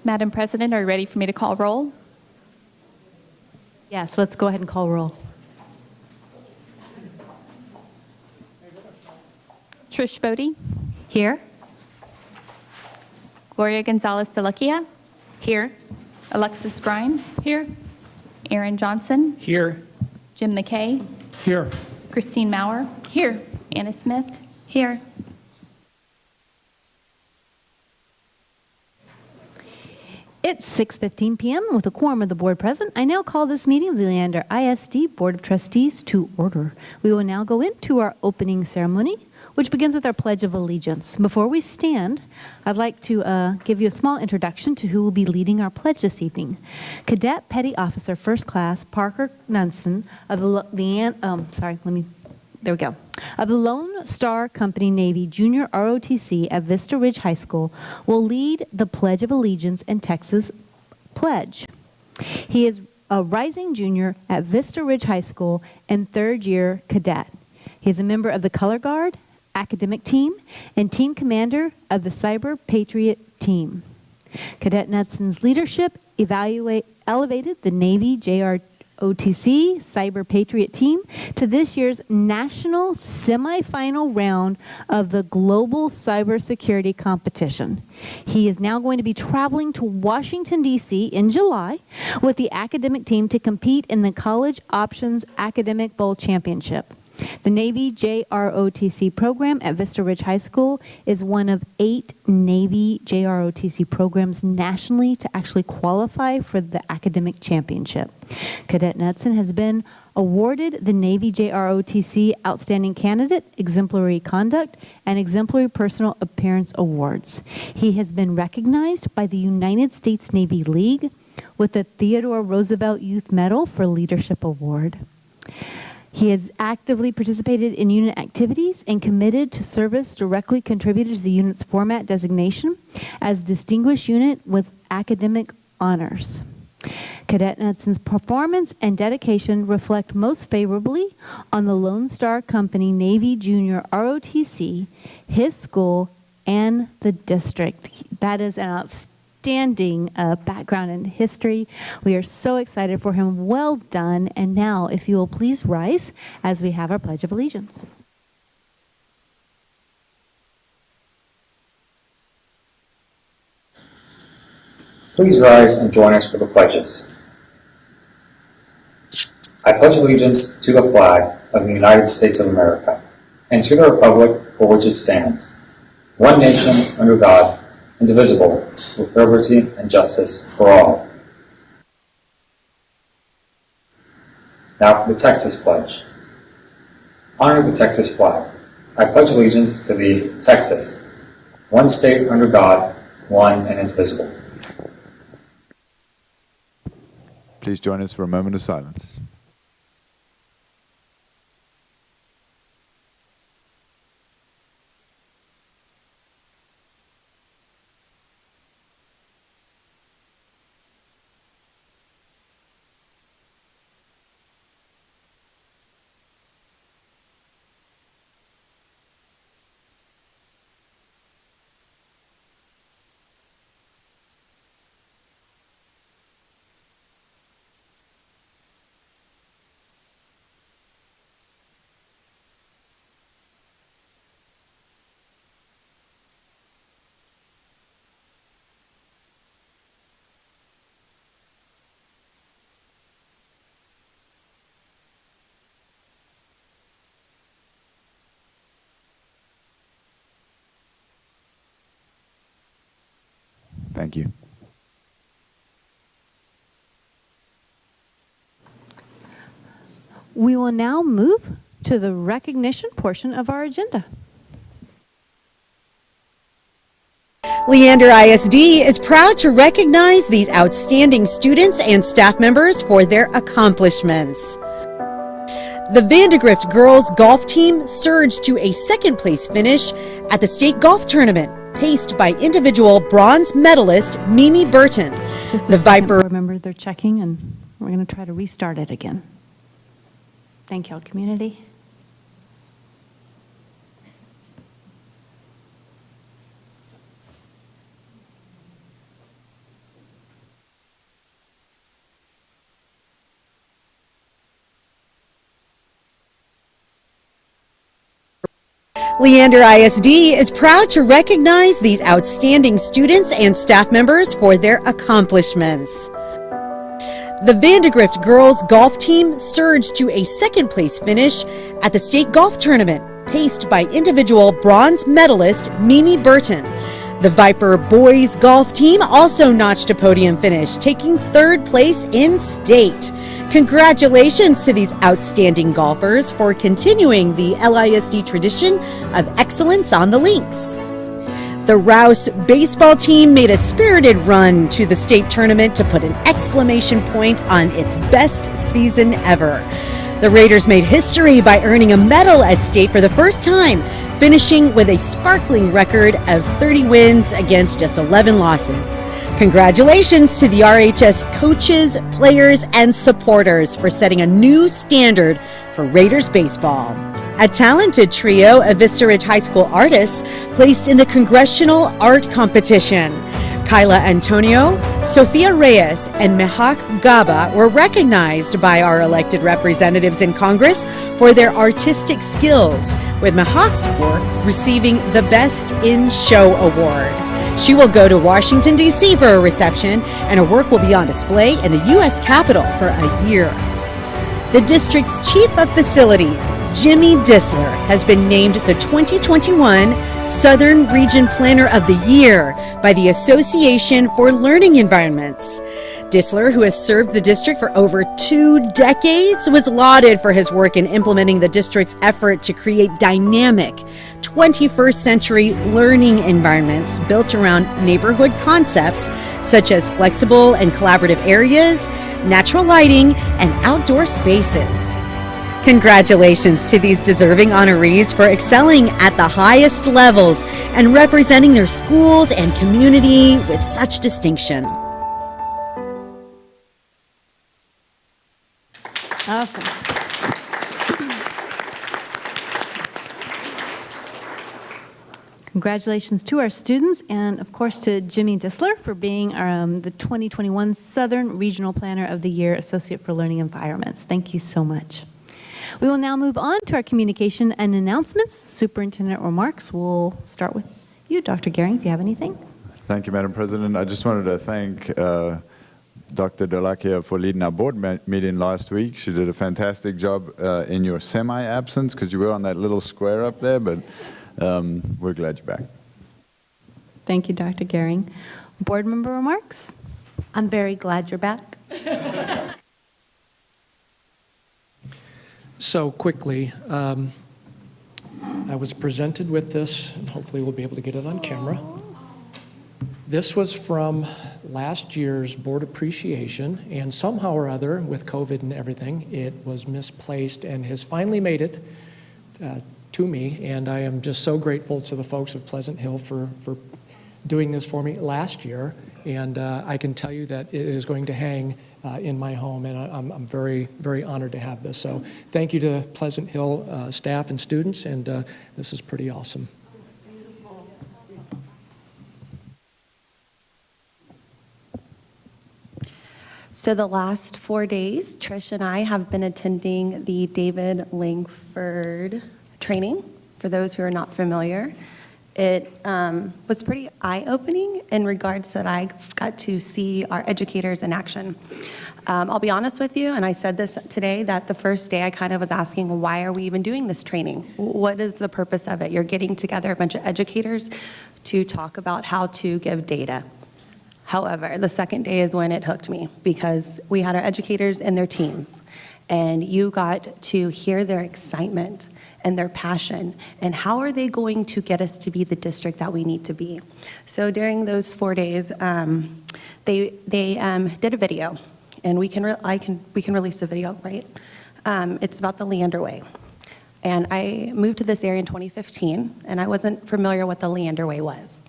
Madam President, are you ready for me to call roll? Yes, let's go ahead and call roll. Trish Bodie, Here. Gloria Gonzalez de Lucia, Here. Alexis Grimes. Here. Aaron Johnson, Here. Jim McKay, Here. Christine Maurer. Here. Anna Smith. Here. It's 6:15 p.m. with a quorum of the board present. I now call this meeting of the Leander ISD Board of Trustees to order. We will now go into our opening ceremony, which begins with our Pledge of Allegiance. Before we stand, I'd like to give you a small introduction to who will be leading our pledge this evening. Cadet Petty Officer First Class Parker Nunson of the Lone Star Company Navy Junior ROTC at Vista Ridge High School will lead the Pledge of Allegiance and Texas Pledge. He is a rising junior at Vista Ridge High School and third-year cadet. He is a member of the Color Guard, academic team, and team commander of the Cyber Patriot team. Cadet Nutson's leadership elevated the Navy JROTC Cyber Patriot team to this year's national semifinal round of the Global Cybersecurity Competition. He is now going to be traveling to Washington, D.C. in July with the academic team to compete in the College Options Academic Bowl Championship. The Navy JROTC program at Vista Ridge High School is one of 8 Navy JROTC programs nationally to actually qualify for the academic championship. Cadet Nutson has been awarded the Navy JROTC Outstanding Candidate, Exemplary Conduct, and Exemplary Personal Appearance Awards. He has been recognized by the United States Navy League with the Theodore Roosevelt Youth Medal for Leadership Award. He has actively participated in unit activities and committed to service directly contributed to the unit's format designation as Distinguished Unit with Academic Honors. Cadet Nutson's performance and dedication reflect most favorably on the Lone Star Company Navy Junior ROTC, his school, and the district. That is an outstanding background in history. We are so excited for him. Well done. And now, if you will please rise as we have our Pledge of Allegiance. Please rise and join us for the pledges. I pledge allegiance to the flag of the United States of America and to the republic for which it stands, one nation under God, indivisible, with liberty and justice for all. Now for the Texas Pledge. Honor the Texas flag. I pledge allegiance to the Texas, one state under God, one and indivisible. Please join us for a moment of silence. Thank you. We will now move to the recognition portion of our agenda. Leander ISD is proud to recognize these outstanding students and staff members for their accomplishments. The Vandegrift girls golf team surged to a second-place finish at the state golf tournament, paced by individual bronze medalist Mimi Burton. Just a second, remember they're checking, and we're going to try to restart it again. Thank y'all, community. Leander ISD is proud to recognize these outstanding students and staff members for their accomplishments. The Vandegrift girls golf team surged to a second-place finish at the state golf tournament, paced by individual bronze medalist Mimi Burton. The Viper boys golf team also notched a podium finish, taking third place in state. Congratulations to these outstanding golfers for continuing the LISD tradition of excellence on the links. The Rouse baseball team made a spirited run to the state tournament to put an exclamation point on its best season ever. The Raiders made history by earning a medal at state for the first time, finishing with a sparkling record of 30 wins against just 11 losses. Congratulations to the RHS coaches, players, and supporters for setting a new standard for Raiders baseball. A talented trio of Vista Ridge High School artists placed in the Congressional Art Competition. Kyla Antonio, Sofia Reyes, and Mehak Gaba were recognized by our elected representatives in Congress for their artistic skills, with Mehak's work receiving the Best in Show Award. She will go to Washington, D.C. for a reception, and her work will be on display in the U.S. Capitol for a year. The district's Chief of Facilities, Jimmy Disler, has been named the 2021 Southern Region Planner of the Year by the Association for Learning Environments. Disler, who has served the district for over 2 decades, was lauded for his work in implementing the district's effort to create dynamic 21st century learning environments built around neighborhood concepts such as flexible and collaborative areas, natural lighting, and outdoor spaces. Congratulations to these deserving honorees for excelling at the highest levels and representing their schools and community with such distinction. Awesome. Congratulations to our students and, of course, to Jimmy Disler for being the 2021 Southern Regional Planner of the Year Associate for Learning Environments. Thank you so much. We will now move on to our communication and announcements. Superintendent remarks. We'll start with you, Dr. Gehring, if you have anything. Thank you, Madam President. I just wanted to thank Dr. Delakia for leading our board meeting last week. She did a fantastic job in your semi-absence because you were on that little square up there, but we're glad you're back. Thank you, Dr. Gehring. Board member remarks? I'm very glad you're back. So quickly, I was presented with this, and hopefully we'll be able to get it on camera. This was from last year's board appreciation, and somehow or other, with COVID and everything, it was misplaced and has finally made it to me, and I am just so grateful to the folks of Pleasant Hill for doing this for me last year, and I can tell you that it is going to hang in my home, and I'm very, very honored to have this. So thank you to Pleasant Hill staff and students, and this is pretty awesome. So the last 4 days, Trish and I have been attending the David Langford training. For those who are not familiar, it was pretty eye-opening in regards that I got to see our educators in action. I'll be honest with you, and I said this today, that the first day I kind of was asking, why are we even doing this training? What is the purpose of it? You're getting together a bunch of educators to talk about how to give data. However, the second day is when it hooked me, because we had our educators and their teams, and you got to hear their excitement and their passion, and how are they going to get us to be the district that we need to be. So during those 4 days, they did a video, and we can release the video, right? It's about the Leander Way. And I moved to this area in 2015, and I wasn't familiar what the Leander Way was.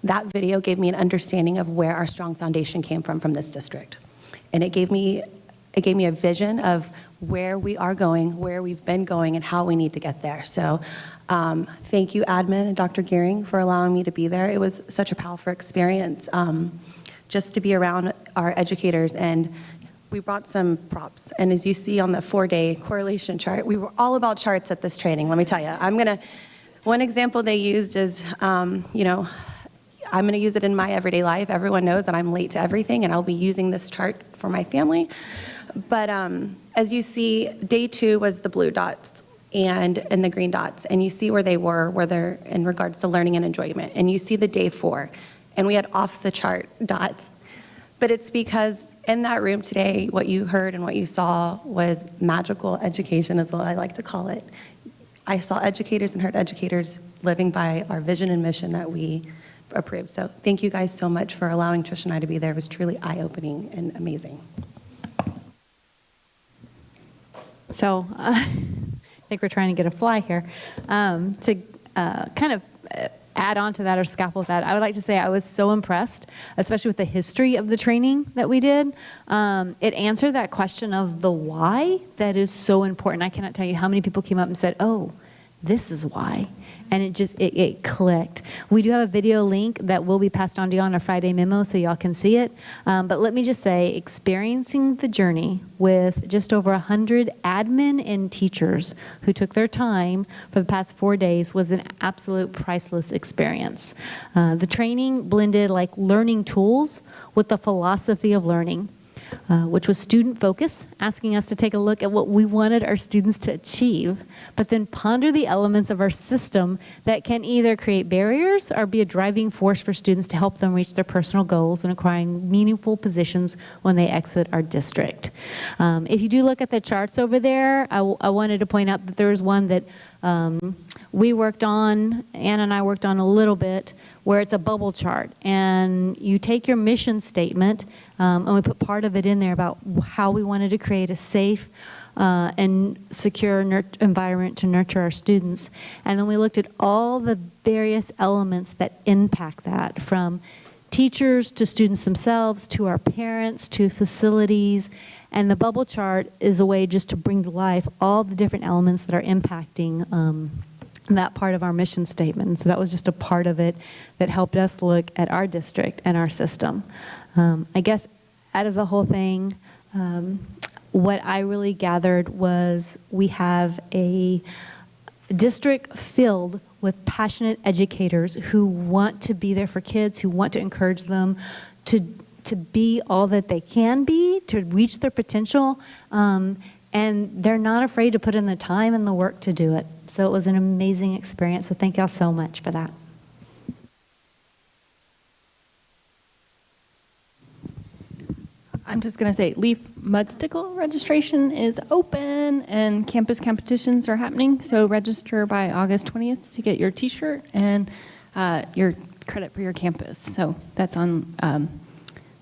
That video gave me an understanding of where our strong foundation came from this district. And it gave me a vision of where we are going, where we've been going, and how we need to get there. So thank you, admin and Dr. Gehring, for allowing me to be there. It was such a powerful experience just to be around our educators. And we brought some props. And as you see on the 4-day correlation chart, we were all about charts at this training, let me tell you. One example they used is, I'm going to use it in my everyday life. Everyone knows that I'm late to everything, and I'll be using this chart for my family. But as you see, day 2 was the blue dots and the green dots, and you see where they're in regards to learning and enjoyment. And you see the day 4, and we had off the chart dots. But it's because in that room today, what you heard and what you saw was magical education, is what I like to call it. I saw educators and heard educators living by our vision and mission that we approved. So thank you guys so much for allowing Trish and I to be there. It was truly eye-opening and amazing. So I think we're trying to get a fly here. To kind of add on to that or scaffold that, I would like to say I was so impressed, especially with the history of the training that we did. It answered that question of the why that is so important. I cannot tell you how many people came up and said, oh, this is why. And it clicked. We do have a video link that will be passed on to you on a Friday memo so y'all can see it. But let me just say, experiencing the journey with just over 100 admin and teachers who took their time for the past 4 days was an absolute priceless experience. The training blended like learning tools with the philosophy of learning. Which was student focus, asking us to take a look at what we wanted our students to achieve, but then ponder the elements of our system that can either create barriers or be a driving force for students to help them reach their personal goals and acquiring meaningful positions when they exit our district. If you do look at the charts over there, I wanted to point out that there was one that we worked on, Anna and I worked on a little bit, where it's a bubble chart. And you take your mission statement, and we put part of it in there about how we wanted to create a safe and secure environment to nurture our students. And then we looked at all the various elements that impact that, from teachers to students themselves, to our parents, to facilities. And the bubble chart is a way just to bring to life all the different elements that are impacting that part of our mission statement. So that was just a part of it that helped us look at our district and our system. I guess out of the whole thing, what I really gathered was we have a district filled with passionate educators who want to be there for kids, who want to encourage them to be all that they can be, to reach their potential, and they're not afraid to put in the time and the work to do it. So it was an amazing experience, so thank y'all so much for that. I'm just going to say, Leaf Mudstickle registration is open and campus competitions are happening. So register by August 20th to get your t-shirt and your credit for your campus. So that's on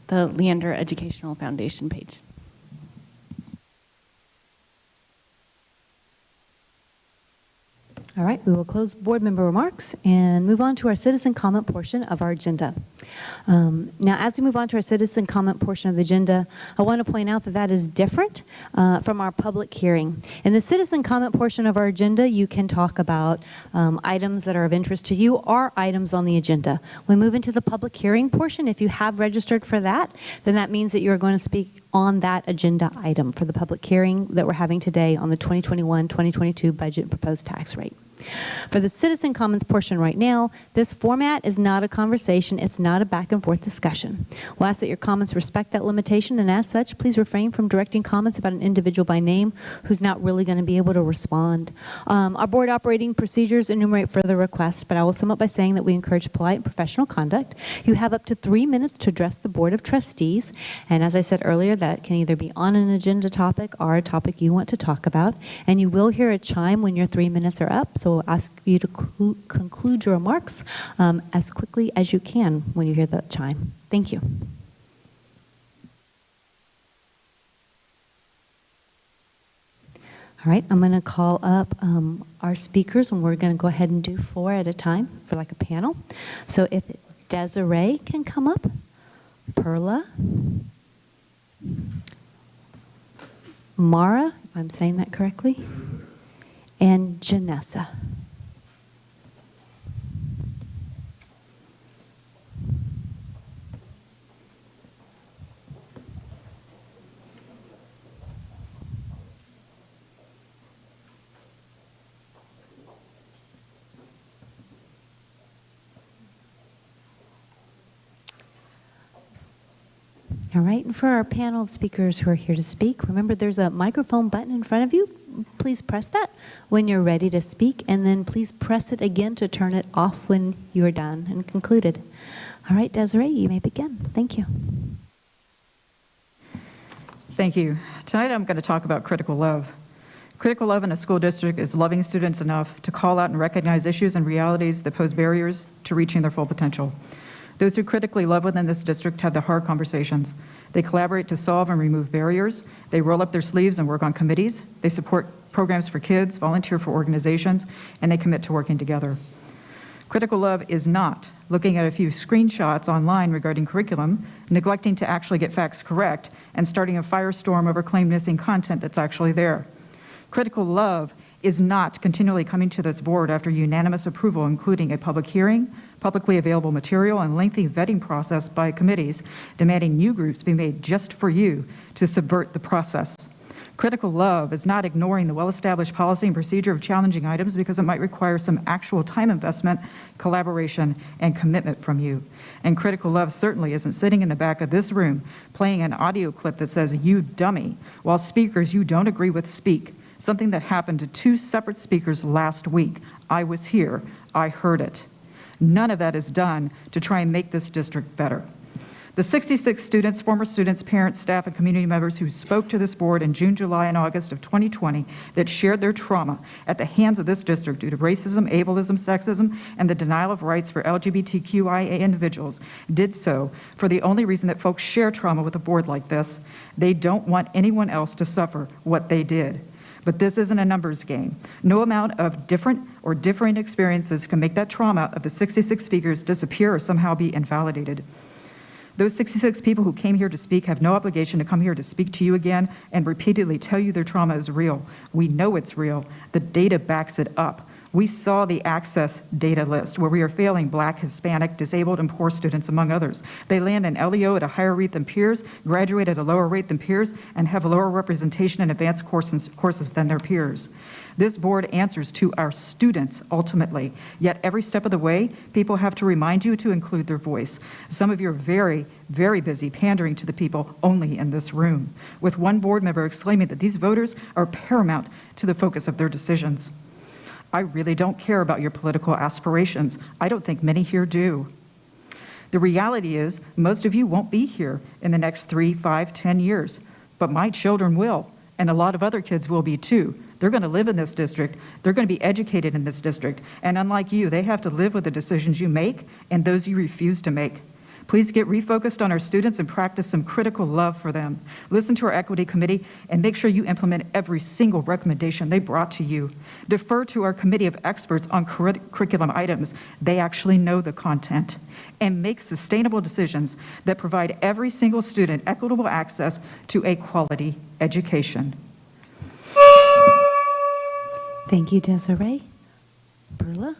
the Leander Educational Foundation page. All right, we will close board member remarks and move on to our citizen comment portion of our agenda. Now, as we move on to our citizen comment portion of the agenda, I want to point out that that is different from our public hearing. In the citizen comment portion of our agenda, you can talk about items that are of interest to you or items on the agenda. When we move into the public hearing portion, if you have registered for that, then that means that you're going to speak on that agenda item for the public hearing that we're having today on the 2021-2022 budget and proposed tax rate. For the citizen comments portion right now, this format is not a conversation. It's not a back and forth discussion. We'll ask that your comments respect that limitation, and as such, please refrain from directing comments about an individual by name who's not really going to be able to respond. Our board operating procedures enumerate further requests, but I will sum up by saying that we encourage polite and professional conduct. You have up to 3 minutes to address the Board of Trustees, and as I said earlier, that can either be on an agenda topic or a topic you want to talk about, and you will hear a chime when your 3 minutes are up, so we'll ask you to conclude your remarks as quickly as you can when you hear the chime. Thank you. All right, I'm going to call up our speakers, and we're going to go ahead and do 4 at a time for like a panel. So if Desiree can come up, Perla, Mara, if I'm saying that correctly, and Janessa. All right, and for our panel of speakers who are here to speak, remember there's a microphone button in front of you. Please press that when you're ready to speak, and then please press it again to turn it off when you are done and concluded. All right, Desiree, you may begin. Thank you. Thank you. Tonight I'm going to talk about critical love. Critical love in a school district is loving students enough to call out and recognize issues and realities that pose barriers to reaching their full potential. Those who critically love within this district have the hard conversations. They collaborate to solve and remove barriers. They roll up their sleeves and work on committees. They support programs for kids, volunteer for organizations, and they commit to working together. Critical love is not looking at a few screenshots online regarding curriculum, neglecting to actually get facts correct, and starting a firestorm over claimed missing content that's actually there. Critical love is not continually coming to this board after unanimous approval, including a public hearing, publicly available material, and lengthy vetting process by committees, demanding new groups be made just for you to subvert the process. Critical love is not ignoring the well-established policy and procedure of challenging items because it might require some actual time investment, collaboration, and commitment from you. And critical love certainly isn't sitting in the back of this room playing an audio clip that says, "You dummy," while speakers you don't agree with speak. Something that happened to 2 separate speakers last week. I was here. I heard it. None of that is done to try and make this district better. The 66 students, former students, parents, staff, and community members who spoke to this board in June, July, and August of 2020 that shared their trauma at the hands of this district due to racism, ableism, sexism, and the denial of rights for LGBTQIA individuals did so for the only reason that folks share trauma with a board like this. They don't want anyone else to suffer what they did. But this isn't a numbers game. No amount of different or differing experiences can make that trauma of the 66 speakers disappear or somehow be invalidated. Those 66 people who came here to speak have no obligation to come here to speak to you again and repeatedly tell you their trauma is real. We know it's real. The data backs it up. We saw the access data list where we are failing Black, Hispanic, disabled, and poor students, among others. They land in LEO at a higher rate than peers, graduate at a lower rate than peers, and have lower representation in advanced courses than their peers. This board answers to our students ultimately, yet every step of the way, people have to remind you to include their voice. Some of you are very, very busy pandering to the people only in this room, with one board member exclaiming that these voters are paramount to the focus of their decisions. I really don't care about your political aspirations. I don't think many here do. The reality is most of you won't be here in the next 3, 5, 10 years, but my children will, and a lot of other kids will be too. They're going to live in this district. They're going to be educated in this district. And unlike you, they have to live with the decisions you make and those you refuse to make. Please get refocused on our students and practice some critical love for them. Listen to our equity committee and make sure you implement every single recommendation they brought to you. Defer to our committee of experts on curriculum items. They actually know the content. And make sustainable decisions that provide every single student equitable access to a quality education. Thank you, Desiree. Berla?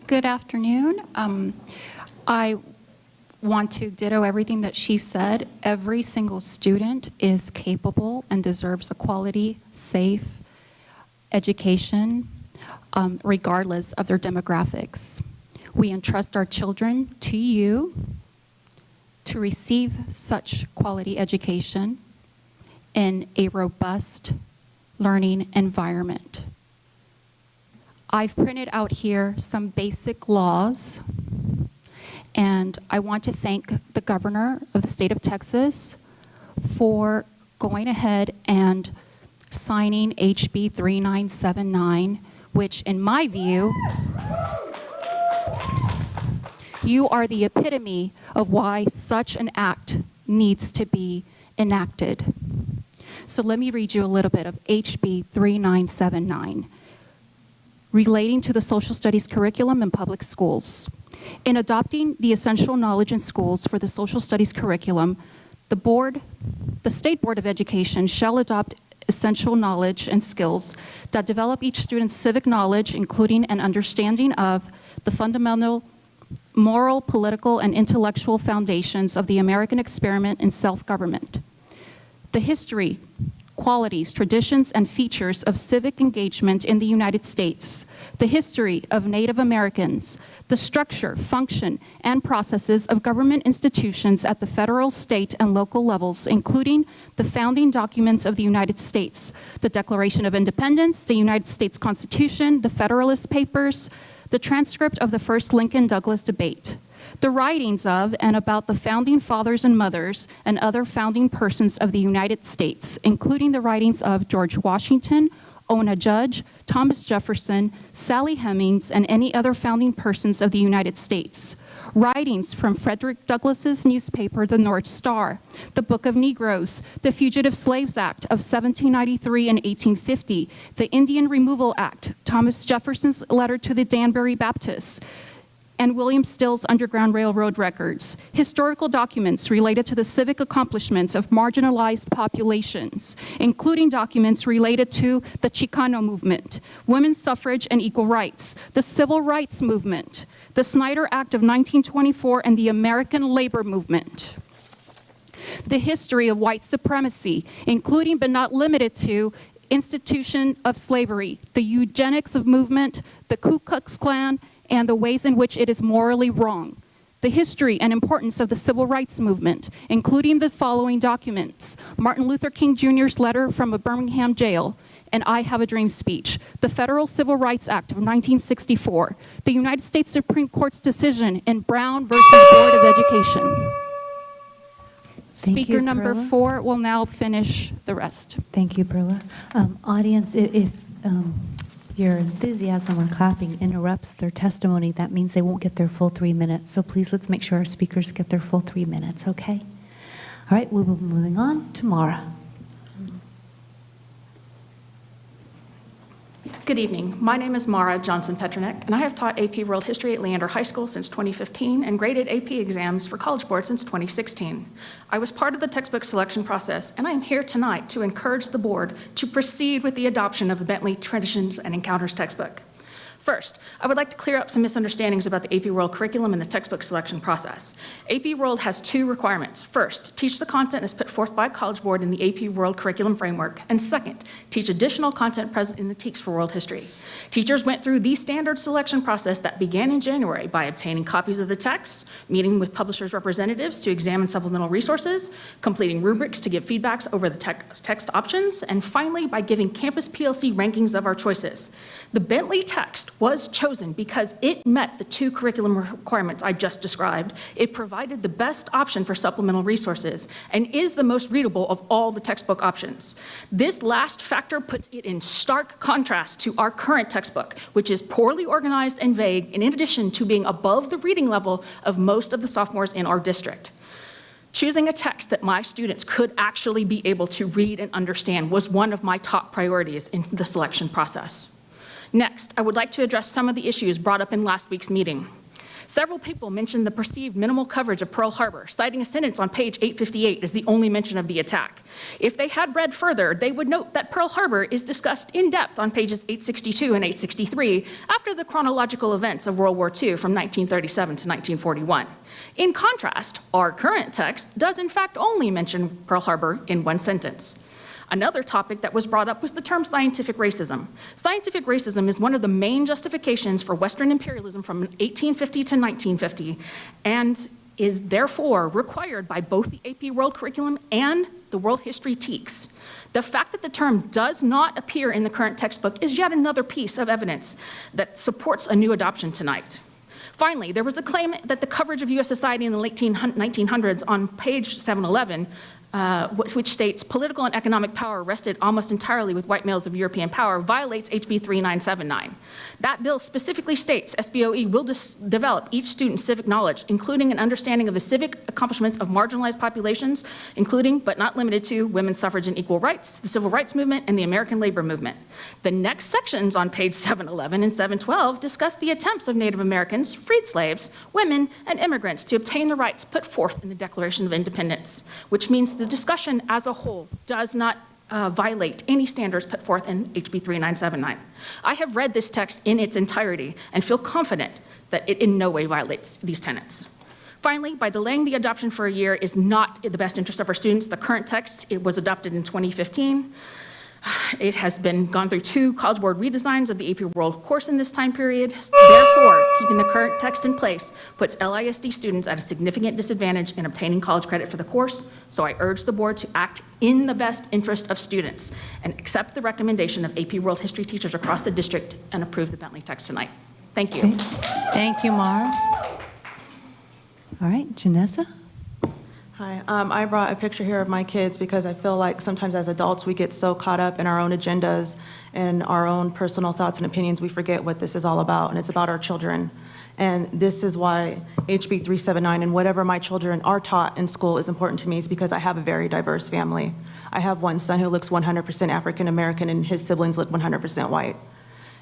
Good afternoon. I want to ditto everything that she said. Every single student is capable and deserves a quality, safe education, regardless of their demographics. We entrust our children to you to receive such quality education in a robust learning environment. I've printed out here some basic laws, and I want to thank the governor of the state of Texas for going ahead and signing HB 3979, which in my view, you are the epitome of why such an act needs to be enacted. So let me read you a little bit of HB 3979. Relating to the social studies curriculum in public schools. In adopting the essential knowledge in schools for the social studies curriculum, the State Board of Education shall adopt essential knowledge and skills that develop each student's civic knowledge, including an understanding of the fundamental moral, political, and intellectual foundations of the American experiment in self-government, the history, qualities, traditions, and features of civic engagement in the United States, the history of Native Americans, the structure, function, and processes of government institutions at the federal, state, and local levels, including the founding documents of the United States, the Declaration of Independence, the United States Constitution, the Federalist Papers, the transcript of the first Lincoln-Douglas debate, the writings of and about the founding fathers and mothers and other founding persons of the United States, including the writings of George Washington, Ona Judge, Thomas Jefferson, Sally Hemings, and any other founding persons of the United States. Writings from Frederick Douglass's newspaper, The North Star, the Book of Negroes, the Fugitive Slaves Act of 1793 and 1850, the Indian Removal Act, Thomas Jefferson's letter to the Danbury Baptists, and William Still's Underground Railroad records, historical documents related to the civic accomplishments of marginalized populations, including documents related to the Chicano movement, women's suffrage and equal rights, the civil rights movement, the Snyder Act of 1924, and the American labor movement. The history of white supremacy, including but not limited to institution of slavery, the eugenics of movement, the Ku Klux Klan, and the ways in which it is morally wrong. The history and importance of the civil rights movement, including the following documents: Martin Luther King Jr.'s letter from a Birmingham jail, and I Have a Dream speech, the Federal Civil Rights Act of 1964, the United States Supreme Court's decision in Brown versus Board of Education. Speaker number Perla. 4 will now finish the rest. Thank you, Perla. Audience, if your enthusiasm or clapping interrupts their testimony, that means they won't get their full 3 minutes. So please, let's make sure our speakers get their full 3 minutes, okay? All right, we'll be moving on to Mara. Good evening. My name is Mara Johnson-Petronek, and I have taught AP World History at Leander High School since 2015 and graded AP exams for College Board since 2016. I was part of the textbook selection process, and I am here tonight to encourage the board to proceed with the adoption of the Bentley Traditions and Encounters textbook. First, I would like to clear up some misunderstandings about the AP World curriculum and the textbook selection process. AP World has 2 requirements. First, teach the content as put forth by College Board in the AP World curriculum framework. And second, teach additional content present in the TEKS for World History. Teachers went through the standard selection process that began in January by obtaining copies of the text, meeting with publishers' representatives to examine supplemental resources, completing rubrics to give feedbacks over the text options, and finally by giving Campus PLC rankings of our choices. The Bentley text was chosen because it met the 2 curriculum requirements I just described. It provided the best option for supplemental resources and is the most readable of all the textbook options. This last factor puts it in stark contrast to our current textbook, which is poorly organized and vague, and in addition to being above the reading level of most of the sophomores in our district. Choosing a text that my students could actually be able to read and understand was one of my top priorities in the selection process. Next, I would like to address some of the issues brought up in last week's meeting. Several people mentioned the perceived minimal coverage of Pearl Harbor, citing a sentence on page 858 as the only mention of the attack. If they had read further, they would note that Pearl Harbor is discussed in depth on pages 862 and 863 after the chronological events of World War II from 1937 to 1941. In contrast, our current text does in fact only mention Pearl Harbor in 1 sentence. Another topic that was brought up was the term scientific racism. Scientific racism is one of the main justifications for Western imperialism from 1850 to 1950 and is therefore required by both the AP World Curriculum and the World History TEKS. The fact that the term does not appear in the current textbook is yet another piece of evidence that supports a new adoption tonight. Finally, there was a claim that the coverage of U.S. society in the late 1900s on page 711 which states political and economic power rested almost entirely with white males of European power, violates HB 3979. That bill specifically states SBOE will develop each student's civic knowledge, including an understanding of the civic accomplishments of marginalized populations, including but not limited to women's suffrage and equal rights, the civil rights movement, and the American labor movement. The next sections on page 711 and 712 discuss the attempts of Native Americans, freed slaves, women, and immigrants to obtain the rights put forth in the Declaration of Independence, which means the discussion as a whole does not violate any standards put forth in HB 3979. I have read this text in its entirety and feel confident that it in no way violates these tenets. Finally, by delaying the adoption for a year is not in the best interest of our students. The current text, it was adopted in 2015. It has been gone through 2 College Board redesigns of the AP World course in this time period. Therefore, keeping the current text in place puts LISD students at a significant disadvantage in obtaining college credit for the course. So I urge the board to act in the best interest of students and accept the recommendation of AP World History teachers across the district and approve the Bentley text tonight. Thank you. Thank you, Mara. All right, Janessa? Hi, I brought a picture here of my kids because I feel like sometimes as adults we get so caught up in our own agendas and our own personal thoughts and opinions, we forget what this is all about, and it's about our children. And this is why HB 379 and whatever my children are taught in school is important to me, is because I have a very diverse family. I have one son who looks 100% African American and his siblings look 100% white.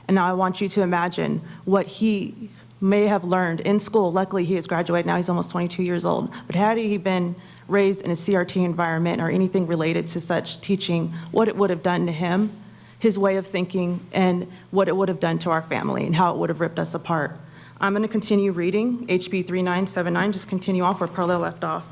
And now I want you to imagine what he may have learned in school. Luckily, he has graduated now, he's almost 22 years old. But had he been raised in a CRT environment or anything related to such teaching, what it would have done to him, his way of thinking, and what it would have done to our family and how it would have ripped us apart. I'm gonna continue reading HB 3979, just continue off where Perla left off.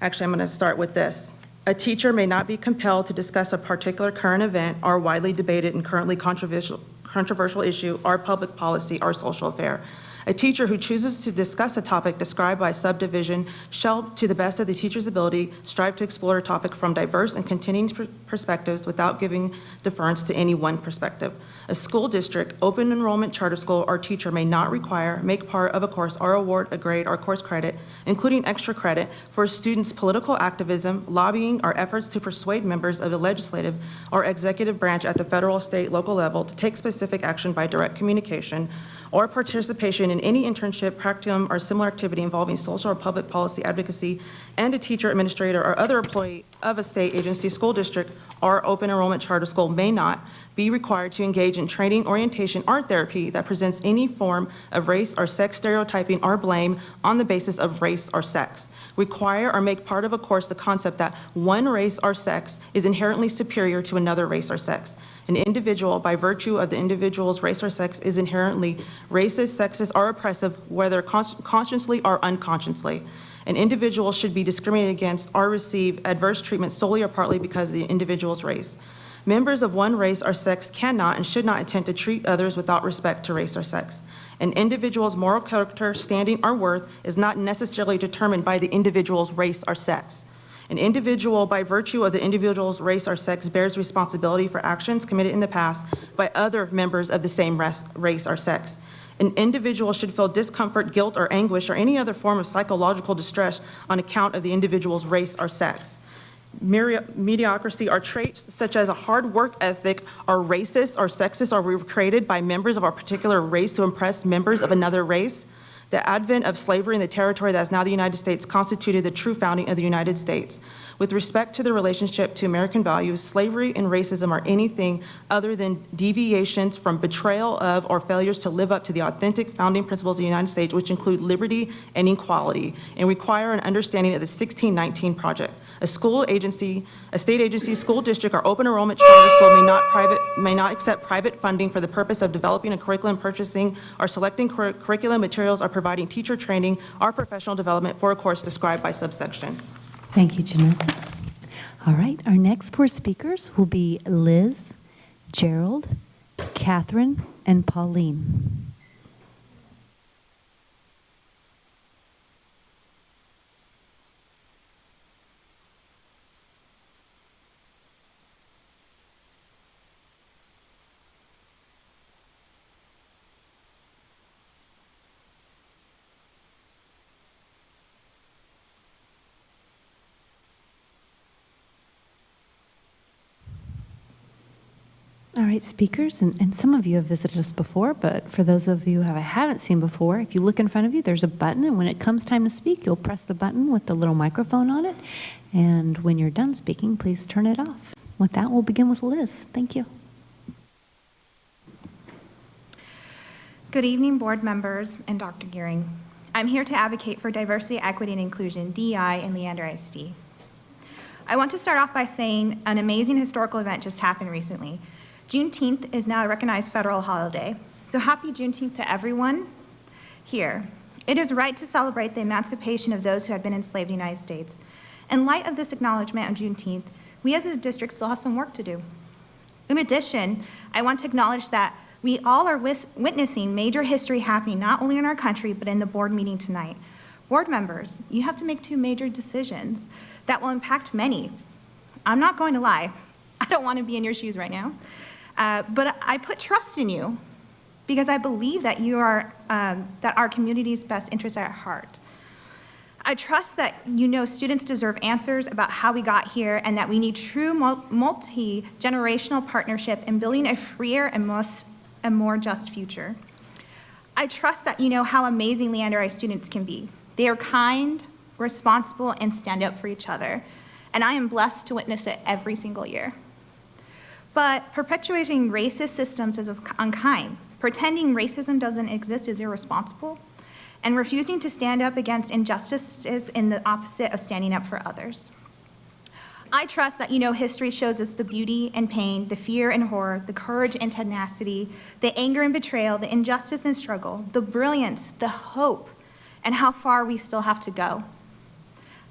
Actually, I'm gonna start with this. A teacher may not be compelled to discuss a particular current event or widely debated and currently controversial issue or public policy or social affair. A teacher who chooses to discuss a topic described by a subdivision shall, to the best of the teacher's ability, strive to explore a topic from diverse and continuing perspectives without giving deference to any one perspective. A school district, open enrollment charter school, or teacher may not require, make part of a course, or award a grade or course credit, including extra credit, for a student's political activism, lobbying, or efforts to persuade members of the legislative or executive branch at the federal, state, local level to take specific action by direct communication, or participation in any internship, practicum, or similar activity involving social or public policy advocacy, and a teacher, administrator, or other employee of a state agency, school district, or open enrollment charter school may not be required to engage in training, orientation, or therapy that presents any form of race or sex stereotyping or blame on the basis of race or sex. Require or make part of a course the concept that one race or sex is inherently superior to another race or sex. An individual, by virtue of the individual's race or sex, is inherently racist, sexist, or oppressive, whether consciously or unconsciously. An individual should be discriminated against or receive adverse treatment solely or partly because of the individual's race. Members of one race or sex cannot and should not attempt to treat others without respect to race or sex. An individual's moral character, standing, or worth is not necessarily determined by the individual's race or sex. An individual, by virtue of the individual's race or sex, bears responsibility for actions committed in the past by other members of the same race or sex. An individual should feel discomfort, guilt, or anguish, or any other form of psychological distress on account of the individual's race or sex. Mediocrity or traits such as a hard work ethic are racist or sexist, or were created by members of a particular race to impress members of another race. The advent of slavery in the territory that is now the United States constituted the true founding of the United States. With respect to the relationship to American values, slavery and racism are anything other than deviations from betrayal of or failures to live up to the authentic founding principles of the United States, which include liberty and equality, and require an understanding of the 1619 Project. A school agency, a state agency, school district, or open enrollment charter school may not accept private funding for the purpose of developing a curriculum, purchasing or selecting curriculum materials, or providing teacher training or professional development for a course described by subsection. Thank you, Janessa. All right, our next 4 speakers will be Liz, Gerald, Catherine, and Pauline. All right, speakers, and some of you have visited us before, but for those of you who I haven't seen before, if you look in front of you, there's a button, and when it comes time to speak, you'll press the button with the little microphone on it, and when you're done speaking, please turn it off. With that, we'll begin with Liz. Thank you. Good evening, board members and Dr. Gearing. I'm here to advocate for diversity, equity, and inclusion, DEI, in Leander ISD. I want to start off by saying an amazing historical event just happened recently. Juneteenth is now a recognized federal holiday, so happy Juneteenth to everyone here. It is right to celebrate the emancipation of those who had been enslaved in the United States. In light of this acknowledgement of Juneteenth, we as a district still have some work to do. In addition, I want to acknowledge that we all are witnessing major history happening not only in our country, but in the board meeting tonight. Board members, you have to make two major decisions that will impact many. I'm not going to lie. I don't want to be in your shoes right now. But I put trust in you because I believe that you are, that our community's best interests are at heart. I trust that you know students deserve answers about how we got here and that we need true multi-generational partnership in building a freer and more just future. I trust that you know how amazing Leander ISD students can be. They are kind, responsible, and stand up for each other. And I am blessed to witness it every single year. But perpetuating racist systems is unkind. Pretending racism doesn't exist is irresponsible. And refusing to stand up against injustice is in the opposite of standing up for others. I trust that you know history shows us the beauty and pain, the fear and horror, the courage and tenacity, the anger and betrayal, the injustice and struggle, the brilliance, the hope, and how far we still have to go.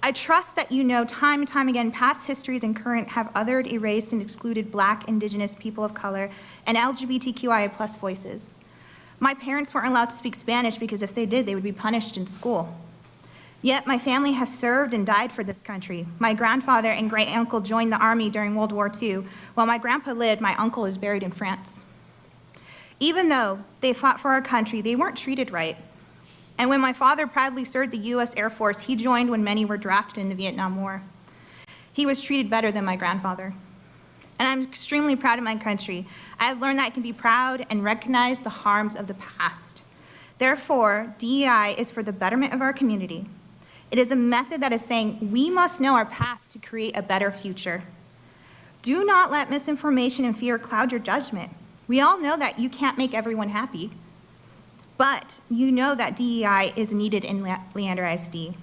I trust that you know time and time again past histories and current have othered, erased, and excluded Black, Indigenous, people of color, and LGBTQIA+ voices. My parents weren't allowed to speak Spanish because if they did, they would be punished in school. Yet my family has served and died for this country. My grandfather and great-uncle joined the army during World War II. While my grandpa lived, my uncle is buried in France. Even though they fought for our country, they weren't treated right. And when my father proudly served the U.S. Air Force, he joined when many were drafted in the Vietnam War. He was treated better than my grandfather. And I'm extremely proud of my country. I have learned that I can be proud and recognize the harms of the past. Therefore, DEI is for the betterment of our community. It is a method that is saying we must know our past to create a better future. Do not let misinformation and fear cloud your judgment. We all know that you can't make everyone happy, but you know that DEI is needed in Leander ISD.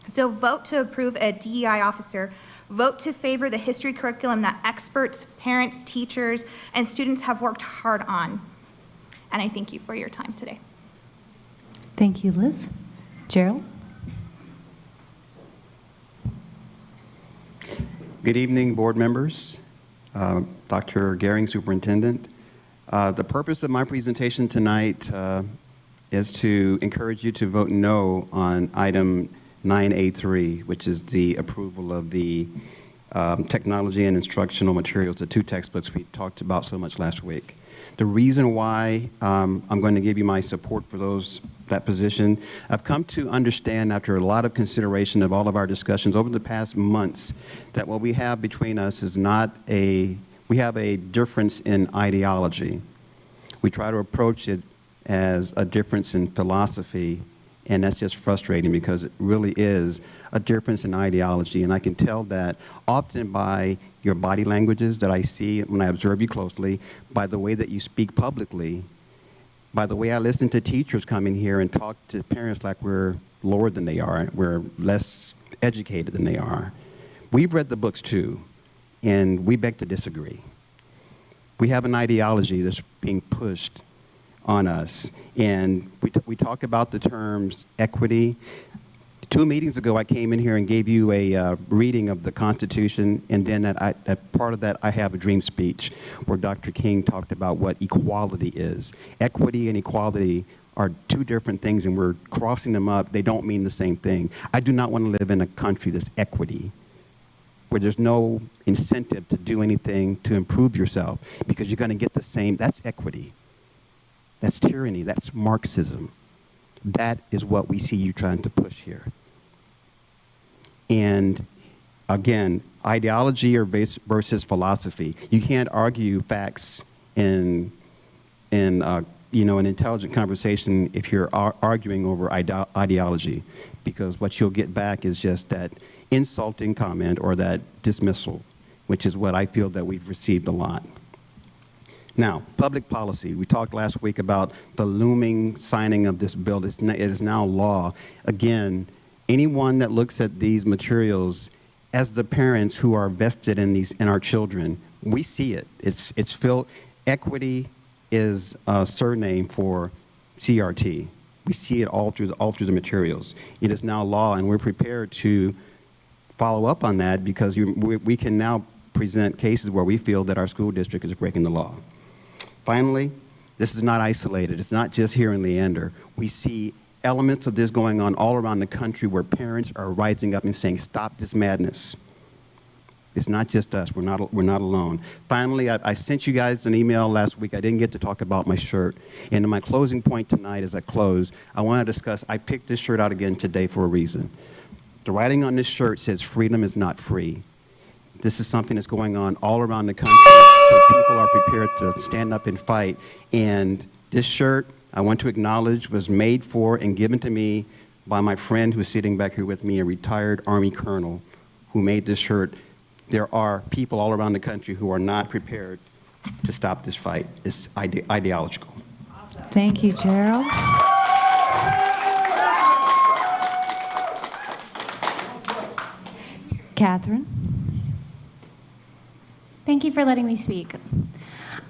So vote to approve a DEI officer. Vote to favor the history curriculum that experts, parents, teachers, and students have worked hard on. And I thank you for your time today. Thank you, Liz. Gerald? Good evening, board members, Dr. Gehring, Superintendent. The purpose of my presentation tonight is to encourage you to vote no on item 9A3, which is the approval of the technology and instructional materials, the two textbooks we talked about so much last week. The reason why I'm going to give you my support for that position, I've come to understand after a lot of consideration of all of our discussions over the past months that what we have between us is we have a difference in ideology. We try to approach it as a difference in philosophy, and that's just frustrating because it really is a difference in ideology. And I can tell that often by your body languages that I see when I observe you closely, by the way that you speak publicly, by the way I listen to teachers come in here and talk to parents like we're lower than they are, we're less educated than they are. We've read the books too, and we beg to disagree. We have an ideology that's being pushed on us. And we talk about the terms equity. 2 meetings ago, I came in here and gave you a reading of the Constitution, and then at part of that, I have a dream speech where Dr. King talked about what equality is. Equity and equality are two different things, and we're crossing them up. They don't mean the same thing. I do not want to live in a country that's equity, where there's no incentive to do anything to improve yourself because you're going to get the same. That's equity. That's tyranny. That's Marxism. That is what we see you trying to push here. And again, ideology or versus philosophy. You can't argue facts in an intelligent conversation if you're arguing over ideology, because what you'll get back is just that insulting comment or that dismissal, which is what I feel that we've received a lot. Now, public policy. We talked last week about the looming signing of this bill. It is now law. Again, anyone that looks at these materials, as the parents who are vested in our children, we see it. It's filled. Equity is a surname for CRT. We see it all through the materials. It is now law, and we're prepared to follow up on that because we can now present cases where we feel that our school district is breaking the law. Finally, this is not isolated. It's not just here in Leander. We see elements of this going on all around the country where parents are rising up and saying, stop this madness. It's not just us. We're not alone. Finally, I sent you guys an email last week. I didn't get to talk about my shirt. And in my closing point tonight as I close, I want to discuss, I picked this shirt out again today for a reason. The writing on this shirt says, freedom is not free. This is something that's going on all around the country, so people are prepared to stand up and fight. And this shirt, I want to acknowledge, was made for and given to me by my friend who's sitting back here with me, a retired Army colonel who made this shirt. There are people all around the country who are not prepared to stop this fight. It's ideological. Thank you, Gerald. Catherine. Thank you for letting me speak.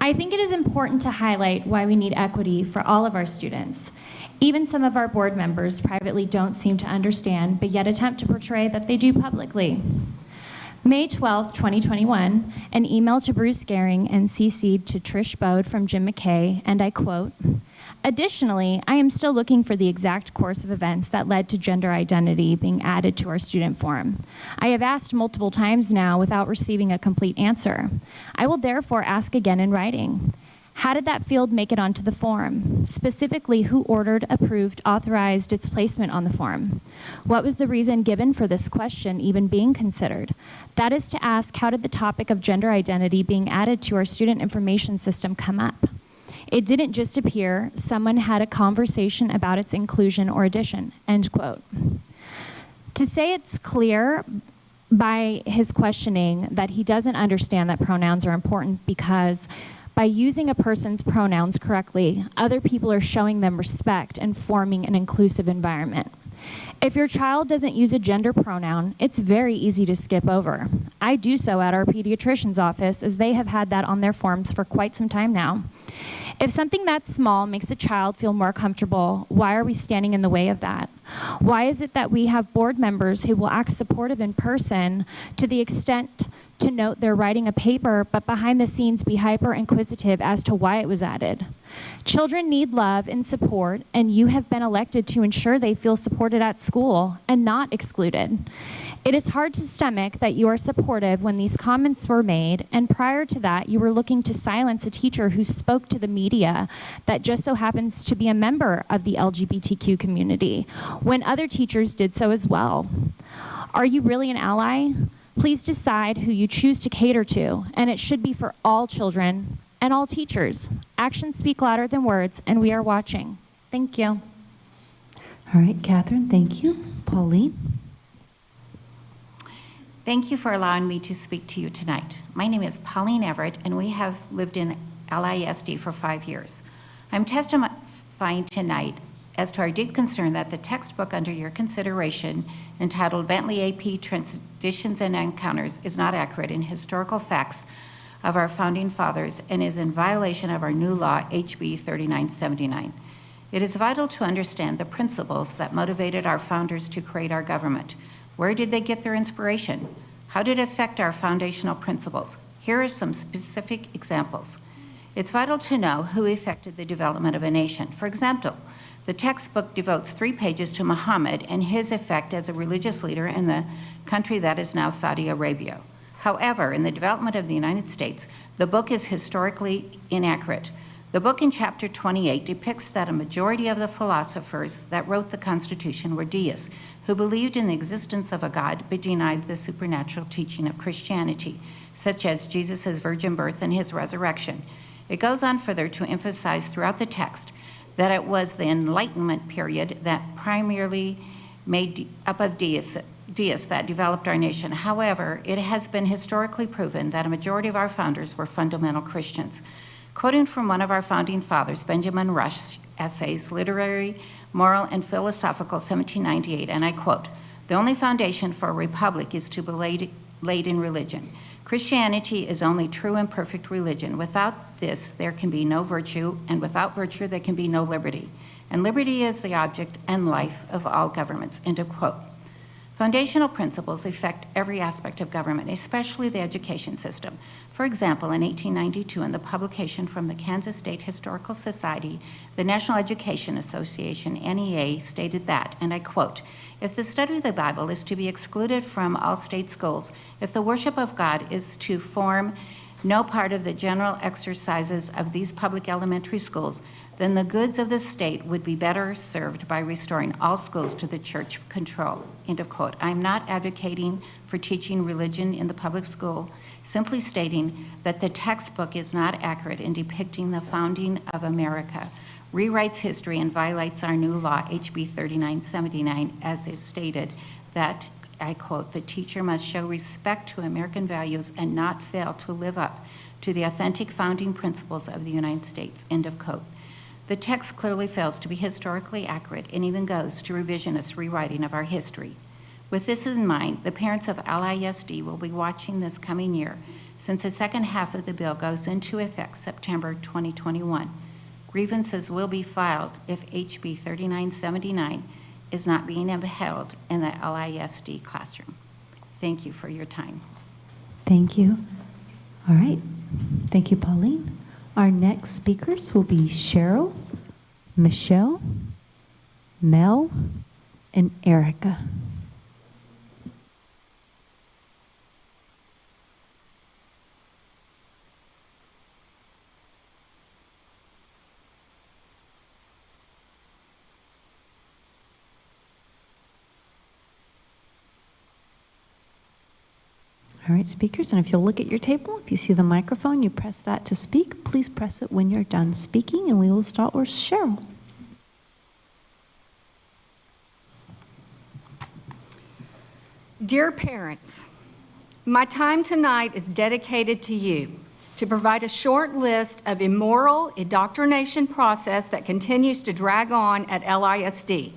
I think it is important to highlight why we need equity for all of our students. Even some of our board members privately don't seem to understand, but yet attempt to portray that they do publicly. May 12th, 2021, an email to Bruce Gehring and CC'd to Trish Bode from Jim McKay, and I quote, "Additionally, I am still looking for the exact course of events that led to gender identity being added to our student forum. I have asked multiple times now without receiving a complete answer. I will therefore ask again in writing. How did that field make it onto the form? Specifically, who ordered, approved, authorized its placement on the form? What was the reason given for this question even being considered? That is to ask, how did the topic of gender identity being added to our student information system come up? It didn't just appear, someone had a conversation about its inclusion or addition," end quote. To say it's clear by his questioning that he doesn't understand that pronouns are important because by using a person's pronouns correctly, other people are showing them respect and forming an inclusive environment. If your child doesn't use a gender pronoun, it's very easy to skip over. I do so at our pediatrician's office, as they have had that on their forms for quite some time now. If something that small makes a child feel more comfortable, why are we standing in the way of that? Why is it that we have board members who will act supportive in person to the extent to note they're writing a paper, but behind the scenes be hyper inquisitive as to why it was added? Children need love and support, and you have been elected to ensure they feel supported at school and not excluded. It is hard to stomach that you are supportive when these comments were made, and prior to that, you were looking to silence a teacher who spoke to the media that just so happens to be a member of the LGBTQ community, when other teachers did so as well. Are you really an ally? Please decide who you choose to cater to, and it should be for all children and all teachers. Actions speak louder than words, and we are watching. Thank you. All right, Catherine, thank you. Pauline. Thank you for allowing me to speak to you tonight. My name is Pauline Everett, and we have lived in LISD for 5 years. I'm testifying tonight as to our deep concern that the textbook under your consideration, entitled Bentley AP Traditions and Encounters, is not accurate in historical facts of our founding fathers and is in violation of our new law, HB 3979. It is vital to understand the principles that motivated our founders to create our government. Where did they get their inspiration? How did it affect our foundational principles? Here are some specific examples. It's vital to know who effected the development of a nation. For example, the textbook devotes 3 pages to Muhammad and his effect as a religious leader in the country that is now Saudi Arabia. However, in the development of the United States, the book is historically inaccurate. The book in chapter 28 depicts that a majority of the philosophers that wrote the Constitution were deists, who believed in the existence of a God but denied the supernatural teaching of Christianity, such as Jesus' virgin birth and his resurrection. It goes on further to emphasize throughout the text that it was the Enlightenment period that primarily made up of deists that developed our nation. However, it has been historically proven that a majority of our founders were fundamental Christians. Quoting from one of our founding fathers, Benjamin Rush's essays, Literary, Moral, and Philosophical, 1798, and I quote, "The only foundation for a republic is to be laid in religion. Christianity is only true and perfect religion. Without this, there can be no virtue, and without virtue, there can be no liberty. and liberty is the object and life of all governments, end of quote. Foundational principles affect every aspect of government, especially the education system. For example, in 1892, in the publication from the Kansas State Historical Society, the National Education Association, NEA, stated that, and I quote, "If the study of the Bible is to be excluded from all state schools, if the worship of God is to form no part of the general exercises of these public elementary schools, then the goods of the state would be better served by restoring all schools to the church control," end of quote. I'm not advocating for teaching religion in the public school, simply stating that the textbook is not accurate in depicting the founding of America, rewrites history, and violates our new law, HB 3979, as it stated that, I quote, "The teacher must show respect to American values and not fail to live up to the authentic founding principles of the United States," end of quote. The text clearly fails to be historically accurate and even goes to revisionist rewriting of our history. With this in mind, the parents of LISD will be watching this coming year, since the second half of the bill goes into effect September 2021. Grievances will be filed if HB 3979 is not being upheld in the LISD classroom. Thank you for your time. Thank you. All right. Thank you, Pauline. Our next speakers will be Cheryl, Michelle, Mel, and Erica. All right, speakers, and if you'll look at your table, if you see the microphone, you press that to speak. Please press it when you're done speaking, and we will start with Cheryl. Dear parents, my time tonight is dedicated to you to provide a short list of immoral indoctrination process that continues to drag on at LISD.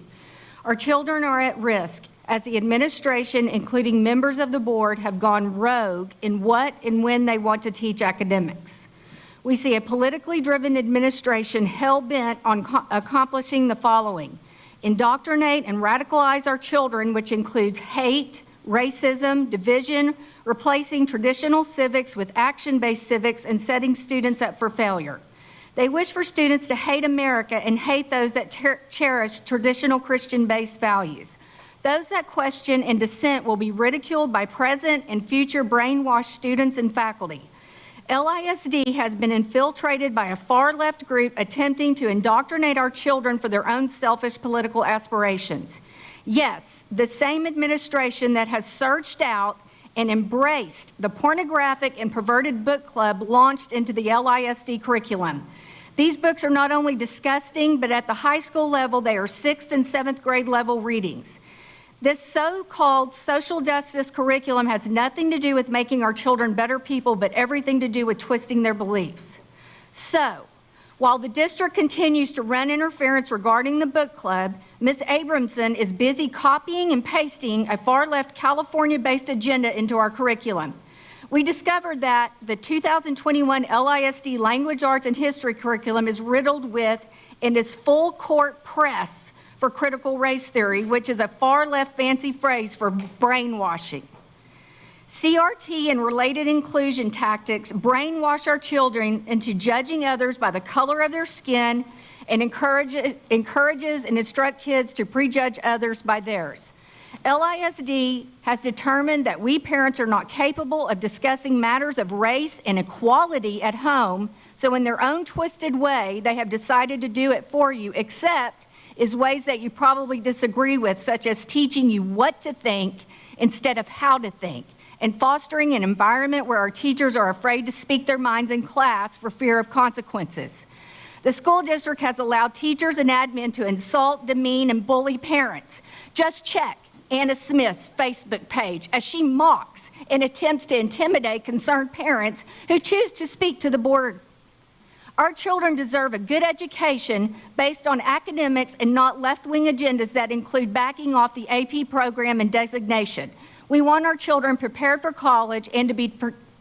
Our children are at risk as the administration, including members of the board, have gone rogue in what and when they want to teach academics. We see a politically driven administration hell-bent on accomplishing the following: indoctrinate and radicalize our children, which includes hate, racism, division, replacing traditional civics with action-based civics, and setting students up for failure. They wish for students to hate America and hate those that cherish traditional Christian-based values. Those that question and dissent will be ridiculed by present and future brainwashed students and faculty. LISD has been infiltrated by a far-left group attempting to indoctrinate our children for their own selfish political aspirations. Yes, the same administration that has searched out and embraced the pornographic and perverted book club launched into the LISD curriculum. These books are not only disgusting, but at the high school level, they are 6th and 7th grade level readings. This so-called social justice curriculum has nothing to do with making our children better people, but everything to do with twisting their beliefs. So, while the district continues to run interference regarding the book club, Ms. Abramson is busy copying and pasting a far-left California-based agenda into our curriculum. We discovered that the 2021 LISD Language Arts and History curriculum is riddled with and is full court press for critical race theory, which is a far-left fancy phrase for brainwashing. CRT and related inclusion tactics brainwash our children into judging others by the color of their skin and encourages and instructs kids to prejudge others by theirs. LISD has determined that we parents are not capable of discussing matters of race and equality at home, so in their own twisted way, they have decided to do it for you, except is ways that you probably disagree with, such as teaching you what to think instead of how to think, and fostering an environment where our teachers are afraid to speak their minds in class for fear of consequences. The school district has allowed teachers and admin to insult, demean, and bully parents. Just check Anna Smith's Facebook page as she mocks and attempts to intimidate concerned parents who choose to speak to the board. Our children deserve a good education based on academics and not left-wing agendas that include backing off the AP program and designation. We want our children prepared for college and to be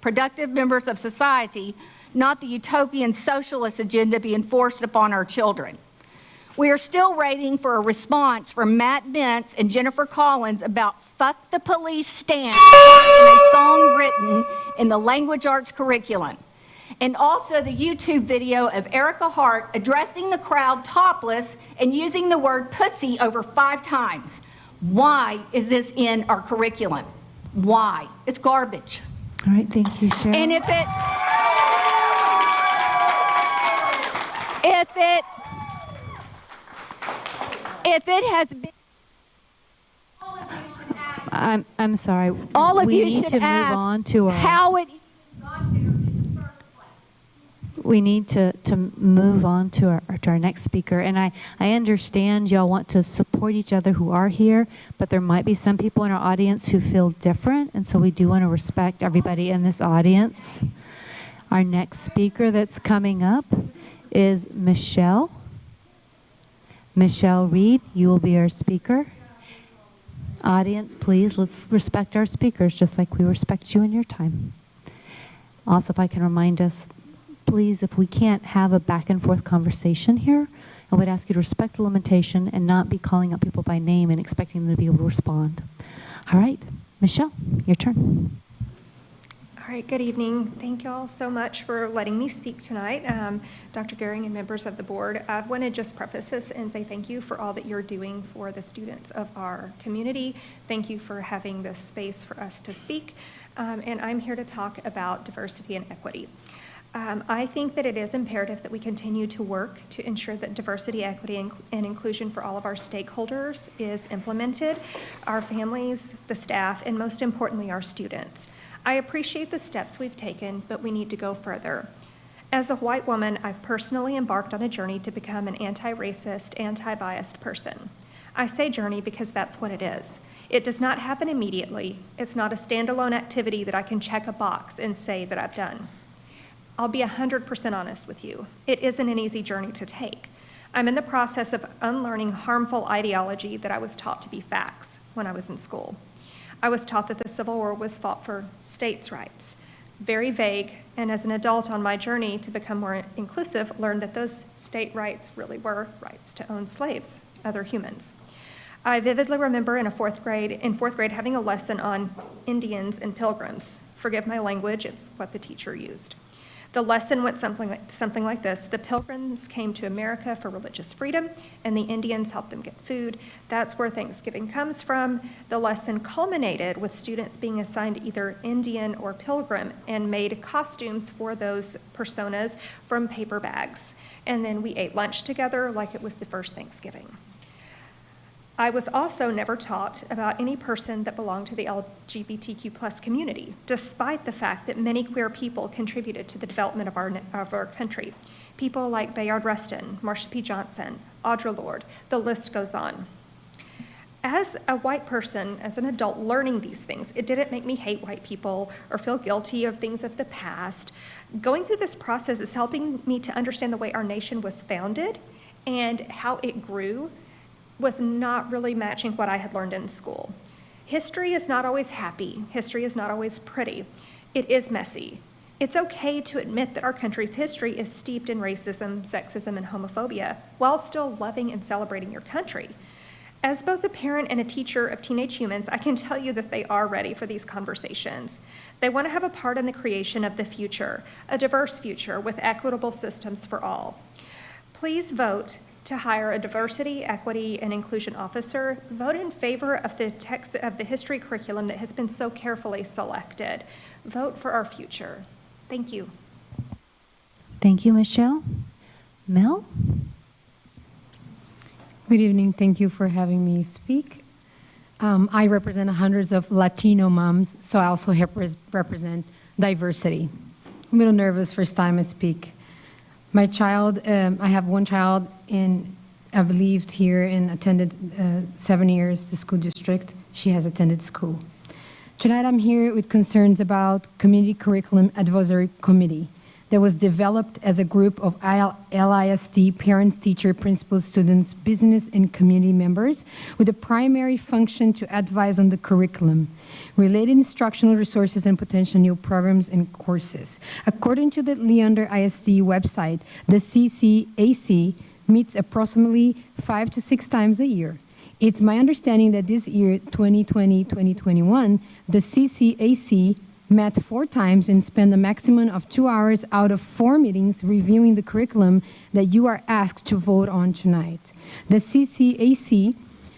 productive members of society, not the utopian socialist agenda being forced upon our children. We are still waiting for a response from Matt Bentz and Jennifer Collins about Fuck the Police stance in a song written in the language arts curriculum. And also the YouTube video of Erica Hart addressing the crowd topless and using the word pussy over 5 times. Why is this in our curriculum? Why? It's garbage. All right, thank you, Cheryl. And if it has been, I'm sorry. all of we you need should to ask move on to our, how it we need to move on to our next speaker. And I understand y'all want to support each other who are here, but there might be some people in our audience who feel different, and so we do want to respect everybody in this audience. Our next speaker that's coming up is Michelle. Michelle Reed, you will be our speaker. Audience, please, let's respect our speakers just like we respect you in your time. Also, if I can remind us, please, if we can't have a back and forth conversation here, I would ask you to respect the limitation and not be calling out people by name and expecting them to be able to respond. All right, Michelle, your turn. All right, good evening. Thank you all so much for letting me speak tonight. Dr. Gehring and members of the board, I want to just preface this and say thank you for all that you're doing for the students of our community. Thank you for having this space for us to speak. And I'm here to talk about diversity and equity. I think that it is imperative that we continue to work to ensure that diversity, equity, and inclusion for all of our stakeholders is implemented, our families, the staff, and most importantly, our students. I appreciate the steps we've taken, but we need to go further. As a white woman, I've personally embarked on a journey to become an anti-racist, anti-biased person. I say journey because that's what it is. It does not happen immediately. It's not a standalone activity that I can check a box and say that I've done. I'll be 100% honest with you. It isn't an easy journey to take. I'm in the process of unlearning harmful ideology that I was taught to be facts when I was in school. I was taught that the Civil War was fought for states' rights. Very vague, and as an adult on my journey to become more inclusive, learned that those state rights really were rights to own slaves, other humans. I vividly remember in fourth grade having a lesson on Indians and pilgrims. Forgive my language, it's what the teacher used. The lesson went something like this. The pilgrims came to America for religious freedom, and the Indians helped them get food. That's where Thanksgiving comes from. The lesson culminated with students being assigned either Indian or pilgrim and made costumes for those personas from paper bags. And then we ate lunch together like it was the first Thanksgiving. I was also never taught about any person that belonged to the LGBTQ+ community, despite the fact that many queer people contributed to the development of our country. People like Bayard Rustin, Marsha P. Johnson, Audre Lorde, the list goes on. As a white person, as an adult learning these things, it didn't make me hate white people or feel guilty of things of the past. Going through this process is helping me to understand the way our nation was founded and how it grew was not really matching what I had learned in school. History is not always happy. History is not always pretty. It is messy. It's okay to admit that our country's history is steeped in racism, sexism, and homophobia, while still loving and celebrating your country. As both a parent and a teacher of teenage humans, I can tell you that they are ready for these conversations. They want to have a part in the creation of the future, a diverse future with equitable systems for all. Please vote to hire a diversity, equity, and inclusion officer. Vote in favor of the text of the history curriculum that has been so carefully selected. Vote for our future. Thank you. Thank you, Michelle. Mel? Good evening. Thank you for having me speak. I represent hundreds of Latino moms, so I also represent diversity. A little nervous first time I speak. My child, I have one child I've lived here and attended 7 years the school district. She has attended school. Tonight I'm here with concerns about Community Curriculum Advisory Committee that was developed as a group of LISD parents, teachers, principals, students, business, and community members with a primary function to advise on the curriculum, related instructional resources, and potential new programs and courses. According to the Leander ISD website, the CCAC meets approximately 5 to 6 times a year. It's my understanding that this year, 2020-2021, the CCAC met 4 times and spent a maximum of 2 hours out of 4 meetings reviewing the curriculum that you are asked to vote on tonight. The CCAC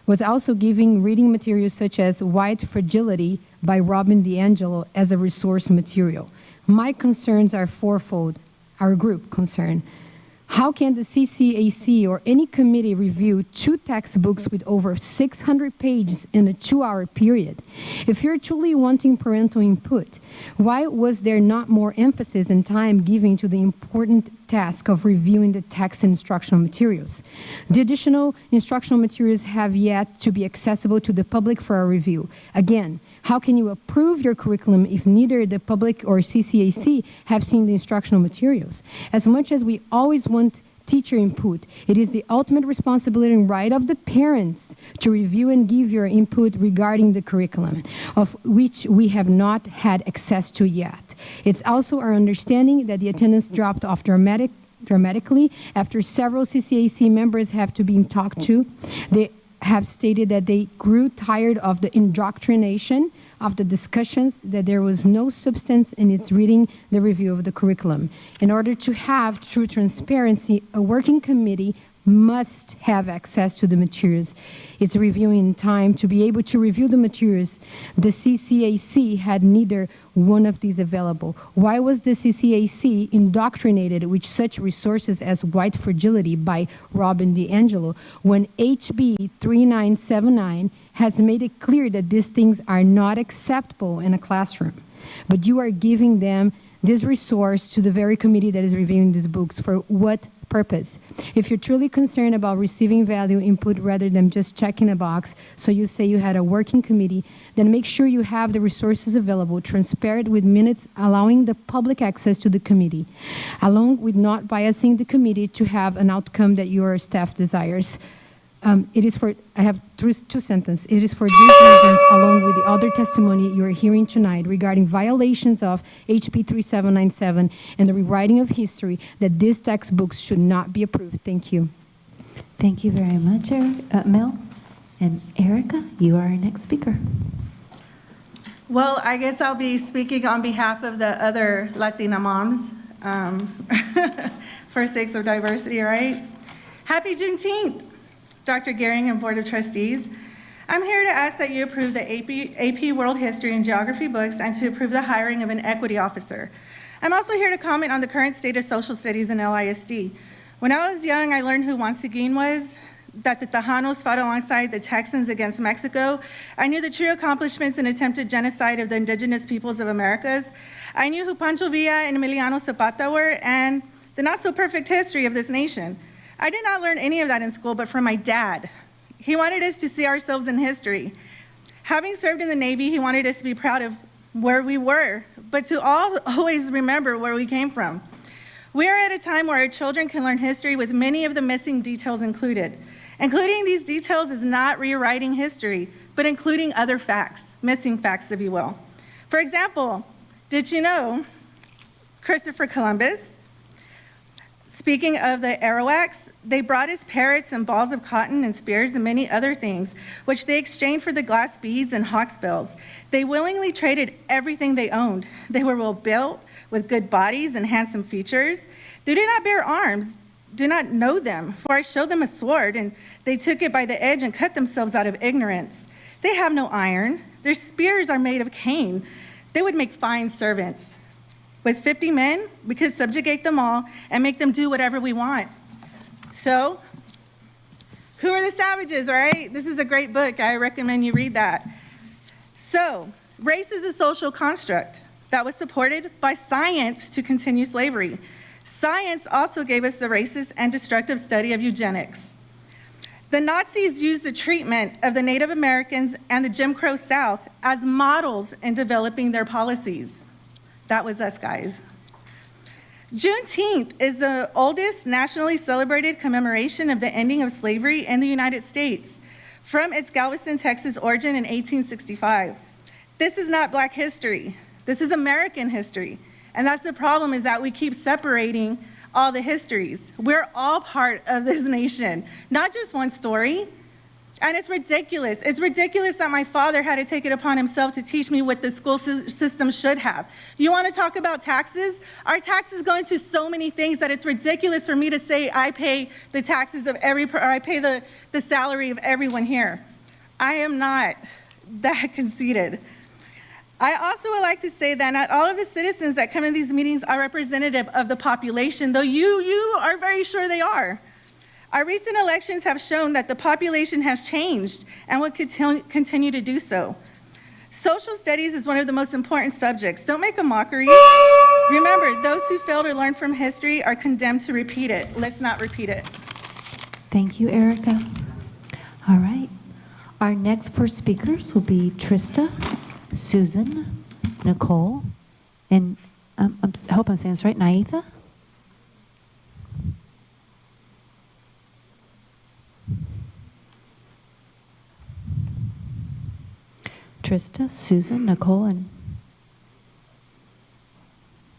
was also giving reading materials such as White Fragility by Robin DiAngelo as a resource material. My concerns are fourfold, our group concern. How can the CCAC or any committee review 2 textbooks with over 600 pages in a 2-hour period? If you're truly wanting parental input, why was there not more emphasis and time given to the important task of reviewing the text and instructional materials? The additional instructional materials have yet to be accessible to the public for a review. Again, how can you approve your curriculum if neither the public or CCAC have seen the instructional materials? As much as we always want teacher input, it is the ultimate responsibility and right of the parents to review and give your input regarding the curriculum, of which we have not had access to yet. It's also our understanding that the attendance dropped off dramatically after several CCAC members have to be talked to. They have stated that they grew tired of the indoctrination of the discussions, that there was no substance in its reading the review of the curriculum. In order to have true transparency, a working committee must have access to the materials. It's reviewing time to be able to review the materials. The CCAC had neither one of these available. Why was the CCAC indoctrinated with such resources as White Fragility by Robin DiAngelo when HB 3979 has made it clear that these things are not acceptable in a classroom? But you are giving them this resource to the very committee that is reviewing these books. For what purpose? If you're truly concerned about receiving value input rather than just checking a box, so you say you had a working committee, then make sure you have the resources available, transparent with minutes, allowing the public access to the committee, along with not biasing the committee to have an outcome that your staff desires. I have 2 sentences. It is for these reasons, along with the other testimony you are hearing tonight regarding violations of HB 3797 and the rewriting of history, that these textbooks should not be approved. Thank you. Thank you very much, Mel. And Erica, you are our next speaker. Well, I guess I'll be speaking on behalf of the other Latina moms for sakes of diversity, right? Happy Juneteenth, Dr. Gehring and Board of Trustees. I'm here to ask that you approve the AP World History and Geography books and to approve the hiring of an equity officer. I'm also here to comment on the current state of social studies in LISD. When I was young, I learned who Juan Seguin was, that the Tejanos fought alongside the Texans against Mexico. I knew the true accomplishments and attempted genocide of the indigenous peoples of Americas. I knew who Pancho Villa and Emiliano Zapata were, and the not-so-perfect history of this nation. I did not learn any of that in school, but from my dad. He wanted us to see ourselves in history. Having served in the Navy, he wanted us to be proud of where we were, but to always remember where we came from. We are at a time where our children can learn history with many of the missing details included. Including these details is not rewriting history, but including other facts, missing facts, if you will. For example, did you know Christopher Columbus, speaking of the Arawaks, they brought us parrots and balls of cotton and spears and many other things, which they exchanged for the glass beads and hawksbills. They willingly traded everything they owned. They were well built, with good bodies and handsome features. They did not bear arms, do not know them, for I showed them a sword, and they took it by the edge and cut themselves out of ignorance. They have no iron. Their spears are made of cane. They would make fine servants. With 50 men, we could subjugate them all and make them do whatever we want. So, who are the savages, right? This is a great book. I recommend you read that. So, race is a social construct that was supported by science to continue slavery. Science also gave us the racist and destructive study of eugenics. The Nazis used the treatment of the Native Americans and the Jim Crow South as models in developing their policies. That was us, guys. Juneteenth is the oldest nationally celebrated commemoration of the ending of slavery in the United States from its Galveston, Texas origin in 1865. This is not Black history. This is American history. And that's the problem, is that we keep separating all the histories. We're all part of this nation, not just one story. And it's ridiculous. It's ridiculous that my father had to take it upon himself to teach me what the school system should have. You want to talk about taxes? Our taxes go into so many things that it's ridiculous for me to say I pay the taxes of or I pay the salary of everyone here. I am not that conceited. I also would like to say that not all of the citizens that come to these meetings are representative of the population, though you are very sure they are. Our recent elections have shown that the population has changed and will continue to do so. Social studies is one of the most important subjects. Don't make a mockery. Remember, those who fail to learn from history are condemned to repeat it. Let's not repeat it. Thank you, Erica. All right. Our next four speakers will be Trista, Susan, Nicole, and I hope I'm saying this right, Naitha. Trista, Susan, Nicole, and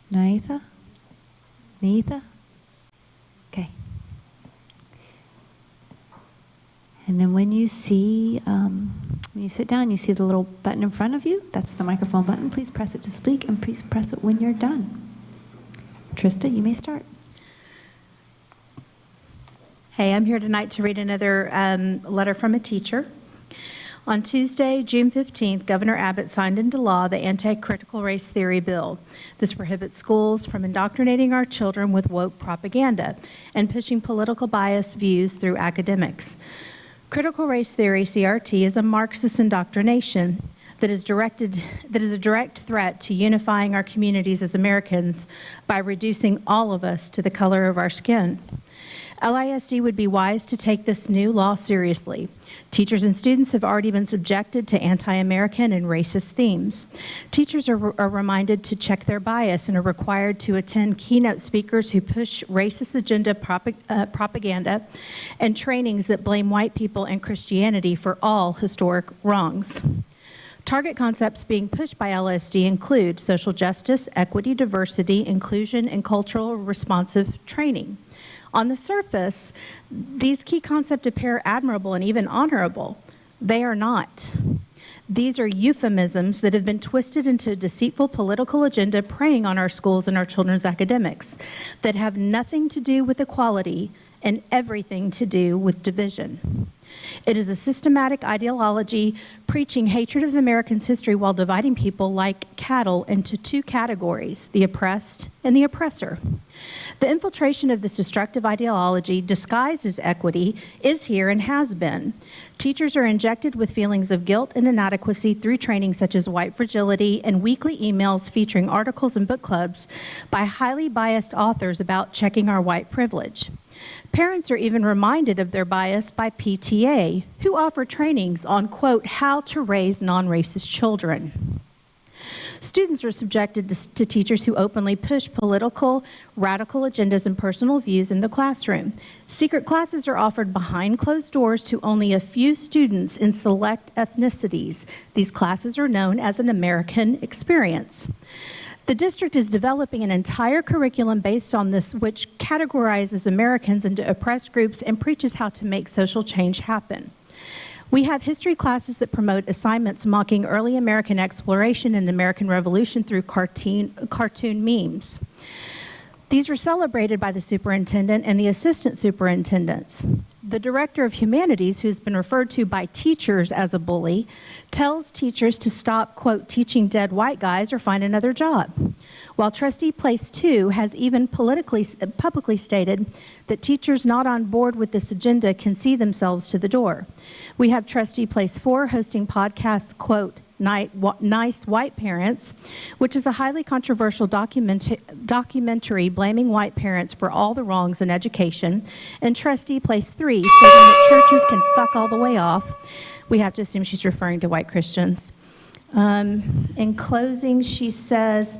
Naitha? Neitha? Okay. And then when you see, when you sit down, you see the little button in front of you. That's the microphone button. Please press it to speak, and please press it when you're done. Trista, you may start. Hey, I'm here tonight to read another letter from a teacher. On Tuesday, June 15th, Governor Abbott signed into law the anti-critical race theory bill. This prohibits schools from indoctrinating our children with woke propaganda and pushing political bias views through academics. Critical race theory, CRT, is a Marxist indoctrination that is a direct threat to unifying our communities as Americans by reducing all of us to the color of our skin. LISD would be wise to take this new law seriously. Teachers and students have already been subjected to anti-American and racist themes. Teachers are reminded to check their bias and are required to attend keynote speakers who push racist agenda propaganda and trainings that blame white people and Christianity for all historic wrongs. Target concepts being pushed by LSD include social justice, equity, diversity, inclusion, and cultural responsive training. On the surface, these key concepts appear admirable and even honorable. They are not. These are euphemisms that have been twisted into a deceitful political agenda preying on our schools and our children's academics that have nothing to do with equality and everything to do with division. It is a systematic ideology preaching hatred of Americans' history while dividing people like cattle into two categories, the oppressed and the oppressor. The infiltration of this destructive ideology, disguised as equity, is here and has been. Teachers are injected with feelings of guilt and inadequacy through training such as white fragility and weekly emails featuring articles and book clubs by highly biased authors about checking our white privilege. Parents are even reminded of their bias by PTA, who offer trainings on, quote, how to raise non-racist children. Students are subjected to teachers who openly push political, radical agendas and personal views in the classroom. Secret classes are offered behind closed doors to only a few students in select ethnicities. These classes are known as an American experience. The district is developing an entire curriculum based on this, which categorizes Americans into oppressed groups and preaches how to make social change happen. We have history classes that promote assignments mocking early American exploration and American Revolution through cartoon memes. These were celebrated by the superintendent and the assistant superintendents. The director of humanities, who's been referred to by teachers as a bully, tells teachers to stop, quote, teaching dead white guys or find another job. While Trustee Place 2 has even publicly stated that teachers not on board with this agenda can see themselves to the door. We have Trustee Place 4 hosting podcasts, quote, Nice White Parents, which is a highly controversial documentary blaming white parents for all the wrongs in education, and Trustee Place 3 stating that churches can fuck all the way off. We have to assume she's referring to white Christians. In closing, she says,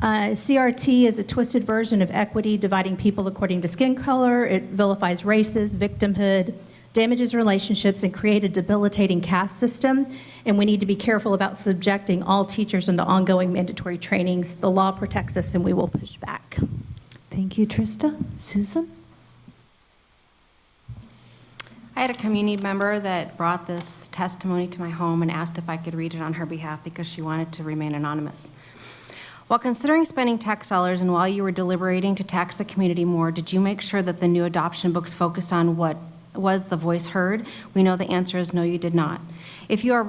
CRT is a twisted version of equity, dividing people according to skin color. It vilifies races, victimhood, damages relationships, and create a debilitating caste system. And we need to be careful about subjecting all teachers into ongoing mandatory trainings. The law protects us, and we will push back. Thank you, Trista. Susan? I had a community member that brought this testimony to my home and asked if I could read it on her behalf because she wanted to remain anonymous. While considering spending tax dollars and while you were deliberating to tax the community more, did you make sure that the new adoption books focused on what was the voice heard? We know the answer is no, you did not. If you are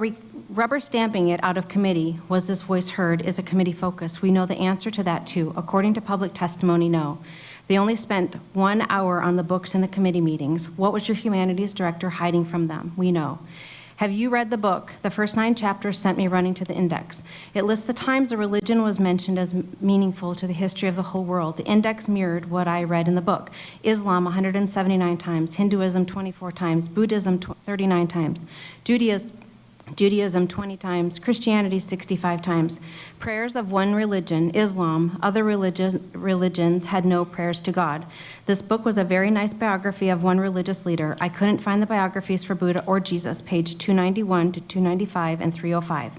rubber stamping it out of committee, was this voice heard, is a committee focus? We know the answer to that too. According to public testimony, no. They only spent 1 hour on the books in the committee meetings. What was your humanities director hiding from them? We know. Have you read the book? The first 9 chapters sent me running to the index. It lists the times a religion was mentioned as meaningful to the history of the whole world. The index mirrored what I read in the book. Islam 179 times, Hinduism 24 times, Buddhism 39 times, Judaism 20 times, Christianity 65 times. Prayers of one religion, Islam, other religions had no prayers to God. This book was a very nice biography of one religious leader. I couldn't find the biographies for Buddha or Jesus, page 291 to 295 and 305.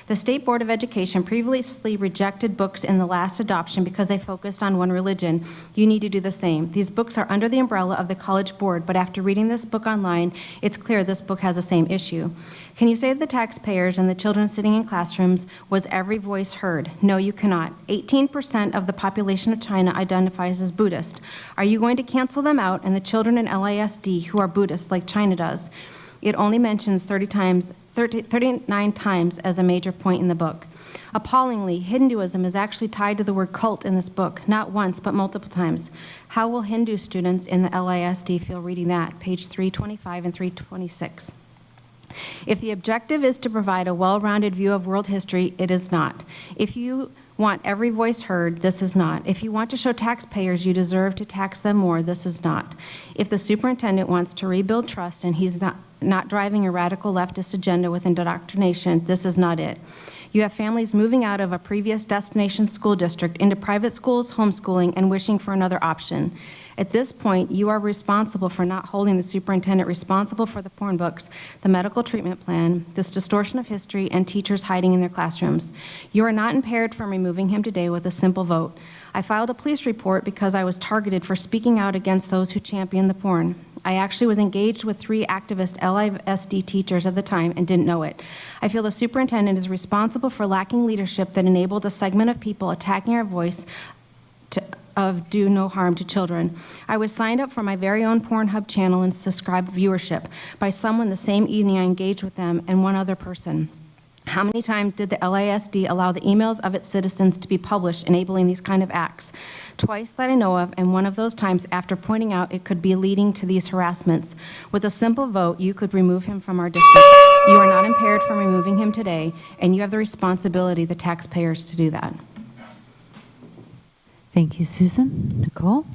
The State Board of Education previously rejected books in the last adoption because they focused on one religion. You need to do the same. These books are under the umbrella of the College Board, but after reading this book online, it's clear this book has the same issue. Can you say to the taxpayers and the children sitting in classrooms, was every voice heard? No, you cannot. 18% of the population of China identifies as Buddhist. Are you going to cancel them out and the children in LISD who are Buddhist like China does? It only mentions 39 times as a major point in the book. Appallingly, Hinduism is actually tied to the word cult in this book, not once, but multiple times. How will Hindu students in the LISD feel reading that? Page 325 and 326. If the objective is to provide a well-rounded view of world history, it is not. If you want every voice heard, this is not. If you want to show taxpayers you deserve to tax them more, this is not. If the superintendent wants to rebuild trust and he's not driving a radical leftist agenda with indoctrination, this is not it. You have families moving out of a previous destination school district into private schools, homeschooling, and wishing for another option. At this point, you are responsible for not holding the superintendent responsible for the porn books, the medical treatment plan, this distortion of history, and teachers hiding in their classrooms. You are not impaired from removing him today with a simple vote. I filed a police report because I was targeted for speaking out against those who champion the porn. I actually was engaged with 3 activist LISD teachers at the time and didn't know it. I feel the superintendent is responsible for lacking leadership that enabled a segment of people attacking our voice of do no harm to children. I was signed up for my very own Pornhub channel and subscribed viewership by someone the same evening I engaged with them and one other person. How many times did the LISD allow the emails of its citizens to be published enabling these kind of acts? Twice that I know of, and one of those times after pointing out it could be leading to these harassments. With a simple vote, you could remove him from our district. You are not impaired from removing him today, and you have the responsibility, the taxpayers, to do that. Thank you, Susan. Nicole?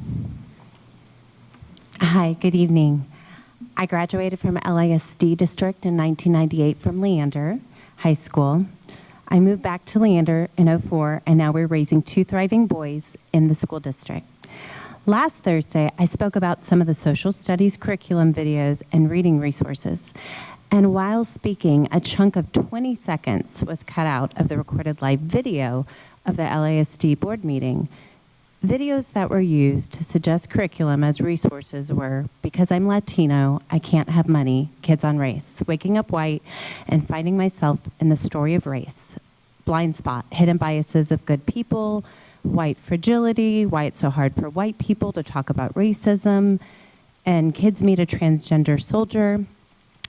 Hi, good evening. I graduated from LISD district in 1998 from Leander High School. I moved back to Leander in 2004, and now we're raising 2 thriving boys in the school district. Last Thursday, I spoke about some of the social studies curriculum videos and reading resources. And while speaking, a chunk of 20 seconds was cut out of the recorded live video of the LISD board meeting. Videos that were used to suggest curriculum as resources were Because I'm Latino, I Can't Have Money, Kids on Race, Waking Up White, and Finding Myself in the Story of Race, Blind Spot, Hidden Biases of Good People, White Fragility, Why It's So Hard for White People to Talk About Racism, and Kids Meet a Transgender Soldier.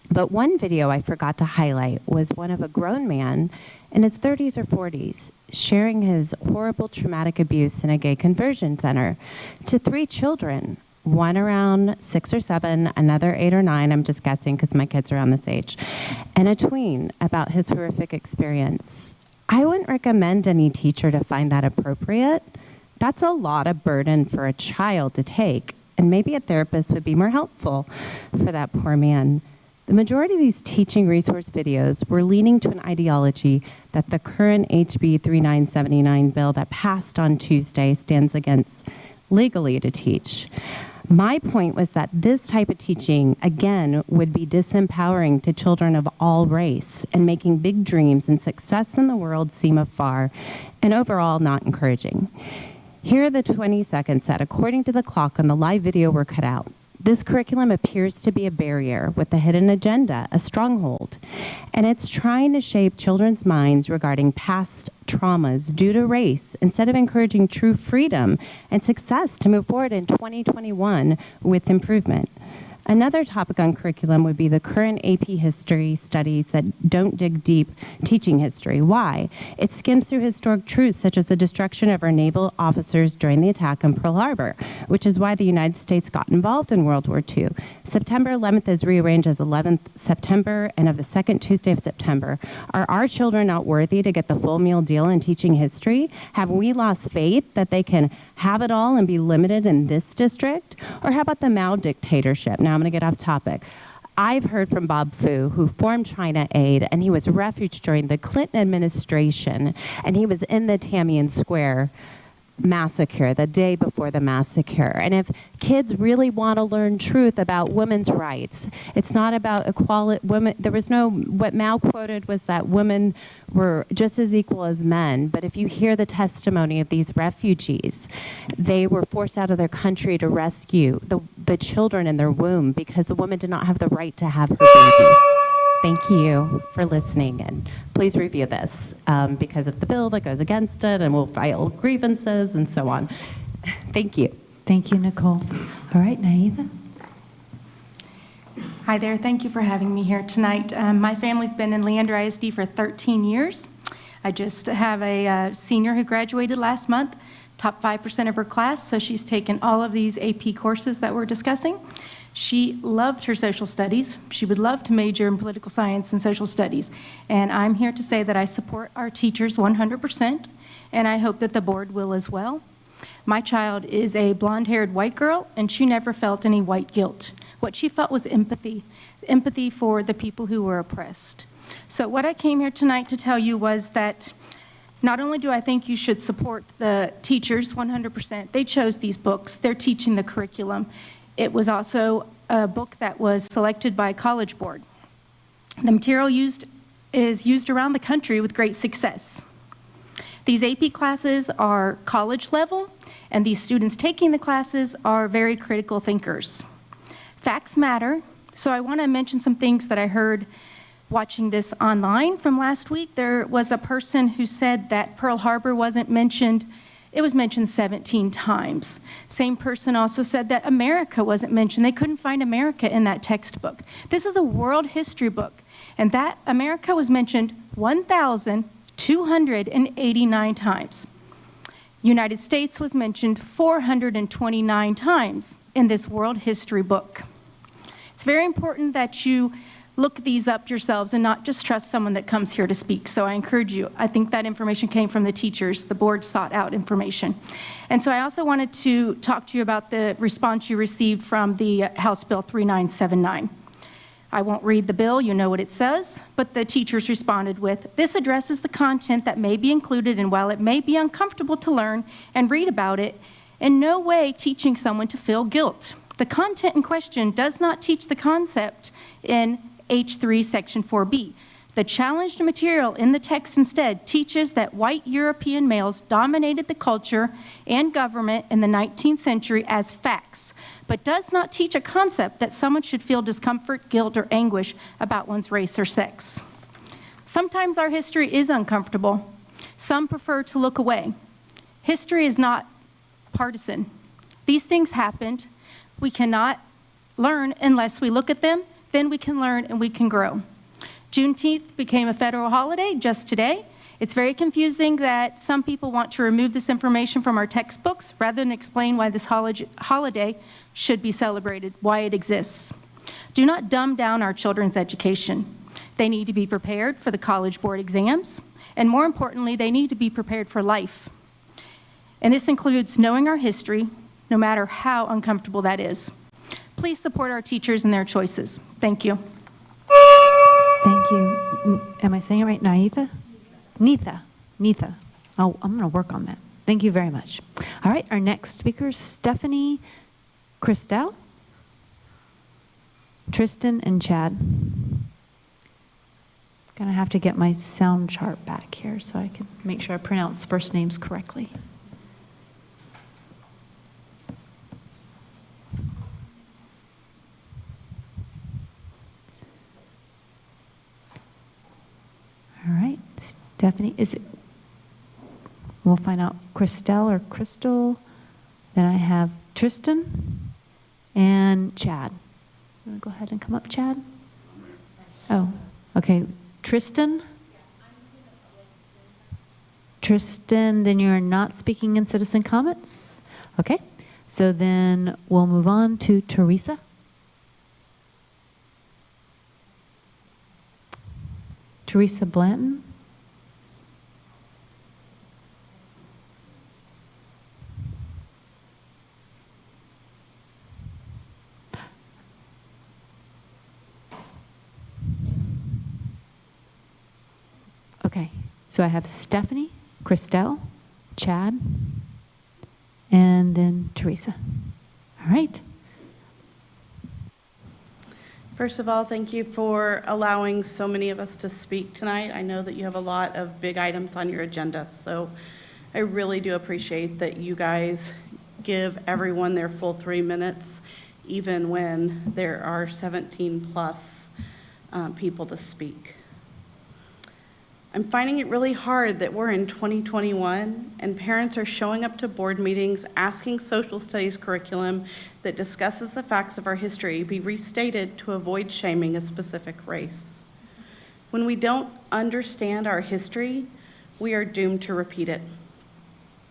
But one video I forgot to highlight was one of a grown man in his 30s or 40s sharing his horrible traumatic abuse in a gay conversion center to 3 children, one around 6 or 7, another 8 or 9, I'm just guessing because my kids are around this age, and a tween about his horrific experience. I wouldn't recommend any teacher to find that appropriate. That's a lot of burden for a child to take, and maybe a therapist would be more helpful for that poor man. The majority of these teaching resource videos were leaning to an ideology that the current HB 3979 bill that passed on Tuesday stands against legally to teach. My point was that this type of teaching, again, would be disempowering to children of all race and making big dreams and success in the world seem afar and overall not encouraging. Here are the 20 seconds that, according to the clock on the live video, were cut out. This curriculum appears to be a barrier with a hidden agenda, a stronghold, and it's trying to shape children's minds regarding past traumas due to race instead of encouraging true freedom and success to move forward in 2021 with improvement. Another topic on curriculum would be the current AP history studies that don't dig deep teaching history. Why? It skims through historic truths such as the destruction of our naval officers during the attack on Pearl Harbor, which is why the United States got involved in World War II. September 11th is rearranged as 11th September and of the second Tuesday of September. Are our children not worthy to get the full meal deal in teaching history? Have we lost faith that they can have it all and be limited in this district? Or how about the Mao dictatorship? Now I'm going to get off topic. I've heard from Bob Fu, who formed China Aid, and he was refugeed during the Clinton administration, and he was in the Tiananmen Square massacre, the day before the massacre. And if kids really want to learn truth about women's rights, it's not about equality. Women, there was no, what Mao quoted was that women were just as equal as men. But if you hear the testimony of these refugees, they were forced out of their country to rescue the children in their womb because the woman did not have the right to have her baby. Thank you for listening, and please review this because of the bill that goes against it, and we'll file grievances and so on. Thank you. Thank you, Nicole. All right, Naida. Hi there. Thank you for having me here tonight. My family's been in Leander ISD for 13 years. I just have a senior who graduated last month, top 5% of her class, so she's taken all of these AP courses that we're discussing. She loved her social studies. She would love to major in political science and social studies. And I'm here to say that I support our teachers 100%, and I hope that the board will as well. My child is a blonde-haired white girl, and she never felt any white guilt. What she felt was empathy for the people who were oppressed. So what I came here tonight to tell you was that not only do I think you should support the teachers 100%, they chose these books, they're teaching the curriculum. It was also a book that was selected by a college board. The material is used around the country with great success. These AP classes are college level, and these students taking the classes are very critical thinkers. Facts matter, so I want to mention some things that I heard watching this online from last week. There was a person who said that Pearl Harbor wasn't mentioned. It was mentioned 17 times. Same person also said that America wasn't mentioned. They couldn't find America in that textbook. This is a world history book, and that America was mentioned 1,289 times. United States was mentioned 429 times in this world history book. It's very important that you look these up yourselves and not just trust someone that comes here to speak. So I encourage you. I think that information came from the teachers. The board sought out information. And so I also wanted to talk to you about the response you received from the House Bill 3979. I won't read the bill, you know what it says, but the teachers responded with, "This addresses the content that may be included, and while it may be uncomfortable to learn and read about it, in no way teaching someone to feel guilt. The content in question does not teach the concept in H3 Section 4B. The challenged material in the text instead teaches that white European males dominated the culture and government in the 19th century as facts, but does not teach a concept that someone should feel discomfort, guilt, or anguish about one's race or sex. Sometimes our history is uncomfortable. Some prefer to look away. History is not partisan. These things happened. We cannot learn unless we look at them. Then we can learn and we can grow. Juneteenth became a federal holiday just today. It's very confusing that some people want to remove this information from our textbooks rather than explain why this holiday should be celebrated, why it exists. Do not dumb down our children's education. They need to be prepared for the College Board exams, and more importantly, they need to be prepared for life. And this includes knowing our history, no matter how uncomfortable that is. Please support our teachers and their choices. Thank you. Thank you. Am I saying it right? Naita? Nitha. Oh, I'm going to work on that. Thank you very much. All right, our next speaker is Stephanie Christel, Tristan, and Chad. Going to have to get my sound chart back here so I can make sure I pronounce first names correctly. Stephanie, is it? We'll find out Christelle or Crystal. Then I have Tristan and Chad. You want to go ahead and come up, Chad? Oh, okay. Tristan? Tristan, then you're not speaking in citizen comments? Okay. So then we'll move on to Teresa. Teresa Blanton. Okay, so I have Stephanie, Christelle, Chad, and then Teresa. All right. First of all, thank you for allowing so many of us to speak tonight. I know that you have a lot of big items on your agenda, so I really do appreciate that you guys give everyone their full 3 minutes, even when there are 17 plus people to speak. I'm finding it really hard that we're in 2021 and parents are showing up to board meetings asking social studies curriculum that discusses the facts of our history be restated to avoid shaming a specific race. When we don't understand our history, we are doomed to repeat it.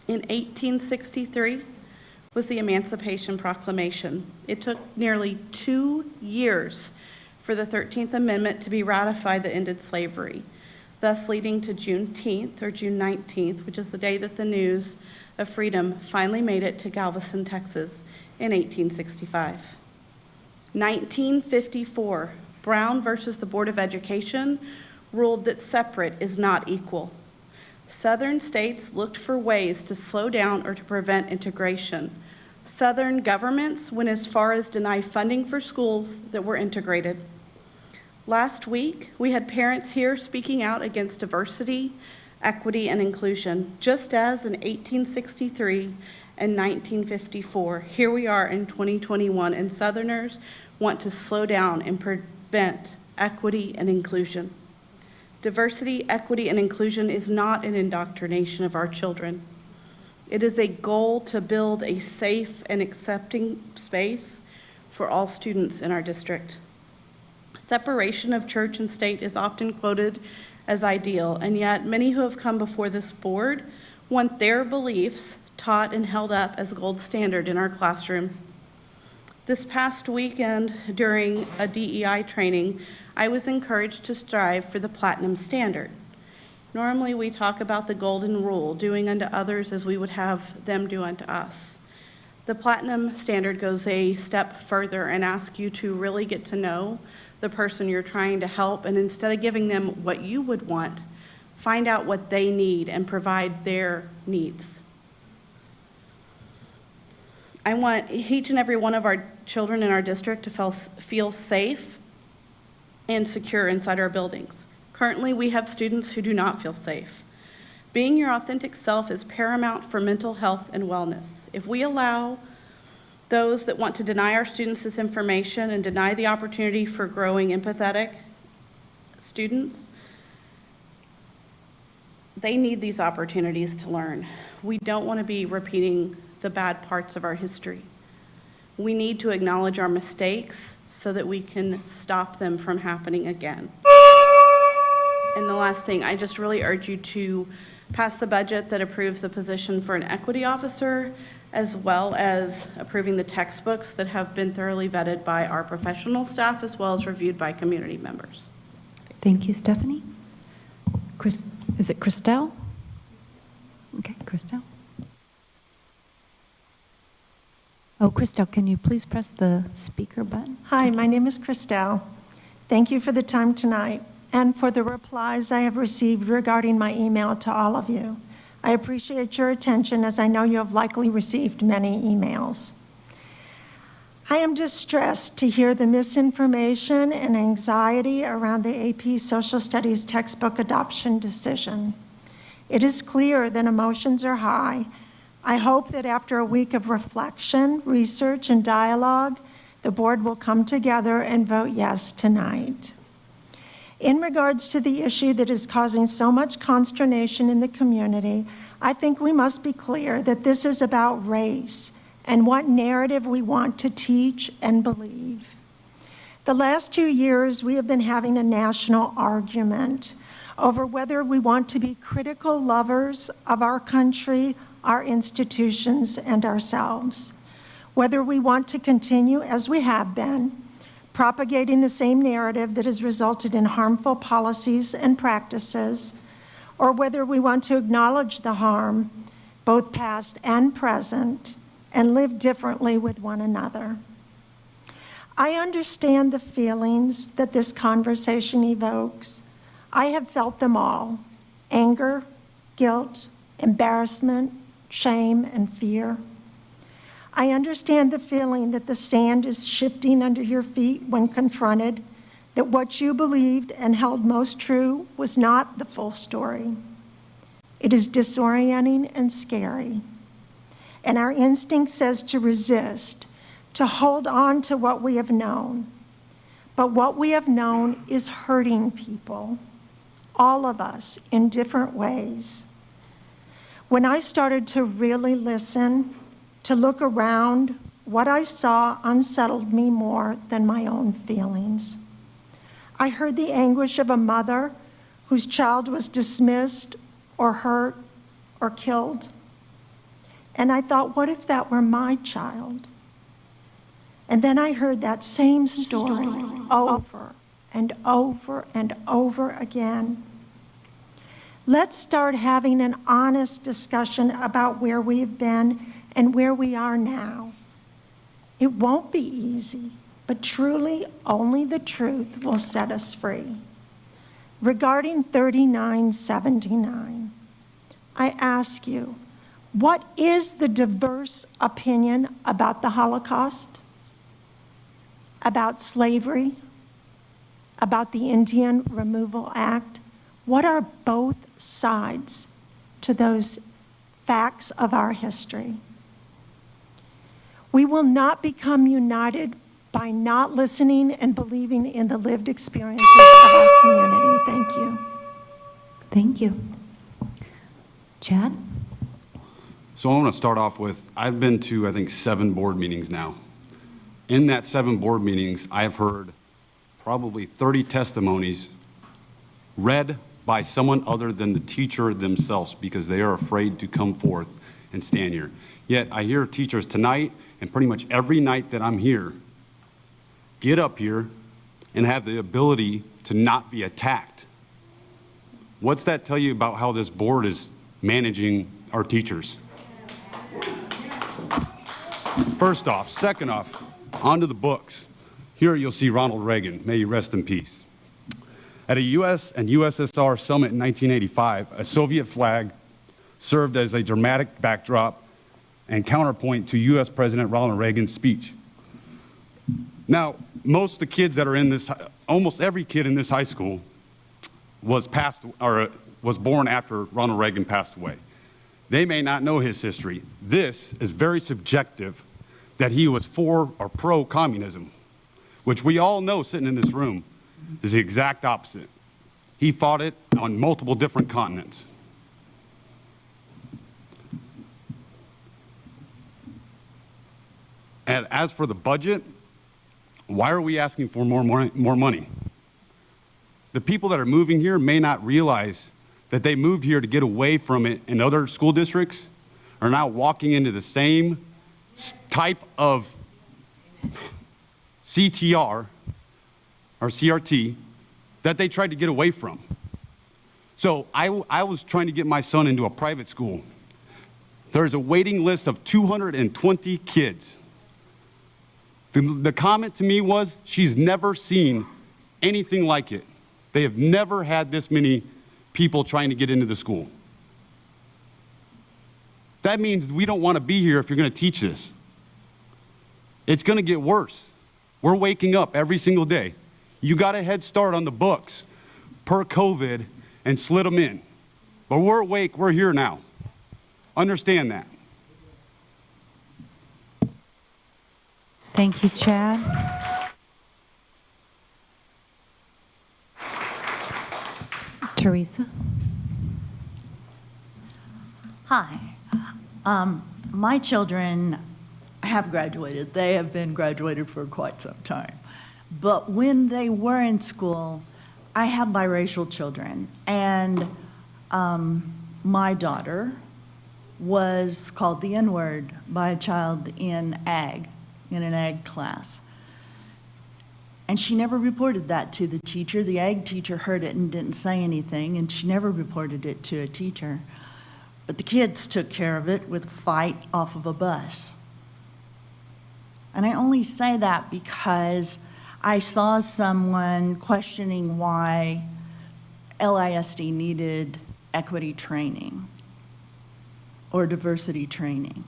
In 1863 was the Emancipation Proclamation. It took nearly 2 years for the 13th Amendment to be ratified that ended slavery, thus leading to Juneteenth, or June 19th, which is the day that the news of freedom finally made it to Galveston, Texas in 1865. 1954, Brown versus the Board of Education ruled that separate is not equal. Southern states looked for ways to slow down or to prevent integration. Southern governments went as far as deny funding for schools that were integrated. Last week, we had parents here speaking out against diversity, equity, and inclusion, just as in 1863 and 1954. Here we are in 2021, and Southerners want to slow down and prevent equity and inclusion. Diversity, equity, and inclusion is not an indoctrination of our children. It is a goal to build a safe and accepting space for all students in our district. Separation of church and state is often quoted as ideal, and yet many who have come before this board want their beliefs taught and held up as gold standard in our classroom. This past weekend during a DEI training, I was encouraged to strive for the platinum standard. Normally we talk about the golden rule, doing unto others as we would have them do unto us. The platinum standard goes a step further and asks you to really get to know the person you're trying to help, and instead of giving them what you would want, find out what they need and provide their needs. I want each and every one of our children in our district to feel safe and secure inside our buildings. Currently, we have students who do not feel safe. Being your authentic self is paramount for mental health and wellness. If we allow those that want to deny our students this information and deny the opportunity for growing empathetic students, they need these opportunities to learn. We don't want to be repeating the bad parts of our history. We need to acknowledge our mistakes so that we can stop them from happening again. And the last thing, I just really urge you to pass the budget that approves the position for an equity officer, as well as approving the textbooks that have been thoroughly vetted by our professional staff, as well as reviewed by community members. Thank you, Stephanie. Is it Christelle? Okay, Christelle. Oh, Christelle, can you please press the speaker button? Hi, my name is Christelle. Thank you for the time tonight and for the replies I have received regarding my email to all of you. I appreciate your attention, as I know you have likely received many emails. I am distressed to hear the misinformation and anxiety around the AP Social Studies textbook adoption decision. It is clear that emotions are high. I hope that after a week of reflection, research, and dialogue, the board will come together and vote yes tonight. In regards to the issue that is causing so much consternation in the community, I think we must be clear that this is about race and what narrative we want to teach and believe. The last 2 years, we have been having a national argument over whether we want to be critical lovers of our country, our institutions, and ourselves. Whether we want to continue, as we have been, propagating the same narrative that has resulted in harmful policies and practices, or whether we want to acknowledge the harm, both past and present, and live differently with one another. I understand the feelings that this conversation evokes. I have felt them all: anger, guilt, embarrassment, shame, and fear. I understand the feeling that the sand is shifting under your feet when confronted, that what you believed and held most true was not the full story. It is disorienting and scary. And our instinct says to resist, to hold on to what we have known. But what we have known is hurting people, all of us, in different ways. When I started to really listen, to look around, what I saw unsettled me more than my own feelings. I heard the anguish of a mother whose child was dismissed or hurt or killed. And I thought, what if that were my child? And then I heard that same story over and over and over again. Let's start having an honest discussion about where we've been and where we are now. It won't be easy, but truly only the truth will set us free. Regarding 3979, I ask you, what is the diverse opinion about the Holocaust, about slavery, about the Indian Removal Act? What are both sides to those facts of our history? We will not become united by not listening and believing in the lived experiences of our community. Thank you. Thank you. Chad? So I want to start off with, I've been to, I think, 7 board meetings now. In that 7 board meetings, I have heard probably 30 testimonies read by someone other than the teacher themselves because they are afraid to come forth and stand here. Yet I hear teachers tonight and pretty much every night that I'm here get up here and have the ability to not be attacked. What's that tell you about how this board is managing our teachers? First off. Second off, onto the books. Here you'll see Ronald Reagan, may he rest in peace. At a U.S. and USSR summit in 1985, a Soviet flag served as a dramatic backdrop and counterpoint to U.S. President Ronald Reagan's speech. Now, most of the kids that are in this, almost every kid in this high school was born after Ronald Reagan passed away. They may not know his history. This is very subjective, that he was for or pro-communism, which we all know sitting in this room is the exact opposite. He fought it on multiple different continents. And as for the budget, why are we asking for more money? The people that are moving here may not realize that they moved here to get away from it in other school districts, are now walking into the same type of CTR or CRT that they tried to get away from. So I was trying to get my son into a private school. There's a waiting list of 220 kids. The comment to me was, she's never seen anything like it. They have never had this many people trying to get into the school. That means we don't want to be here if you're going to teach this. It's going to get worse. We're waking up every single day. You got a head start on the books per COVID and slid them in. But we're awake, we're here now. Understand that. Thank you, Chad. Teresa? Hi. My children have graduated. They have been graduated for quite some time. But when they were in school, I have biracial children, and my daughter was called the N-word by a child in an ag class. And she never reported that to the teacher. The ag teacher heard it and didn't say anything, and she never reported it to a teacher. But the kids took care of it with a fight off of a bus. And I only say that because I saw someone questioning why LISD needed equity training or diversity training.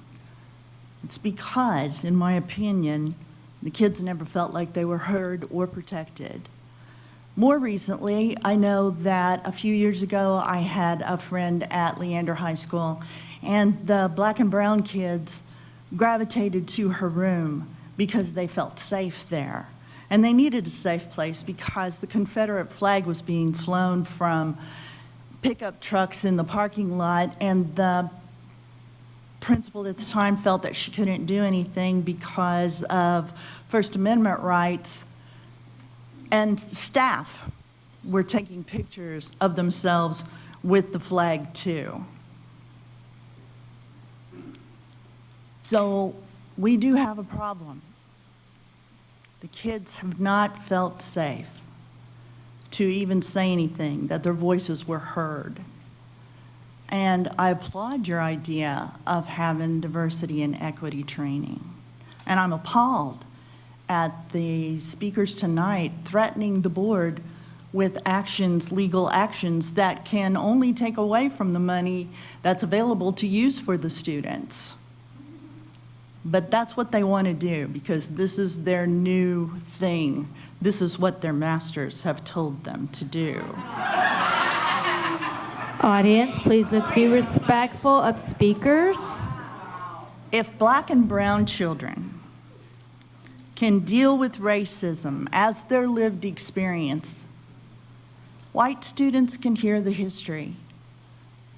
It's because, in my opinion, the kids never felt like they were heard or protected. More recently, I know that a few years ago, I had a friend at Leander High School, and the black and brown kids gravitated to her room because they felt safe there. And they needed a safe place because the Confederate flag was being flown from pickup trucks in the parking lot, and the principal at the time felt that she couldn't do anything because of First Amendment rights, and staff were taking pictures of themselves with the flag too. So we do have a problem. The kids have not felt safe to even say anything, that their voices were heard. And I applaud your idea of having diversity and equity training. And I'm appalled at the speakers tonight threatening the board with actions, legal actions, that can only take away from the money that's available to use for the students. But that's what they want to do because this is their new thing. This is what their masters have told them to do. Audience, please let's be respectful of speakers. If black and brown children can deal with racism as their lived experience, white students can hear the history.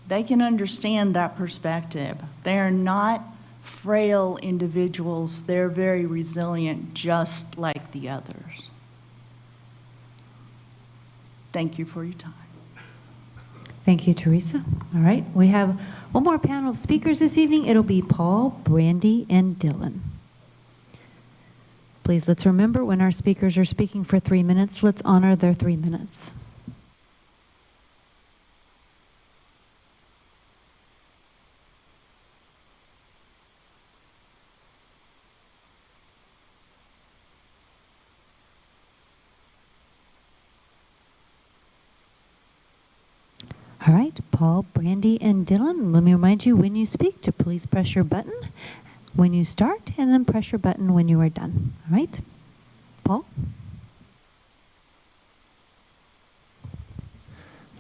They can understand that perspective. They are not frail individuals. They're very resilient, just like the others. Thank you for your time. Thank you, Teresa. All right, we have one more panel of speakers this evening. It'll be Paul, Brandy, and Dylan. Please, let's remember when our speakers are speaking for 3 minutes, let's honor their 3 minutes. All right, Paul, Brandy, and Dylan, let me remind you when you speak to please press your button when you start, and then press your button when you are done. All right? Paul?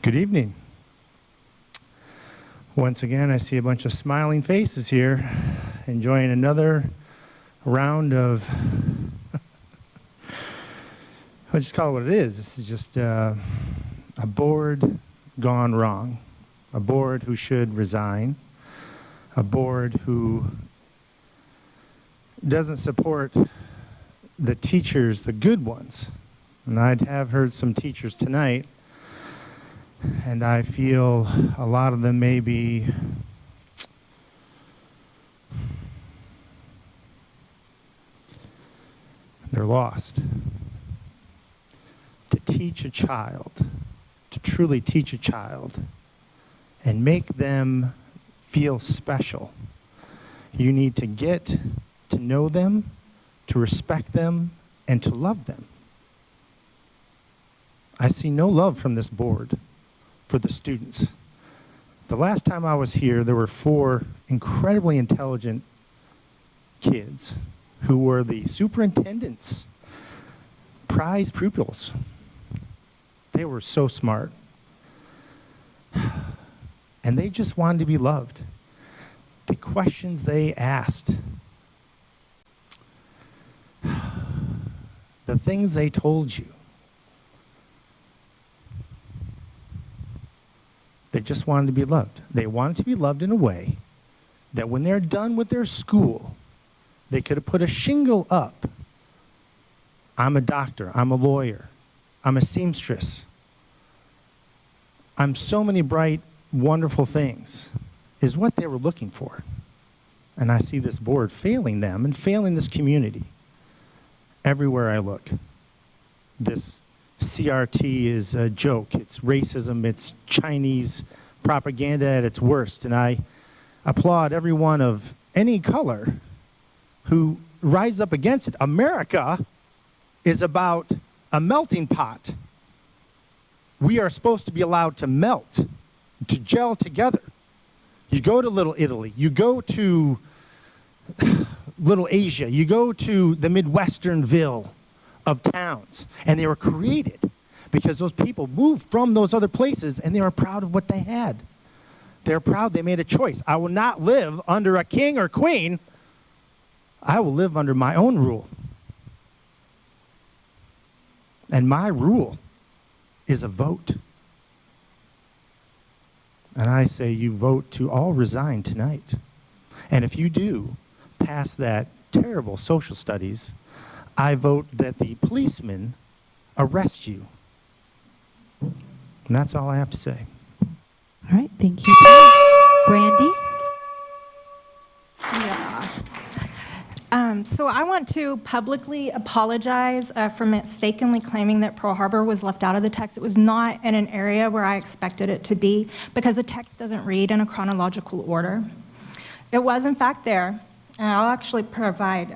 Good evening. Once again, I see a bunch of smiling faces here, enjoying another round of, I'll just call it what it is. This is just a board gone wrong, a board who should resign, a board who doesn't support the teachers, the good ones. And I have heard some teachers tonight, and I feel a lot of them may be they're lost. To teach a child, to truly teach a child and make them feel special, you need to get to know them, to respect them, and to love them. I see no love from this board for the students. The last time I was here, there were 4 incredibly intelligent kids who were the superintendent's prize pupils. They were so smart. And they just wanted to be loved. The questions they asked, the things they told you, They just wanted to be loved. They wanted to be loved in a way that when they're done with their school, they could have put a shingle up. I'm a doctor. I'm a lawyer. I'm a seamstress. I'm so many bright, wonderful things, is what they were looking for. And I see this board failing them and failing this community everywhere I look. This CRT is a joke. It's racism. It's Chinese propaganda at its worst. And I applaud everyone of any color who rises up against it. America is about a melting pot. We are supposed to be allowed to melt, to gel together. You go to Little Italy, you go to Little Asia, you go to the Midwesternville of towns, and they were created because those people moved from those other places and they were proud of what they had. They're proud they made a choice. I will not live under a king or queen. I will live under my own rule. And my rule is a vote. And I say you vote to all resign tonight. And if you do pass that terrible social studies, I vote that the policemen arrest you. And that's all I have to say. All right, thank you. Brandy? Yeah. So I want to publicly apologize for mistakenly claiming that Pearl Harbor was left out of the text. It was not in an area where I expected it to be because the text doesn't read in a chronological order. It was, in fact, there, and I'll actually provide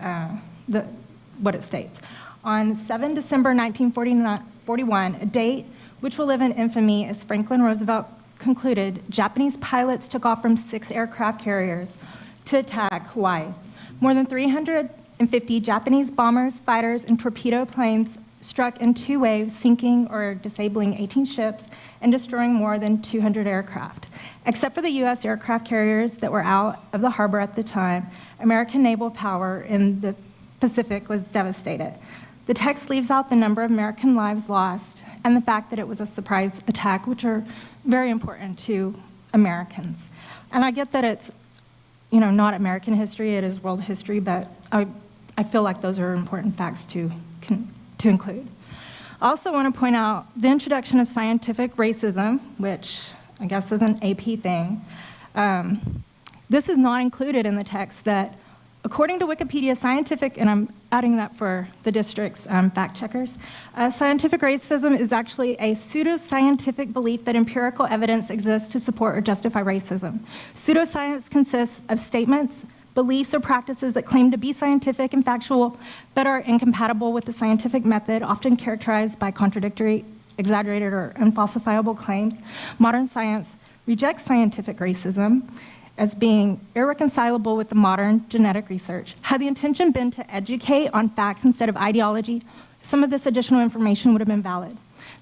what it states. On 7 December 1941, a date which will live in infamy as Franklin Roosevelt concluded, Japanese pilots took off from 6 aircraft carriers to attack Hawaii. More than 350 Japanese bombers, fighters, and torpedo planes struck in 2 waves, sinking or disabling 18 ships and destroying more than 200 aircraft. Except for the U.S. aircraft carriers that were out of the harbor at the time, American naval power in the Pacific was devastated. The text leaves out the number of American lives lost and the fact that it was a surprise attack, which are very important to Americans. And I get that it's not American history, it is world history, but I feel like those are important facts to include. I also want to point out the introduction of scientific racism, which I guess is an AP thing. This is not included in the text that, according to Wikipedia, scientific, and I'm adding that for the district's fact checkers, scientific racism is actually a pseudoscientific belief that empirical evidence exists to support or justify racism. Pseudoscience consists of statements, beliefs, or practices that claim to be scientific and factual, but are incompatible with the scientific method, often characterized by contradictory, exaggerated, or unfalsifiable claims. Modern science rejects scientific racism as being irreconcilable with the modern genetic research. Had the intention been to educate on facts instead of ideology, some of this additional information would have been valid.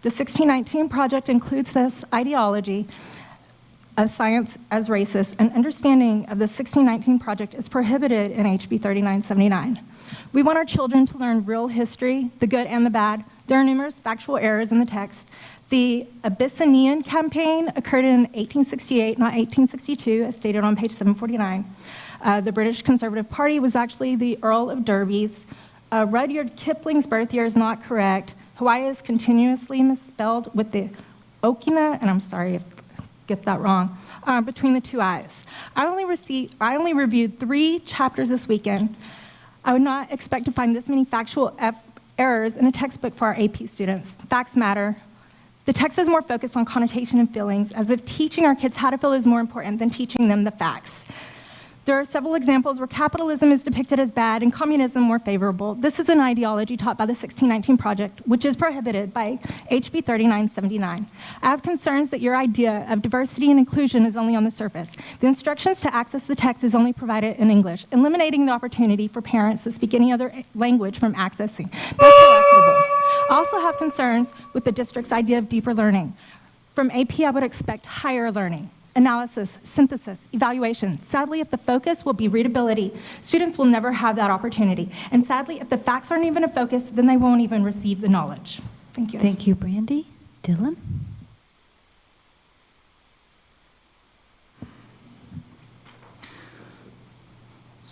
The 1619 Project includes this ideology of science as racist, and understanding of the 1619 Project is prohibited in HB 3979. We want our children to learn real history, the good and the bad. There are numerous factual errors in the text. The Abyssinian campaign occurred in 1868, not 1862, as stated on page 749. The British Conservative Party was actually the Earl of Derby's. Rudyard Kipling's birth year is not correct. Hawaii is continuously misspelled with the Okina, and I'm sorry if I get that wrong, between the 2 I's. I only reviewed 3 chapters this weekend. I would not expect to find this many factual errors in a textbook for our AP students. Facts matter. The text is more focused on connotation and feelings, as if teaching our kids how to feel is more important than teaching them the facts. There are several examples where capitalism is depicted as bad and communism more favorable. This is an ideology taught by the 1619 Project, which is prohibited by HB 3979. I have concerns that your idea of diversity and inclusion is only on the surface. The instructions to access the text is only provided in English, eliminating the opportunity for parents that speak any other language from accessing. That's equitable. I also have concerns with the district's idea of deeper learning. From AP, I would expect higher learning. Analysis, synthesis, evaluation. Sadly, if the focus will be readability, students will never have that opportunity. And sadly, if the facts aren't even a focus, then they won't even receive the knowledge. Thank you. Thank you, Brandy. Dylan?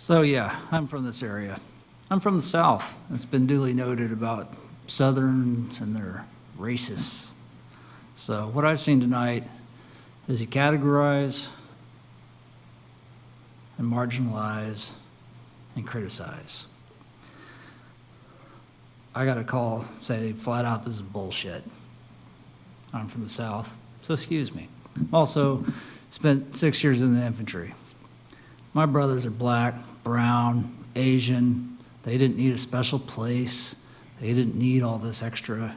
So yeah, I'm from this area. I'm from the South. It's been duly noted about Southerns and their racists. So what I've seen tonight is you categorize and marginalize and criticize. I got a call say flat out this is bullshit. I'm from the South, so excuse me. Also spent 6 years in the infantry. My brothers are black, brown, Asian. They didn't need a special place. They didn't need all this extra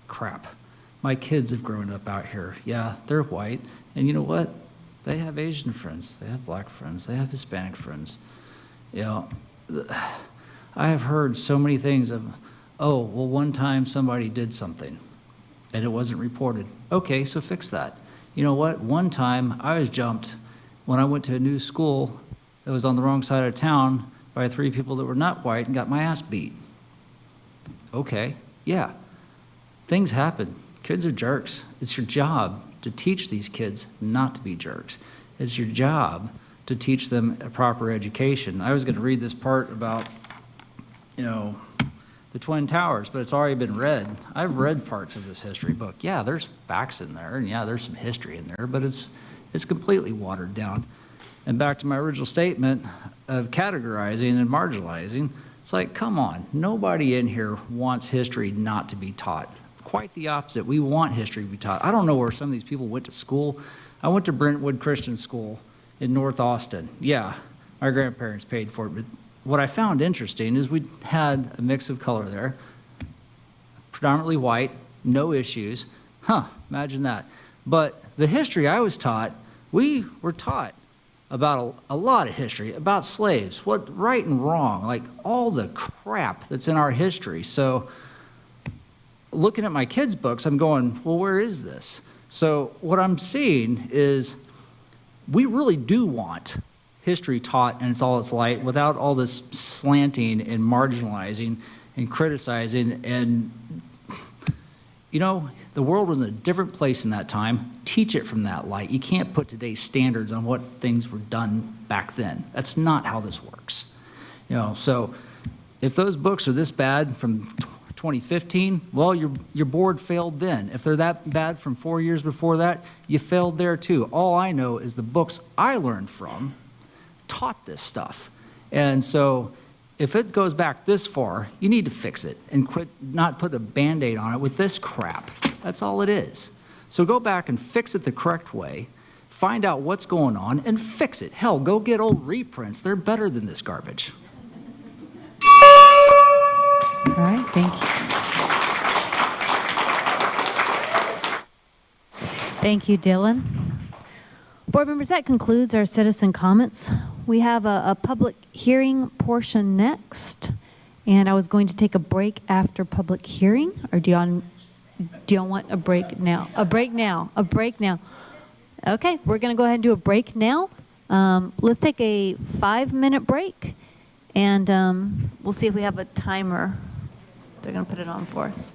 crap. My kids have grown up out here. Yeah, they're white. And you know what? They have Asian friends. They have black friends. They have Hispanic friends. You know, I have heard so many things of, oh, well, one time somebody did something and it wasn't reported. Okay, so fix that. You know what? One time I was jumped when I went to a new school that was on the wrong side of town by 3 people that were not white and got my ass beat. Okay, yeah, things happen. Kids are jerks. It's your job to teach these kids not to be jerks. It's your job to teach them a proper education. I was going to read this part about, you know, the Twin Towers, but it's already been read. I've read parts of this history book. Yeah, there's facts in there, and yeah, there's some history in there, but it's completely watered down. And back to my original statement of categorizing and marginalizing, it's like, come on, nobody in here wants history not to be taught. Quite the opposite. We want history to be taught. I don't know where some of these people went to school. I went to Brentwood Christian School in North Austin. Yeah, my grandparents paid for it, but what I found interesting is we had a mix of color there, predominantly white, no issues. Imagine that. But the history I was taught, we were taught about a lot of history, about slaves, what right and wrong, like all the crap that's in our history. So looking at my kids' books, I'm going, well, where is this? So what I'm seeing is we really do want history taught in all its light without all this slanting and marginalizing and criticizing. And, you know, the world was in a different place in that time. Teach it from that light. You can't put today's standards on what things were done back then. That's not how this works. You know, so if those books are this bad from 2015, well, your board failed then. If they're that bad from 4 years before that, you failed there too. All I know is the books I learned from taught this stuff. And so if it goes back this far, you need to fix it and quit, not put a Band-Aid on it with this crap. That's all it is. So go back and fix it the correct way, find out what's going on and fix it. Hell, go get old reprints. They're better than this garbage. All right, thank you. Thank you, Dylan. Board members, that concludes our citizen comments. We have a public hearing portion next, and I was going to take a break after public hearing, or do y'all want a break now? A break now, a break now. Okay, we're going to go ahead and do a break now. Let's take a 5-minute break, and we'll see if we have a timer. They're going to put it on for us.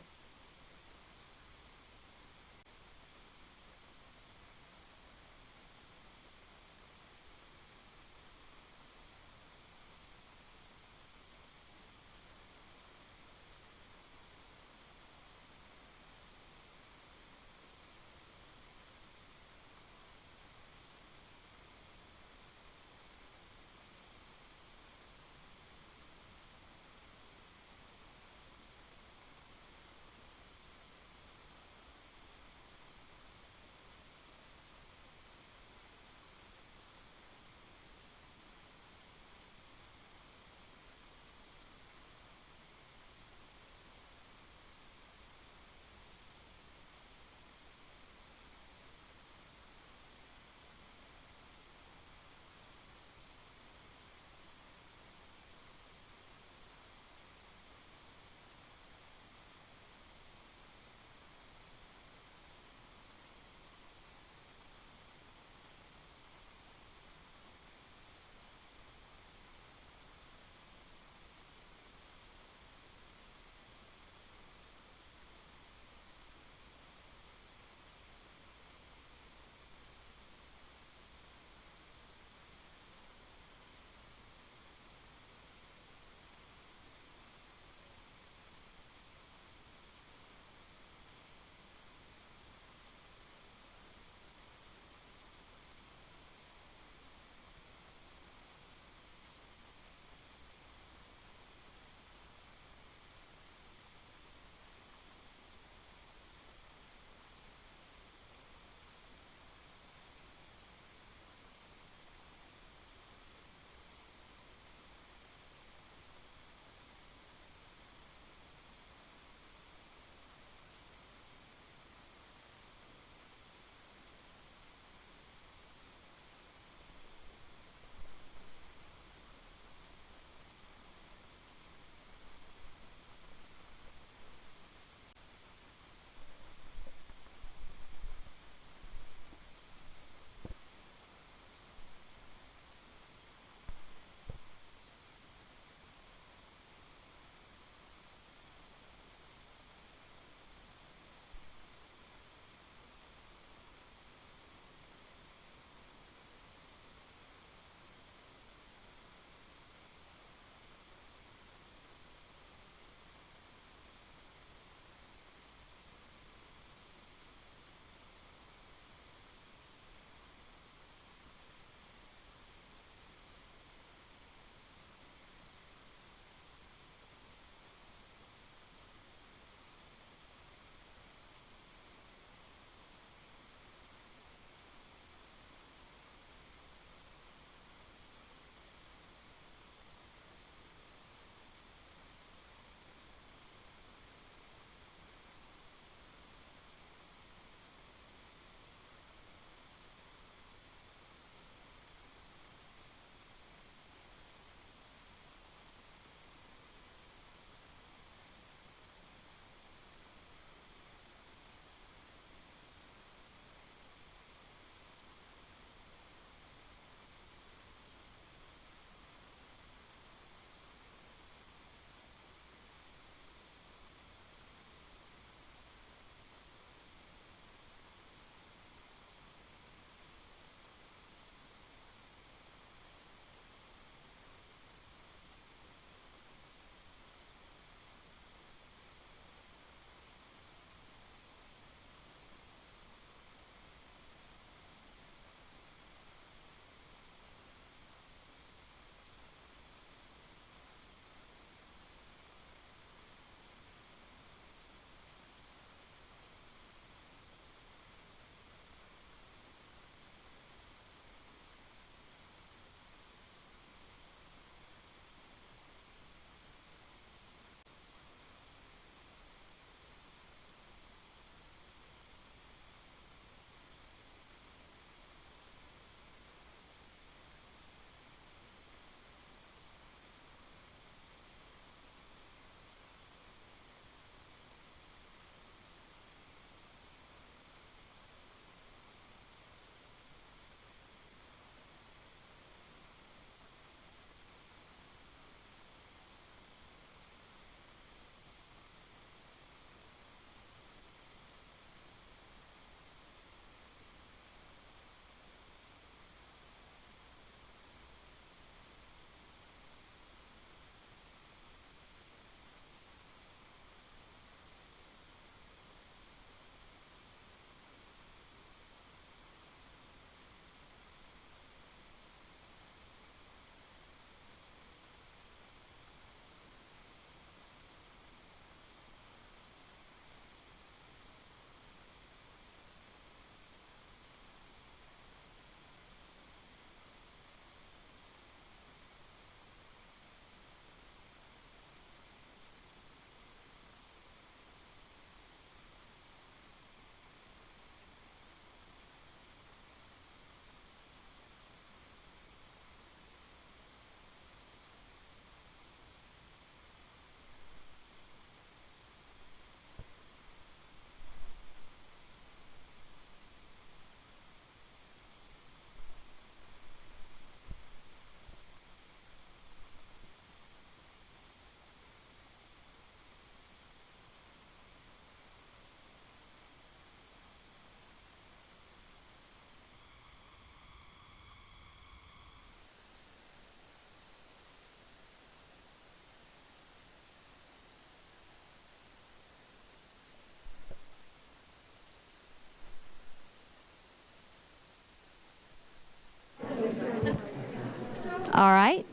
All right,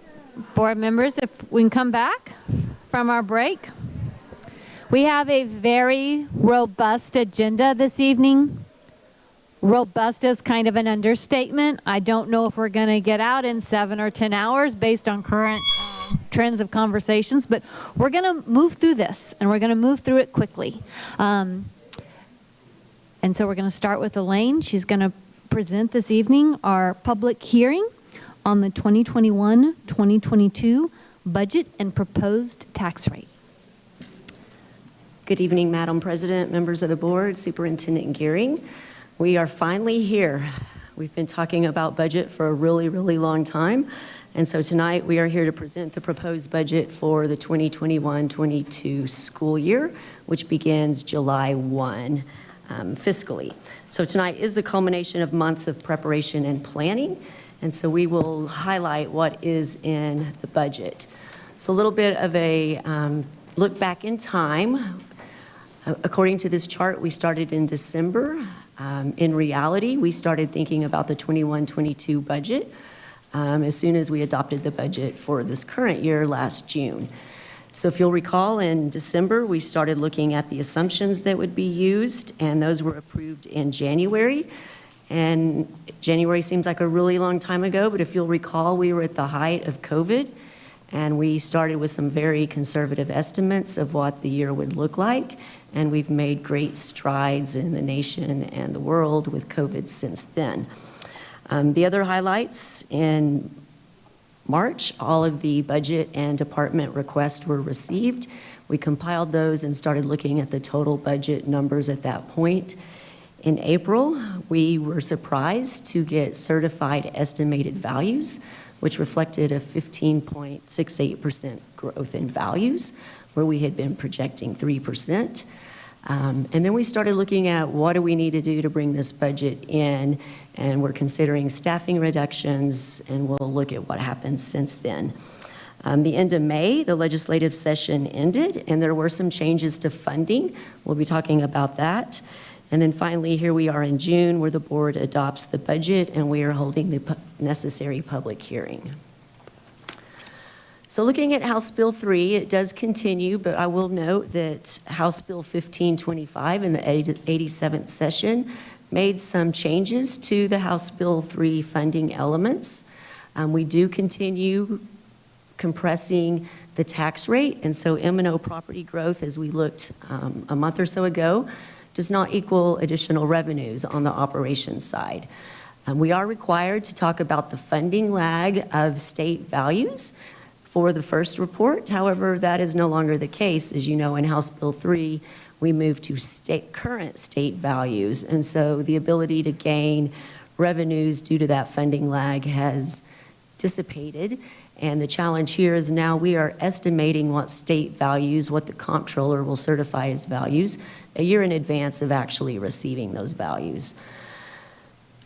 board members, if we can come back from our break. We have a very robust agenda this evening. Robust is kind of an understatement. I don't know if we're going to get out in 7 or 10 hours based on current trends of conversations, but we're going to move through this, and we're going to move through it quickly. And so we're going to start with Elaine. She's going to present this evening our public hearing on the 2021-2022 budget and proposed tax rate. Good evening, Madam President, members of the board, Superintendent Gearing. We are finally here. We've been talking about budget for a really, really long time. And so tonight we are here to present the proposed budget for the 2021-22 school year, which begins July 1 fiscally. So tonight is the culmination of months of preparation and planning. And so we will highlight what is in the budget. So a little bit of a look back in time. According to this chart, we started in December. In reality, we started thinking about the 21-22 budget as soon as we adopted the budget for this current year last June. So if you'll recall, in December, we started looking at the assumptions that would be used, and those were approved in January. And January seems like a really long time ago, but if you'll recall, we were at the height of COVID, and we started with some very conservative estimates of what the year would look like. And we've made great strides in the nation and the world with COVID since then. The other highlights: in March, all of the budget and department requests were received. We compiled those and started looking at the total budget numbers at that point. In April, we were surprised to get certified estimated values, which reflected a 15.68% growth in values, where we had been projecting 3%. And then we started looking at what do we need to do to bring this budget in, and we're considering staffing reductions, and we'll look at what happened since then. The end of May, the legislative session ended, and there were some changes to funding. We'll be talking about that. And then finally, here we are in June, where the board adopts the budget, and we are holding the necessary public hearing. So looking at House Bill 3, it does continue, but I will note that House Bill 1525 in the 87th session made some changes to the House Bill 3 funding elements. We do continue compressing the tax rate, and so M&O property growth, as we looked a month or so ago, does not equal additional revenues on the operations side. We are required to talk about the funding lag of state values for the first report. However, that is no longer the case. As you know, in House Bill 3, we moved to current state values, and so the ability to gain revenues due to that funding lag has dissipated. And the challenge here is now we are estimating what state values, what the comptroller will certify as values, a year in advance of actually receiving those values.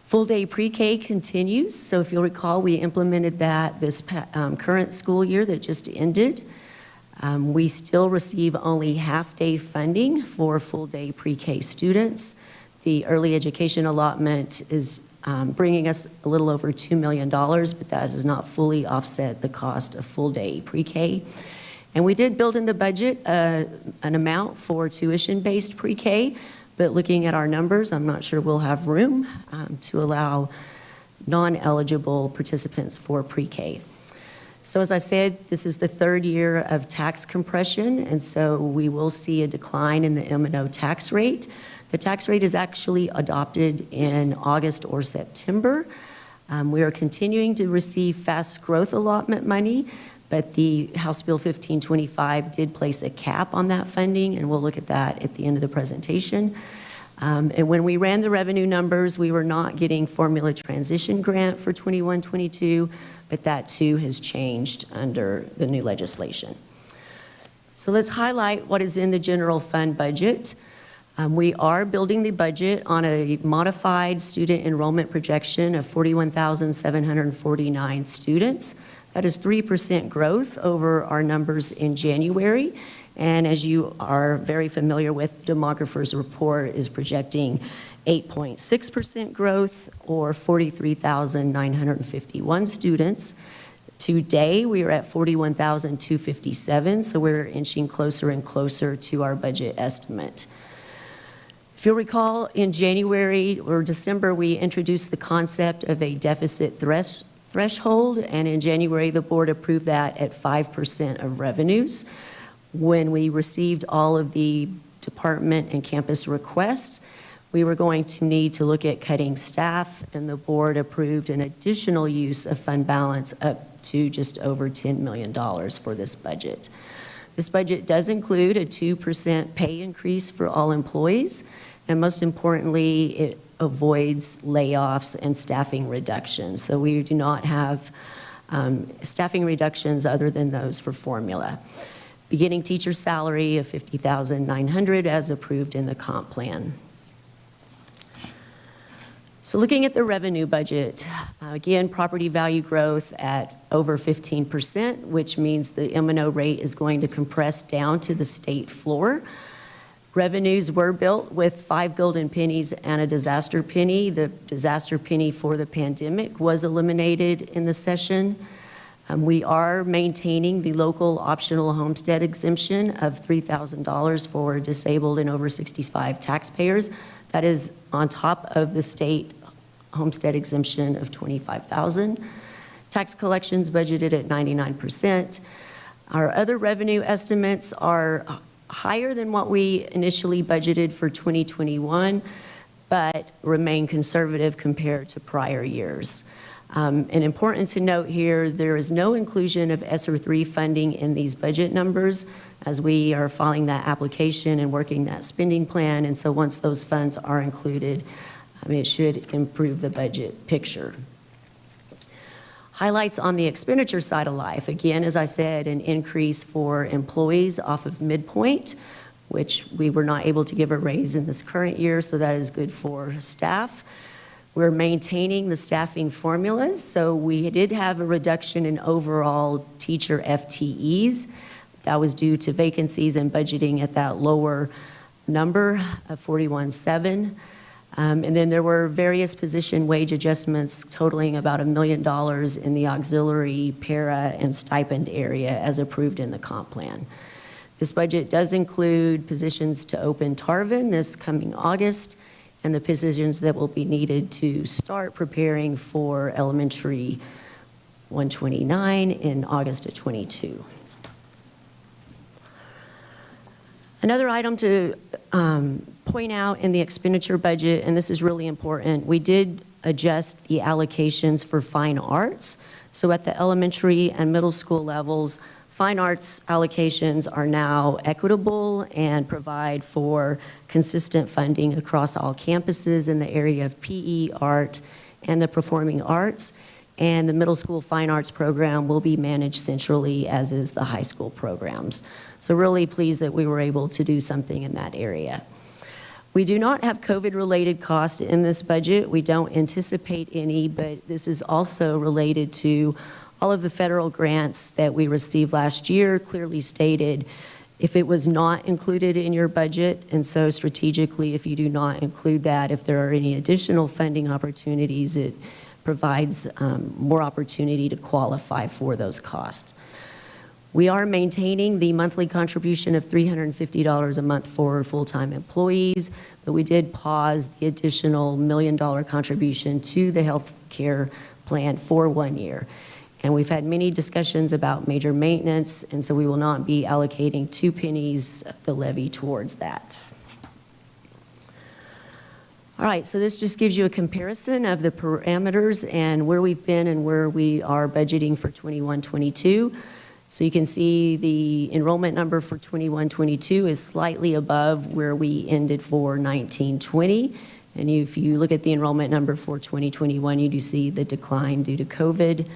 Full day pre-K continues. So if you'll recall, we implemented that this current school year that just ended. We still receive only half-day funding for full-day pre-K students. The early education allotment is bringing us a little over $2 million, but that does not fully offset the cost of full-day pre-K. And we did build in the budget an amount for tuition-based pre-K, but looking at our numbers, I'm not sure we'll have room to allow non-eligible participants for pre-K. So as I said, this is the third year of tax compression, and so we will see a decline in the M&O tax rate. The tax rate is actually adopted in August or September. We are continuing to receive fast growth allotment money, but the House Bill 1525 did place a cap on that funding, and we'll look at that at the end of the presentation. And when we ran the revenue numbers, we were not getting formula transition grant for 21-22, but that too has changed under the new legislation. So let's highlight what is in the general fund budget. We are building the budget on a modified student enrollment projection of 41,749 students. That is 3% growth over our numbers in January. And as you are very familiar with, the demographer's report is projecting 8.6% growth, or 43,951 students Today, we are at 41,257, so we're inching closer and closer to our budget estimate. If you'll recall, in January or December, we introduced the concept of a deficit threshold, and in January, the board approved that at 5% of revenues. When we received all of the department and campus requests, we were going to need to look at cutting staff, and the board approved an additional use of fund balance up to just over $10 million for this budget. This budget does include a 2% pay increase for all employees, and most importantly, it avoids layoffs and staffing reductions. So we do not have staffing reductions other than those for formula. Beginning teacher salary of $50,900 as approved in the comp plan. So looking at the revenue budget, again, property value growth at over 15%, which means the M&O rate is going to compress down to the state floor. Revenues were built with 5 golden pennies and a disaster penny. The disaster penny for the pandemic was eliminated in the session. We are maintaining the local optional homestead exemption of $3,000 for disabled and over 65 taxpayers. That is on top of the state homestead exemption of $25,000. Tax collections budgeted at 99%. Our other revenue estimates are higher than what we initially budgeted for 2021, but remain conservative compared to prior years. And important to note here, there is no inclusion of ESSER 3 funding in these budget numbers as we are filing that application and working that spending plan. And so once those funds are included, it should improve the budget picture. Highlights on the expenditure side of life. Again, as I said, an increase for employees off of midpoint, which we were not able to give a raise in this current year, so that is good for staff. We're maintaining the staffing formulas, so we did have a reduction in overall teacher FTEs. That was due to vacancies and budgeting at that lower number of 41.7. And then there were various position wage adjustments totaling about $1 million in the auxiliary, para, and stipend area as approved in the comp plan. This budget does include positions to open Tarvin this coming August, and the positions that will be needed to start preparing for elementary 129 in August of 22. Another item to point out in the expenditure budget, and this is really important, we did adjust the allocations for fine arts. So at the elementary and middle school levels, fine arts allocations are now equitable and provide for consistent funding across all campuses in the area of PE, art, and the performing arts. And the middle school fine arts program will be managed centrally, as is the high school programs. So really pleased that we were able to do something in that area. We do not have COVID-related costs in this budget. We don't anticipate any, but this is also related to all of the federal grants that we received last year, clearly stated if it was not included in your budget. And so strategically, if you do not include that, if there are any additional funding opportunities, it provides more opportunity to qualify for those costs. We are maintaining the monthly contribution of $350 a month for full-time employees, but we did pause the additional $1 million contribution to the health care plan for 1 year. And we've had many discussions about major maintenance, and so we will not be allocating 2 pennies of the levy towards that. All right, so this just gives you a comparison of the parameters and where we've been and where we are budgeting for 21-22. So you can see the enrollment number for 21-22 is slightly above where we ended for 19-20. And if you look at the enrollment number for 2021, you do see the decline due to COVID.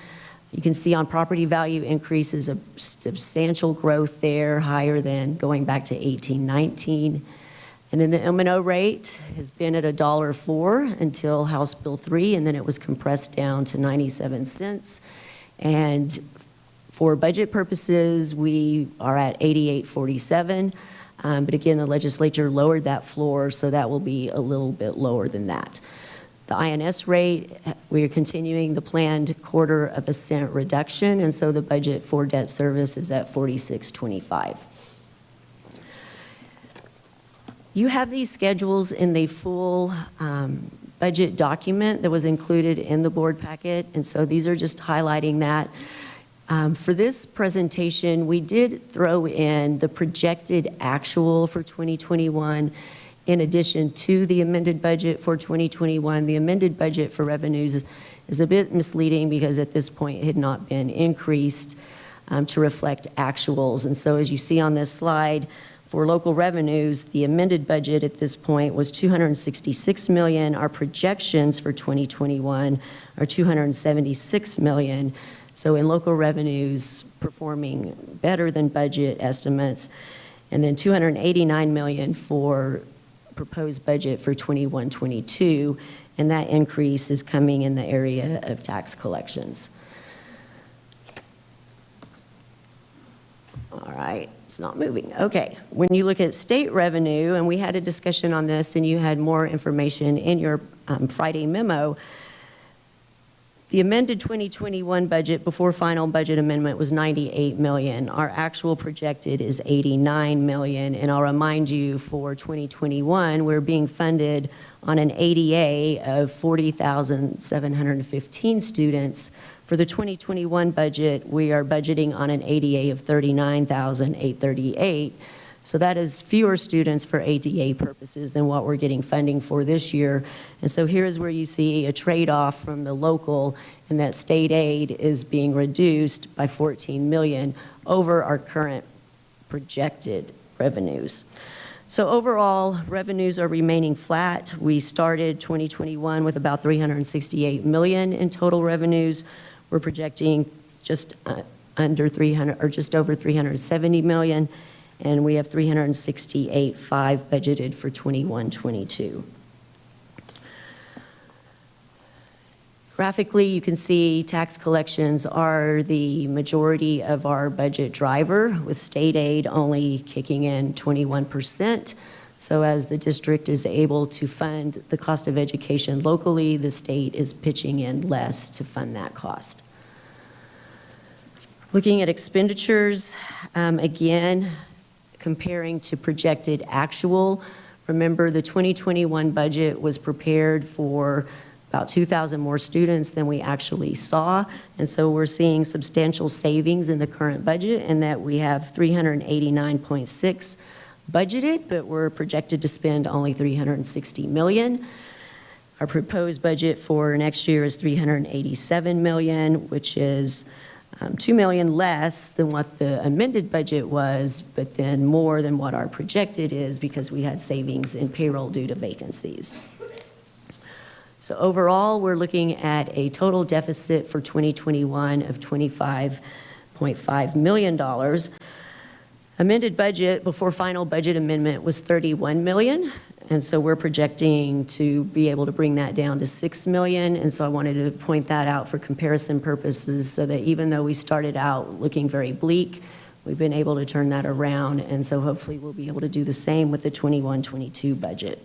You can see on property value increases, a substantial growth there, higher than going back to 18-19. And then the M&O rate has been at $1.04 until House Bill 3, and then it was compressed down to 97 cents. And for budget purposes, we are at 88.47. But again, the legislature lowered that floor, so that will be a little bit lower than that. The INS rate, we are continuing the planned 0.25% reduction, and so the budget for debt service is at 46.25. You have these schedules in the full budget document that was included in the board packet, and so these are just highlighting that. For this presentation, we did throw in the projected actual for 2021 in addition to the amended budget for 2021. The amended budget for revenues is a bit misleading because at this point it had not been increased to reflect actuals. And so as you see on this slide, for local revenues, the amended budget at this point was $266 million. Our projections for 2021 are $276 million. So in local revenues, performing better than budget estimates, and then $289 million for proposed budget for 21-22, and that increase is coming in the area of tax collections. All right, it's not moving. Okay, when you look at state revenue, and we had a discussion on this, and you had more information in your Friday memo, the amended 2021 budget before final budget amendment was $98 million. Our actual projected is $89 million. And I'll remind you, for 2021, we're being funded on an ADA of 40,715 students. For the 2021 budget, we are budgeting on an ADA of 39,838. So that is fewer students for ADA purposes than what we're getting funding for this year. And so here is where you see a trade-off from the local, and that state aid is being reduced by $14 million over our current projected revenues. So overall, revenues are remaining flat. We started 2021 with about $368 million in total revenues. We're projecting just under 300, or just over $370 million. And we have $368.5 budgeted for 21-22. Graphically, you can see tax collections are the majority of our budget driver, with state aid only kicking in 21%. So as the district is able to fund the cost of education locally, the state is pitching in less to fund that cost. Looking at expenditures, again, comparing to projected actual. Remember, the 2021 budget was prepared for about 2,000 more students than we actually saw. And so we're seeing substantial savings in the current budget, and that we have 389.6 budgeted, but we're projected to spend only $360 million. Our proposed budget for next year is $387 million, which is $2 million less than what the amended budget was, but then more than what our projected is because we had savings in payroll due to vacancies. So overall, we're looking at a total deficit for 2021 of $25.5 million. Amended budget before final budget amendment was $31 million. And so we're projecting to be able to bring that down to $6 million. And so I wanted to point that out for comparison purposes, so that even though we started out looking very bleak, we've been able to turn that around. And so hopefully we'll be able to do the same with the 21-22 budget.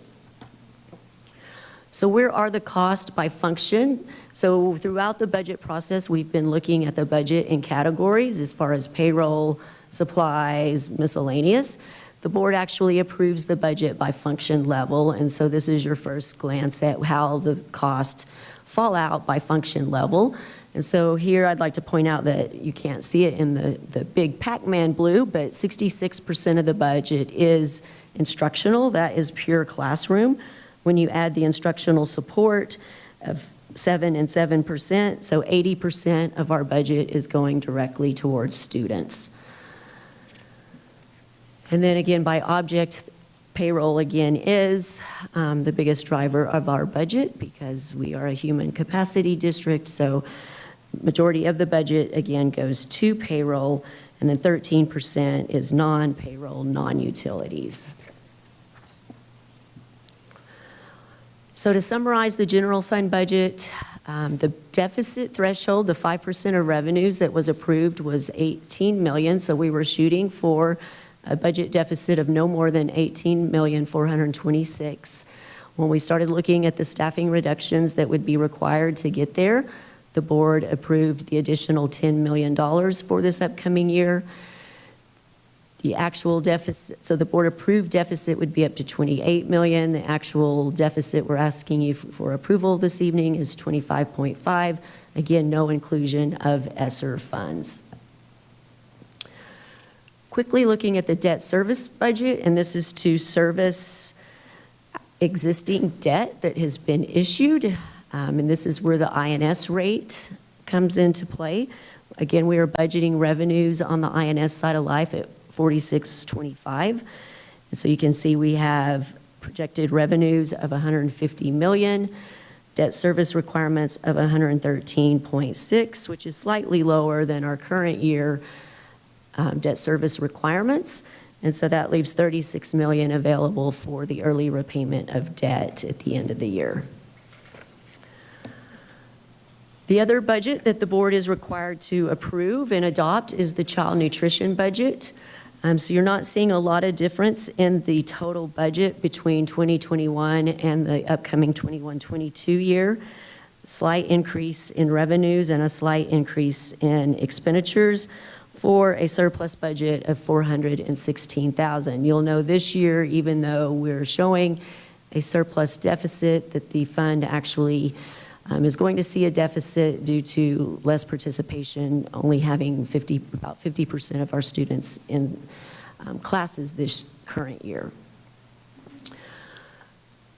So where are the costs by function? So throughout the budget process, we've been looking at the budget in categories as far as payroll, supplies, miscellaneous. The board actually approves the budget by function level, and so this is your first glance at how the costs fall out by function level. And so here I'd like to point out that you can't see it in the big Pac-Man blue, but 66% of the budget is instructional. That is pure classroom. When you add the instructional support of 7 and 7%, so 80% of our budget is going directly towards students. And then again, by object, payroll again is the biggest driver of our budget because we are a human capacity district. So majority of the budget again goes to payroll, and then 13% is non-payroll, non-utilities. So to summarize the general fund budget, the deficit threshold, the 5% of revenues that was approved was $18 million. So we were shooting for a budget deficit of no more than $18,426,000. When we started looking at the staffing reductions that would be required to get there, the board approved the additional $10 million for this upcoming year. The actual deficit, so the board approved deficit would be up to $28 million. The actual deficit we're asking you for approval this evening is $25.5. Again, no inclusion of ESSER funds. Quickly looking at the debt service budget, and this is to service existing debt that has been issued, and this is where the INS rate comes into play. Again, we are budgeting revenues on the INS side of life at $46.25, and so you can see we have projected revenues of $150 million, debt service requirements of $113.6, which is slightly lower than our current year debt service requirements. And so that leaves $36 million available for the early repayment of debt at the end of the year. The other budget that the board is required to approve and adopt is the child nutrition budget. So you're not seeing a lot of difference in the total budget between 2021 and the upcoming 21-22 year. Slight increase in revenues and a slight increase in expenditures for a surplus budget of $416,000. You'll know this year, even though we're showing a surplus deficit, that the fund actually is going to see a deficit due to less participation, only having about 50% of our students in classes this current year.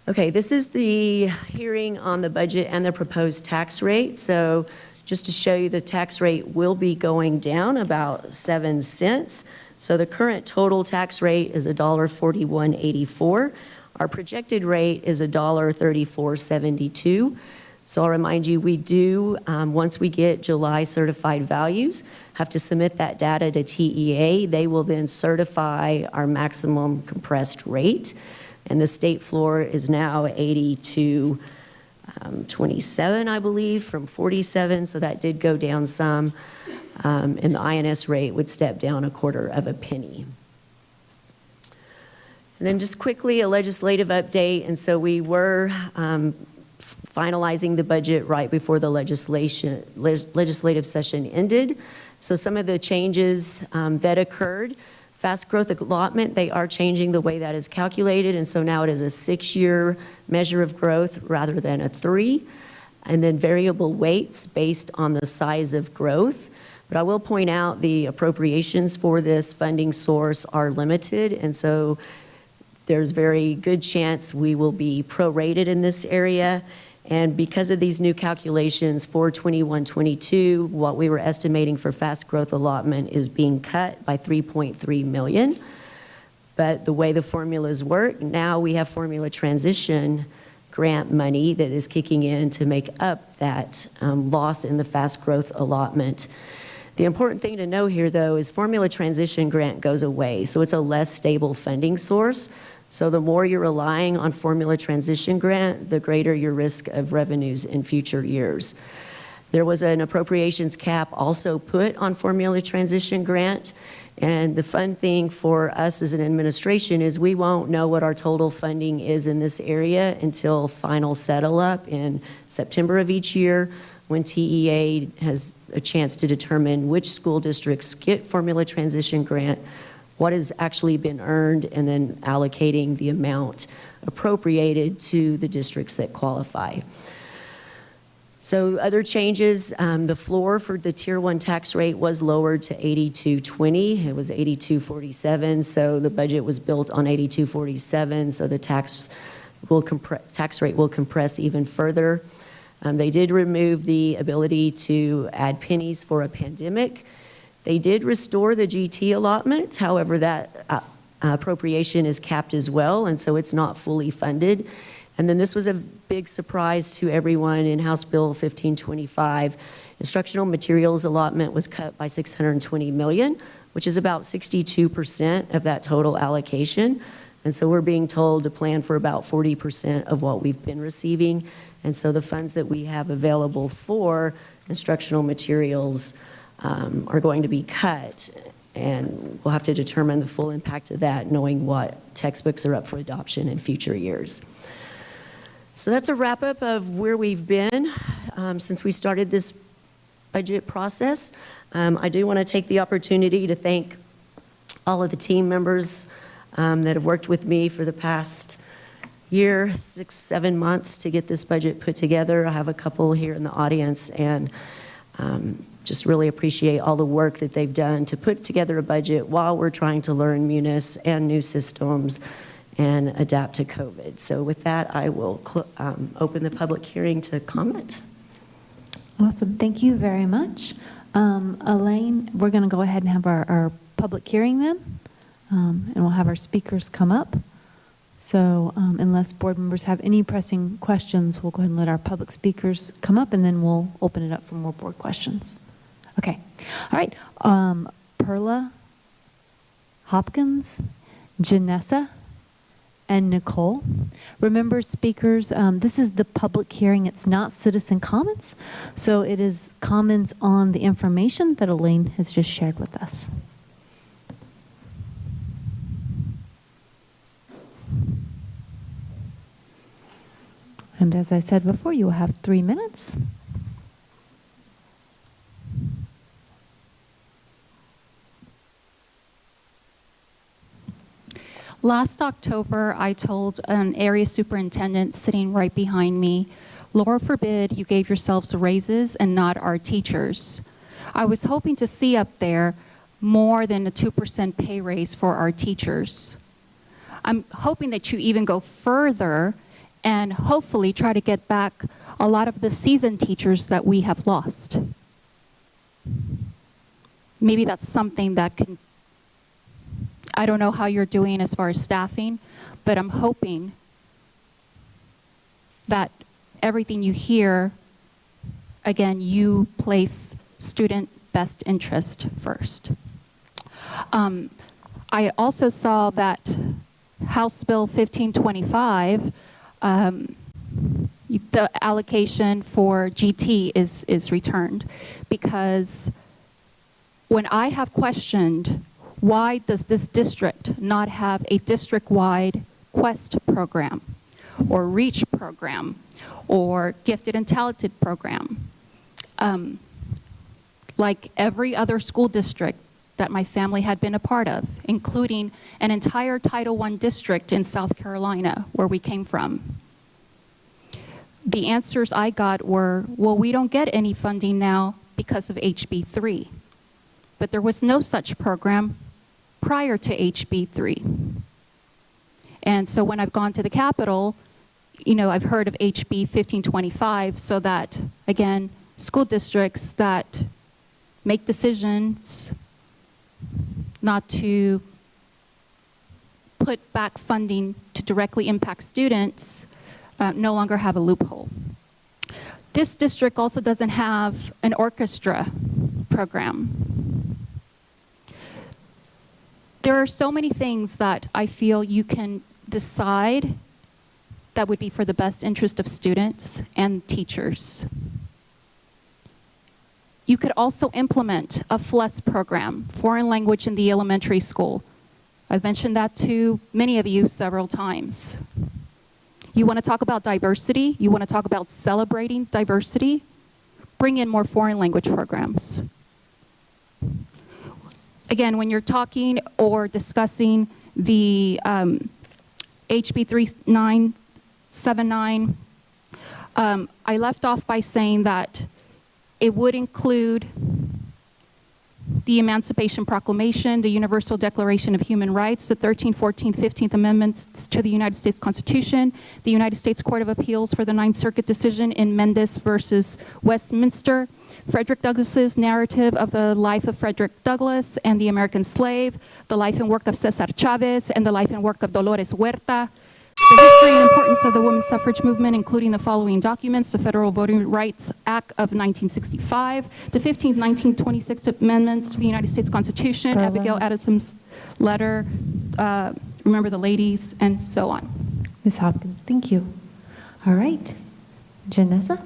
Okay, this is the hearing on the budget and the proposed tax rate. So just to show you, the tax rate will be going down about 7 cents. So the current total tax rate is $1.4184. Our projected rate is $1.3472. So I'll remind you, we do, once we get July certified values, have to submit that data to TEA. They will then certify our maximum compressed rate. And the state floor is now 82.27, I believe, from 47. So that did go down some. And the INS rate would step down 1/4 penny. And then just quickly, a legislative update. And so we were finalizing the budget right before the legislative session ended. So some of the changes that occurred, fast growth allotment, they are changing the way that is calculated, and so now it is a 6-year measure of growth rather than a 3. And then variable weights based on the size of growth. But I will point out the appropriations for this funding source are limited, and so there's very good chance we will be prorated in this area. And because of these new calculations for 21-22, what we were estimating for fast growth allotment is being cut by $3.3 million. But the way the formulas work, now we have formula transition grant money that is kicking in to make up that loss in the fast growth allotment. The important thing to know here, though, is formula transition grant goes away, so it's a less stable funding source. So the more you're relying on formula transition grant, the greater your risk of revenues in future years. There was an appropriations cap also put on formula transition grant, and the fun thing for us as an administration is we won't know what our total funding is in this area until final settle up in September of each year, when TEA has a chance to determine which school districts get formula transition grant, what has actually been earned, and then allocating the amount appropriated to the districts that qualify. So other changes, the floor for the Tier 1 tax rate was lowered to 82.20. It was 82.47, so the budget was built on 82.47, so the tax rate will compress even further. They did remove the ability to add pennies for a pandemic. They did restore the GT allotment. However, that appropriation is capped as well, and so it's not fully funded. And then this was a big surprise to everyone in House Bill 1525. Instructional materials allotment was cut by $620 million, which is about 62% of that total allocation. And so we're being told to plan for about 40% of what we've been receiving. And so the funds that we have available for instructional materials are going to be cut, and we'll have to determine the full impact of that, knowing what textbooks are up for adoption in future years. So that's a wrap-up of where we've been since we started this budget process. I do want to take the opportunity to thank all of the team members that have worked with me for the past year, 6, 7 months to get this budget put together. I have a couple here in the audience, and just really appreciate all the work that they've done to put together a budget while we're trying to learn Munis and new systems and adapt to COVID. So with that, I will open the public hearing to comment. Awesome. Thank you very much. Elaine, we're going to go ahead and have our public hearing then, and we'll have our speakers come up. So unless board members have any pressing questions, we'll go ahead and let our public speakers come up, and then we'll open it up for more board questions. Okay. All right. Perla, Hopkins, Janessa, and Nicole. Remember, speakers, this is the public hearing. It's not citizen comments. So it is comments on the information that Elaine has just shared with us. And as I said before, you will have 3 minutes. Last October, I told an area superintendent sitting right behind me, Lord forbid you gave yourselves raises and not our teachers. I was hoping to see up there more than a 2% pay raise for our teachers. I'm hoping that you even go further and hopefully try to get back a lot of the seasoned teachers that we have lost. Maybe that's something that can, I don't know how you're doing as far as staffing, but I'm hoping that everything you hear, again, you place student best interest first. I also saw that House Bill 1525, the allocation for GT is returned, because when I have questioned why does this district not have a district-wide QUEST program or REACH program or gifted and talented program, like every other school district that my family had been a part of, including an entire Title I district in South Carolina where we came from. The answers I got were, well, we don't get any funding now because of HB 3. But there was no such program prior to HB 3. And so when I've gone to the Capitol, you know, I've heard of HB 1525, so that, again, school districts that make decisions not to put back funding to directly impact students no longer have a loophole. This district also doesn't have an orchestra program. There are so many things that I feel you can decide that would be for the best interest of students and teachers. You could also implement a FLES program, foreign language in the elementary school. I've mentioned that to many of you several times. You want to talk about diversity? You want to talk about celebrating diversity? Bring in more foreign language programs. Again, when you're talking or discussing the HB 3979, I left off by saying that it would include the Emancipation Proclamation, the Universal Declaration of Human Rights, the 13th, 14th, 15th Amendments to the United States Constitution, the United States Court of Appeals for the Ninth Circuit decision in Mendes versus Westminster, Frederick Douglass's narrative of the life of Frederick Douglass and the American slave, the life and work of Cesar Chavez, and the life and work of Dolores Huerta, the history and importance of the women's suffrage movement, including the following documents: the Federal Voting Rights Act of 1965, the 15th, 19th, 26th Amendments to the United States Constitution, Carla. Abigail Addison's letter, Remember the Ladies, and so on. Ms. Hopkins, thank you. All right. Janessa?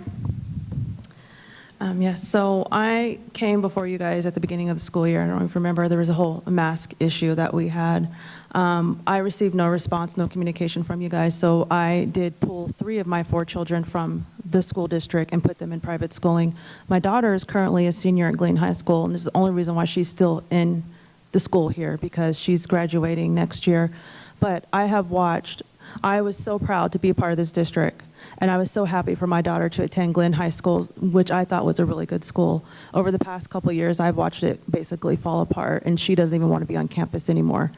Yes, so I came before you guys at the beginning of the school year. I don't know if you remember, there was a whole mask issue that we had. I received no response, no communication from you guys, so I did pull 3 of my 4 children from the school district and put them in private schooling. My daughter is currently a senior at Glen High School, and this is the only reason why she's still in the school here, because she's graduating next year. But I was so proud to be a part of this district. And I was so happy for my daughter to attend Glen High School, which I thought was a really good school. Over the past couple of years, I've watched it basically fall apart, and she doesn't even want to be on campus anymore.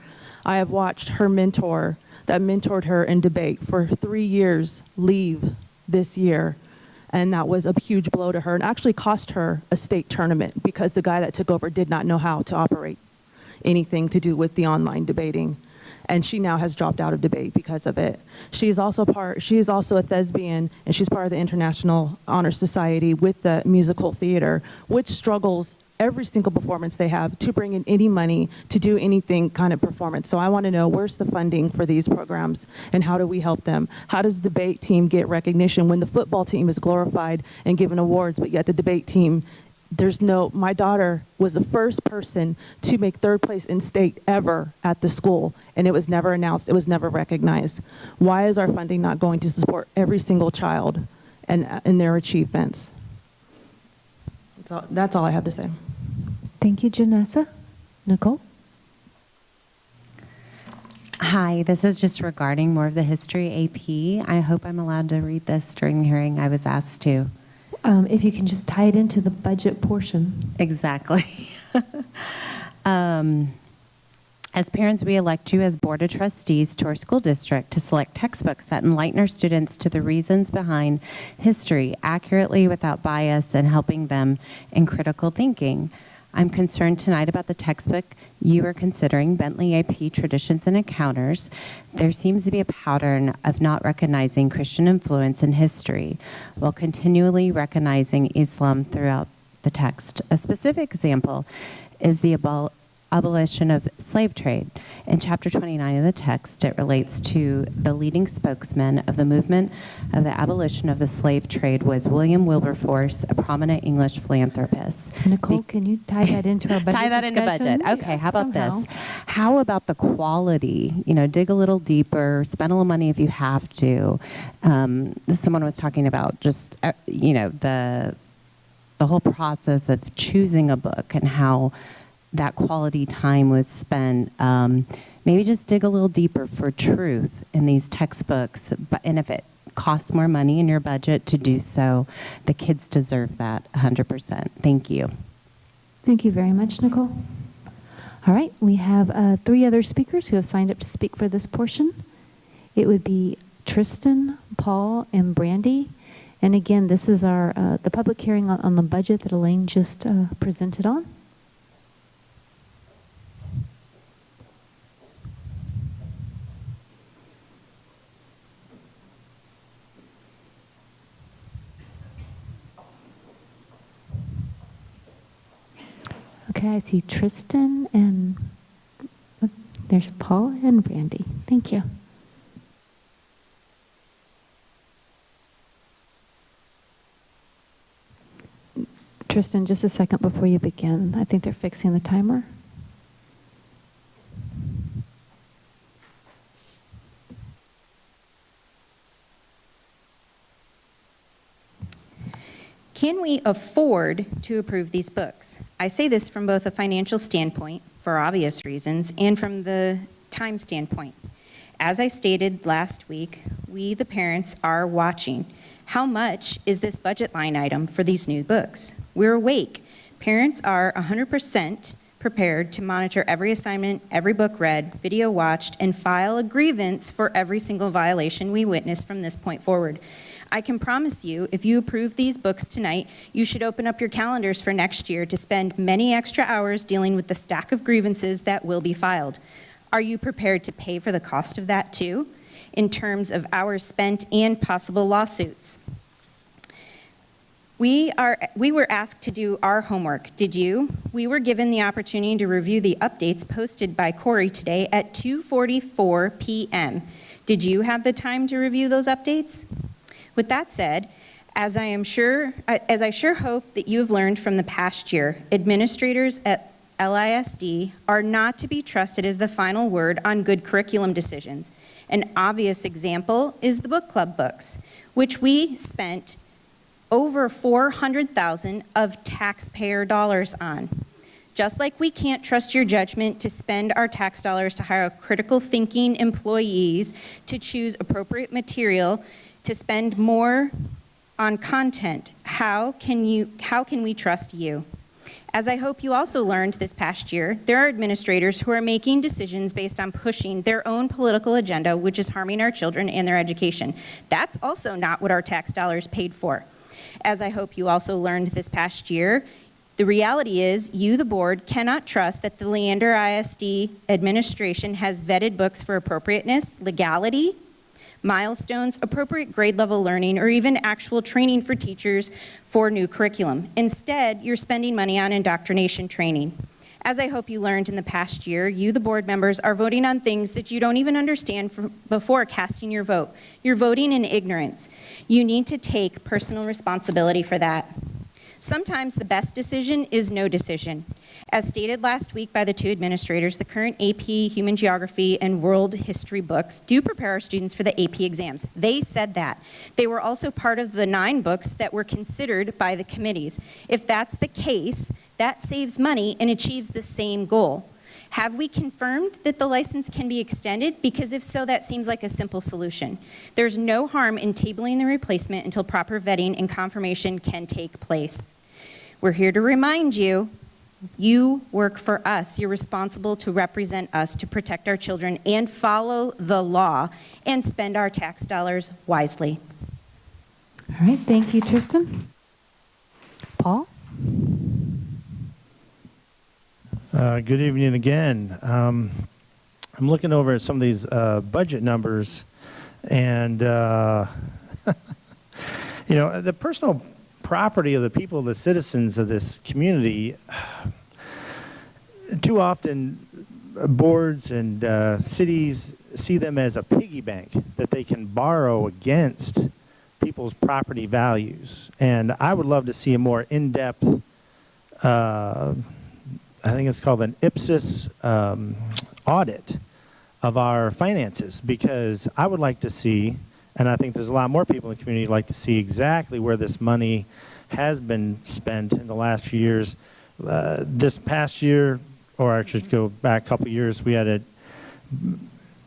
I have watched her mentor, that mentored her in debate for 3 years, leave this year. And that was a huge blow to her, and actually cost her a state tournament because the guy that took over did not know how to operate anything to do with the online debating. And she now has dropped out of debate because of it. She is also a thespian, and she's part of the International Honor Society with the musical theater, which struggles every single performance they have to bring in any money to do anything kind of performance. So I want to know, where's the funding for these programs, and how do we help them? How does the debate team get recognition when the football team is glorified and given awards, but yet the debate team, my daughter was the first person to make 3rd place in state ever at the school, and it was never announced, it was never recognized. Why is our funding not going to support every single child and in their achievements? That's all I have to say. Thank you, Janessa. Nicole? Hi, this is just regarding more of the history AP. I hope I'm allowed to read this during the hearing. I was asked to. If you can just tie it into the budget portion. Exactly. As parents, we elect you as Board of Trustees to our school district to select textbooks that enlighten our students to the reasons behind history accurately without bias and helping them in critical thinking. I'm concerned tonight about the textbook you are considering, Bentley AP Traditions and Encounters. There seems to be a pattern of not recognizing Christian influence in history while continually recognizing Islam throughout the text. A specific example is the abolition of slave trade. In chapter 29 of the text, it relates to the leading spokesman of the movement of the abolition of the slave trade was William Wilberforce, a prominent English philanthropist. Nicole, can you tie that into our budget Tie that into discussion? budget. Okay, Yes, how about somehow. this? How about the quality? Dig a little deeper, spend a little money if you have to. Someone was talking about just, the whole process of choosing a book and how that quality time was spent. Maybe just dig a little deeper for truth in these textbooks. And if it costs more money in your budget to do so, the kids deserve that 100%. Thank you. Thank you very much, Nicole. All right, we have 3 other speakers who have signed up to speak for this portion. It would be Tristan, Paul, and Brandy. And again, this is the public hearing on the budget that Elaine just presented on. Okay, I see Tristan, and there's Paul and Brandy. Thank you. Tristan, just a second before you begin. I think they're fixing the timer. Can we afford to approve these books? I say this from both a financial standpoint, for obvious reasons, and from the time standpoint. As I stated last week, we, the parents, are watching. How much is this budget line item for these new books? We're awake. Parents are 100% prepared to monitor every assignment, every book read, video watched, and file a grievance for every single violation we witness from this point forward. I can promise you, if you approve these books tonight, you should open up your calendars for next year to spend many extra hours dealing with the stack of grievances that will be filed. Are you prepared to pay for the cost of that too, in terms of hours spent and possible lawsuits? We were asked to do our homework. Did you? We were given the opportunity to review the updates posted by Corey today at 2:44 p.m. Did you have the time to review those updates? With that said, As I sure hope that you have learned from the past year, administrators at LISD are not to be trusted as the final word on good curriculum decisions. An obvious example is the book club books, which we spent over $400,000 of taxpayer dollars on. Just like we can't trust your judgment to spend our tax dollars to hire critical thinking employees to choose appropriate material to spend more on content, how can we trust you? As I hope you also learned this past year, there are administrators who are making decisions based on pushing their own political agenda, which is harming our children and their education. That's also not what our tax dollars paid for. As I hope you also learned this past year, the reality is you, the board, cannot trust that the Leander ISD administration has vetted books for appropriateness, legality, milestones, appropriate grade level learning, or even actual training for teachers for new curriculum. Instead, you're spending money on indoctrination training. As I hope you learned in the past year, you, the board members, are voting on things that you don't even understand before casting your vote. You're voting in ignorance. You need to take personal responsibility for that. Sometimes the best decision is no decision. As stated last week by the two administrators, the current AP Human Geography and World History books do prepare our students for the AP exams. They said that. They were also part of the 9 books that were considered by the committees. If that's the case, that saves money and achieves the same goal. Have we confirmed that the license can be extended? Because if so, that seems like a simple solution. There's no harm in tabling the replacement until proper vetting and confirmation can take place. We're here to remind you, you work for us. You're responsible to represent us, to protect our children, and follow the law, and spend our tax dollars wisely. All right, thank you, Tristan. Paul? Good evening again. I'm looking over at some of these budget numbers, and you know, the personal property of the people, the citizens of this community, too often boards and cities see them as a piggy bank that they can borrow against people's property values. And I would love to see a more in-depth, I think it's called an Ipsos audit of our finances, because I would like to see, and I think there's a lot more people in the community who'd like to see exactly where this money has been spent in the last few years. This past year, or I should go back a couple of years, we had a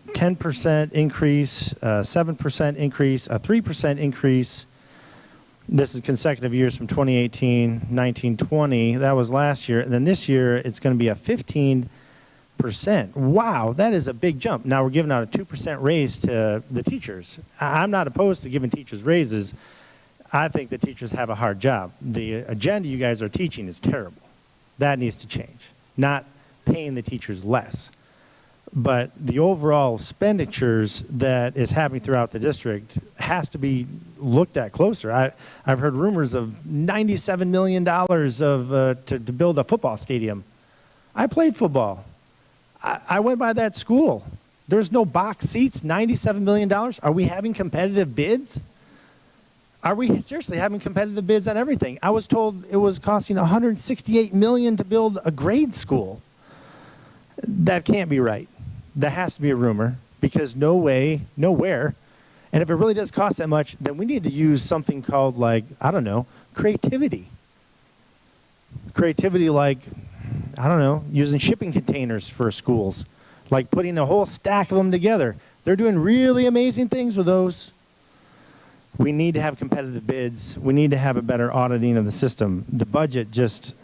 10% increase, 7% increase, a 3% increase. This is consecutive years from 2018, 19, 20. That was last year. And then this year, it's going to be a 15%. Wow, that is a big jump. Now we're giving out a 2% raise to the teachers. I'm not opposed to giving teachers raises. I think the teachers have a hard job. The agenda you guys are teaching is terrible. That needs to change. Not paying the teachers less. But the overall expenditures that is happening throughout the district has to be looked at closer. I've heard rumors of $97 million to build a football stadium. I played football. I went by that school. There's no box seats, $97 million. Are we having competitive bids? Are we seriously having competitive bids on everything? I was told it was costing $168 million to build a grade school. That can't be right. That has to be a rumor, because no way, nowhere. And if it really does cost that much, then we need to use something called, like, I don't know, creativity. Creativity like, I don't know, using shipping containers for schools, like putting a whole stack of them together. They're doing really amazing things with those. We need to have competitive bids. We need to have a better auditing of the system. The budget just,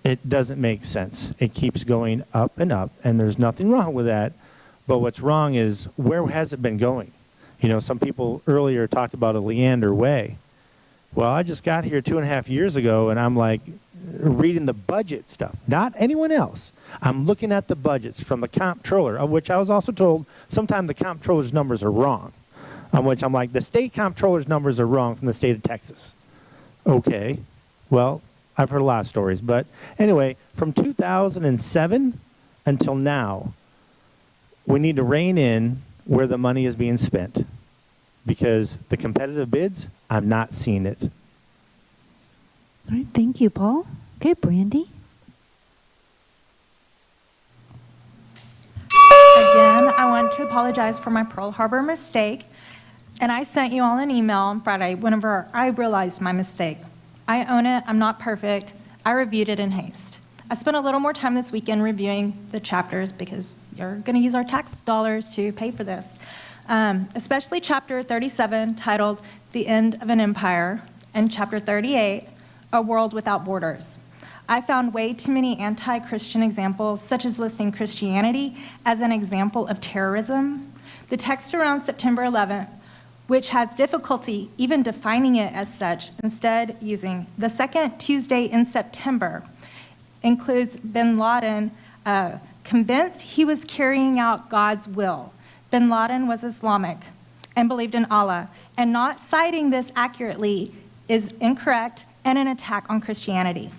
it doesn't make sense. It keeps going up, and there's nothing wrong with that. But what's wrong is, where has it been going? You know, some people earlier talked about a Leander way. Well, I just got here 2.5 years ago, and I'm like reading the budget stuff, not anyone else. I'm looking at the budgets from the comptroller, of which I was also told sometimes the comptroller's numbers are wrong, on which I'm like, the state comptroller's numbers are wrong from the state of Texas. Okay, well, I've heard a lot of stories. But anyway, from 2007 until now, we need to rein in where the money is being spent, because the competitive bids, I'm not seeing it. All right, thank you, Paul. Okay, Brandy. Again, I want to apologize for my Pearl Harbor mistake. And I sent you all an email on Friday whenever I realized my mistake. I own it. I'm not perfect. I reviewed it in haste. I spent a little more time this weekend reviewing the chapters because you're going to use our tax dollars to pay for this. Especially chapter 37, titled The End of an Empire, and chapter 38, A World Without Borders. I found way too many anti-Christian examples, such as listing Christianity as an example of terrorism. The text around September 11th, which has difficulty even defining it as such, instead using the second Tuesday in September, includes bin Laden convinced he was carrying out God's will. Bin Laden was Islamic and believed in Allah, and not citing this accurately is incorrect and an attack on Christianity.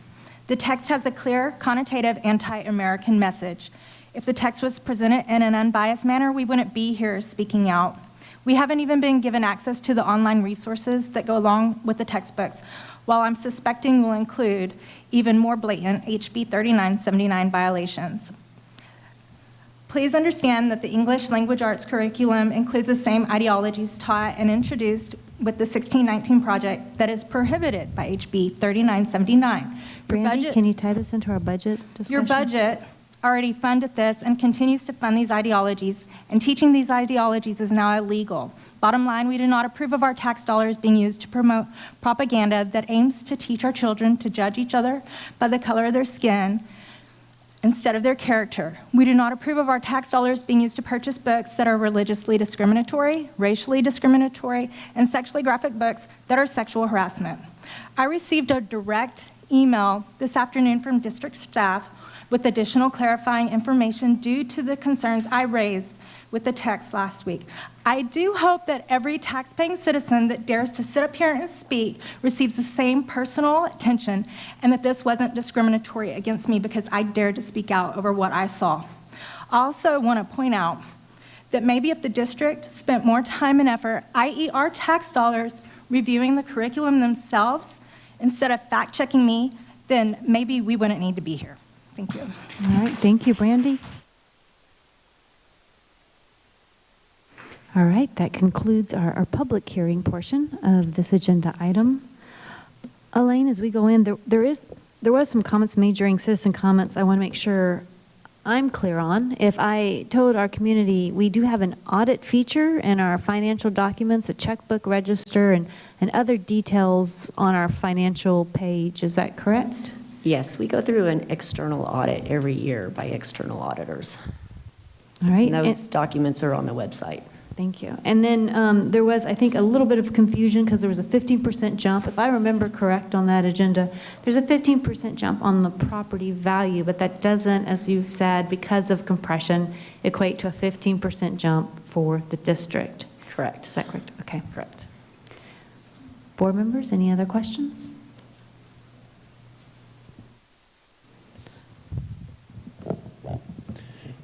The text has a clear, connotative, anti-American message. If the text was presented in an unbiased manner, we wouldn't be here speaking out. We haven't even been given access to the online resources that go along with the textbooks, while I'm suspecting will include even more blatant HB 3979 violations. Please understand that the English language arts curriculum includes the same ideologies taught and introduced with the 1619 project that is prohibited by HB 3979. Brandy, can you tie this into our budget discussion? Your budget already funded this and continues to fund these ideologies, and teaching these ideologies is now illegal. Bottom line, we do not approve of our tax dollars being used to promote propaganda that aims to teach our children to judge each other by the color of their skin instead of their character. We do not approve of our tax dollars being used to purchase books that are religiously discriminatory, racially discriminatory, and sexually graphic books that are sexual harassment. I received a direct email this afternoon from district staff with additional clarifying information due to the concerns I raised with the text last week. I do hope that every taxpaying citizen that dares to sit up here and speak receives the same personal attention, and that this wasn't discriminatory against me because I dared to speak out over what I saw. I also want to point out that maybe if the district spent more time and effort, i.e. our tax dollars, reviewing the curriculum themselves instead of fact-checking me, then maybe we wouldn't need to be here. Thank you. All right, thank you, Brandy. All right, that concludes our public hearing portion of this agenda item. Elaine, as we go in, there was some comments made during citizen comments I want to make sure I'm clear on. If I told our community we do have an audit feature in our financial documents, a checkbook register, and other details on our financial page, is that correct? Yes, we go through an external audit every year by external auditors. All right. And those documents are on the website. Thank you. And then there was, I think, a little bit of confusion because there was a 15% jump. If I remember correct on that agenda, there's a 15% jump on the property value, but that doesn't, as you've said, because of compression, equate to a 15% jump for the district. Correct. Is that correct? Okay. Correct. Board members, any other questions?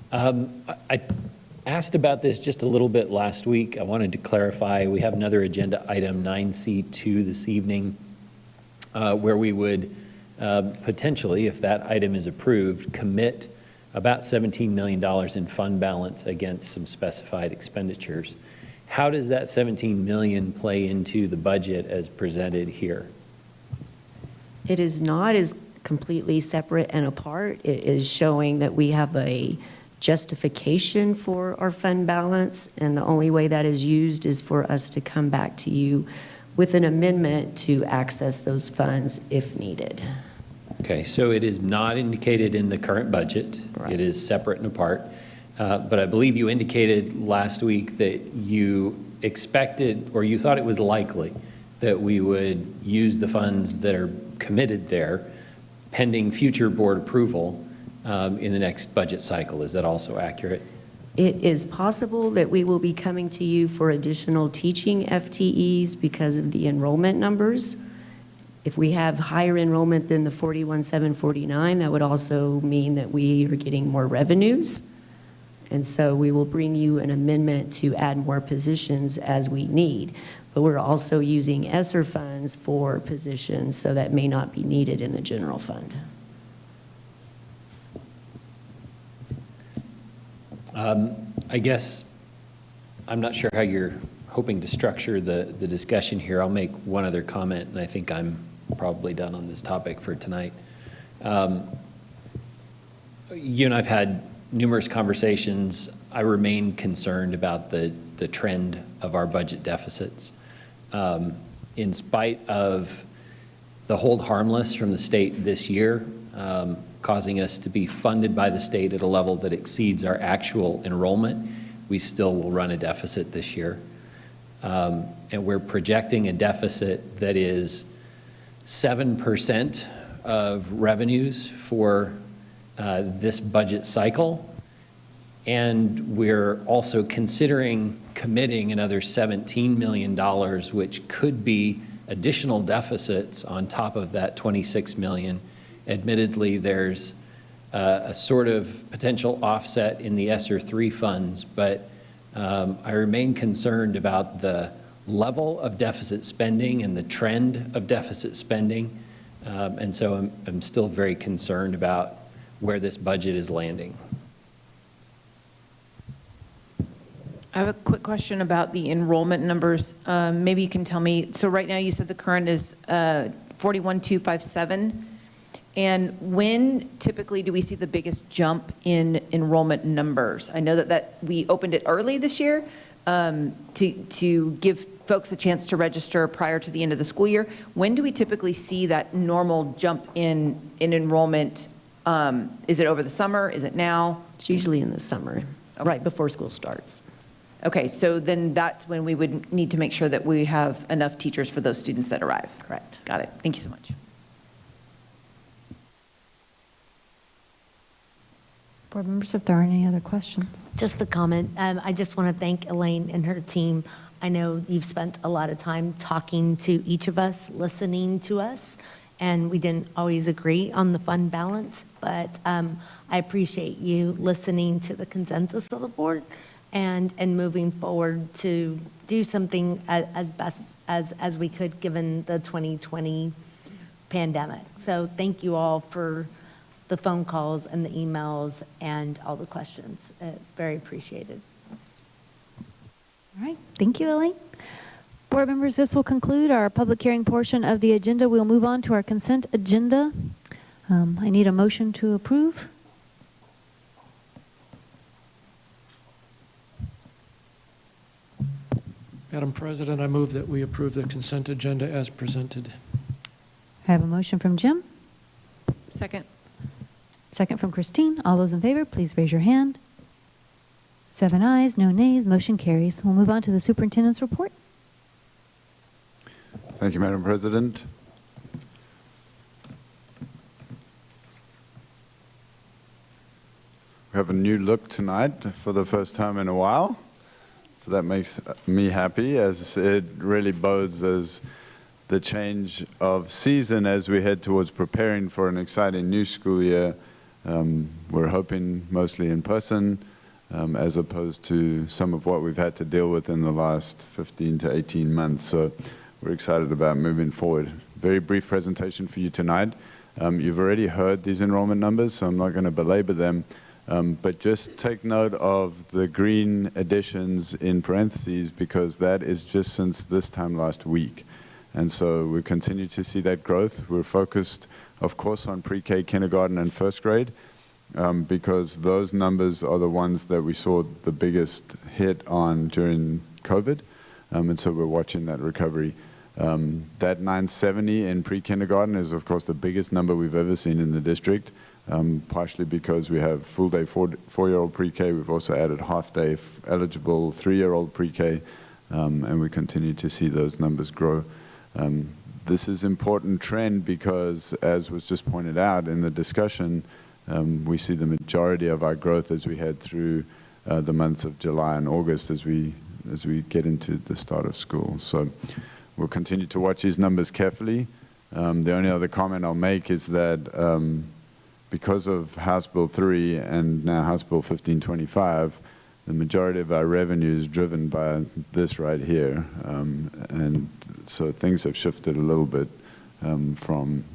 I asked about this just a little bit last week. I wanted to clarify. We have another agenda item 9C2 this evening where we would potentially, if that item is approved, commit about $17 million in fund balance against some specified expenditures. How does that $17 million play into the budget as presented here? It is not as completely separate and apart. It is showing that we have a justification for our fund balance, and the only way that is used is for us to come back to you with an amendment to access those funds if needed. Okay, so it is not indicated in the current budget. Right. It is separate and apart. But I believe you indicated last week that you expected, or you thought it was likely, that we would use the funds that are committed there pending future board approval in the next budget cycle. Is that also accurate? It is possible that we will be coming to you for additional teaching FTEs because of the enrollment numbers. If we have higher enrollment than the 41,749, that would also mean that we are getting more revenues. And so we will bring you an amendment to add more positions as we need. but we're also using ESSER funds for positions, so that may not be needed in the general fund. I guess I'm not sure how you're hoping to structure the discussion here. I'll make one other comment, and I think I'm probably done on this topic for tonight. You and I've had numerous conversations. I remain concerned about the trend of our budget deficits. In spite of the hold harmless from the state this year, causing us to be funded by the state at a level that exceeds our actual enrollment, we still will run a deficit this year. And we're projecting a deficit that is 7% of revenues for this budget cycle. And we're also considering committing another $17 million, which could be additional deficits on top of that $26 million. Admittedly, there's a sort of potential offset in the ESSER 3 funds, but I remain concerned about the level of deficit spending and the trend of deficit spending. And so I'm still very concerned about where this budget is landing. I have a quick question about the enrollment numbers. Maybe you can tell me, so right now you said the current is 41,257. And when typically do we see the biggest jump in enrollment numbers? I know that we opened it early this year to give folks a chance to register prior to the end of the school year. When do we typically see that normal jump in enrollment? Is it over the summer? Is it now? It's usually in the summer, right before school starts. Okay, so then that's when we would need to make sure that we have enough teachers for those students that arrive. Correct. Got it. Thank you so much. Board members, if there are any other questions. Just a comment. I just want to thank Elaine and her team. I know you've spent a lot of time talking to each of us, listening to us, and we didn't always agree on the fund balance, but I appreciate you listening to the consensus of the board and moving forward to do something as best as we could given the 2020 pandemic. So thank you all for the phone calls and the emails and all the questions. Very appreciated. All right, thank you, Elaine. Board members, this will conclude our public hearing portion of the agenda. We'll move on to our consent agenda. I need a motion to approve. Madam President, I move that we approve the consent agenda as presented. I have a motion from Jim. Second. Second from Christine. All those in favor, please raise your hand. 7 ayes, no nays, motion carries. We'll move on to the superintendent's report. Thank you, Madam President. We have a new look tonight for the first time in a while. So that makes me happy, as it really bodes as the change of season as we head towards preparing for an exciting new school year. We're hoping mostly in person, as opposed to some of what we've had to deal with in the last 15 to 18 months. So we're excited about moving forward. Very brief presentation for you tonight. You've already heard these enrollment numbers, so I'm not going to belabor them. But just take note of the green additions in parentheses, because that is just since this time last week. And so we continue to see that growth. We're focused, of course, on pre-K, kindergarten, and first grade, because those numbers are the ones that we saw the biggest hit on during COVID. And so we're watching that recovery. That 970 in pre-kindergarten is, of course, the biggest number we've ever seen in the district. Partially because we have full-day four-year-old pre-K. We've also added half-day eligible 3-year-old pre-K, and we continue to see those numbers grow. This is an important trend because, as was just pointed out in the discussion, we see the majority of our growth as we head through the months of July and August as we get into the start of school. So we'll continue to watch these numbers carefully. The only other comment I'll make is that because of House Bill 3 and now House Bill 1525, the majority of our revenue is driven by this right here. And so things have shifted a little bit from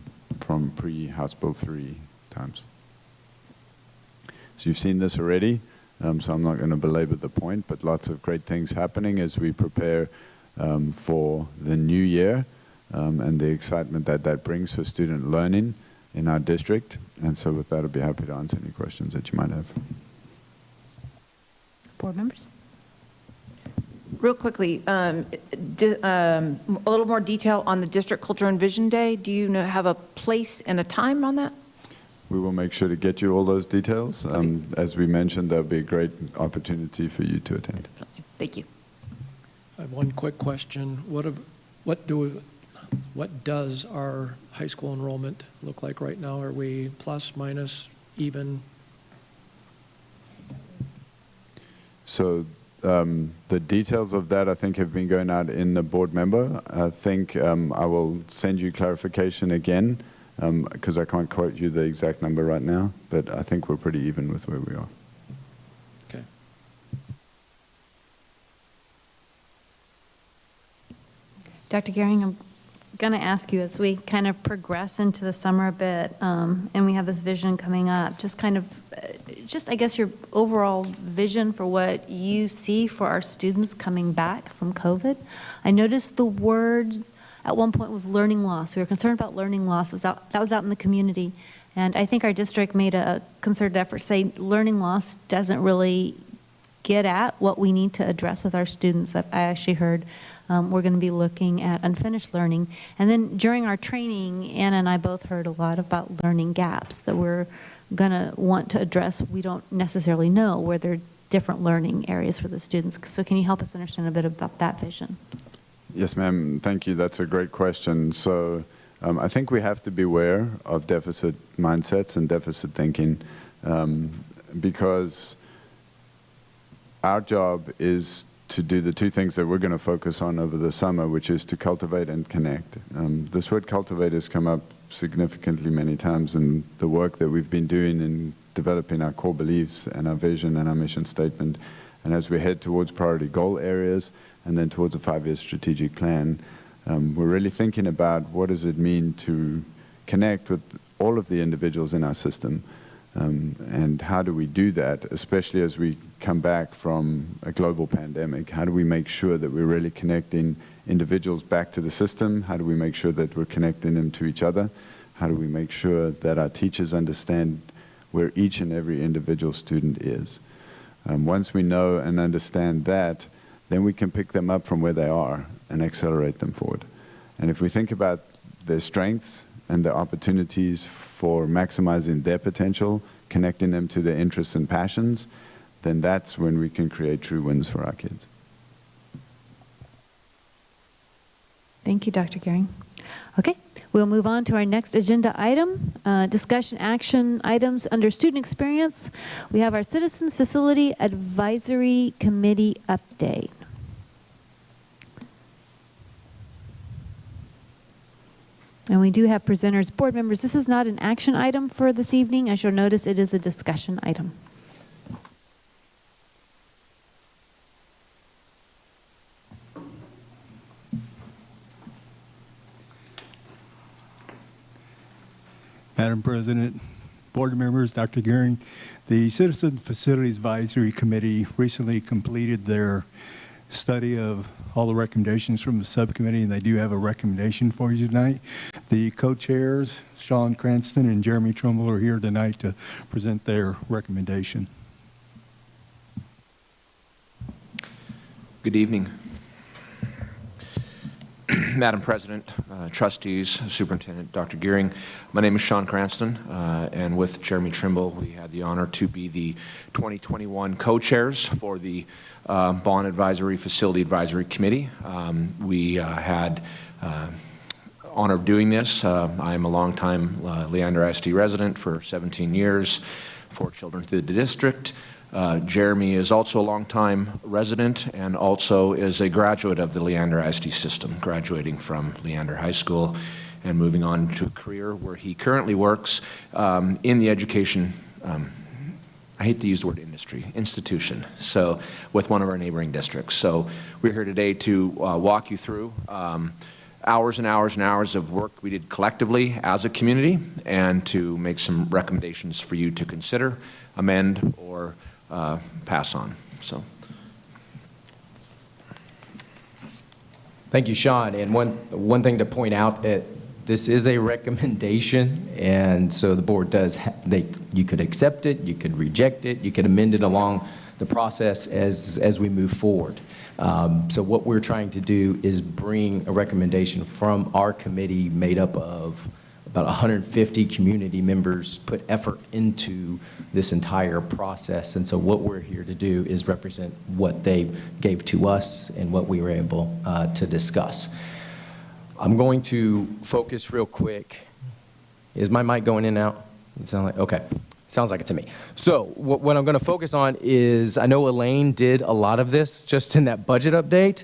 pre-House Bill 3 times. So you've seen this already, so I'm not going to belabor the point, but lots of great things happening as we prepare for the new year and the excitement that that brings for student learning in our district. And so with that, I'd be happy to answer any questions that you might have. Board members? Real quickly, a little more detail on the District Culture and Vision Day. Do you have a place and a time on that? We will make sure to get you all those details. As we mentioned, there'll be a great opportunity for you to attend. Thank you. I have one quick question. What does our high school enrollment look like right now? Are we plus, minus, even? So the details of that, I think, have been going out in the board member. I think I will send you clarification again, because I can't quote you the exact number right now, but I think we're pretty even with where we are. Okay. Dr. Gehring, I'm going to ask you, as we kind of progress into the summer a bit, and we have this vision coming up, I guess your overall vision for what you see for our students coming back from COVID. I noticed the word at one point was learning loss. We were concerned about learning loss. That was out in the community. And I think our district made a concerted effort to say learning loss doesn't really get at what we need to address with our students. I actually heard we're going to be looking at unfinished learning. And then during our training, Anna and I both heard a lot about learning gaps that we're going to want to address. We don't necessarily know where there are different learning areas for the students. So can you help us understand a bit about that vision? Yes, ma'am. Thank you. That's a great question. So I think we have to beware of deficit mindsets and deficit thinking because our job is to do the two things that we're going to focus on over the summer, which is to cultivate and connect. This word cultivate has come up significantly many times in the work that we've been doing in developing our core beliefs and our vision and our mission statement. And as we head towards priority goal areas and then towards a 5-year strategic plan, we're really thinking about what does it mean to connect with all of the individuals in our system. And how do we do that, especially as we come back from a global pandemic? How do we make sure that we're really connecting individuals back to the system? How do we make sure that we're connecting them to each other? How do we make sure that our teachers understand where each and every individual student is? Once we know and understand that, then we can pick them up from where they are and accelerate them forward. And if we think about their strengths and the opportunities for maximizing their potential, connecting them to their interests and passions, then that's when we can create true wins for our kids. Thank you, Dr. Gehring. Okay, we'll move on to our next agenda item, discussion action items under student experience. We have our Citizens Facility Advisory Committee update. And we do have presenters, board members. This is not an action item for this evening. As you'll notice, it is a discussion item. Madam President, board members, Dr. Gehring, the Citizen Facilities Advisory Committee recently completed their study of all the recommendations from the subcommittee, and they do have a recommendation for you tonight. The co-chairs, Sean Cranston and Jeremy Trimble, are here tonight to present their recommendation. Good evening. Madam President, Trustees, Superintendent Dr. Gehring, my name is Sean Cranston, and with Jeremy Trimble, we had the honor to be the 2021 co-chairs for the Bond Advisory Facility Advisory Committee. We had honor of doing this. I am a longtime Leander ISD resident for 17 years, 4 children through the district. Jeremy is also a longtime resident and also is a graduate of the Leander ISD system, graduating from Leander High School and moving on to a career where he currently works in the education I hate to use the word industry, institution, so with one of our neighboring districts. So we're here today to walk you through hours and hours and hours of work we did collectively as a community, and to make some recommendations for you to consider, amend, or pass on. So. Thank you, Sean. And one thing to point out, this is a recommendation, and so the board does, you could accept it, you could reject it, you could amend it along the process as we move forward. So what we're trying to do is bring a recommendation from our committee made up of about 150 community members put effort into this entire process. And so what we're here to do is represent what they gave to us and what we were able to discuss. I'm going to focus real quick. Is my mic going in and out? It sound like, okay. Sounds like it to me. So what I'm going to focus on is, I know Elaine did a lot of this just in that budget update.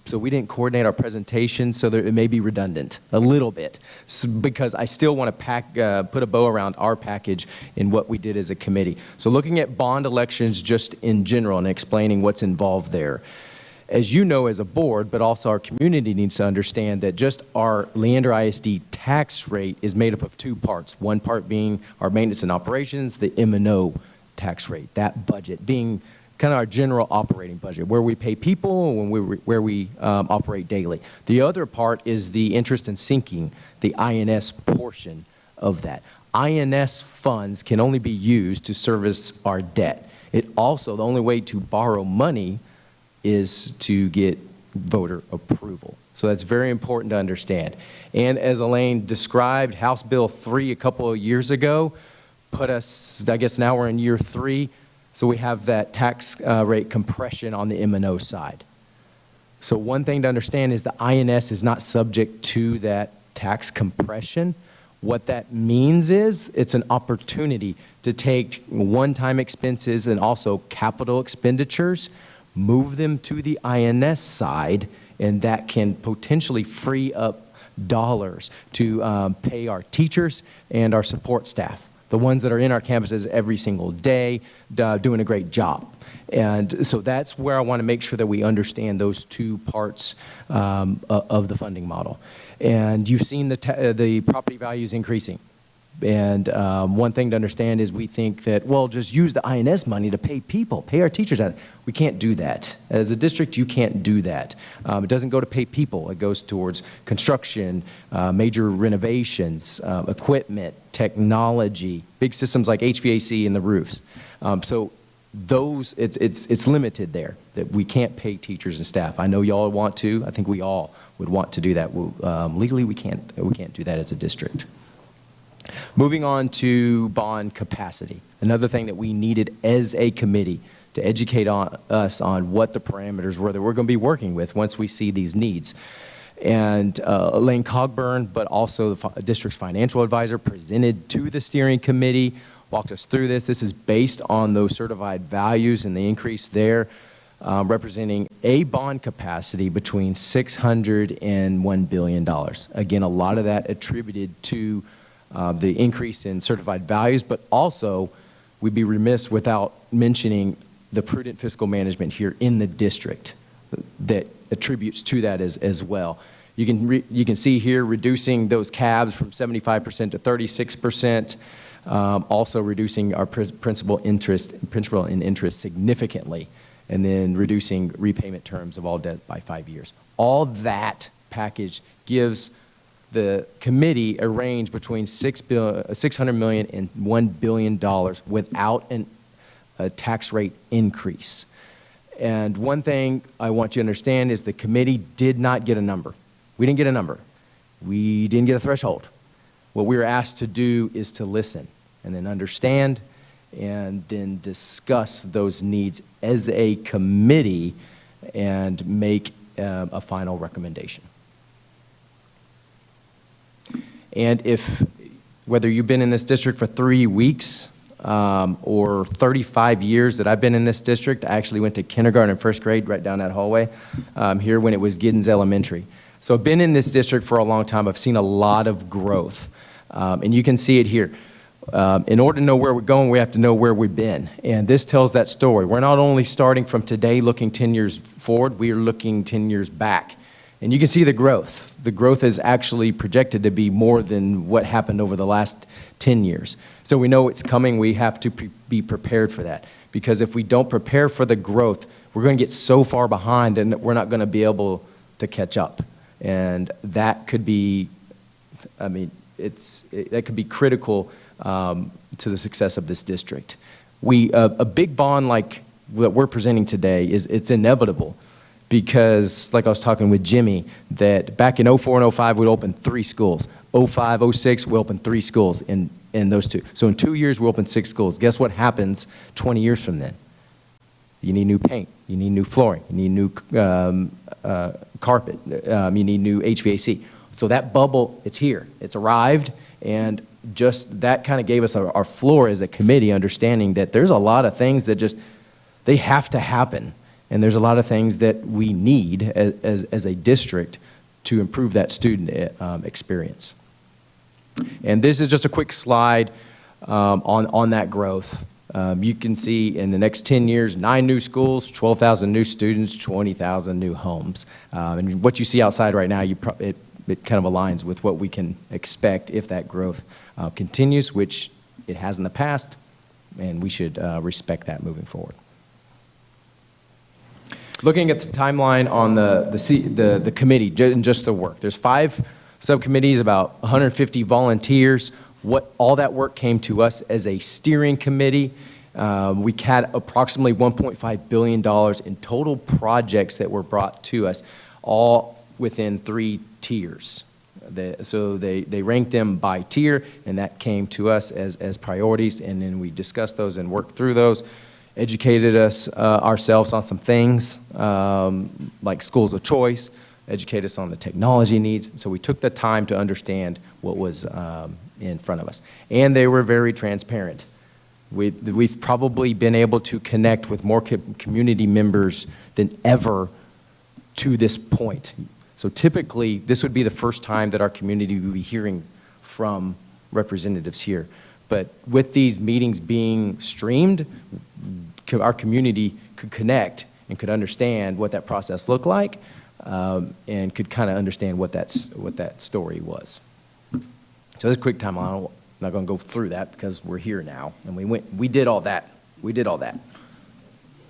So we didn't coordinate our presentation, so that it may be redundant a little bit, because I still want to put a bow around our package in what we did as a committee. So looking at bond elections just in general and explaining what's involved there. As you know, as a board, but also our community needs to understand that just our Leander ISD tax rate is made up of two parts. One part being our maintenance and operations, the M&O tax rate, that budget being kind of our general operating budget, where we pay people and where we operate daily. The other part is the interest and sinking, the INS portion of that. INS funds can only be used to service our debt. It also, the only way to borrow money is to get voter approval. So that's very important to understand. And as Elaine described, House Bill 3 a couple of years ago put us, I guess now we're in year 3, so we have that tax rate compression on the M&O side. So one thing to understand is the INS is not subject to that tax compression. What that means is it's an opportunity to take one-time expenses and also capital expenditures, move them to the INS side, and that can potentially free up dollars to pay our teachers and our support staff, the ones that are in our campuses every single day, doing a great job. And so that's where I want to make sure that we understand those two parts of the funding model. And you've seen the property values increasing. And one thing to understand is we think that, well, just use the INS money to pay people, pay our teachers. We can't do that. As a district, you can't do that. It doesn't go to pay people. It goes towards construction, major renovations, equipment, technology, big systems like HVAC in the roofs. So those, it's limited there, that we can't pay teachers and staff. I know y'all want to. I think we all would want to do that. Legally, we can't do that as a district. Moving on to bond capacity, another thing that we needed as a committee to educate us on what the parameters were that we're going to be working with once we see these needs. And Elaine Cogburn, but also the district's financial advisor, presented to the steering committee, walked us through this. This is based on those certified values and the increase there, representing a bond capacity between $600 and $1 billion. Again, a lot of that attributed to the increase in certified values, but also we'd be remiss without mentioning the prudent fiscal management here in the district that attributes to that as well. You can see here reducing those cabs from 75% to 36%, also reducing our principal and interest significantly, and then reducing repayment terms of all debt by 5 years. All that package gives the committee a range between $600 million and $1 billion without a tax rate increase. And one thing I want you to understand is the committee did not get a number. We didn't get a number. We didn't get a threshold. What we were asked to do is to listen and then understand and then discuss those needs as a committee and make a final recommendation. And whether you've been in this district for 3 weeks or 35 years that I've been in this district, I actually went to kindergarten and first grade right down that hallway here when it was Giddens Elementary. So I've been in this district for a long time. I've seen a lot of growth. And you can see it here. In order to know where we're going, we have to know where we've been. And this tells that story. We're not only starting from today looking 10 years forward, we are looking 10 years back. And you can see the growth. The growth is actually projected to be more than what happened over the last 10 years. So we know it's coming. We have to be prepared for that. Because if we don't prepare for the growth, we're going to get so far behind and we're not going to be able to catch up. And that could be, that could be critical to the success of this district. A big bond like what we're presenting today it's inevitable. Because, like I was talking with Jimmy, that back in 04 and 05, we opened 3 schools. 05, 06, we opened 3 schools in those 2. So in 2 years, we opened 6 schools. Guess what happens 20 years from then? You need new paint. You need new flooring. You need new carpet. You need new HVAC. So that bubble, it's here. It's arrived, and just that kind of gave us our floor as a committee, understanding that there's a lot of things that just, they have to happen. And there's a lot of things that we need as a district to improve that student experience. And this is just a quick slide on that growth. You can see in the next 10 years, 9 new schools, 12,000 new students, 20,000 new homes. And what you see outside right now, it kind of aligns with what we can expect if that growth continues, which it has in the past, and we should respect that moving forward. Looking at the timeline on the committee and just the work, there's 5 subcommittees, about 150 volunteers. All that work came to us as a steering committee. We had approximately $1.5 billion in total projects that were brought to us, all within 3 tiers. So they ranked them by tier, and that came to us as priorities, and then we discussed those and worked through those. Educated us ourselves on some things like schools of choice, educated us on the technology needs. So we took the time to understand what was in front of us. And they were very transparent. We've probably been able to connect with more community members than ever to this point. So typically, this would be the first time that our community would be hearing from representatives here. But with these meetings being streamed, our community could connect and could understand what that process looked like, and could kind of understand what that story was. So this quick timeline, I'm not going to go through that because we're here now, and we did all that. We did all that.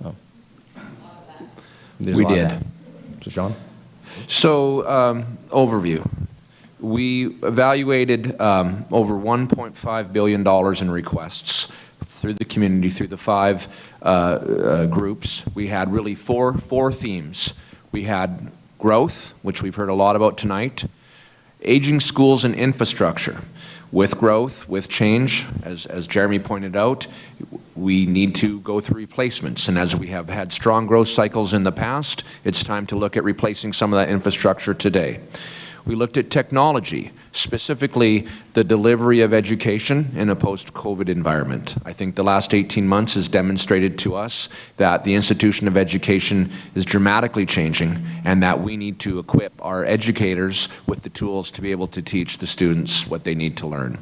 Oh. We did. So John? So overview. We evaluated over $1.5 billion in requests through the community, through the 5 groups. We had really four themes. We had growth, which we've heard a lot about tonight, aging schools and infrastructure. With growth, with change, as Jeremy pointed out, we need to go through replacements. And as we have had strong growth cycles in the past, it's time to look at replacing some of that infrastructure today. We looked at technology, specifically the delivery of education in a post-COVID environment. I think the last 18 months has demonstrated to us that the institution of education is dramatically changing and that we need to equip our educators with the tools to be able to teach the students what they need to learn.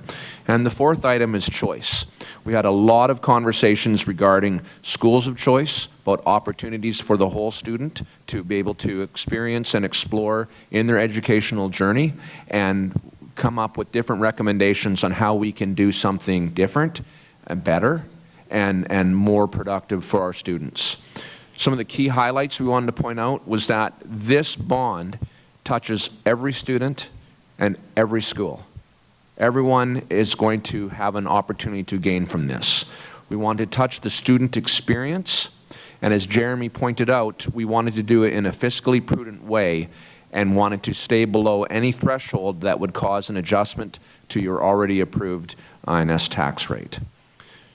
And the 4th item is choice. We had a lot of conversations regarding schools of choice, about opportunities for the whole student to be able to experience and explore in their educational journey and come up with different recommendations on how we can do something different and better and more productive for our students. Some of the key highlights we wanted to point out was that this bond touches every student and every school. Everyone is going to have an opportunity to gain from this. We wanted to touch the student experience, and as Jeremy pointed out, we wanted to do it in a fiscally prudent way and wanted to stay below any threshold that would cause an adjustment to your already approved INS tax rate.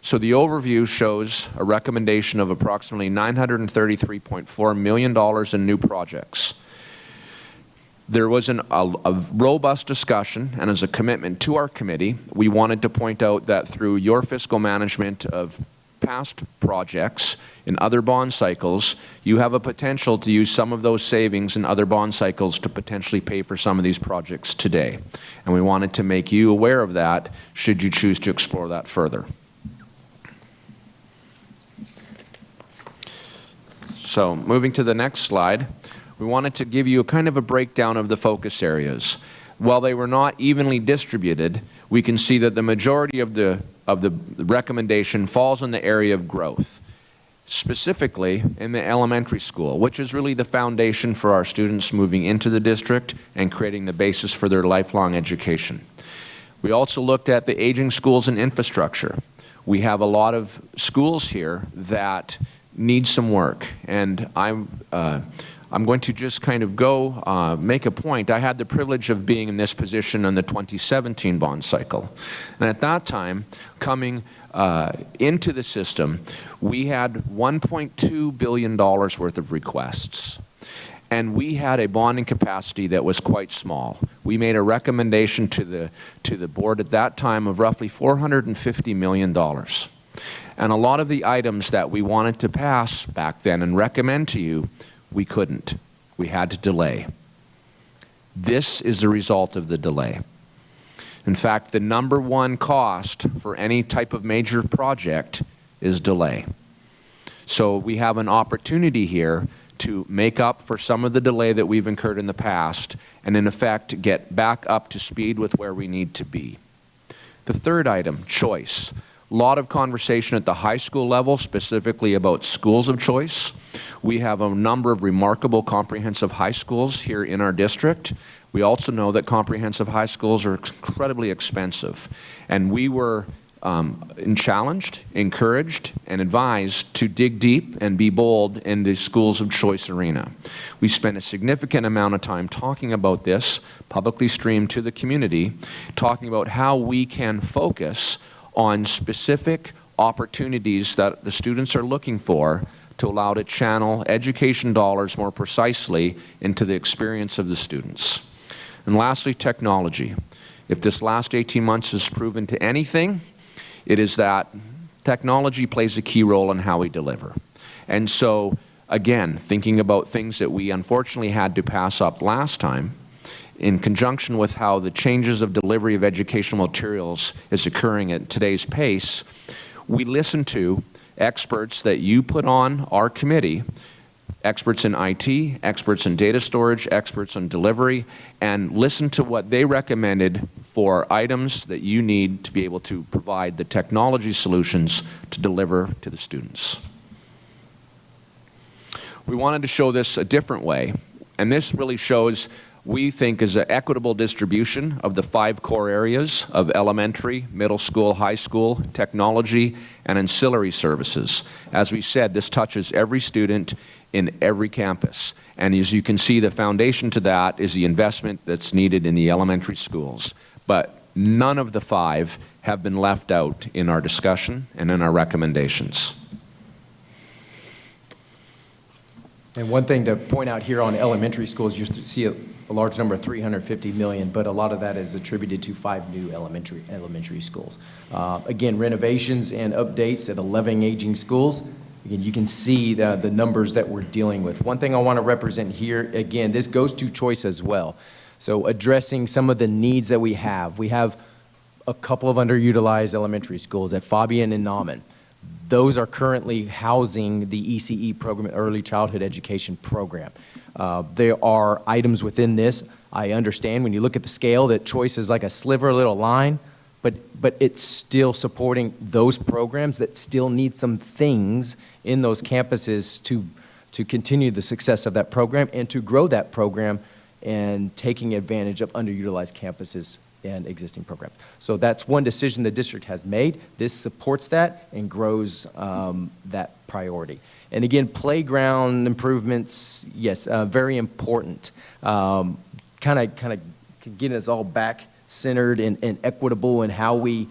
So the overview shows a recommendation of approximately $933.4 million in new projects. There was a robust discussion, and as a commitment to our committee, we wanted to point out that through your fiscal management of past projects in other bond cycles, you have a potential to use some of those savings in other bond cycles to potentially pay for some of these projects today. And we wanted to make you aware of that should you choose to explore that further. So moving to the next slide, we wanted to give you a kind of a breakdown of the focus areas. While they were not evenly distributed, we can see that the majority of the recommendation falls in the area of growth, specifically in the elementary school, which is really the foundation for our students moving into the district and creating the basis for their lifelong education. We also looked at the aging schools and infrastructure. We have a lot of schools here that need some work, and I'm going to just kind of go make a point. I had the privilege of being in this position in the 2017 bond cycle. And at that time, coming into the system, we had $1.2 billion worth of requests. And we had a bonding capacity that was quite small. We made a recommendation to the board at that time of roughly $450 million. And a lot of the items that we wanted to pass back then and recommend to you, we couldn't. We had to delay. This is the result of the delay. In fact, the number one cost for any type of major project is delay. So we have an opportunity here to make up for some of the delay that we've incurred in the past and in effect get back up to speed with where we need to be. The third item, choice. A lot of conversation at the high school level, specifically about schools of choice. We have a number of remarkable comprehensive high schools here in our district. We also know that comprehensive high schools are incredibly expensive. And we were challenged, encouraged, and advised to dig deep and be bold in the schools of choice arena. We spent a significant amount of time talking about this, publicly streamed to the community, talking about how we can focus on specific opportunities that the students are looking for to allow to channel education dollars more precisely into the experience of the students. And lastly, technology. If this last 18 months has proven to anything, it is that technology plays a key role in how we deliver. And so, again, thinking about things that we unfortunately had to pass up last time, in conjunction with how the changes of delivery of educational materials is occurring at today's pace, we listen to experts that you put on our committee, experts in IT, experts in data storage, experts in delivery, and listen to what they recommended for items that you need to be able to provide the technology solutions to deliver to the students. We wanted to show this a different way, and this really shows we think is an equitable distribution of the 5 core areas of elementary, middle school, high school, technology, and ancillary services. As we said, this touches every student in every campus. And as you can see, the foundation to that is the investment that's needed in the elementary schools. But none of the 5 have been left out in our discussion and in our recommendations. And one thing to point out here on elementary schools, you see a large number of $350 million, but a lot of that is attributed to 5 new elementary schools. Again, renovations and updates at 11 aging schools. Again, you can see the numbers that we're dealing with. One thing I want to represent here, again, this goes to choice as well. So addressing some of the needs that we have. We have a couple of underutilized elementary schools at Fabian and Nauman. Those are currently housing the ECE program, Early Childhood Education Program. There are items within this. I understand when you look at the scale that choice is like a sliver little line, but it's still supporting those programs that still need some things in those campuses to continue the success of that program and to grow that program and taking advantage of underutilized campuses and existing programs. So that's one decision the district has made. This supports that and grows that priority. And again, playground improvements, yes, very important. Kind of getting us all back centered and equitable in how we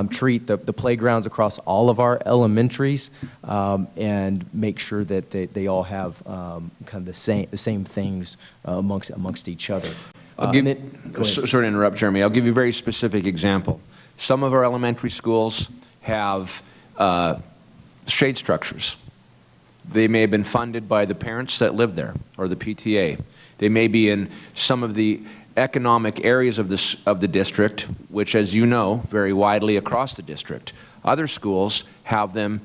treat the playgrounds across all of our elementaries and make sure that they all have kind of the same things amongst each other. Sorry to interrupt, Jeremy. I'll give you a very specific example. Some of our elementary schools have Shade structures. They may have been funded by the parents that live there or the PTA. They may be in some of the economic areas of the district, which, as you know, vary widely across the district. Other schools have them,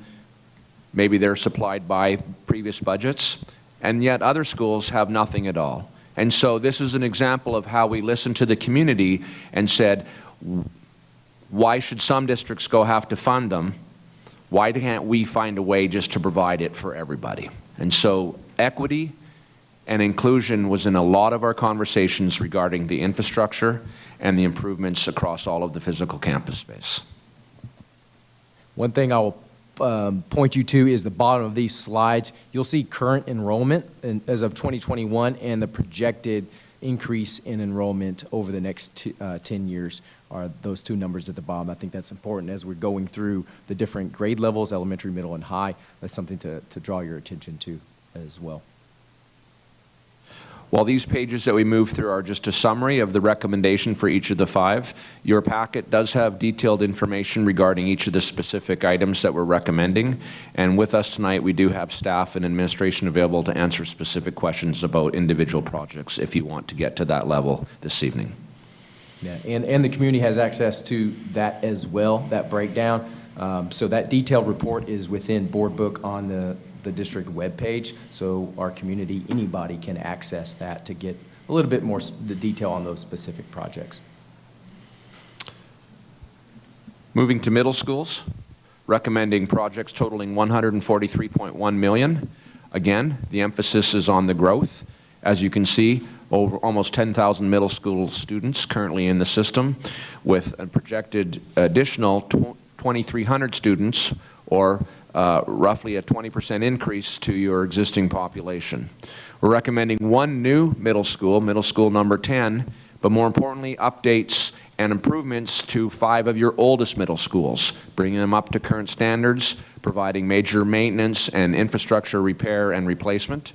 maybe they're supplied by previous budgets, and yet other schools have nothing at all. And so this is an example of how we listened to the community and said, why should some districts have to fund them? Why can't we find a way just to provide it for everybody? And so equity and inclusion was in a lot of our conversations regarding the infrastructure and the improvements across all of the physical campus space. One thing I will point you to is the bottom of these slides. You'll see current enrollment as of 2021 and the projected increase in enrollment over the next 10 years are those two numbers at the bottom. I think that's important as we're going through the different grade levels, elementary, middle, and high. That's something to draw your attention to as well. While these pages that we move through are just a summary of the recommendation for each of the 5, your packet does have detailed information regarding each of the specific items that we're recommending. And with us tonight, we do have staff and administration available to answer specific questions about individual projects if you want to get to that level this evening. Yeah, and the community has access to that as well, that breakdown. So that detailed report is within Board Book on the district webpage, so our community, anybody can access that to get a little bit more the detail on those specific projects. Moving to middle schools, recommending projects totaling $143.1 million. Again, the emphasis is on the growth. As you can see, over almost 10,000 middle school students currently in the system, with a projected additional 2,300 students, or roughly a 20% increase to your existing population. We're recommending one new middle school number 10, but more importantly, updates and improvements to 5 of your oldest middle schools, bringing them up to current standards, providing major maintenance and infrastructure repair and replacement.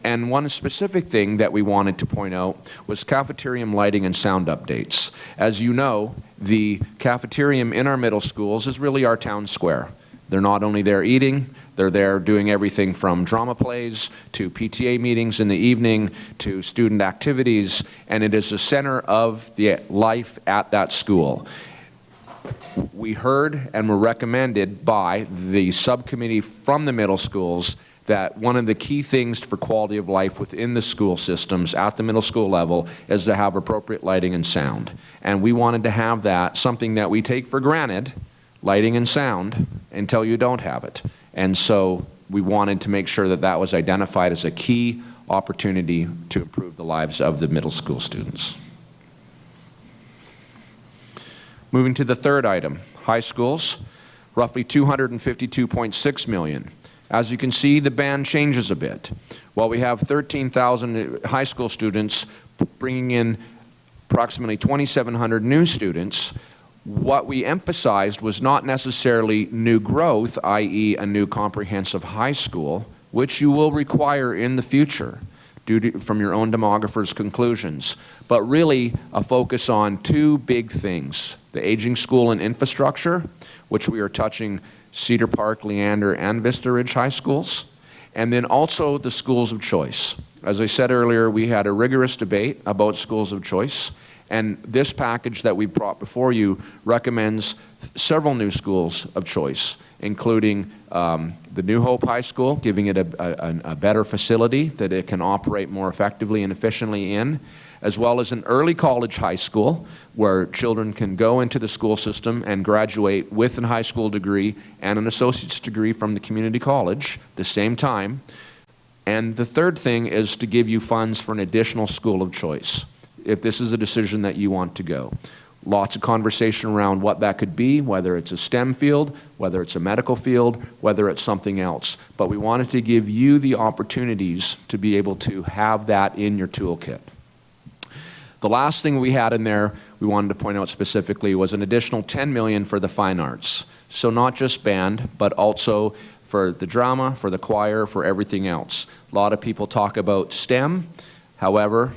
And one specific thing that we wanted to point out was cafeteria lighting and sound updates. As you know, the cafeteria in our middle schools is really our town square. They're not only there eating, they're there doing everything from drama plays to PTA meetings in the evening to student activities, and it is the center of the life at that school. We heard and were recommended by the subcommittee from the middle schools that one of the key things for quality of life within the school systems at the middle school level is to have appropriate lighting and sound. And we wanted to have that, something that we take for granted, lighting and sound, until you don't have it. And so we wanted to make sure that that was identified as a key opportunity to improve the lives of the middle school students. Moving to the third item, high schools, roughly $252.6 million. As you can see, the band changes a bit. While we have 13,000 high school students bringing in approximately 2,700 new students, what we emphasized was not necessarily new growth, i.e. a new comprehensive high school, which you will require in the future from your own demographer's conclusions, but really a focus on 2 big things: the aging school and infrastructure, which we are touching Cedar Park, Leander, and Vista Ridge High Schools, and then also the schools of choice. As I said earlier, we had a rigorous debate about schools of choice, and this package that we brought before you recommends several new schools of choice, including the New Hope High School, giving it a better facility that it can operate more effectively and efficiently in, as well as an early college high school where children can go into the school system and graduate with a high school degree and an associate's degree from the community college at the same time. And the third thing is to give you funds for an additional school of choice, if this is a decision that you want to go. Lots of conversation around what that could be, whether it's a STEM field, whether it's a medical field, whether it's something else. But we wanted to give you the opportunities to be able to have that in your toolkit. The last thing we had in there, we wanted to point out specifically, was an additional $10 million for the fine arts. So not just band, but also for the drama, for the choir, for everything else. A lot of people talk about STEM. However,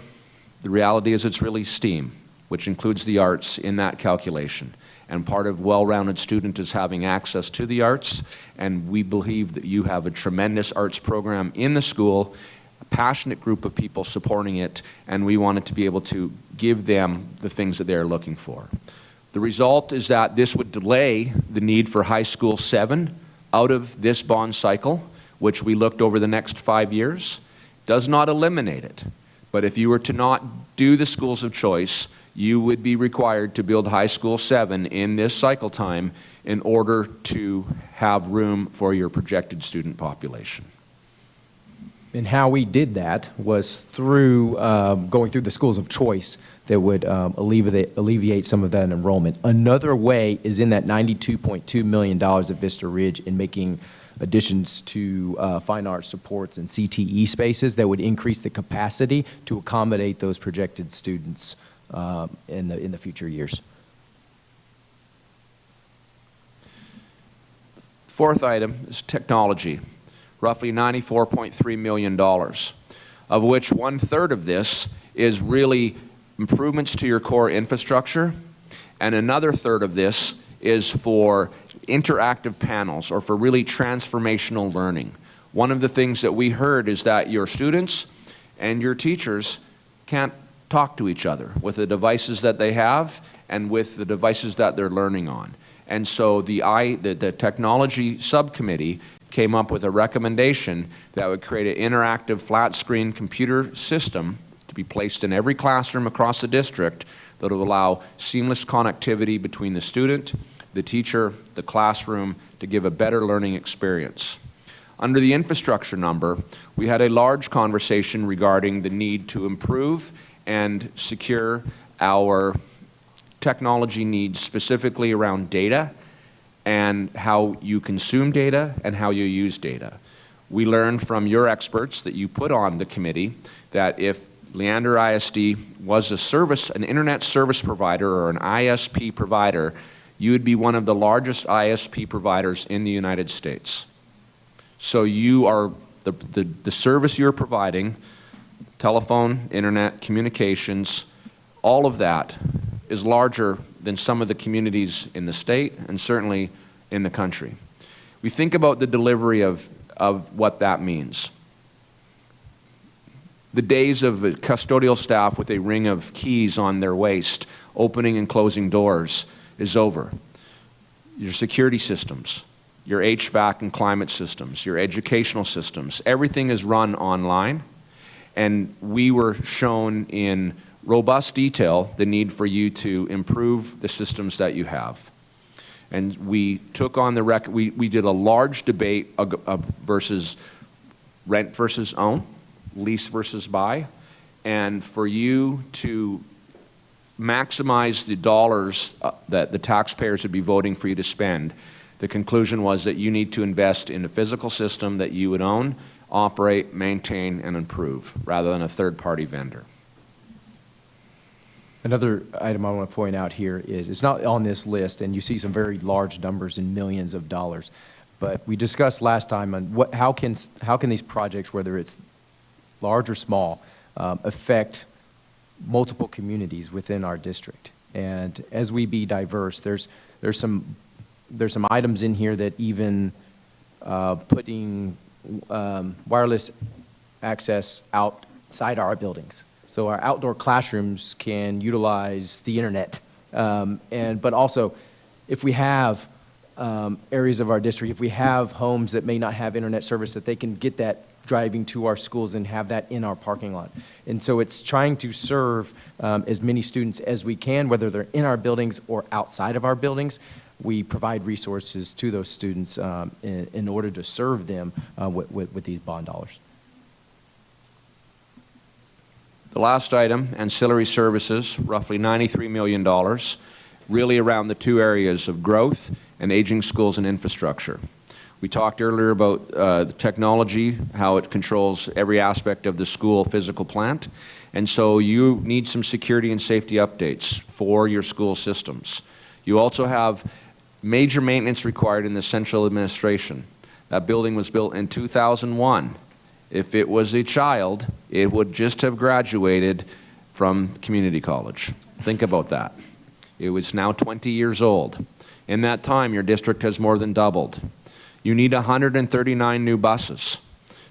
the reality is it's really STEAM, which includes the arts in that calculation. And part of well-rounded student is having access to the arts, and we believe that you have a tremendous arts program in the school, a passionate group of people supporting it, and we wanted to be able to give them the things that they're looking for. The result is that this would delay the need for High School 7 out of this bond cycle, which we looked over the next 5 years. Does not eliminate it, but if you were to not do the schools of choice, you would be required to build High School 7 in this cycle time in order to have room for your projected student population. And how we did that was through going through the schools of choice that would alleviate some of that enrollment. Another way is in that $92.2 million at Vista Ridge in making additions to fine arts supports and CTE spaces that would increase the capacity to accommodate those projected students in the future years. Fourth item is technology, roughly $94.3 million, of which 1/3 of this is really improvements to your core infrastructure, and another third of this is for interactive panels or for really transformational learning. One of the things that we heard is that your students and your teachers can't talk to each other with the devices that they have and with the devices that they're learning on. And so the technology subcommittee came up with a recommendation that would create an interactive flat screen computer system to be placed in every classroom across the district that would allow seamless connectivity between the student, the teacher, the classroom to give a better learning experience. Under the infrastructure number, we had a large conversation regarding the need to improve and secure our technology needs, specifically around data and how you consume data and how you use data. We learned from your experts that you put on the committee that if Leander ISD was an internet service provider or an ISP provider, you would be one of the largest ISP providers in the United States. So you are, the service you're providing, telephone, internet, communications, all of that is larger than some of the communities in the state and certainly in the country. We think about the delivery of what that means. The days of a custodial staff with a ring of keys on their waist, opening and closing doors, is over. Your security systems, your HVAC and climate systems, your educational systems, everything is run online. And we were shown in robust detail the need for you to improve the systems that you have. And we took on we did a large debate versus rent versus own, lease versus buy, and for you to maximize the dollars that the taxpayers would be voting for you to spend, the conclusion was that you need to invest in a physical system that you would own, operate, maintain, and improve, rather than a third-party vendor. Another item I want to point out here is, it's not on this list, and you see some very large numbers in millions of dollars, but we discussed last time on how can these projects, whether it's large or small, affect multiple communities within our district. And as we be diverse, there's some items in here that even putting wireless access outside our buildings. So our outdoor classrooms can utilize the internet. But also, if we have areas of our district, if we have homes that may not have internet service, that they can get that driving to our schools and have that in our parking lot. And so it's trying to serve as many students as we can, whether they're in our buildings or outside of our buildings. We provide resources to those students in order to serve them with these bond dollars. The last item, ancillary services, roughly $93 million, really around the two areas of growth and aging schools and infrastructure. We talked earlier about the technology, how it controls every aspect of the school physical plant, and so you need some security and safety updates for your school systems. You also have major maintenance required in the central administration. That building was built in 2001. If it was a child, it would just have graduated from community college. Think about that. It was now 20 years old. In that time, your district has more than doubled. You need 139 new buses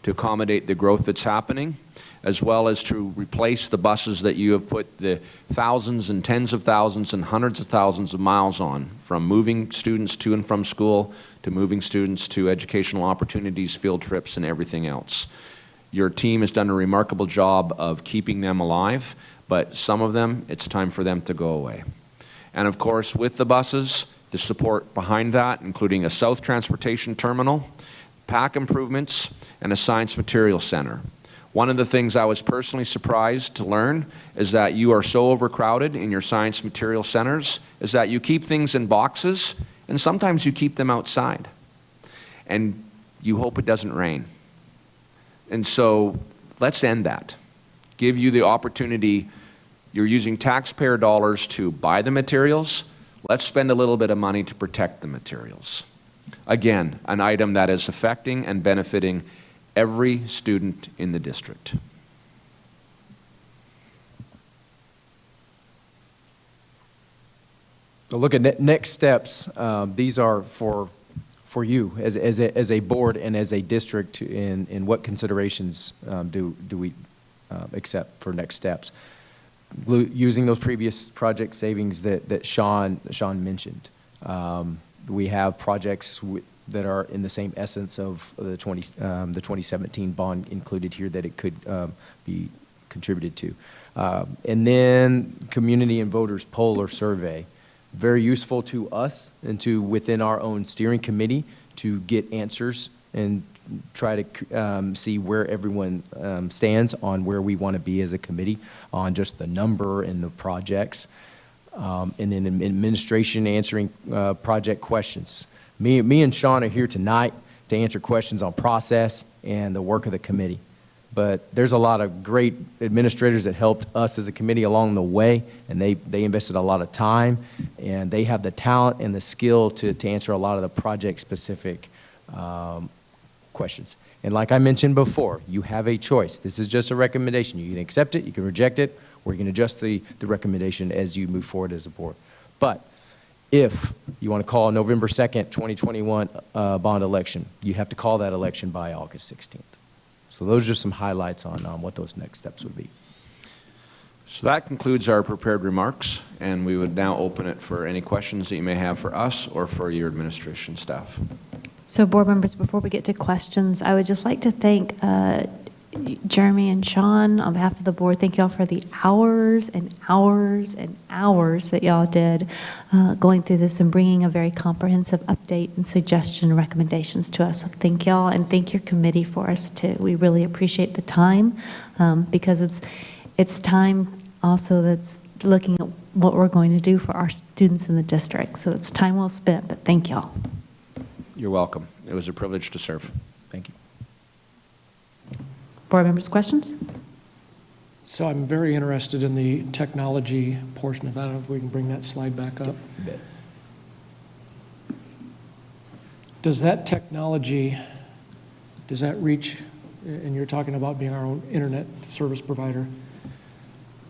to accommodate the growth that's happening, as well as to replace the buses that you have put the thousands and tens of thousands and hundreds of thousands of miles on, from moving students to and from school, to moving students to educational opportunities, field trips, and everything else. Your team has done a remarkable job of keeping them alive, but some of them, it's time for them to go away. And of course, with the buses, the support behind that, including a South Transportation Terminal, PAC improvements, and a Science Materials Center. One of the things I was personally surprised to learn is that you are so overcrowded in your science material centers is that you keep things in boxes and sometimes you keep them outside. And you hope it doesn't rain. And so let's end that. Give you the opportunity. You're using taxpayer dollars to buy the materials. Let's spend a little bit of money to protect the materials. Again, an item that is affecting and benefiting every student in the district. So look at next steps. These are for you as a board and as a district in what considerations do we accept for next steps. Using those previous project savings that Sean mentioned. We have projects that are in the same essence of the 2017 bond included here that it could be contributed to. And then community and voters poll or survey. Very useful to us and to within our own steering committee to get answers and try to see where everyone stands on where we want to be as a committee on just the number and the projects. And then administration answering project questions. Me and Sean are here tonight to answer questions on process and the work of the committee. But there's a lot of great administrators that helped us as a committee along the way, and they invested a lot of time, and they have the talent and the skill to answer a lot of the project-specific questions. And like I mentioned before, you have a choice. This is just a recommendation. You can accept it, you can reject it, or you can adjust the recommendation as you move forward as a board. But if you want to call November 2nd, 2021 bond election, you have to call that election by August 16th. So those are some highlights on what those next steps would be. So that concludes our prepared remarks, and we would now open it for any questions that you may have for us or for your administration staff. So board members, before we get to questions, I would just like to thank Jeremy and Sean on behalf of the board. Thank y'all for the hours and hours and hours that y'all did going through this and bringing a very comprehensive update and suggestion and recommendations to us. So thank y'all, and thank your committee for us too. We really appreciate the time because it's time also that's looking at what we're going to do for our students in the district. So it's time well spent, but thank y'all. You're welcome. It was a privilege to serve. Thank you. Board members, questions? So I'm very interested in the technology portion of that. I don't know if we can bring that slide back up. Does that technology, does that reach, and you're talking about being our own internet service provider,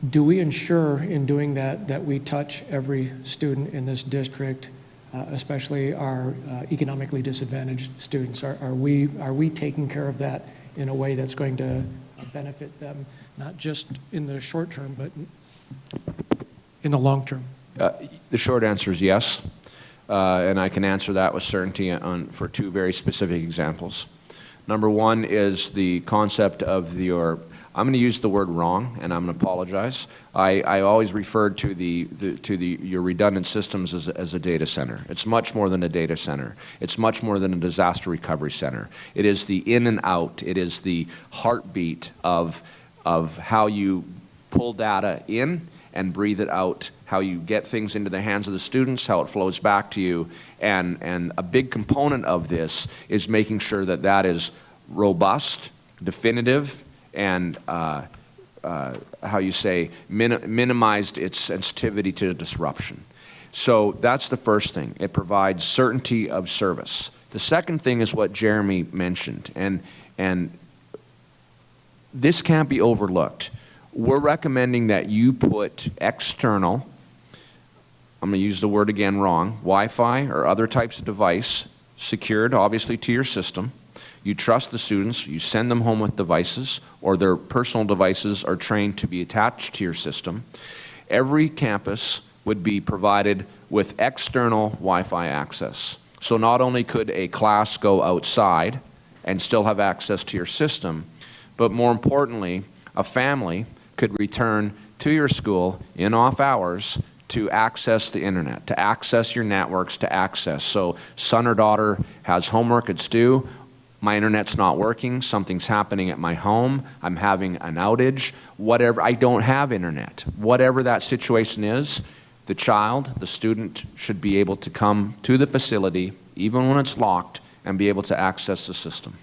do we ensure in doing that that we touch every student in this district, especially our economically disadvantaged students? Are we taking care of that in a way that's going to benefit them, not just in the short term, but in the long term? The short answer is yes, and I can answer that with certainty for two very specific examples. Number one is the concept of I'm going to use the word wrong, and I'm going to apologize. I always referred to your redundant systems as a data center. It's much more than a data center. It's much more than a disaster recovery center. It is the in and out. It is the heartbeat of how you pull data in and breathe it out, how you get things into the hands of the students, how it flows back to you. And a big component of this is making sure that that is robust, definitive, and how you say, minimized its sensitivity to disruption. So that's the first thing. It provides certainty of service. The second thing is what Jeremy mentioned, and this can't be overlooked. We're recommending that you put external I'm going to use the word again wrong, Wi-Fi or other types of device secured obviously to your system. You trust the students, you send them home with devices, or their personal devices are trained to be attached to your system. Every campus would be provided with external Wi-Fi access. So not only could a class go outside and still have access to your system, but more importantly, a family could return to your school in off hours to access the internet, to access your networks, to access. So son or daughter has homework at STU, my internet's not working, something's happening at my home, I'm having an outage, whatever, I don't have internet. Whatever that situation is, the child, the student should be able to come to the facility, even when it's locked, and be able to access the system.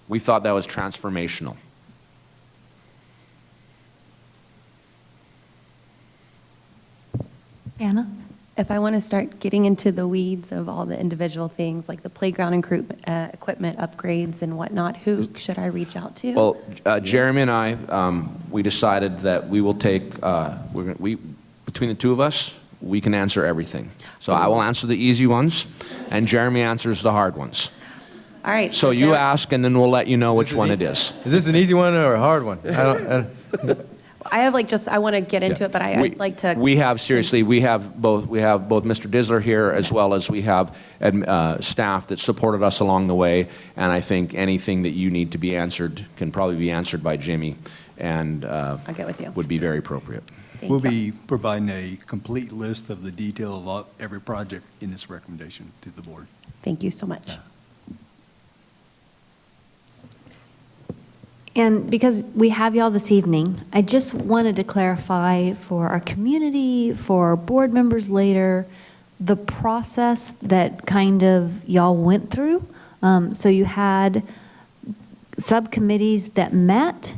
We thought that was transformational. Anna? If I want to start getting into the weeds of all the individual things, like the playground and equipment upgrades and whatnot, who should I reach out to? Well, Jeremy and I, we decided that we will take, between the two of us, we can answer everything. So I will answer the easy ones, and Jeremy answers the hard ones. All right. So you ask, and then we'll let you know which one it is. Is this an easy one or a hard one? I have I want to get into it, but I'd like to. We have, seriously, we have both Mr. Disler here, as well as we have staff that supported us along the way, and I think anything that you need to be answered can probably be answered by Jimmy, and I'll get with you. would be very appropriate. We'll be providing a complete list of the detail of every project in this recommendation to the board. Thank you so much. And because we have y'all this evening, I just wanted to clarify for our community, for board members later, the process that kind of y'all went through. So you had subcommittees that met,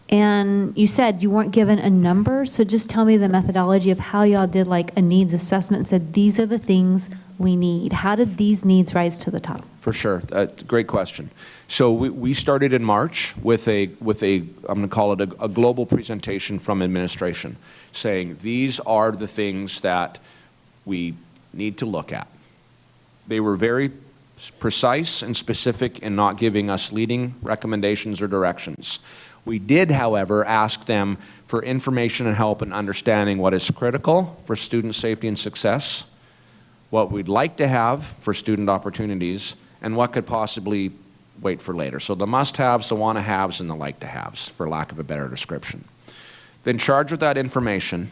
and you said you weren't given a number, so just tell me the methodology of how y'all did like a needs assessment and said, these are the things we need. How did these needs rise to the top? For sure, great question. So we started in March with a I'm going to call it a global presentation from administration, saying these are the things that we need to look at. They were very precise and specific in not giving us leading recommendations or directions. We did, however, ask them for information and help in understanding what is critical for student safety and success, what we'd like to have for student opportunities, and what could possibly wait for later. So the must-haves, the want-to-haves, and the like-to-haves, for lack of a better description. Then charged with that information,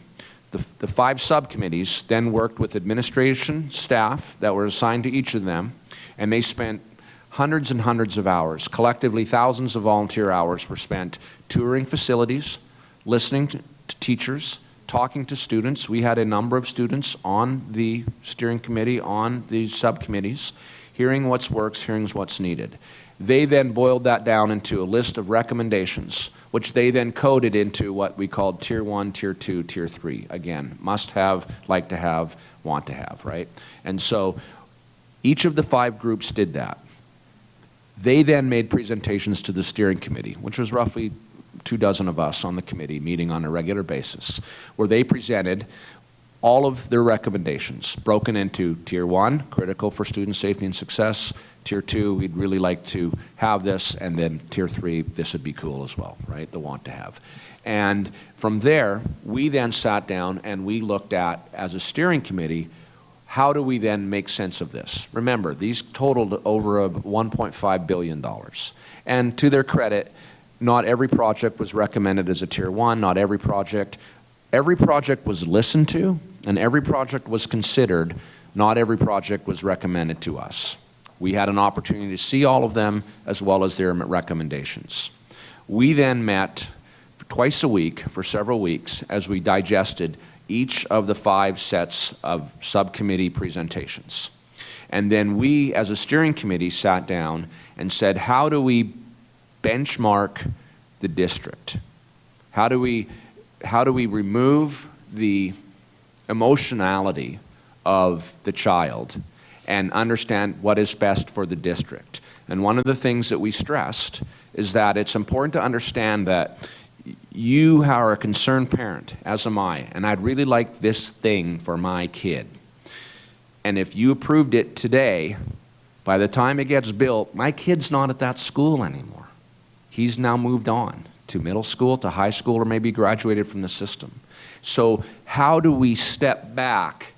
the 5 subcommittees then worked with administration staff that were assigned to each of them, and they spent hundreds and hundreds of hours. Collectively, thousands of volunteer hours were spent touring facilities, listening to teachers, talking to students. We had a number of students on the steering committee, on these subcommittees, hearing what works, hearing what's needed. They then boiled that down into a list of recommendations, which they then coded into what we called Tier 1, Tier 2, Tier 3. Again, must have, like to have, want to have, right? And so each of the 5 groups did that. They then made presentations to the steering committee, which was roughly 24 of us on the committee meeting on a regular basis, where they presented all of their recommendations, broken into Tier 1, critical for student safety and success, Tier 2, we'd really like to have this, and then Tier 3, this would be cool as well, right, the want to have. And from there, we then sat down and we looked at, as a steering committee, how do we then make sense of this? Remember, these totaled over $1.5 billion. And to their credit, not every project was recommended as a Tier 1, not every project was listened to, and every project was considered, not every project was recommended to us. We had an opportunity to see all of them as well as their recommendations. We then met twice a week for several weeks as we digested each of the 5 sets of subcommittee presentations. And then we, as a steering committee, sat down and said, how do we benchmark the district? How do we remove the emotionality of the child and understand what is best for the district? And one of the things that we stressed is that it's important to understand that you are a concerned parent, as am I, and I'd really like this thing for my kid. And if you approved it today, by the time it gets built, my kid's not at that school anymore. He's now moved on to middle school, to high school, or maybe graduated from the system. So how do we step back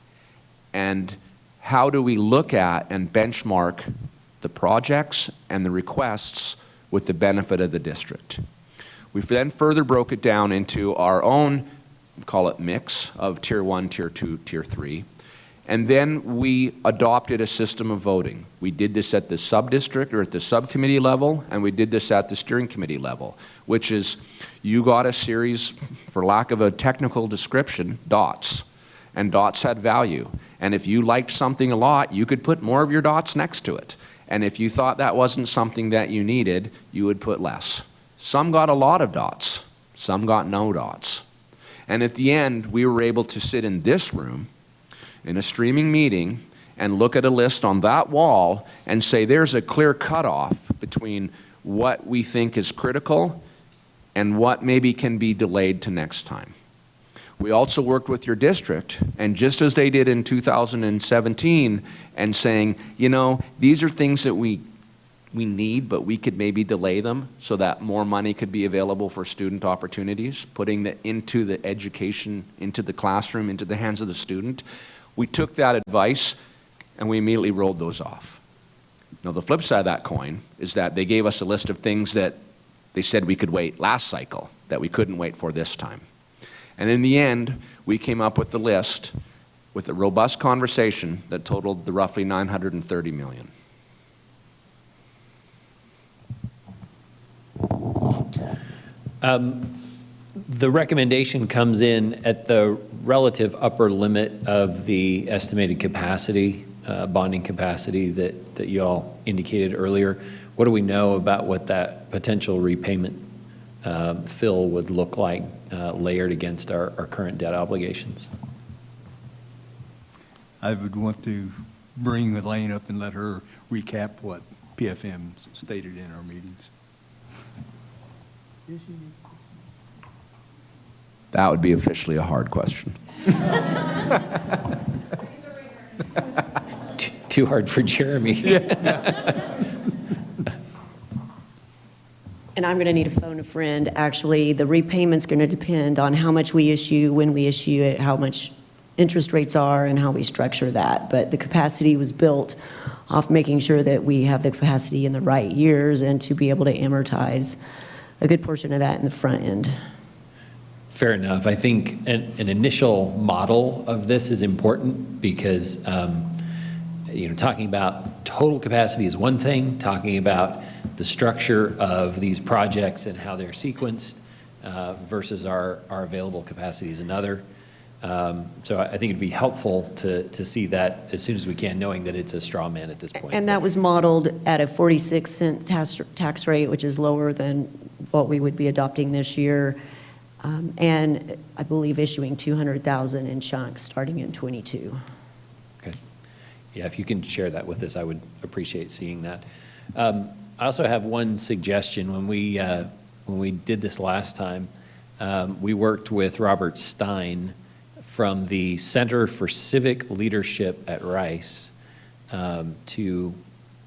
and how do we look at and benchmark the projects and the requests with the benefit of the district? We then further broke it down into our own, call it mix of Tier 1, Tier 2, Tier 3. And then we adopted a system of voting. We did this at the sub-district or at the subcommittee level, and we did this at the steering committee level, which is you got a series, for lack of a technical description, dots. And dots had value. And if you liked something a lot, you could put more of your dots next to it. And if you thought that wasn't something that you needed, you would put less. Some got a lot of dots. Some got no dots. And at the end, we were able to sit in this room in a streaming meeting and look at a list on that wall and say there's a clear cutoff between what we think is critical and what maybe can be delayed to next time. We also worked with your district, and just as they did in 2017, and saying, you know, these are things that we need, but we could maybe delay them so that more money could be available for student opportunities, putting that into the education, into the classroom, into the hands of the student. We took that advice and we immediately rolled those off. Now the flip side of that coin is that they gave us a list of things that they said we could wait last cycle that we couldn't wait for this time. And in the end, we came up with the list with a robust conversation that totaled the roughly $930 million. The recommendation comes in at the relative upper limit of the estimated capacity, bonding capacity that you all indicated earlier. What do we know about what that potential repayment fill would look like layered against our current debt obligations? I would want to bring Elaine up and let her recap what PFM stated in our meetings. That would be officially a hard question. Too hard for Jeremy. And I'm going to need to phone a friend. Actually, the repayment's going to depend on how much we issue, when we issue it, how much interest rates are, and how we structure that. But the capacity was built off making sure that we have the capacity in the right years and to be able to amortize a good portion of that in the front end. Fair enough. I think an initial model of this is important because, talking about total capacity is one thing, talking about the structure of these projects and how they're sequenced versus our available capacity is another. So I think it'd be helpful to see that as soon as we can, knowing that it's a straw man at this point. And that was modeled at a 46-cent tax rate, which is lower than what we would be adopting this year. And I believe issuing 200,000 in chunks starting in '22. Okay. Yeah, if you can share that with us, I would appreciate seeing that. I also have one suggestion. When we did this last time, we worked with Robert Stein from the Center for Civic Leadership at Rice to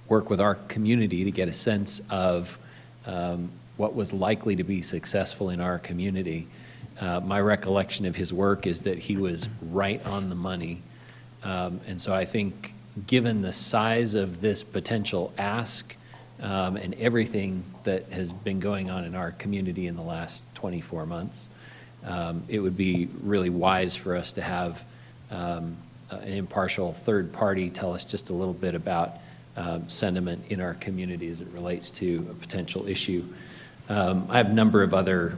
work with our community to get a sense of what was likely to be successful in our community. My recollection of his work is that he was right on the money. And so I think given the size of this potential ask and everything that has been going on in our community in the last 24 months, it would be really wise for us to have an impartial third party tell us just a little bit about sentiment in our community as it relates to a potential issue. I have a number of other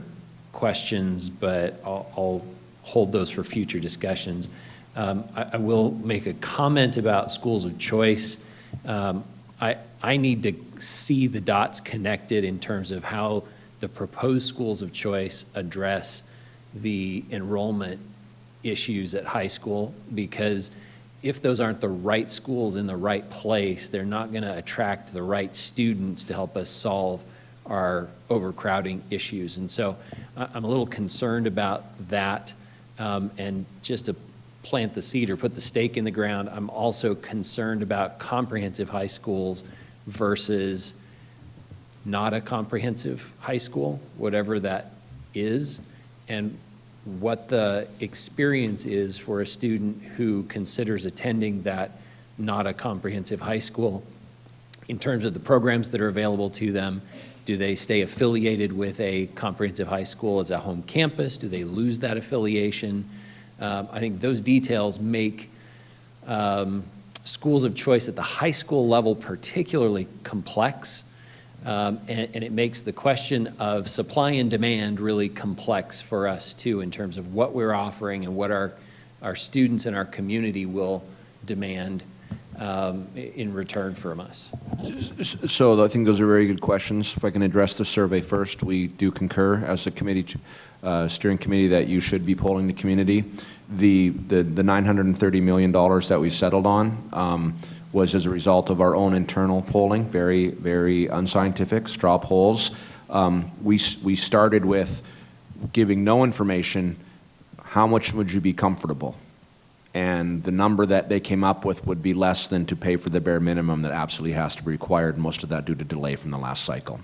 questions, but I'll hold those for future discussions. I will make a comment about schools of choice. I need to see the dots connected in terms of how the proposed schools of choice address the enrollment issues at high school, because if those aren't the right schools in the right place, they're not going to attract the right students to help us solve are overcrowding issues. And so I'm a little concerned about that. And just to plant the seed or put the stake in the ground, I'm also concerned about comprehensive high schools versus not a comprehensive high school, whatever that is, and what the experience is for a student who considers attending that not a comprehensive high school in terms of the programs that are available to them. Do they stay affiliated with a comprehensive high school as a home campus? Do they lose that affiliation? I think those details make schools of choice at the high school level particularly complex, and it makes the question of supply and demand really complex for us too, in terms of what we're offering and what our students and our community will demand in return from us. So I think those are very good questions. If I can address the survey first, we do concur as a committee, steering committee, that you should be polling the community. The $930 million that we settled on was as a result of our own internal polling, very, very unscientific, straw polls. We started with giving no information. How much would you be comfortable? And the number that they came up with would be less than to pay for the bare minimum that absolutely has to be required, most of that due to delay from the last cycle.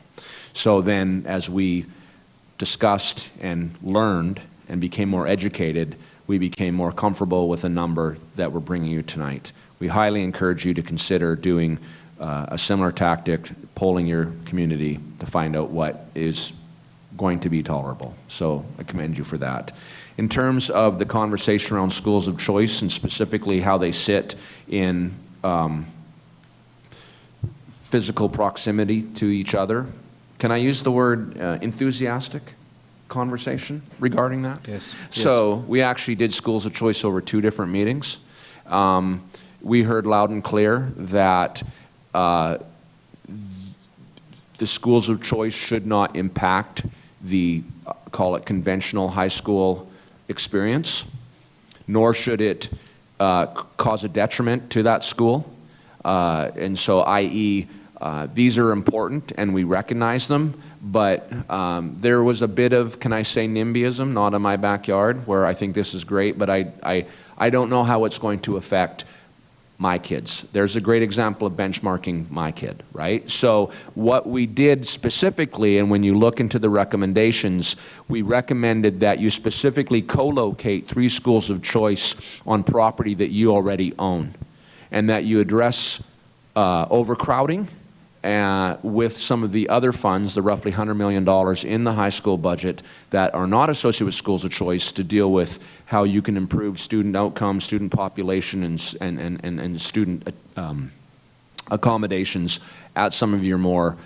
So then as we discussed and learned and became more educated, we became more comfortable with a number that we're bringing you tonight. We highly encourage you to consider doing a similar tactic, polling your community to find out what is going to be tolerable. So I commend you for that. In terms of the conversation around schools of choice and specifically how they sit in physical proximity to each other, can I use the word enthusiastic conversation regarding that? Yes. So we actually did schools of choice over 2 different meetings. We heard loud and clear that the schools of choice should not impact the, call it conventional high school experience, nor should it cause a detriment to that school. And so, i.e., these are important and we recognize them, but there was a bit of, can I say, NIMBYism, not in my backyard, where I think this is great, but I don't know how it's going to affect my kids. There's a great example of benchmarking my kid, right? So what we did specifically, and when you look into the recommendations, we recommended that you specifically co-locate 3 schools of choice on property that you already own, and that you address overcrowding with some of the other funds, the roughly $100 million in the high school budget that are not associated with schools of choice, to deal with how you can improve student outcomes, student population, and student accommodations at some of your more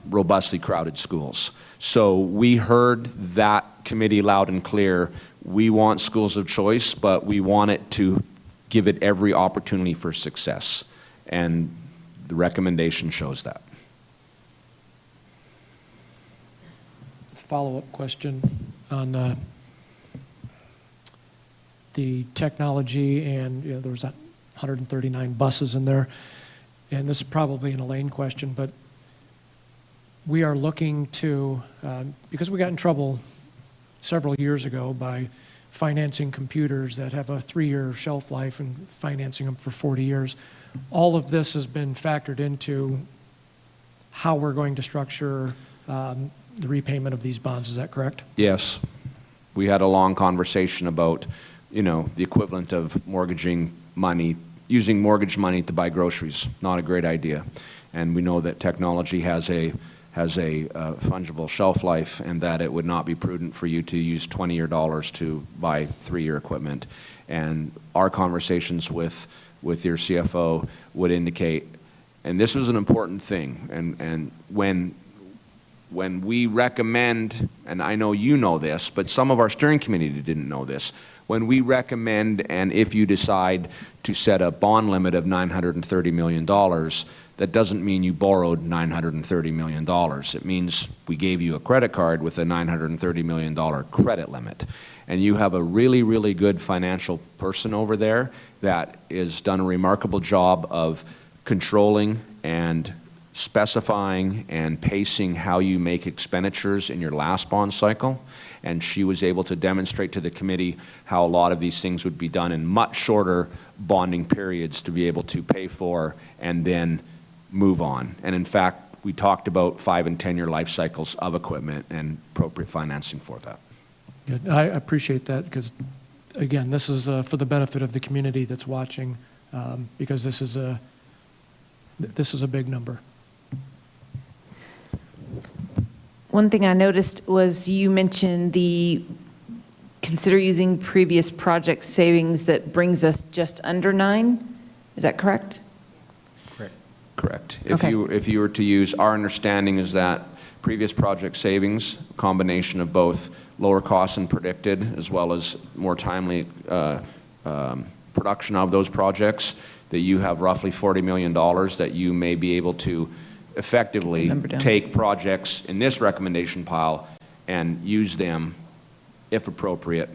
robustly crowded schools. So we heard that committee loud and clear. We want schools of choice, but we want it to give it every opportunity for success. And the recommendation shows that. Follow-up question on the technology, and there was that 139 buses in there, and this is probably an Elaine question, but we are looking to, because we got in trouble several years ago by financing computers that have a 3-year shelf life and financing them for 40 years. All of this has been factored into how we're going to structure the repayment of these bonds. Is that correct? Yes. We had a long conversation about, the equivalent of mortgaging money, using mortgage money to buy groceries. Not a great idea. And we know that technology has a fungible shelf life, and that it would not be prudent for you to use 20-year dollars to buy 3-year equipment. And our conversations with your CFO would indicate, and this was an important thing, and when we recommend, and I know you know this, but some of our steering committee didn't know this, when we recommend, and if you decide to set a bond limit of $930 million, that doesn't mean you borrowed $930 million. It means we gave you a credit card with a $930 million credit limit. And you have a really, really good financial person over there that has done a remarkable job of controlling and specifying and pacing how you make expenditures in your last bond cycle. And she was able to demonstrate to the committee how a lot of these things would be done in much shorter bonding periods to be able to pay for and then move on. And in fact, we talked about 5 and 10 year life cycles of equipment and appropriate financing for that. Good. I appreciate that because, again, this is for the benefit of the community that's watching, because this is a big number. One thing I noticed was you mentioned consider using previous project savings that brings us just under 9. Is that correct? Correct. Okay. If you were to use, our understanding is that previous project savings, combination of both lower costs than predicted, as well as more timely production of those projects, that you have roughly $40 million that you may be able to effectively take projects in this recommendation pile and use them, if appropriate,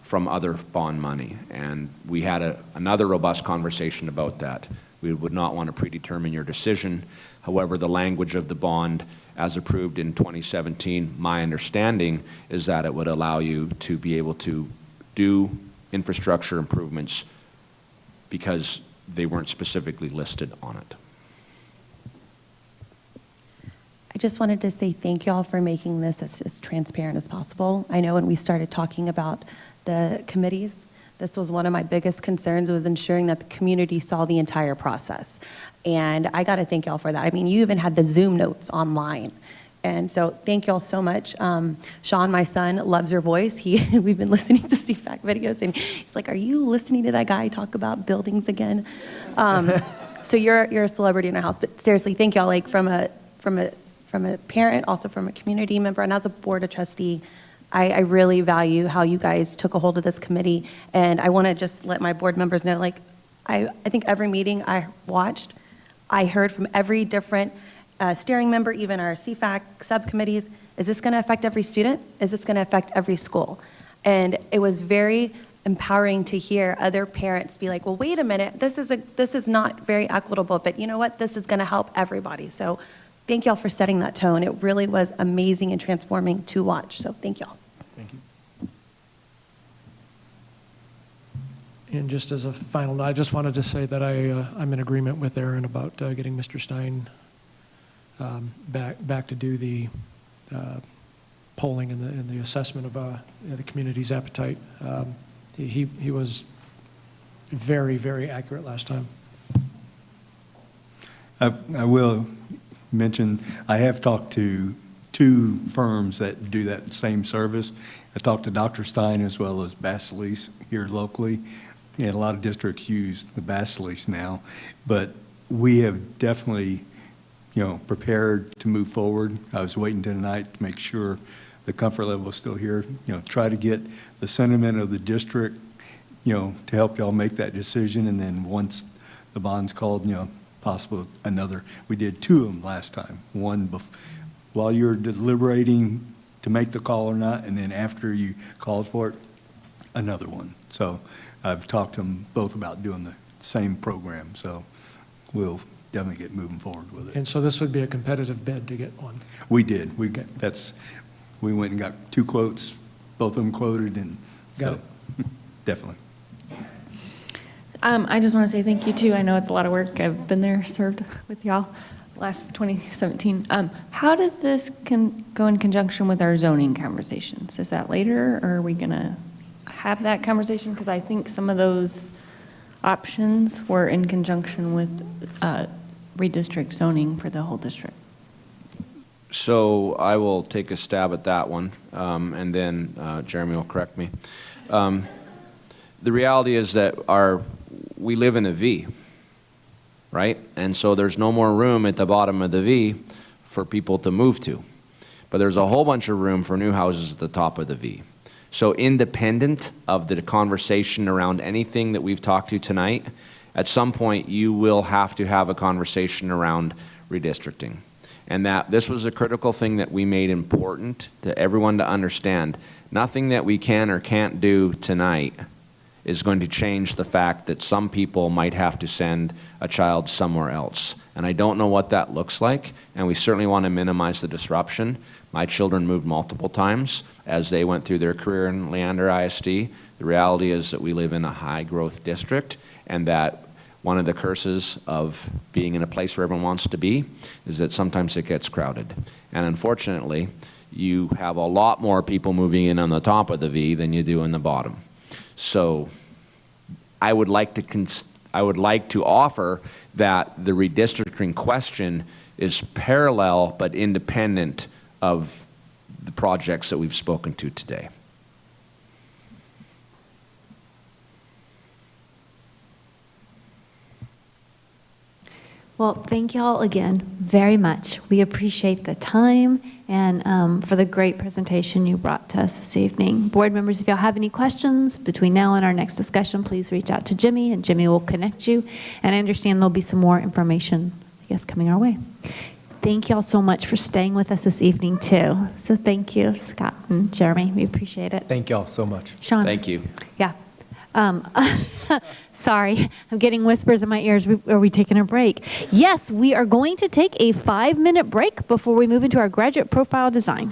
from other bond money. And we had another robust conversation about that. We would not want to predetermine your decision. However, the language of the bond as approved in 2017, my understanding is that it would allow you to be able to do infrastructure improvements because they weren't specifically listed on it. I just wanted to say thank you all for making this as transparent as possible. I know when we started talking about the committees, this was one of my biggest concerns, was ensuring that the community saw the entire process. And I got to thank y'all for that. I mean, you even had the Zoom notes online. And so thank y'all so much. Sean, my son, loves your voice. We've been listening to CFAC videos, and he's like, are you listening to that guy talk about buildings again? So you're a celebrity in our house. But seriously, thank y'all, like from a parent, also from a community member, and as a board of trustee, I really value how you guys took a hold of this committee. And I want to just let my board members know, like, I think every meeting I watched, I heard from every different steering member, even our CFAC subcommittees, is this going to affect every student? Is this going to affect every school? And it was very empowering to hear other parents be like, well, wait a minute, this is not very equitable, but you know what? This is going to help everybody. So thank y'all for setting that tone. It really was amazing and transforming to watch. So thank y'all. Thank you. And just as a final note, I just wanted to say that I'm in agreement with Aaron about getting Mr. Stein back to do the polling and the assessment of the community's appetite. He was very, very accurate last time. I will mention, I have talked to 2 firms that do that same service. I talked to Dr. Stein as well as Basilice here locally, and a lot of districts use the Basilice now, but we have definitely, prepared to move forward. I was waiting tonight to make sure the comfort level is still here, try to get the sentiment of the district, to help y'all make that decision, and then once the bond's called, possible another. We did 2 of them last time. One while you were deliberating to make the call or not, and then after you called for it, another one. So I've talked to them both about doing the same program. So we'll definitely get moving forward with it. And so this would be a competitive bid to get one? We did. We went and got 2 quotes, both of them quoted, and got it. Definitely. I just want to say thank you too. I know it's a lot of work. I've been there, served with y'all last 2017. How does this go in conjunction with our zoning conversations? Is that later, or are we going to have that conversation? Because I think some of those options were in conjunction with redistrict zoning for the whole district. So I will take a stab at that one, and then Jeremy will correct me. The reality is that we live in a V, right? And so there's no more room at the bottom of the V for people to move to. But there's a whole bunch of room for new houses at the top of the V. So independent of the conversation around anything that we've talked to tonight, at some point you will have to have a conversation around redistricting. And that this was a critical thing that we made important to everyone to understand. Nothing that we can or can't do tonight is going to change the fact that some people might have to send a child somewhere else. And I don't know what that looks like, and we certainly want to minimize the disruption. My children moved multiple times as they went through their career in Leander ISD. The reality is that we live in a high-growth district, and that one of the curses of being in a place where everyone wants to be is that sometimes it gets crowded. And unfortunately, you have a lot more people moving in on the top of the V than you do in the bottom. So I would like to offer that the redistricting question is parallel but independent of the projects that we've spoken to today. Well, thank you all again very much. We appreciate the time and for the great presentation you brought to us this evening. Board members, if y'all have any questions between now and our next discussion, please reach out to Jimmy, and Jimmy will connect you. And I understand there'll be some more information, I guess, coming our way. Thank you all so much for staying with us this evening, too. So thank you, Scott and Jeremy. We appreciate it. Thank y'all so much. Sean. Thank you. Yeah. Sorry, I'm getting whispers in my ears. Are we taking a break? Yes, we are going to take a 5-minute break before we move into our graduate profile design.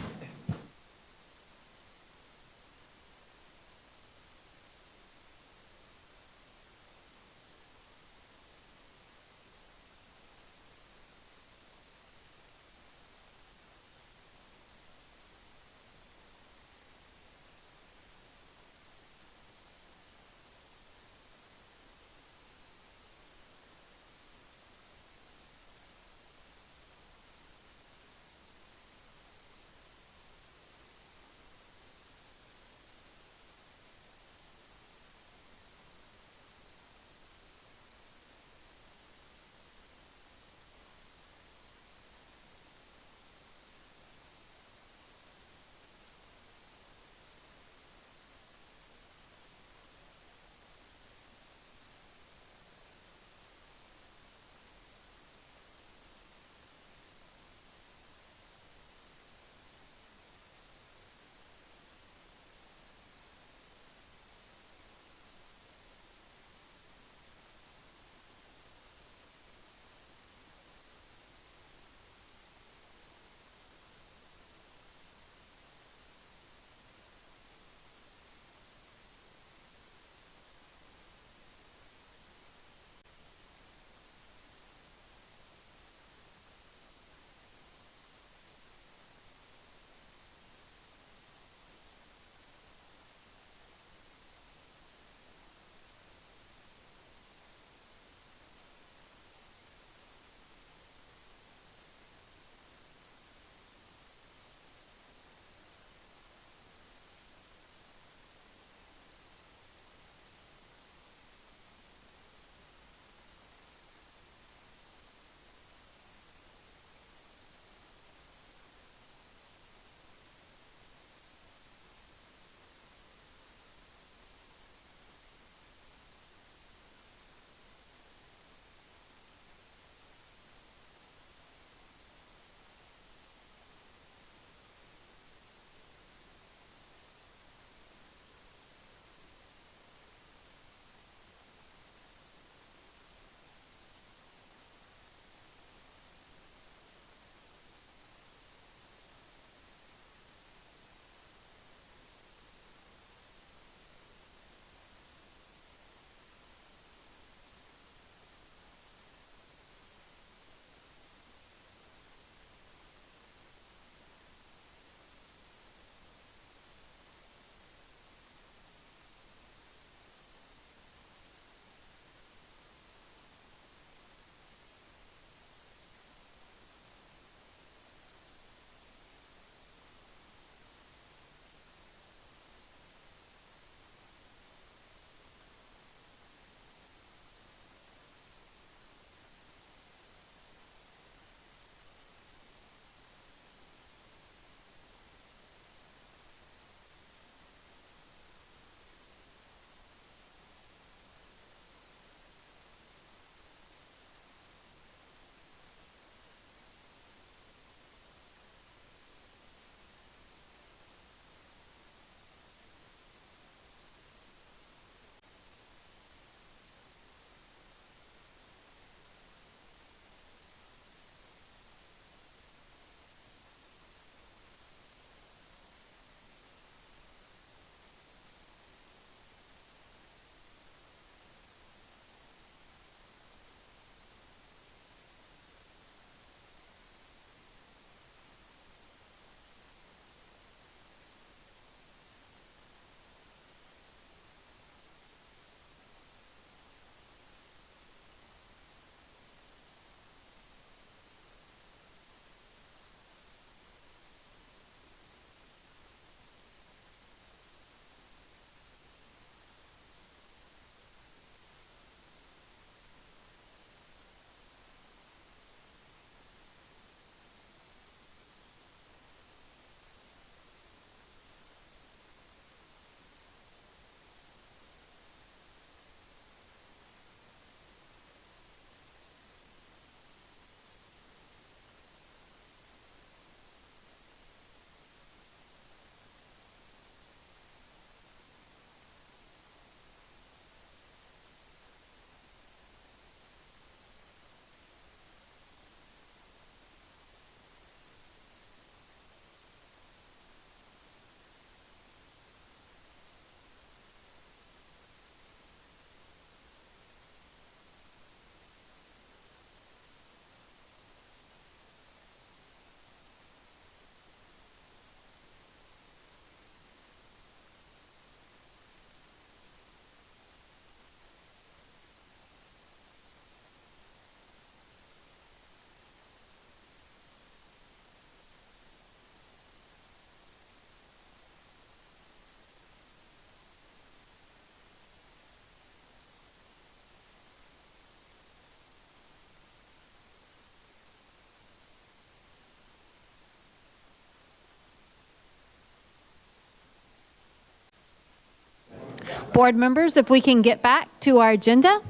Board members, if we can get back to our agenda.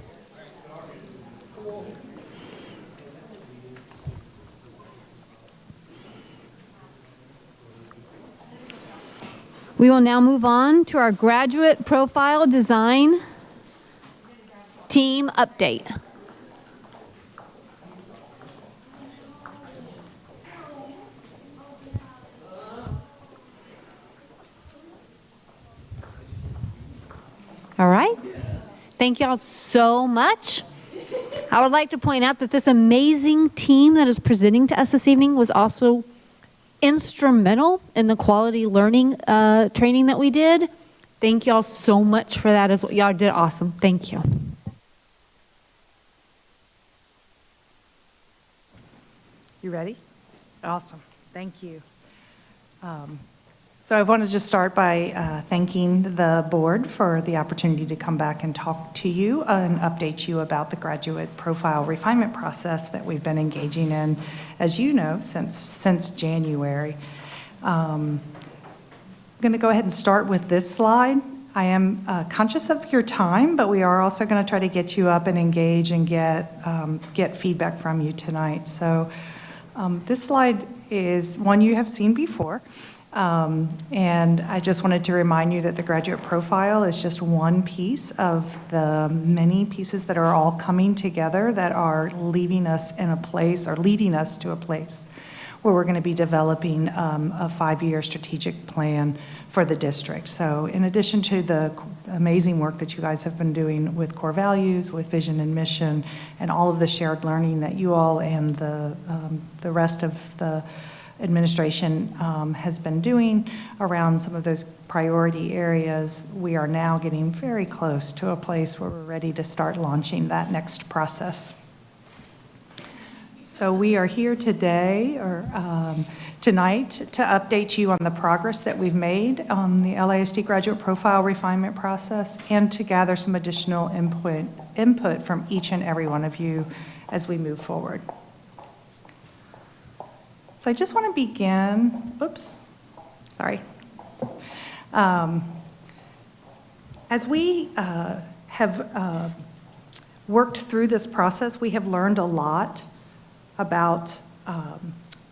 We will now move on to our graduate profile design team update. All right. Thank y'all so much. I would like to point out that this amazing team that is presenting to us this evening was also instrumental in the quality learning training that we did. Thank y'all so much for that as well. Y'all did awesome. Thank you. You ready? Awesome. Thank you. So I want to just start by thanking the board for the opportunity to come back and talk to you and update you about the graduate profile refinement process that we've been engaging in, as you know, since January. I'm going to go ahead and start with this slide. I am conscious of your time, but we are also going to try to get you up and engage and get feedback from you tonight. So this slide is one you have seen before. And I just wanted to remind you that the graduate profile is just one piece of the many pieces that are all coming together that are leaving us in a place or leading us to a place where we're going to be developing a 5-year strategic plan for the district. So in addition to the amazing work that you guys have been doing with core values, with vision and mission, and all of the shared learning that you all and the rest of the administration has been doing around some of those priority areas, we are now getting very close to a place where we're ready to start launching that next process. So we are here today, or tonight, to update you on the progress that we've made on the LISD graduate profile refinement process and to gather some additional input from each and every one of you as we move forward. So I just want to begin, as we have worked through this process, we have learned a lot about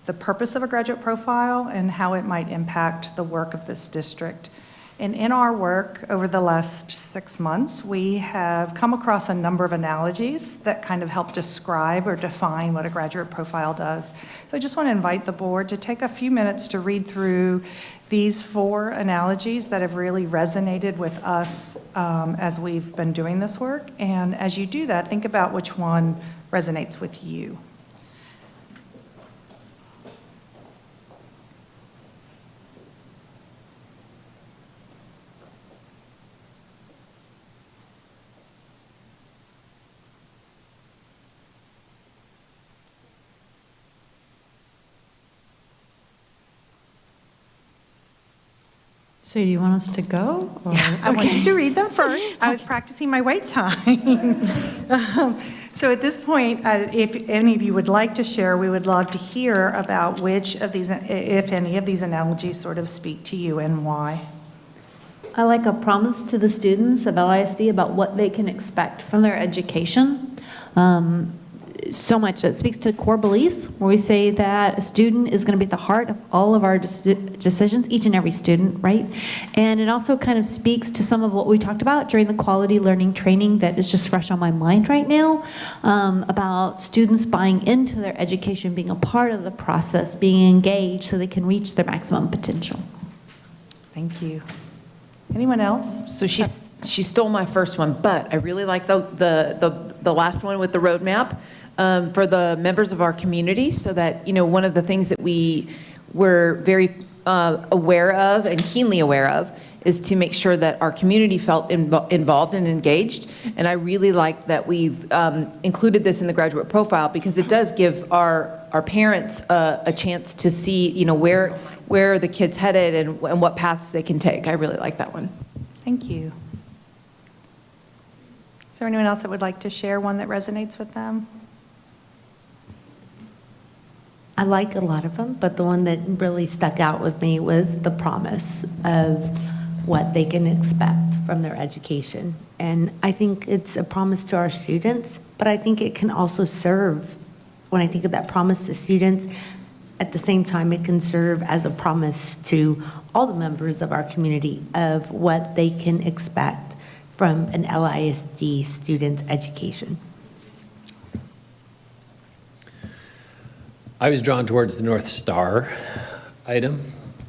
the purpose of a graduate profile and how it might impact the work of this district. And in our work over the last 6 months, we have come across a number of analogies that kind of help describe or define what a graduate profile does. So I just want to invite the board to take a few minutes to read through these 4 analogies that have really resonated with us as we've been doing this work. And as you do that, think about which one resonates with you. So do you want us to go? Or? Yeah, I want you to read them first. I was practicing my wait time. So at this point, if any of you would like to share, we would love to hear about which of these, if any of these analogies sort of speak to you and why. I like a promise to the students of LISD about what they can expect from their education. So much. It speaks to core beliefs, where we say that a student is going to be at the heart of all of our decisions, each and every student, right? And it also kind of speaks to some of what we talked about during the quality learning training that is just fresh on my mind right now, about students buying into their education, being a part of the process, being engaged so they can reach their maximum potential. Thank you. Anyone else? So she stole my first one, but I really like the last one with the roadmap. For the members of our community, so that, you know, one of the things that we were very aware of and keenly aware of is to make sure that our community felt involved and engaged. And I really like that we've included this in the graduate profile, because it does give our parents a chance to see, you know, where are the kids headed and what paths they can take. I really like that one. Thank you. Is there anyone else that would like to share one that resonates with them? I like a lot of them, but the one that really stuck out with me was the promise of what they can expect from their education. And I think it's a promise to our students, but I think it can also serve, when I think of that promise to students, at the same time, it can serve as a promise to all the members of our community of what they can expect from an LISD student's education. I was drawn towards the North Star item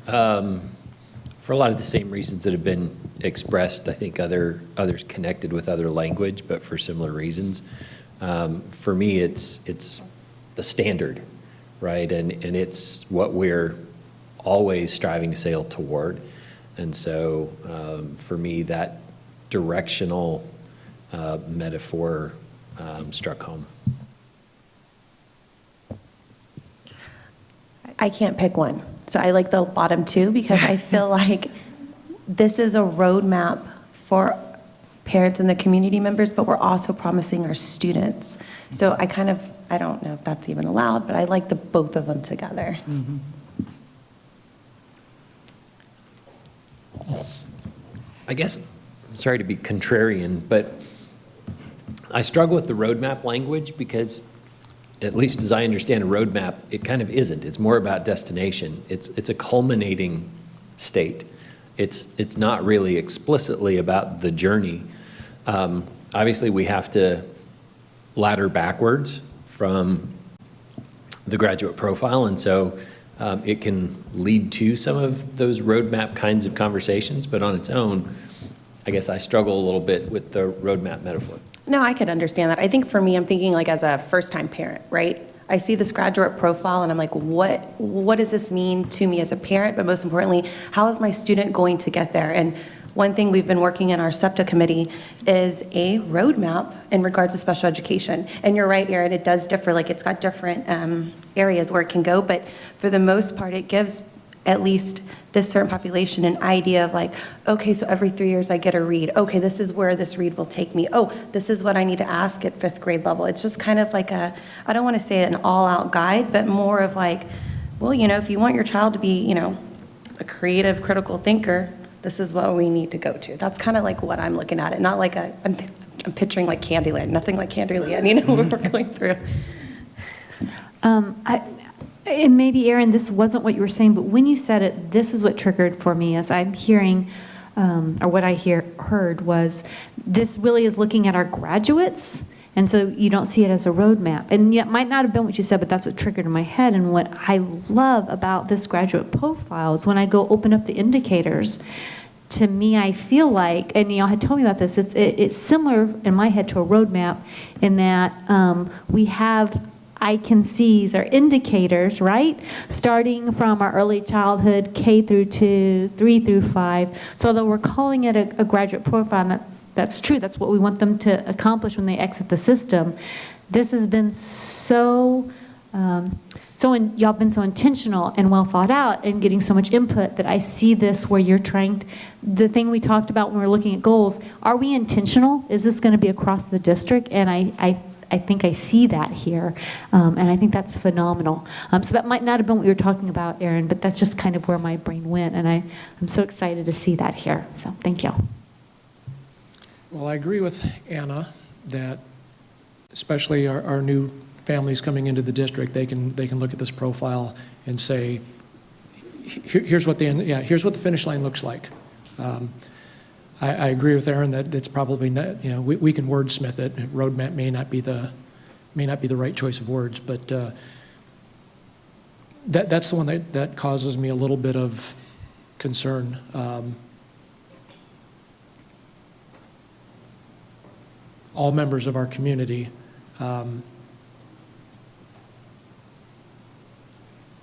for a lot of the same reasons that have been expressed. I think others connected with other language, but for similar reasons. For me, it's the standard, right? And it's what we're always striving to sail toward. And so for me, that directional metaphor struck home. I can't pick one. So I like the bottom two because I feel like this is a roadmap for parents and the community members, but we're also promising our students. So I don't know if that's even allowed, but I like the both of them together. Mm-hmm. I guess, I'm sorry to be contrarian, but I struggle with the roadmap language because, at least as I understand a roadmap, it kind of isn't. It's more about destination. It's a culminating state. It's not really explicitly about the journey. Obviously, we have to ladder backwards from the graduate profile, and so it can lead to some of those roadmap kinds of conversations, but on its own, I guess I struggle a little bit with the roadmap metaphor. No, I could understand that. I think for me, I'm thinking like as a first-time parent, right? I see this graduate profile and I'm like, what does this mean to me as a parent? But most importantly, how is my student going to get there? And one thing we've been working in our SEPTA committee is a roadmap in regards to special education. And you're right, Erin, it does differ. Like it's got different areas where it can go, but for the most part, it gives at least this certain population an idea of like, okay, so every 3 years I get a read. Okay, this is where this read will take me. Oh, this is what I need to ask at 5th grade level. It's just kind of like I don't want to say an all-out guide, but more of like, well, if you want your child to be, a creative, critical thinker, this is what we need to go to. That's kind of like what I'm looking at it. Not like I'm picturing like Candyland, nothing like Candyland, what we're going through. And maybe, Erin, this wasn't what you were saying, but when you said it, this is what triggered for me as I'm hearing, or what I heard was, this really is looking at our graduates, and so you don't see it as a roadmap. And yet, it might not have been what you said, but that's what triggered in my head. And what I love about this graduate profile is when I go open up the indicators, to me, I feel like, and y'all had told me about this, it's similar in my head to a roadmap in that we have I can see's or indicators, right? Starting from our early childhood, K through 2, 3 through 5. So although we're calling it a graduate profile, and that's true, that's what we want them to accomplish when they exit the system. This has been y'all been so intentional and well thought out and getting so much input that I see this where you're trying the thing we talked about when we were looking at goals, are we intentional? Is this going to be across the district? And I think I see that here, and I think that's phenomenal. So that might not have been what you were talking about, Erin, but that's just kind of where my brain went, and I'm so excited to see that here. So thank you. Well, I agree with Anna that especially our new families coming into the district, they can look at this profile and say, here's what the finish line looks like. I agree with Erin that it's probably not, we can wordsmith it. Roadmap may not be the right choice of words, but that's the one that causes me a little bit of concern. All members of our community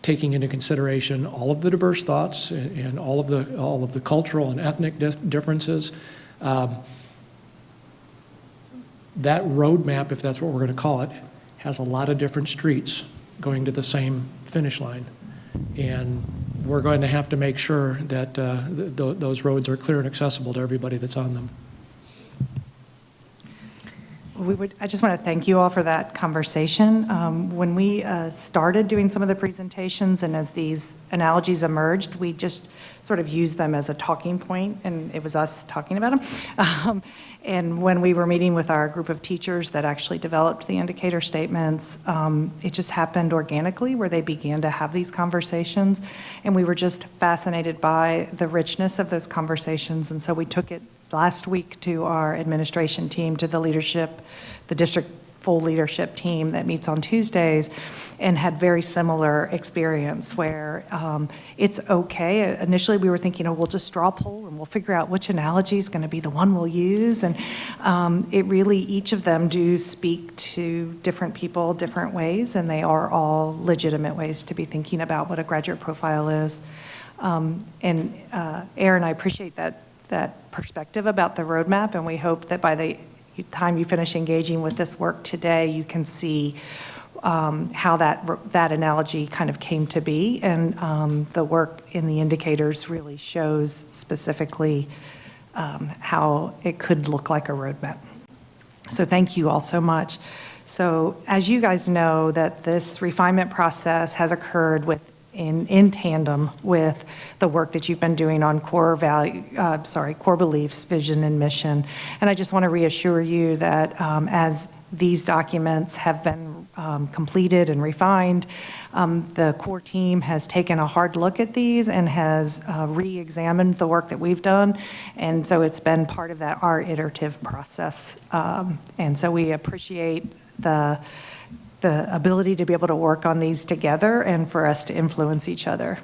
taking into consideration all of the diverse thoughts and all of the cultural and ethnic differences. That roadmap, if that's what we're going to call it, has a lot of different streets going to the same finish line. And we're going to have to make sure that those roads are clear and accessible to everybody that's on them. I just want to thank you all for that conversation. When we started doing some of the presentations and as these analogies emerged, we just sort of used them as a talking point, and it was us talking about them. And when we were meeting with our group of teachers that actually developed the indicator statements, it just happened organically where they began to have these conversations. And we were just fascinated by the richness of those conversations. And so we took it last week to our administration team, to the leadership, the district full leadership team that meets on Tuesdays, and had very similar experience where it's okay. Initially, we were thinking, oh, we'll just straw poll and we'll figure out which analogy is going to be the one we'll use. And it really, each of them do speak to different people different ways, and they are all legitimate ways to be thinking about what a graduate profile is. And Aaron, I appreciate that perspective about the roadmap, and we hope that by the time you finish engaging with this work today, you can see how that analogy kind of came to be, and the work in the indicators really shows specifically how it could look like a roadmap. So thank you all so much. So as you guys know, that this refinement process has occurred in tandem with the work that you've been doing on core beliefs, vision, and mission. And I just want to reassure you that as these documents have been completed and refined, the core team has taken a hard look at these and has re-examined the work that we've done. And so it's been part of our iterative process. And so we appreciate the ability to be able to work on these together and for us to influence each other.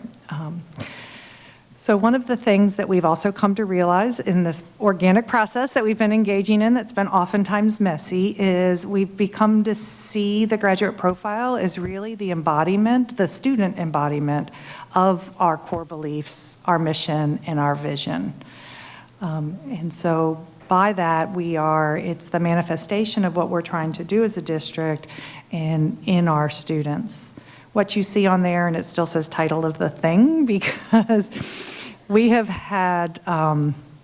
So one of the things that we've also come to realize in this organic process that we've been engaging in that's been oftentimes messy is we've become to see the graduate profile as really the embodiment, the student embodiment of our core beliefs, our mission, and our vision. And so by that, it's the manifestation of what we're trying to do as a district and in our students. What you see on there, and it still says title of the thing, because we have had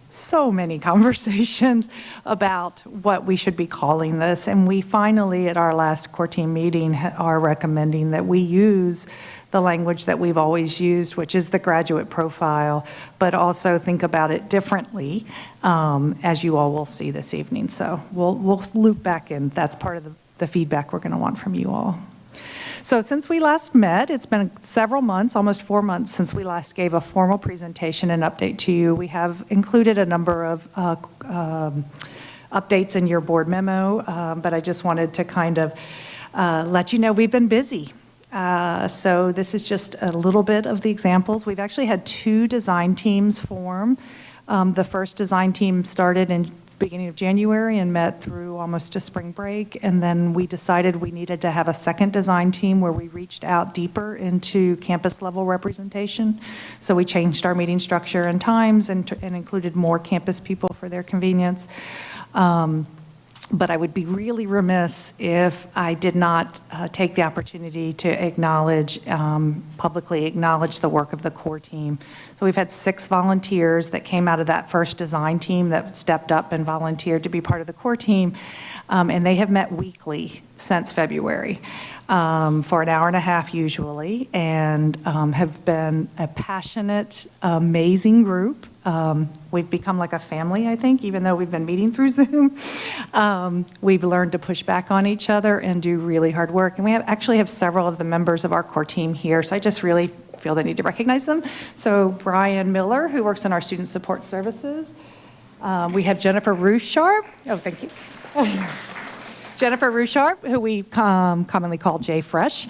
so many conversations about what we should be calling this, and we finally, at our last core team meeting, are recommending that we use the language that we've always used, which is the graduate profile, but also think about it differently, as you all will see this evening. So we'll loop back in. That's part of the feedback we're going to want from you all. So since we last met, it's been several months, almost 4 months, since we last gave a formal presentation and update to you. We have included a number of updates in your board memo, but I just wanted to kind of let you know we've been busy. So this is just a little bit of the examples. We've actually had 2 design teams form. The first design team started in beginning of January and met through almost to spring break, and then we decided we needed to have a second design team where we reached out deeper into campus level representation. So we changed our meeting structure and times and included more campus people for their convenience. But I would be really remiss if I did not take the opportunity to publicly acknowledge the work of the core team. So we've had 6 volunteers that came out of that first design team that stepped up and volunteered to be part of the core team, and they have met weekly since February for an hour and a half usually, and have been a passionate, amazing group. We've become like a family, I think, even though we've been meeting through Zoom. We've learned to push back on each other and do really hard work. And we actually have several of the members of our core team here, so I just really feel the need to recognize them. So Brian Miller, who works in our student support services. We have Jennifer Rusharp. Oh, thank you. Jennifer Rusharp, who we commonly call J Fresh,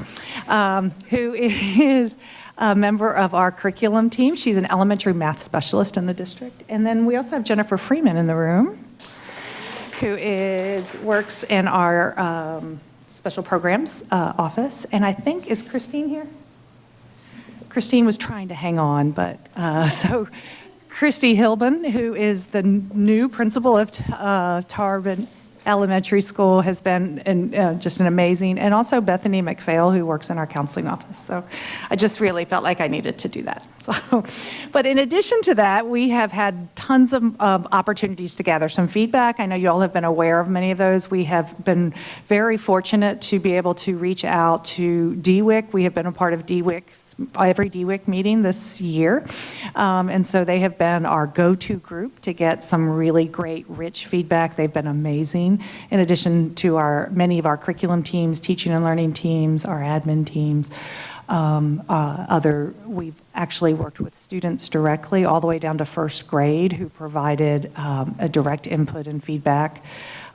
who is a member of our curriculum team. She's an elementary math specialist in the district. And then we also have Jennifer Freeman in the room, who works in our special programs office. And I think, is Christine here? Christine was trying to hang on, but so Christy Hilbin, who is the new principal of elementary school has been just an amazing, and also Bethany McPhail, who works in our counseling office. So I just really felt like I needed to do that. So, but in addition to that, we have had tons of opportunities to gather some feedback. I know you all have been aware of many of those. We have been very fortunate to be able to reach out to DWIC. We have been a part of DWIC, every DWIC meeting this year. And so they have been our go-to group to get some really great, rich feedback. They've been amazing. In addition to many of our curriculum teams, teaching and learning teams, our admin teams, we've actually worked with students directly all the way down to first grade who provided a direct input and feedback.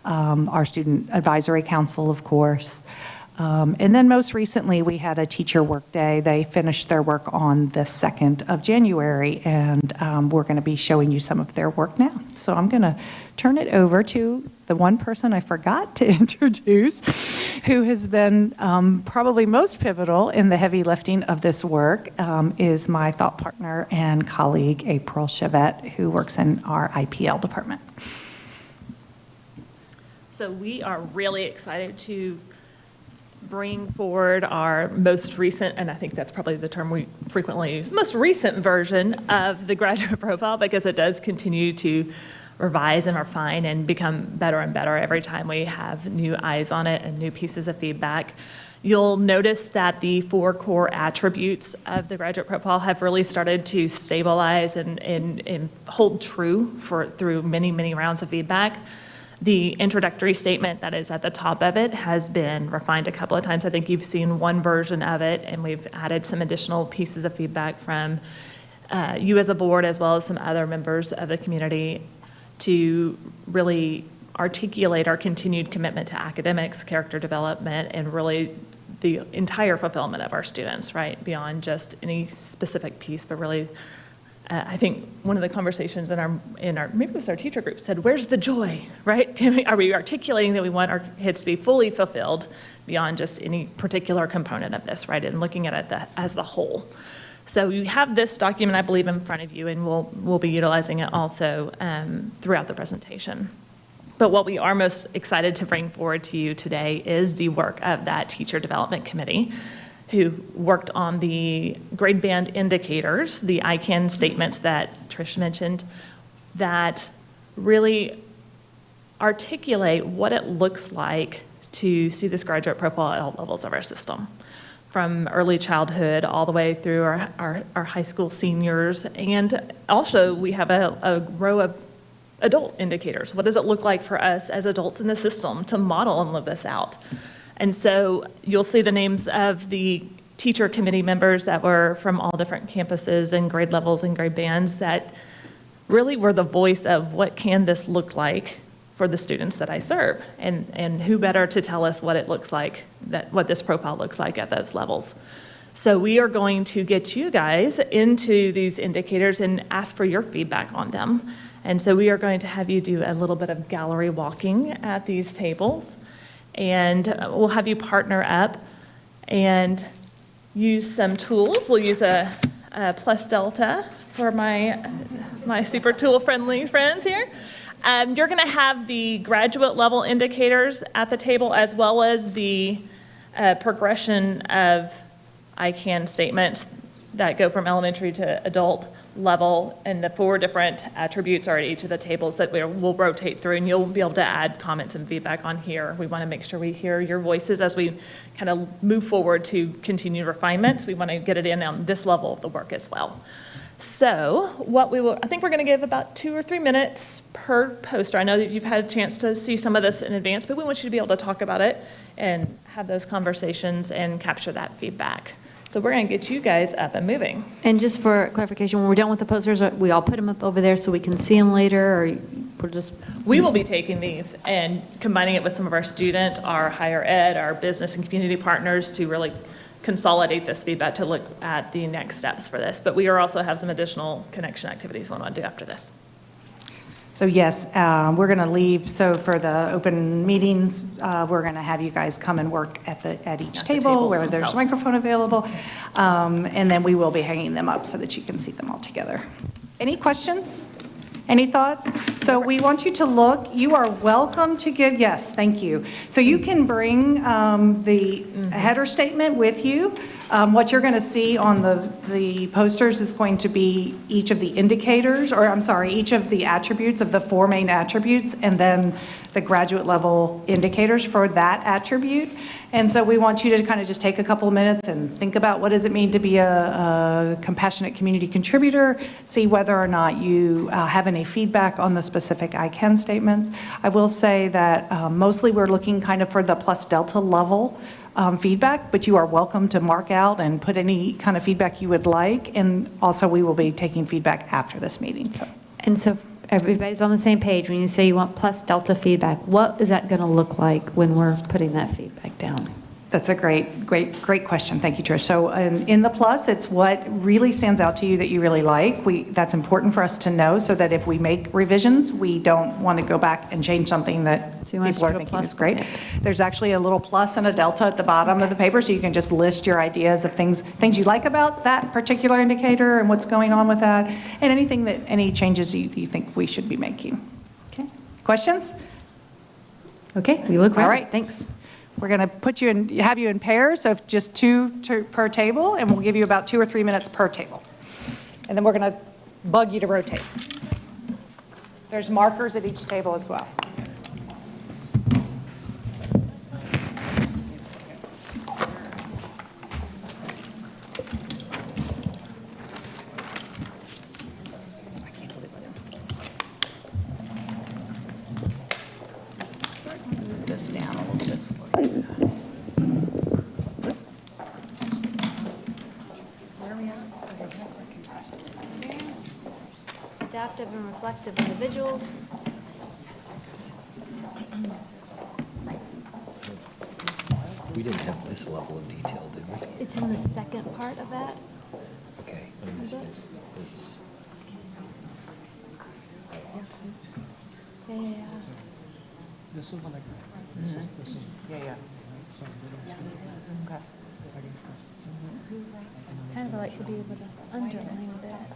Our student advisory council, of course. And then most recently, we had a teacher work day. They finished their work on the 2nd of January, and we're going to be showing you some of their work now. So I'm going to turn it over to the one person I forgot to introduce, who has been probably most pivotal in the heavy lifting of this work, is my thought partner and colleague, April Chavette, who works in our IPL department. So we are really excited to bring forward our most recent, and I think that's probably the term we frequently use, most recent version of the graduate profile, because it does continue to revise and refine and become better and better every time we have new eyes on it and new pieces of feedback. You'll notice that the 4 core attributes of the graduate profile have really started to stabilize and hold true through many, many rounds of feedback. The introductory statement that is at the top of it has been refined a couple of times. I think you've seen one version of it, and we've added some additional pieces of feedback from you as a board, as well as some other members of the community, to really articulate our continued commitment to academics, character development, and really the entire fulfillment of our students, right? Beyond just any specific piece, but really I think one of the conversations in our maybe it was our teacher group said, "Where's the joy?" Right? Are we articulating that we want our kids to be fully fulfilled beyond just any particular component of this, right? And looking at it as the whole. So you have this document, I believe, in front of you, and we'll be utilizing it also throughout the presentation. But what we are most excited to bring forward to you today is the work of that teacher development committee, who worked on the grade band indicators, the ICANN statements that Trish mentioned, that really articulate what it looks like to see this graduate profile at all levels of our system, from early childhood all the way through our high school seniors. And also we have a row of adult indicators. What does it look like for us as adults in the system to model and live this out? And so you'll see the names of the teacher committee members that were from all different campuses and grade levels and grade bands that really were the voice of what can this look like for the students that I serve, and who better to tell us what it looks like, what this profile looks like at those levels. So we are going to get you guys into these indicators and ask for your feedback on them. And so we are going to have you do a little bit of gallery walking at these tables. And we'll have you partner up and use some tools. We'll use a plus delta for my super tool friendly friends here. You're going to have the graduate level indicators at the table, as well as the progression of ICANN statements that go from elementary to adult level, and the 4 different attributes are at each of the tables that we'll rotate through, and you'll be able to add comments and feedback on here. We want to make sure we hear your voices as we kind of move forward to continued refinement. We want to get it in on this level of the work as well. So I think we're going to give about 2 or 3 minutes per poster. I know that you've had a chance to see some of this in advance, but we want you to be able to talk about it and have those conversations and capture that feedback. So we're going to get you guys up and moving. And just for clarification, when we're done with the posters, we all put them up over there so we can see them later, or we're just... We will be taking these and combining it with some of our student, our higher ed, our business and community partners to really consolidate this feedback to look at the next steps for this. But we also have some additional connection activities we want to do after this. So yes, we're going to leave. So for the open meetings, we're going to have you guys come and work at each table where there's a microphone available. And then we will be hanging them up so that you can see them all together. Any questions? Any thoughts? So we want you to look. You are welcome to give, yes, thank you. So you can bring the header statement with you. What you're going to see on the posters is going to be each of the indicators, or I'm sorry, each of the attributes of the 4 main attributes, and then the graduate level indicators for that attribute. And so we want you to kind of just take a couple of minutes and think about what does it mean to be a compassionate community contributor, see whether or not you have any feedback on the specific I can statements. I will say that mostly we're looking kind of for the plus delta level feedback, but you are welcome to mark out and put any kind of feedback you would like. And also we will be taking feedback after this meeting. And so everybody's on the same page. When you say you want plus delta feedback, what is that going to look like when we're putting that feedback down? That's a great question. Thank you, Trish. So in the plus, it's what really stands out to you that you really like. That's important for us to know so that if we make revisions, we don't want to go back and change something that people are thinking is great. There's actually a little plus and a delta at the bottom of the paper, so you can just list your ideas of things you like about that particular indicator and what's going on with that, and any changes you think we should be making. Okay. Questions? Okay, we look ready. All right. Thanks. We're going to have you in pairs, so just two per table, and we'll give you about 2 or 3 minutes per table. And then we're going to bug you to rotate. There's markers at each table as well. Move this down a little bit. Adaptive and reflective individuals. We didn't have this level of detail, did we? It's in the second part of that. Okay, I missed it. It's, Yeah. This is what this is. Yeah. Okay. Kind of like to be able to underline that.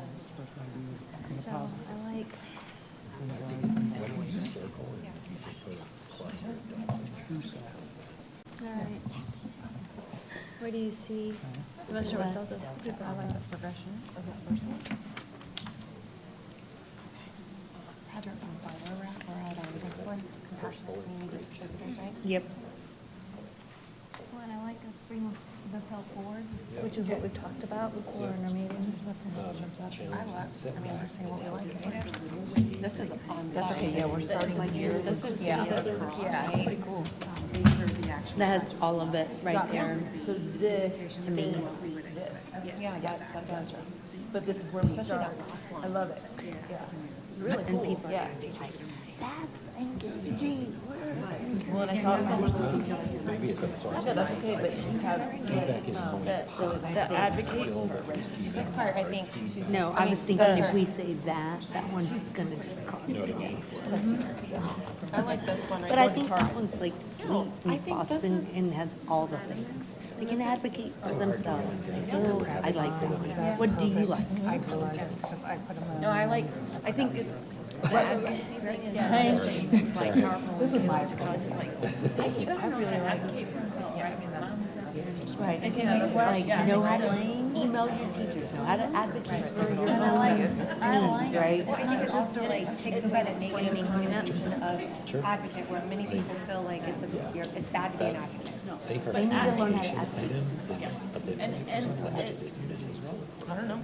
So I like. All right. Where do you see? You must have delta. I like the progression of that person. This one, compassionate community contributors, right? Yep. Well, and I like us bring the help forward, which is what we've talked about before in our meetings. We're saying what we like. This is on. That's okay. Yeah, we're starting here. This is pretty cool. That has all of it right there. So this to me is this. Yeah, That does. But this is where we start. I love it. Yeah. It's really cool. And people are Yeah. like, that's engaging. Well, and I saw it. maybe it's a plus. No, that's okay, but you have, so the advocate. This part, I think. No, I was thinking if we say that one's gonna just cause. I like this one right But I here. think that one's like sweet and Boston and has all the things. They can advocate for themselves. Oh, I like that one. What do you like? I apologize, it's just I put them in. No, I think it's, the advocacy thing is it's like powerful. This is my, I just like, I really like. Right, and so like, know how to email your teachers, know how to advocate for your own needs, right? Well, I think it also like takes away the negative connotation of advocate, where many people feel like it's bad to be an advocate. They need to learn how to advocate. I don't know.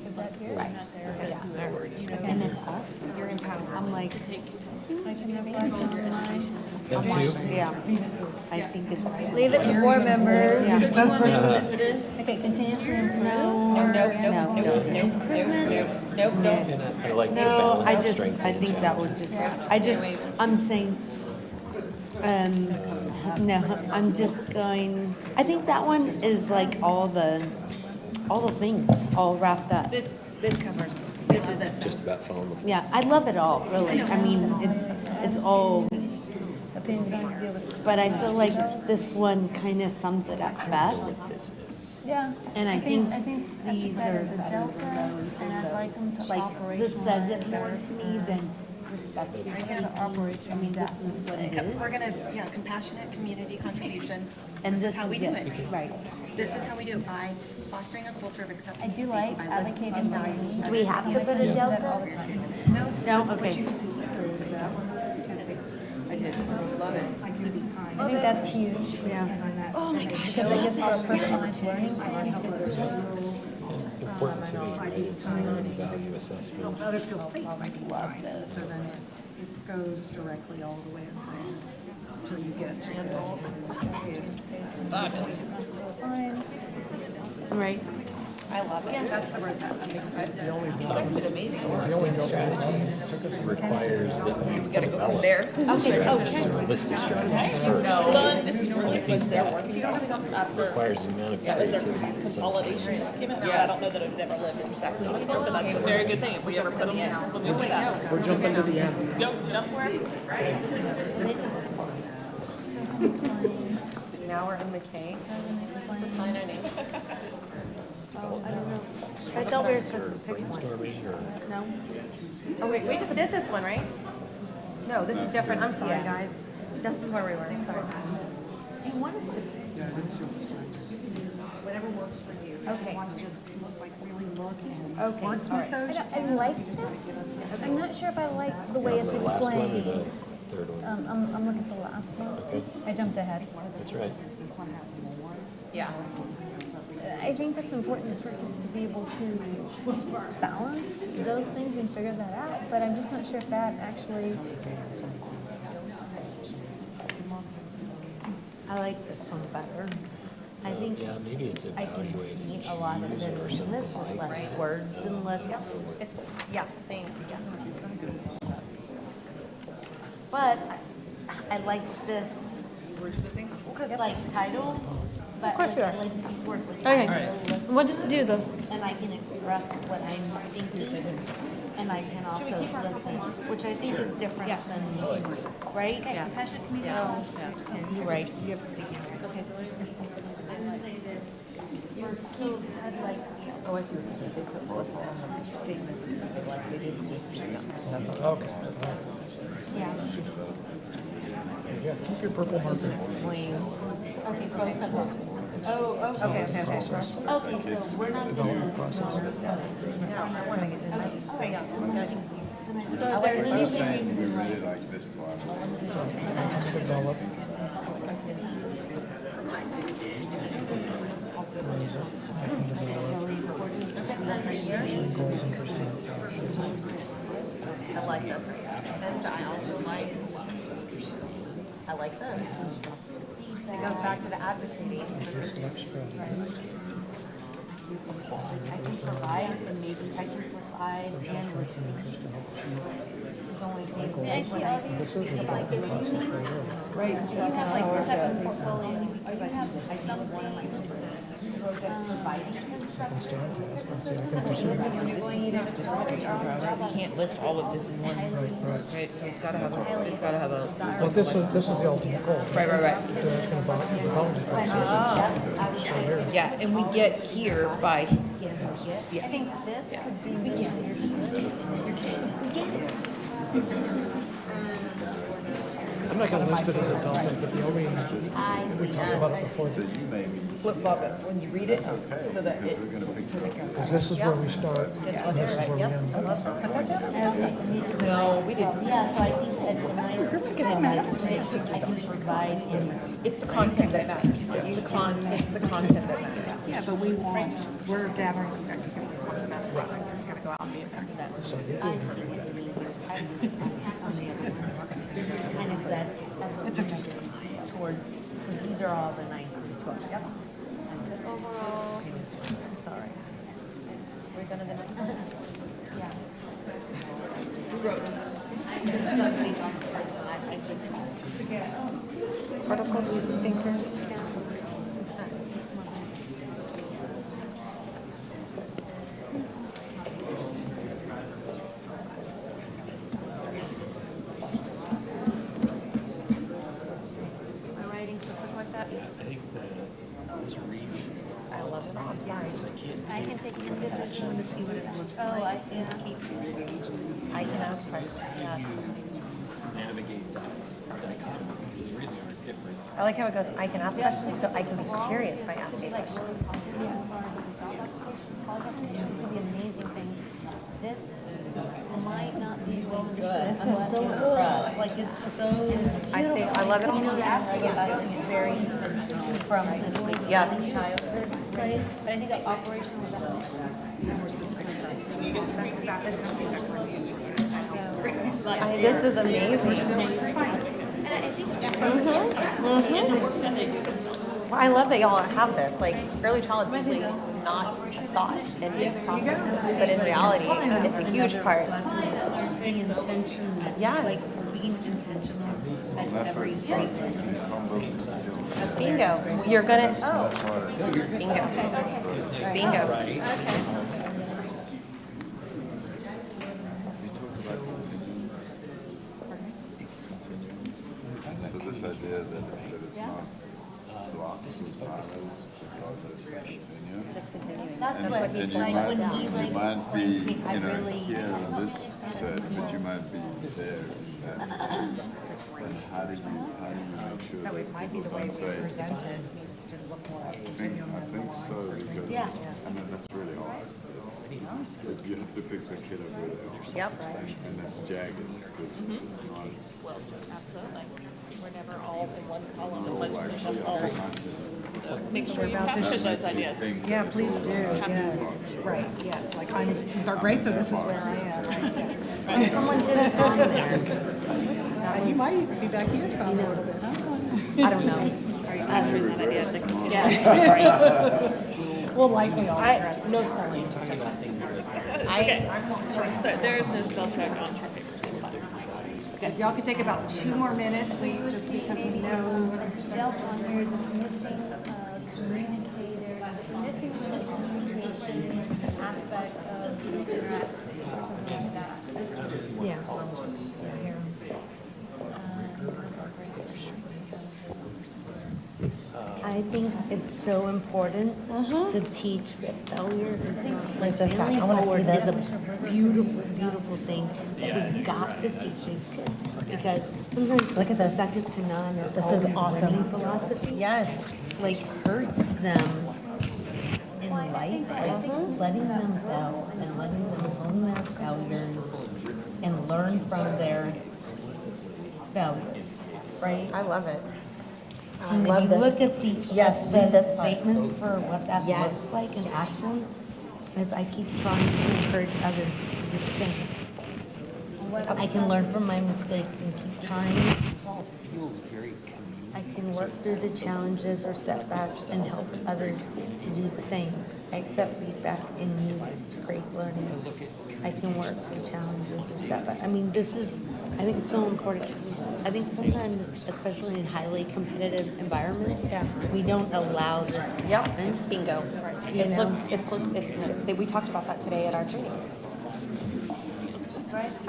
Is that here? Right. Not there. And then us, you're empowered. I'm like, yeah, I think it's. Leave it to board members. Yeah. If you want me to listen to this. Okay, continuously improve. And I like the No, balance of strengths I and think that would just, I'm saying, no, I'm just going, I think that one is like all the things, all wrapped up. This covers, this is it. just about following the flow. Yeah, I love it all, really. I mean, it's all, but I feel like this one kind of sums it up best. Yeah. And I think these are better than those. and I'd like them to like this says it more to me than respectful. I mean, this is what it is. We're gonna, compassionate community contributions. And This is how we do yes, it. Right. This is how we do it, by fostering a culture of acceptance. I do and like safety, by listening advocating and valuing. Do we have to put a delta? No, okay. I think that's huge. Yeah. Oh my gosh. Because I guess for personalized learning, Important to me, value assessment. Other feel safe by being kind, so then it goes directly all the way across until you get to Right. I love it. That's the word that's The only strategies requires that we develop there. a list of strategies first. I think that requires an amount of creativity. Consolidation. I don't know that I've ever lived exactly this way, but that's a very good thing if we ever put them in. We'll do that. We're jumping to the end. Go, jump where? Now we're in McKay. Let's assign our name. Oh, I don't know. I thought we were supposed to pick one. Brainstorming or? No? Oh, wait, we just did this one, right? No, this is different. I'm sorry, guys. This is where we were. Sorry. Do you want us to? Yeah, I didn't see what the sign was. Whatever works for you. Okay. You want to just look like really look and Okay, all wordsmith right. those. I like this. I'm not sure if I like the way it's The last one or the explained. third one? I'm looking at the last one. Okay. I jumped ahead. That's right. This one has more. Yeah. I think it's important for kids to be able to balance those things and figure that out, but I'm just not sure if that actually. I like this one better. I think Yeah, maybe it's I can evaluating see a lot of this in this with less words and less. Same. But I like this, because like title, but Of course we like, are. I like these words. Like Okay. I really listen, We'll just do the. and I can express what I'm thinking, and I can also listen, which I think is different than, right? Okay, compassionate community. So, you're right. Okay, so For kids, I'd like. Oh, I see what you said. They put lessons on the statement, like they did with Okay. Yeah. Yeah, keep your purple marker. Explain. Okay, so oh, okay. Okay, so we're not gonna. I want to get in. Okay. if there's anything. We really like this part. Develop. I like this. And I also like, I like this. It goes back to the advocating. I can provide, and maybe I can provide, and this is only thing. May I see all these? Right. You have like some type of portfolio, or you have You can't list all of this in one, right? So it's gotta have a. Well, this is the ultimate goal. Right. It's going to bound it. Yeah, and we get here by, I think this could be. We get I'm not going to list it as a topic, but the only, we talked about it before, flip flop it when you read it, so that it. because this is where we start, and this is where we end. No, we didn't. Yeah, so I think that when I can provide, and It's the content that matters. It's the content that matters. Yeah, but we're gathering feedback because we want the best product that's going to go out and be effective. kind of that, It's okay. towards, because these are all the 9 through 12. Yep. Overall, sorry. We're gonna the next one. Yeah. This subject on the first one, I just. Critical thinkers. My writing so quick like that? I think this read. I love it. what it looks like. I can ask questions, yes. I like how it goes, I can ask questions, so I can be curious by asking questions. The amazing thing, this might not be good. I'm so impressed. Like, it's so beautiful. I see, I love it. You know, the absolutely is very intentional from this like Yes. early childhood, right? But I think the operational This is amazing. Well, I love that y'all have this, like, early childhood's usually not thought in these processes, but in reality, it's a huge part. just being intentional. Yes. Like being intentional at every stage. Bingo. You're gonna, bingo. Bingo. So this idea that it's not blocked with silos, It's just continuing. That's and, what and it's you like might, when he you like might be, explains to me, I you know, really. here on this set, but you might be there. And how do you make sure So that it might be the people way don't we say, present it needs to look more I think so, because Yeah. I mean, that's really hard. But you have to pick the kid up where they are. Yep. And that's jagged, because it's not. Absolutely. We're never all in one column, so No, let's like, finish up it's all. constant. So make sure you capture those ideas. Yeah, please do, yes. Right, yes, like they're great, so this is where I am. Someone did it on there. And you might even be back here some a little bit, huh? I don't know. We'll likely all address it. No spelling. Okay. So there is no spell check on chart papers. It's fine. If y'all could take about 2 more minutes, we just because we know. Delta on here is missing communicators, missing the communication aspects of interacting, something like that. Yeah. I think it's so important to teach that failure is not like this failing I wanna see forward this. is a beautiful, beautiful thing that we've got to teach these kids. Because sometimes Look at this. second to none or This all is this awesome. learning philosophy Yes. like hurts them in life, like letting them fail and letting them own their failures and learn from their failures, right? I love it. I And love if you this. look at the, Yes, the read this part. statements for what that Yes. looks like in action, as I keep trying to encourage others to do the same. I can learn from my mistakes and keep trying. I can work through the challenges or setbacks and help others to do the same. I accept feedback and use it to create learning. I can work through challenges or setbacks. I mean, this is, I think it's so important. I think sometimes, especially in highly competitive environments, we don't allow this to happen. Bingo. You know? We talked about that today at our training.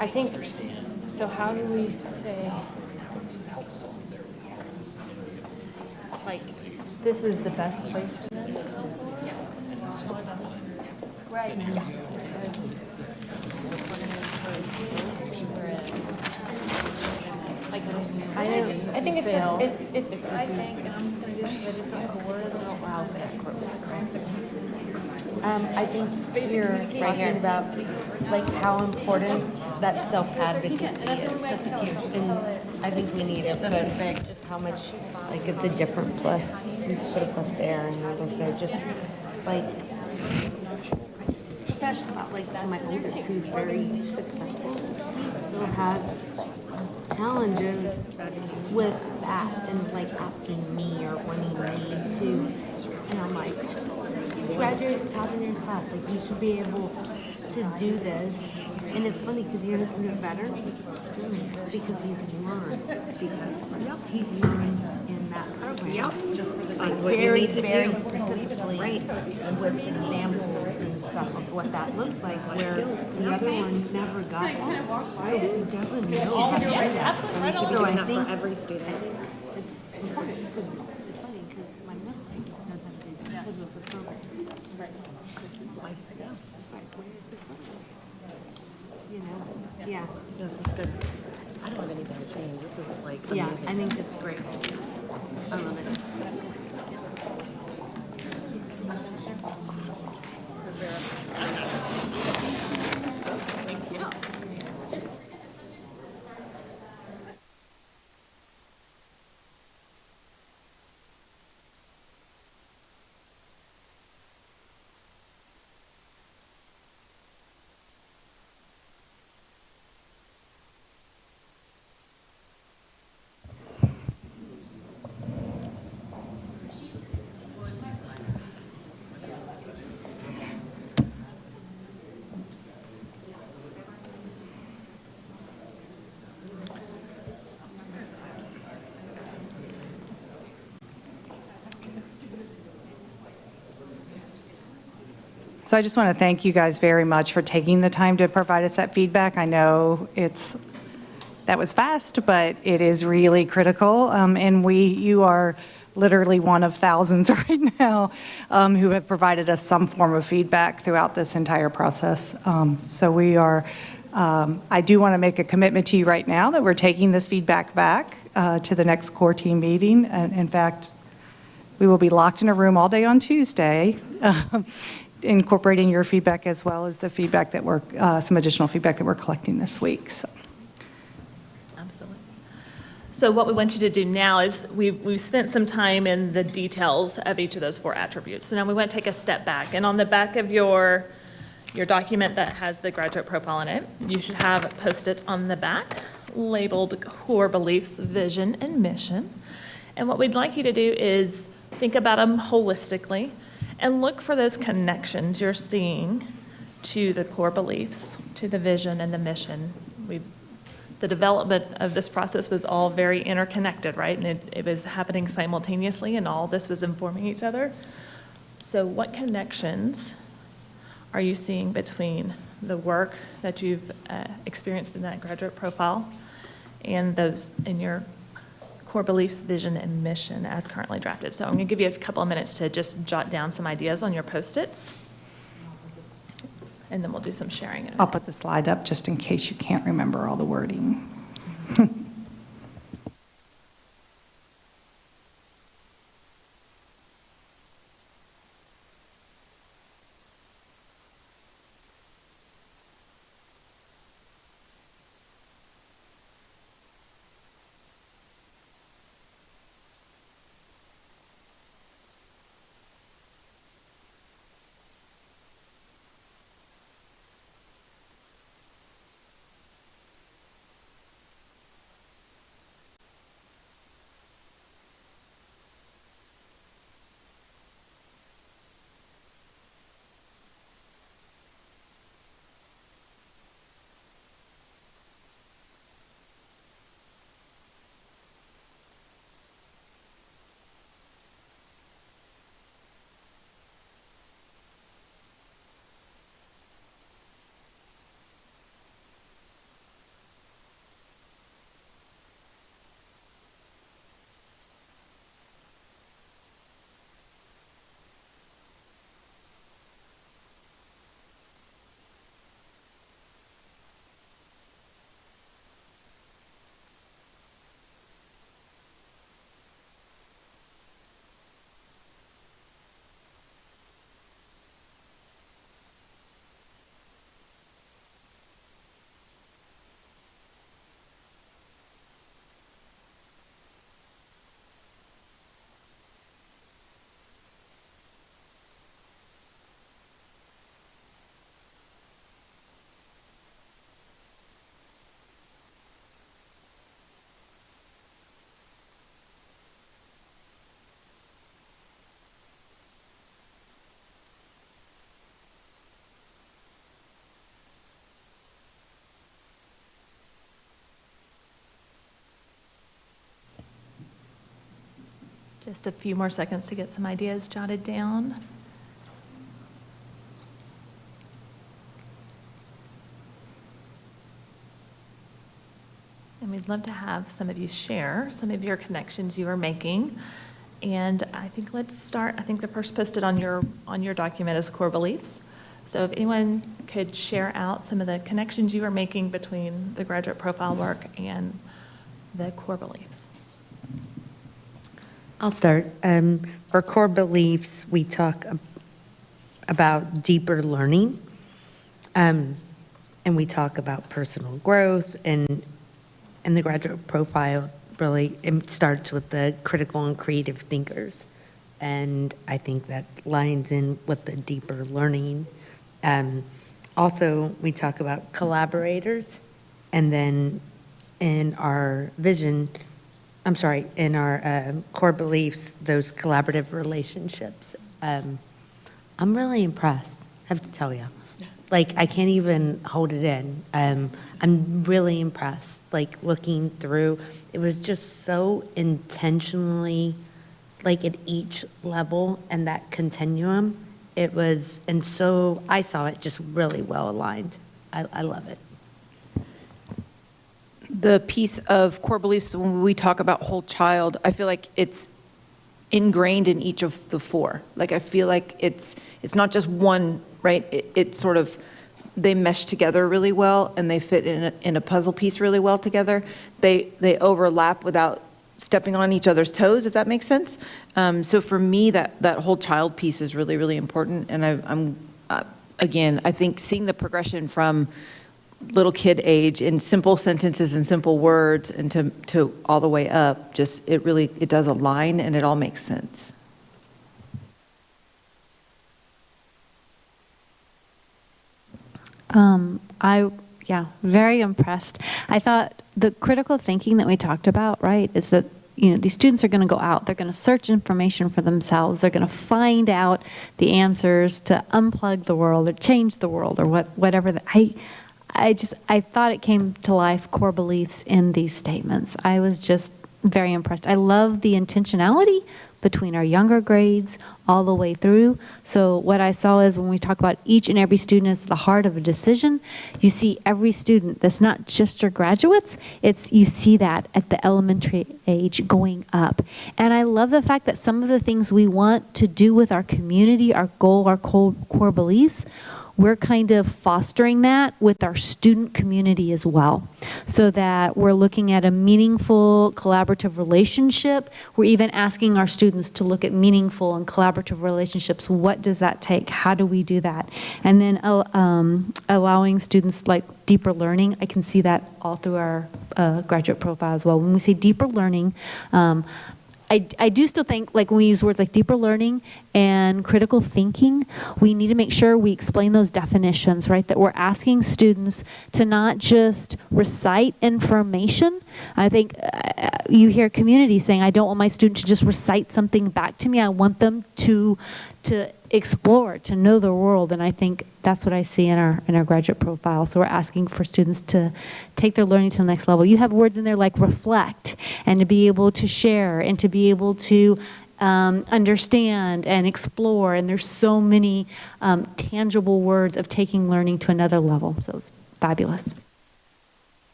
I think, so how do we say, like, this is the best place for them to come? Right. I think it's just, it's. I think, and I'm just gonna do this, but it's not the word doesn't allow that growth, right? I think you're talking about like how important that self-advocacy is. This is huge. And I think we need it, This is but big. just how much, like it's a different plus. You put a plus there and you also just like, like my oldest who's very successful still has challenges with that and like asking me or wanting me to, and I'm like, you graduated top in your class, like you should be able to do this. And it's funny because you're gonna do better because he's learned, because he's learned in that program. Yep. Just for the sake of what you need to do. Specifically, right, with examples and stuff of what that looks like, where the other one never got that. So he doesn't know how to do that. And we should be So doing I that think for every student. I think it's important because it's funny because my nephew does have to because of the program. Right. My skill. Yeah. This is good. I don't have anything to change. This is like Yeah, amazing. I think it's great. I love it. Thank you. So I just want to thank you guys very much for taking the time to provide us that feedback. I know that was fast, but it is really critical. And you are literally one of thousands right now who have provided us some form of feedback throughout this entire process. So I do want to make a commitment to you right now that we're taking this feedback back to the next core team meeting. And in fact, we will be locked in a room all day on Tuesday, incorporating your feedback as well as the feedback that some additional feedback that we're collecting this week. So. Absolutely. So what we want you to do now is we've spent some time in the details of each of those 4 attributes. So now we want to take a step back. And on the back of your document that has the graduate profile in it, you should have Post-its on the back labeled core beliefs, vision, and mission. And what we'd like you to do is think about them holistically and look for those connections you're seeing to the core beliefs, to the vision and the mission. The development of this process was all very interconnected, right? And it was happening simultaneously, and all this was informing each other. So what connections are you seeing between the work that you've experienced in that graduate profile and those in your core beliefs, vision, and mission as currently drafted? So I'm going to give you a couple of minutes to just jot down some ideas on your Post-its, and then we'll do some sharing. I'll put the slide up just in case you can't remember all the wording. Just a few more seconds to get some ideas jotted down. And we'd love to have some of you share some of your connections you are making. And I think let's start, I think the first Post-it on your document is core beliefs. So if anyone could share out some of the connections you are making between the graduate profile work and the core beliefs. I'll start. For core beliefs, we talk about deeper learning, and we talk about personal growth, and the graduate profile really it starts with the critical and creative thinkers, and I think that lines in with the deeper learning. Also, we talk about collaborators, and then in our vision, in our core beliefs, those collaborative relationships. I'm really impressed, I have to tell you. Like, I can't even hold it in. I'm really impressed, like, looking through. It was just so intentionally, like, at each level and that continuum. It was, and so I saw it just really well aligned. I love it. The piece of core beliefs, when we talk about whole child, I feel like it's ingrained in each of the four. Like, I feel like it's not just one, right? It sort of, they mesh together really well, and they fit in a puzzle piece really well together. They overlap without stepping on each other's toes, if that makes sense. So for me, that whole child piece is really, really important. And I'm again, I think seeing the progression from little kid age in simple sentences and simple words and to all the way up, just it does align and it all makes sense. Very impressed. I thought the critical thinking that we talked about, right, is that these students are going to go out, they're going to search information for themselves, they're going to find out the answers to unplug the world or change the world or whatever. I thought it came to life, core beliefs in these statements. I was just very impressed. I love the intentionality between our younger grades all the way through. So what I saw is when we talk about each and every student as the heart of a decision, you see every student. That's not just your graduates. You see that at the elementary age going up. And I love the fact that some of the things we want to do with our community, our goal, our core beliefs, we're kind of fostering that with our student community as well, so that we're looking at a meaningful collaborative relationship. We're even asking our students to look at meaningful and collaborative relationships. What does that take? How do we do that? And then allowing students like deeper learning. I can see that all through our graduate profile as well. When we say deeper learning, I do still think, like, when we use words like deeper learning and critical thinking, we need to make sure we explain those definitions, right? That we're asking students to not just recite information. I think you hear community saying, I don't want my student to just recite something back to me. I want them to explore, to know the world. And I think that's what I see in our graduate profile. So we're asking for students to take their learning to the next level. You have words in there like reflect, and to be able to share, and to be able to understand and explore. And there's so many tangible words of taking learning to another level. So it's fabulous.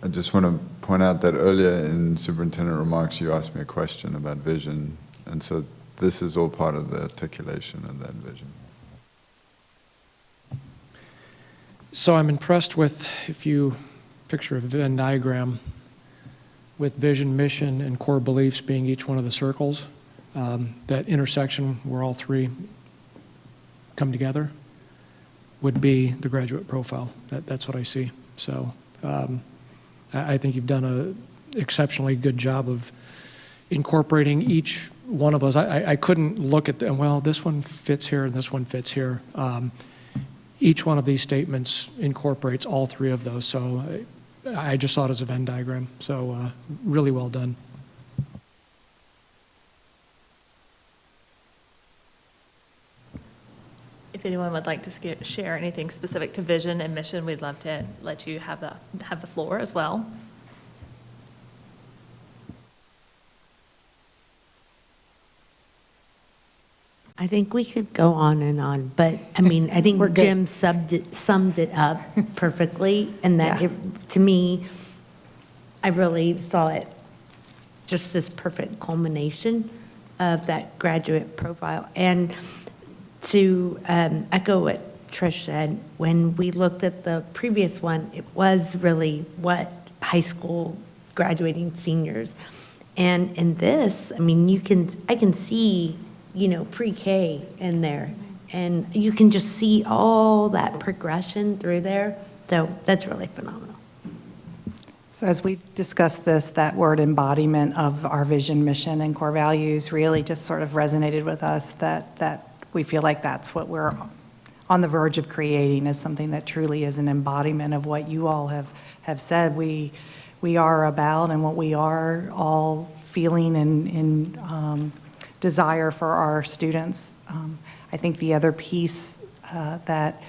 I just want to point out that earlier in superintendent remarks, you asked me a question about vision. And so this is all part of the articulation of that vision. So I'm impressed with, if you picture a Venn diagram with vision, mission, and core beliefs being each one of the circles, that intersection where all three come together would be the graduate profile. That's what I see. So I think you've done an exceptionally good job of incorporating each one of us. I couldn't look at them, well, this one fits here and this one fits here. Each one of these statements incorporates all three of those. So I just saw it as a Venn diagram. So really well done. If anyone would like to share anything specific to vision and mission, we'd love to let you have the floor as well. I think we could go on, but I mean, I think Jim summed it up perfectly, and that to me, I really saw it just this perfect culmination of that graduate profile. And to echo what Trish said, when we looked at the previous one, it was really what high school graduating seniors. And in this, I mean, I can see, pre-K in there. And you can just see all that progression through there. So that's really phenomenal. So as we discussed this, that word embodiment of our vision, mission, and core values really just sort of resonated with us, that we feel like that's what we're on the verge of creating, is something that truly is an embodiment of what you all have said we are about, and what we are all feeling and desire for our students. I think the other piece that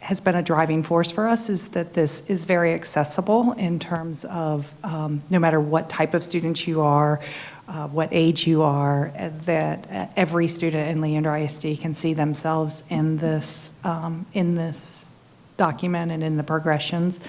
has been a driving force for us is that this is very accessible in terms of no matter what type of student you are, what age you are, that every student in Leander ISD can see themselves in this document and in the progressions.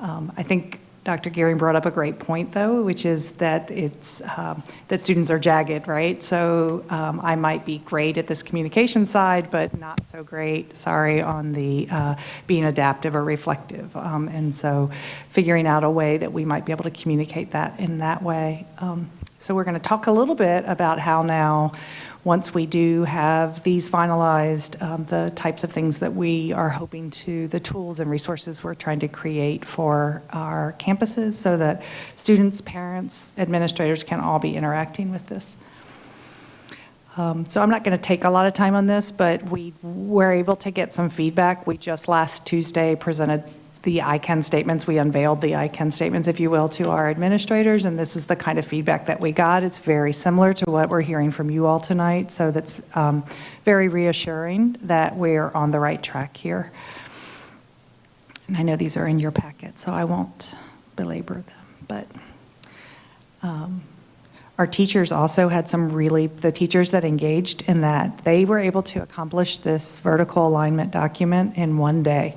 I think Dr. Gearing brought up a great point, though, which is that that students are jagged, right? So I might be great at this communication side, but not so great, on the being adaptive or reflective. And so figuring out a way that we might be able to communicate that in that way. So we're going to talk a little bit about how now, once we do have these finalized, the types of things that we are hoping the tools and resources we're trying to create for our campuses so that students, parents, administrators can all be interacting with this. So I'm not going to take a lot of time on this, but we were able to get some feedback. We just last Tuesday presented the ICANN statements. We unveiled the ICANN statements, if you will, to our administrators, and this is the kind of feedback that we got. It's very similar to what we're hearing from you all tonight, so that's very reassuring that we're on the right track here. And I know these are in your packet, so I won't belabor them, but our teachers also had the teachers that engaged in that, they were able to accomplish this vertical alignment document in one day.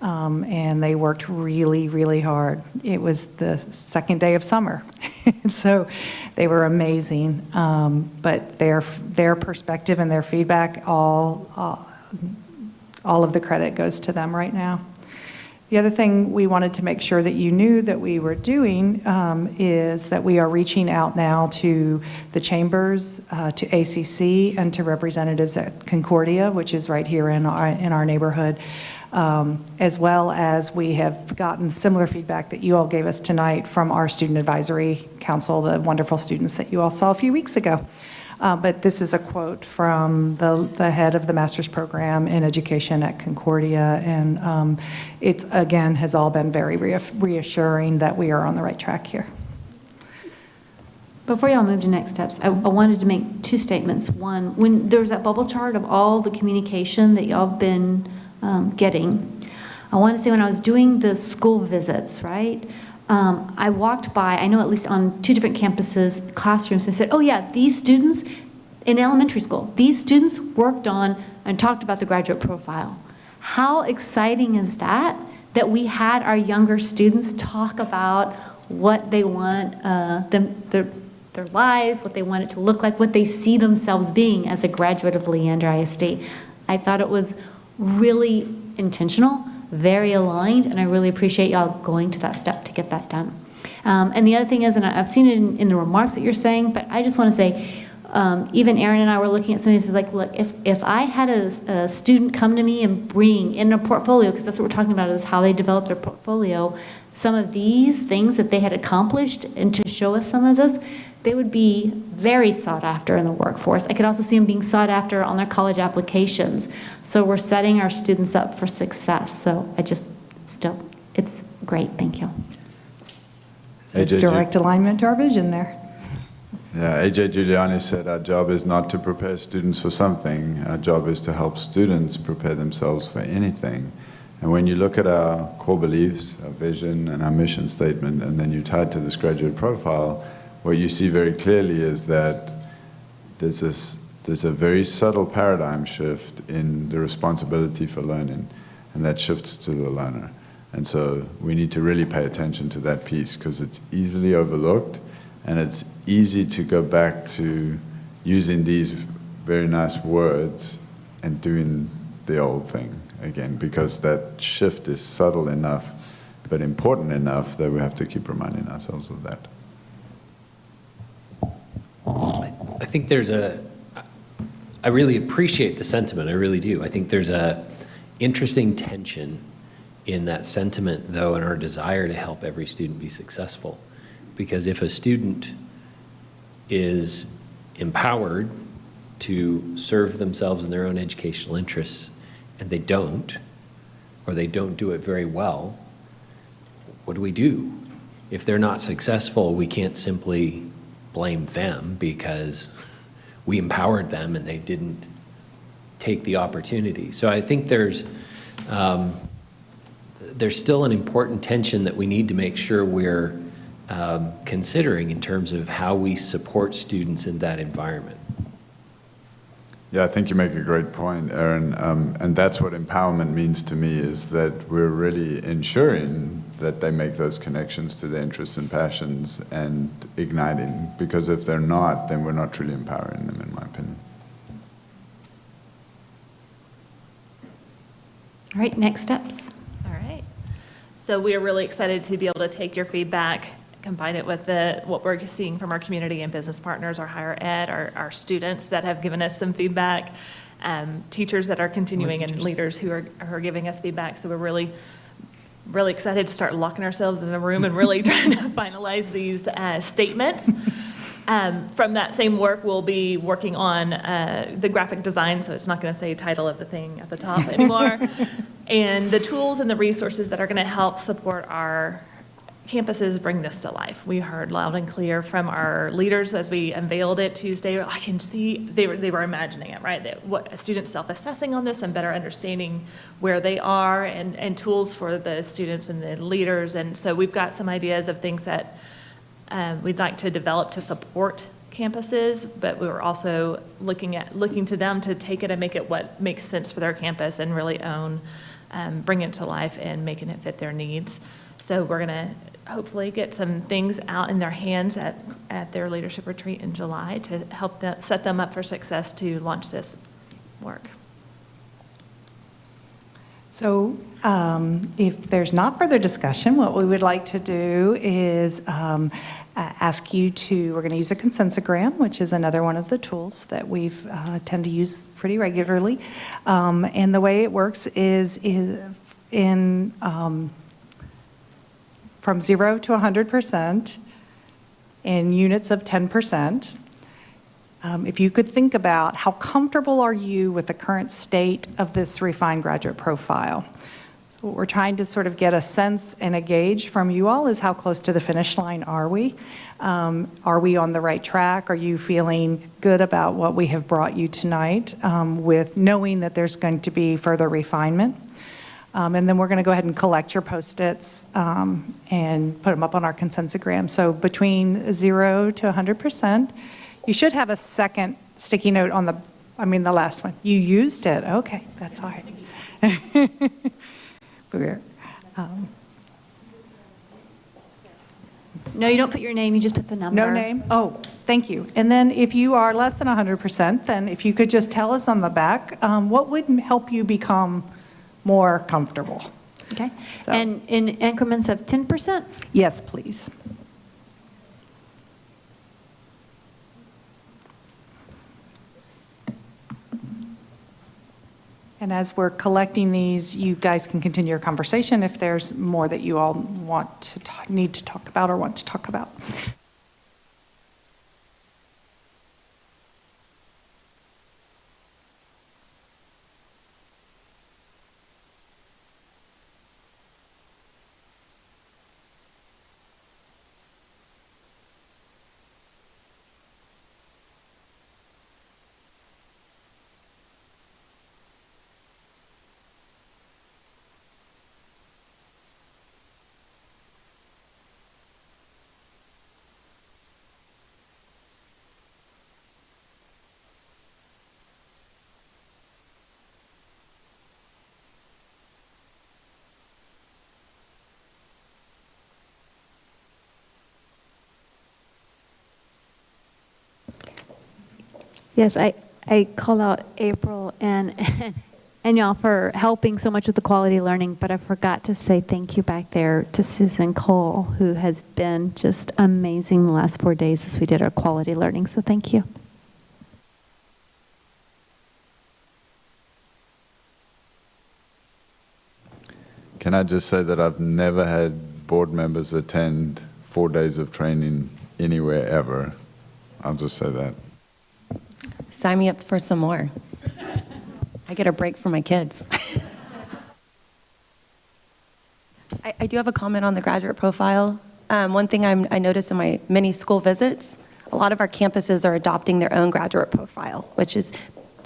And they worked really, really hard. It was the second day of summer, so they were amazing. But their perspective and their feedback, all of the credit goes to them right now. The other thing we wanted to make sure that you knew that we were doing is that we are reaching out now to the chambers, to ACC, and to representatives at Concordia, which is right here in our neighborhood. As well as we have gotten similar feedback that you all gave us tonight from our Student Advisory Council, the wonderful students that you all saw a few weeks ago. But this is a quote from the head of the master's program in education at Concordia, and it, again, has all been very reassuring that we are on the right track here. Before y'all move to next steps, I wanted to make two statements. One, when there was that bubble chart of all the communication that y'all have been getting, I want to say when I was doing the school visits, right, I walked by, I know at least on 2 different campuses, classrooms, and said, oh yeah, these students in elementary school, these students worked on and talked about the graduate profile. How exciting is that we had our younger students talk about what they want their lives, what they want it to look like, what they see themselves being as a graduate of Leander ISD. I thought it was really intentional, very aligned, and I really appreciate y'all going to that step to get that done. And the other thing is, and I've seen it in the remarks that you're saying, but I just want to say, even Aaron and I were looking at something that says, like, look, if I had a student come to me and bring in a portfolio, because that's what we're talking about, is how they develop their portfolio, some of these things that they had accomplished, and to show us some of this, they would be very sought after in the workforce. I could also see them being sought after on their college applications. So we're setting our students up for success. So it's great. Thank you. It's a direct alignment to our vision there. Yeah, AJ Giuliani said our job is not to prepare students for something. Our job is to help students prepare themselves for anything. And when you look at our core beliefs, our vision, and our mission statement, and then you tie it to this graduate profile, what you see very clearly is that there's a very subtle paradigm shift in the responsibility for learning, and that shifts to the learner. And so we need to really pay attention to that piece, because it's easily overlooked, and it's easy to go back to using these very nice words and doing the old thing again, because that shift is subtle enough but important enough that we have to keep reminding ourselves of that. I think I really appreciate the sentiment, I really do. I think there's a interesting tension in that sentiment, though, and our desire to help every student be successful. Because if a student is empowered to serve themselves in their own educational interests, and they don't, or they don't do it very well, what do we do? If they're not successful, we can't simply blame them because we empowered them and they didn't take the opportunity. So I think there's still an important tension that we need to make sure we're considering in terms of how we support students in that environment. Yeah, I think you make a great point, Aaron, and that's what empowerment means to me, is that we're really ensuring that they make those connections to their interests and passions and igniting, because if they're not, then we're not truly empowering them, in my opinion. All right, next steps. All right. So we are really excited to be able to take your feedback, combine it with what we're seeing from our community and business partners, our higher ed, our students that have given us some feedback, teachers that are continuing, and leaders who are giving us feedback. So we're really excited to start locking ourselves in a room and really trying to finalize these statements. From that same work, we'll be working on the graphic design, so it's not going to say title of the thing at the top anymore, and the tools and the resources that are going to help support our campuses bring this to life. We heard loud and clear from our leaders as we unveiled it Tuesday. I can see they were imagining it, right? That what students self-assessing on this and better understanding where they are, and tools for the students and the leaders. And so we've got some ideas of things that we'd like to develop to support campuses, but we were also looking to them to take it and make it what makes sense for their campus and really own, bring it to life and making it fit their needs. So we're going to hopefully get some things out in their hands at their leadership retreat in July to help them, set them up for success to launch this work. So if there's not further discussion, what we would like to do is ask you to, we're going to use a consensogram, which is another one of the tools that we've tend to use pretty regularly. And the way it works is in from 0 to 100% in units of 10%. If you could think about how comfortable are you with the current state of this refined graduate profile. So what we're trying to sort of get a sense and a gauge from you all is how close to the finish line are we? Are we on the right track? Are you feeling good about what we have brought you tonight, with knowing that there's going to be further refinement? And then we're going to go ahead and collect your Post-its and put them up on our consensogram. So between 0 to 100%, you should have a second sticky note on the last one. You used it. Okay, that's all right. No, you don't put your name, you just put the number. No name? Oh, thank you. And then if you are less than 100%, then if you could just tell us on the back, what would help you become more comfortable? Okay. So. And in increments of 10%? Yes, please. And as we're collecting these, you guys can continue your conversation if there's more that you all want to need to talk about or want to talk about. Yes, I I call out April and y'all for helping so much with the quality learning, but I forgot to say thank you back there to Susan Cole, who has been just amazing the last 4 days as we did our quality learning. So thank you. Can I just say that I've never had board members attend 4 days of training anywhere ever. I'll just say that. Sign me up for some more. I get a break from my kids. I do have a comment on the graduate profile. One thing I noticed in my many school visits, a lot of our campuses are adopting their own graduate profile, which is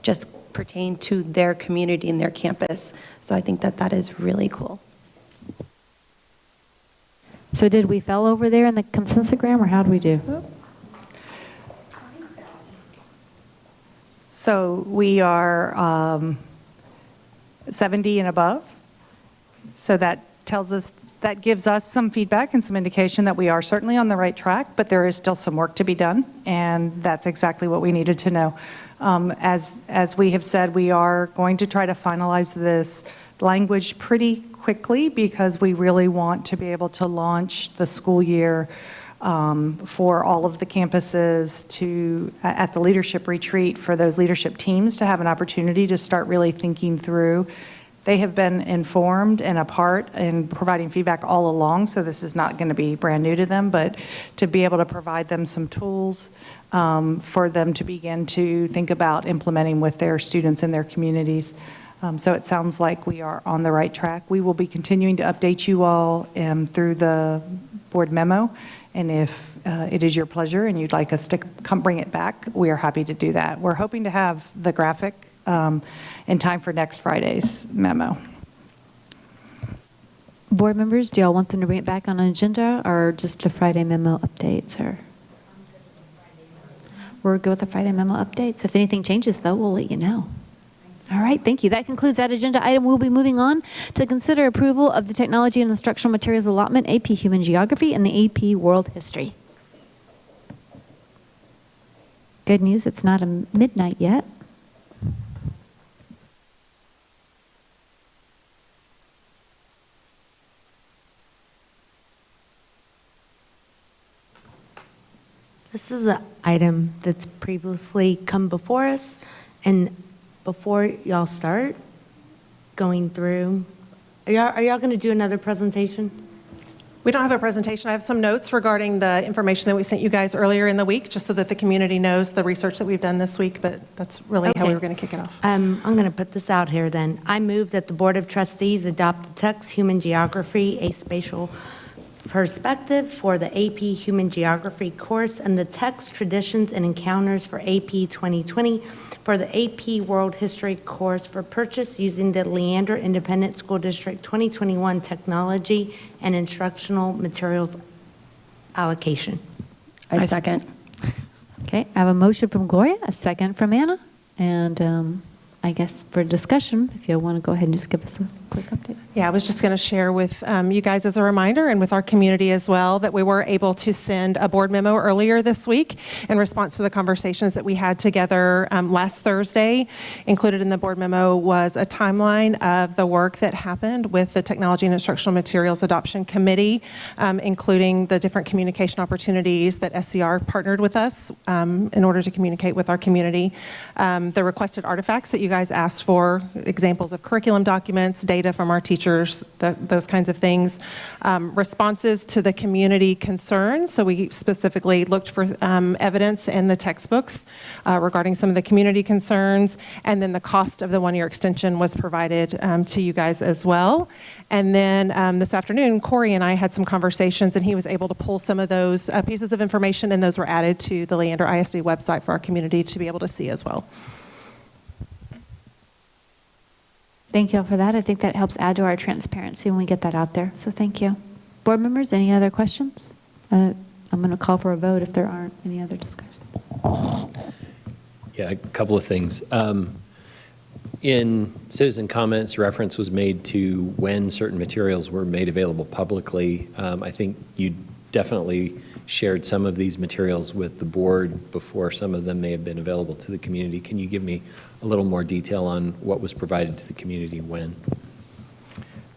just pertain to their community and their campus. So I think that that is really cool. So did we fell over there in the consensogram, or how did we do? So we are 70 and above. So that tells us, that gives us some feedback and some indication that we are certainly on the right track, but there is still some work to be done, and that's exactly what we needed to know. As we have said, we are going to try to finalize this language pretty quickly because we really want to be able to launch the school year for all of the campuses at the leadership retreat, for those leadership teams to have an opportunity to start really thinking through. They have been informed and a part in providing feedback all along, so this is not going to be brand new to them, but to be able to provide them some tools for them to begin to think about implementing with their students in their communities. So it sounds like we are on the right track. We will be continuing to update you all through the board memo, and if it is your pleasure and you'd like us to come bring it back, we are happy to do that. We're hoping to have the graphic in time for next Friday's memo. Board members, do y'all want them to bring it back on an agenda, or just the Friday memo updates? Or we'll go with the Friday memo updates. If anything changes, though, we'll let you know. All right, thank you. That concludes that agenda item. We'll be moving on to consider approval of the Technology and Instructional Materials Allotment, AP Human Geography, and the AP World History. Good news, it's not a midnight yet. This is an item that's previously come before us, and before y'all start going through, are y'all going to do another presentation? We don't have a presentation. I have some notes regarding the information that we sent you guys earlier in the week, just so that the community knows the research that we've done this week, but that's really how we were going to kick it off. I'm going to put this out here then. I move that the Board of Trustees adopt the text Human Geography, a Spatial Perspective for the AP Human Geography course, and the text Traditions and Encounters for AP 2020 for the AP World History course for purchase using the Leander Independent School District 2021 Technology and Instructional Materials allocation. I second. Okay, I have a motion from Gloria, a second from Anna, and I guess for discussion, if you want to go ahead and just give us a quick update. Yeah, I was just going to share with you guys as a reminder, and with our community as well, that we were able to send a board memo earlier this week in response to the conversations that we had together last Thursday. Included in the board memo was a timeline of the work that happened with the Technology and Instructional Materials Adoption Committee, including the different communication opportunities that SCR partnered with us in order to communicate with our community. The requested artifacts that you guys asked for, examples of curriculum documents, data from our teachers, those kinds of things. Responses to the community concerns. So we specifically looked for evidence in the textbooks regarding some of the community concerns. And then the cost of the one-year extension was provided to you guys as well. And then this afternoon, Corey and I had some conversations, and he was able to pull some of those pieces of information, and those were added to the Leander ISD website for our community to be able to see as well. Thank you all for that. I think that helps add to our transparency when we get that out there. So thank you. Board members, any other questions? I'm going to call for a vote if there aren't any other discussions. Yeah, a couple of things. In citizen comments, reference was made to when certain materials were made available publicly. I think you definitely shared some of these materials with the board before some of them may have been available to the community. Can you give me a little more detail on what was provided to the community when?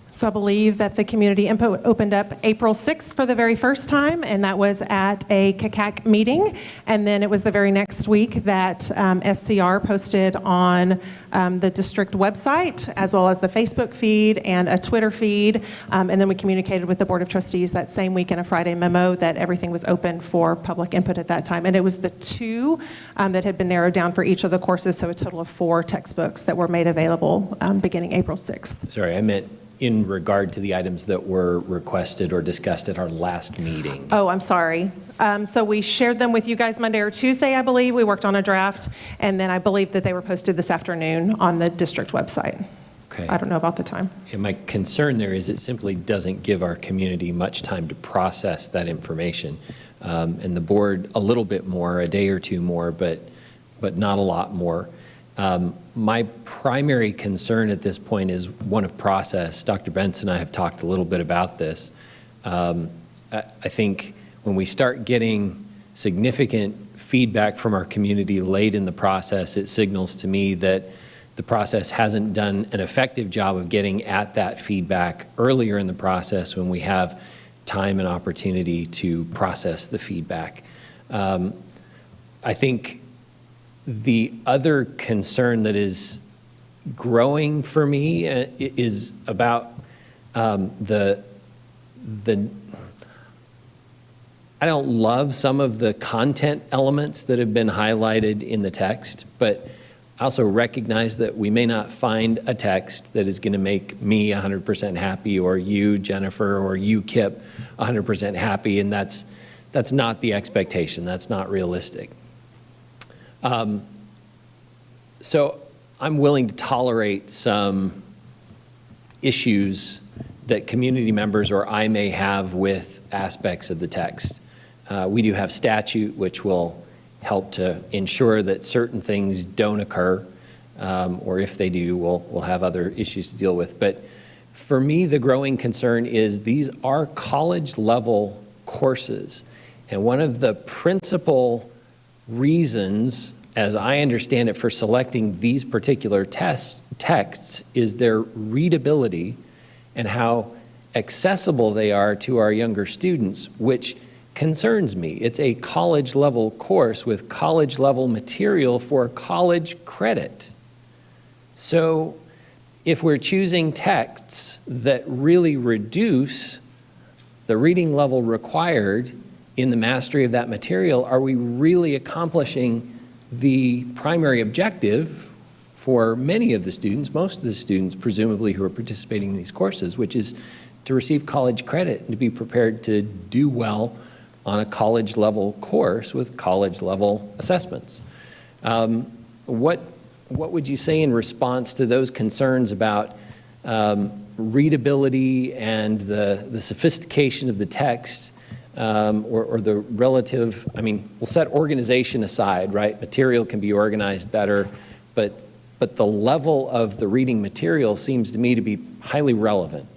So I believe that the community input opened up April 6th for the very first time, and that was at a CACAC meeting. And then it was the very next week that SCR posted on the district website, as well as the Facebook feed and a Twitter feed. And then we communicated with the Board of Trustees that same week in a Friday memo that everything was open for public input at that time. And it was the two that had been narrowed down for each of the courses, so a total of 4 textbooks that were made available beginning April 6th. Sorry, I meant in regard to the items that were requested or discussed at our last meeting. Oh, I'm sorry. So we shared them with you guys Monday or Tuesday, I believe. We worked on a draft, and then I believe that they were posted this afternoon on the district website. Okay. I don't know about the time. And my concern there is it simply doesn't give our community much time to process that information. And the board a little bit more, a day or two more, but not a lot more. My primary concern at this point is one of process. Dr. Benson and I have talked a little bit about this. I think when we start getting significant feedback from our community late in the process, it signals to me that the process hasn't done an effective job of getting at that feedback earlier in the process when we have time and opportunity to process the feedback. I think the other concern that is growing for me is about the I don't love some of the content elements that have been highlighted in the text, but I also recognize that we may not find a text that is going to make me 100% happy, or you, Jennifer, or you, Kip, 100% happy, and that's not the expectation. That's not realistic. So I'm willing to tolerate some issues that community members or I may have with aspects of the text. We do have statute which will help to ensure that certain things don't occur, or if they do, we'll have other issues to deal with. But for me, the growing concern is these are college-level courses, and one of the principal reasons, as I understand it, for selecting these particular texts is their readability and how accessible they are to our younger students, which concerns me. It's a college-level course with college-level material for college credit. So if we're choosing texts that really reduce the reading level required in the mastery of that material, are we really accomplishing the primary objective for many of the students, most of the students presumably who are participating in these courses, which is to receive college credit and to be prepared to do well on a college-level course with college-level assessments. What would you say in response to those concerns about readability and the sophistication of the text, or the relative, I mean, we'll set organization aside, right? Material can be organized better, but the level of the reading material seems to me to be highly relevant.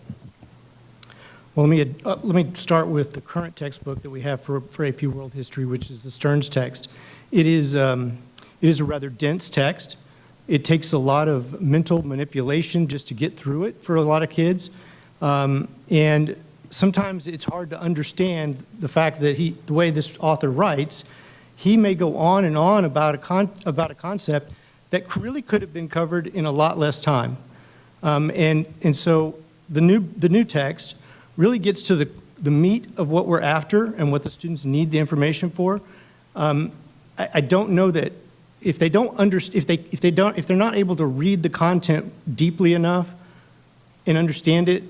Well, let me start with the current textbook that we have for AP World History, which is the Stearns text. It is a rather dense text. It takes a lot of mental manipulation just to get through it for a lot of kids. And sometimes it's hard to understand the fact that the way this author writes, he may go on and on about a concept that really could have been covered in a lot less time. And so the new text really gets to the meat of what we're after and what the students need the information for. I don't know that if they're not able to read the content deeply enough and understand it,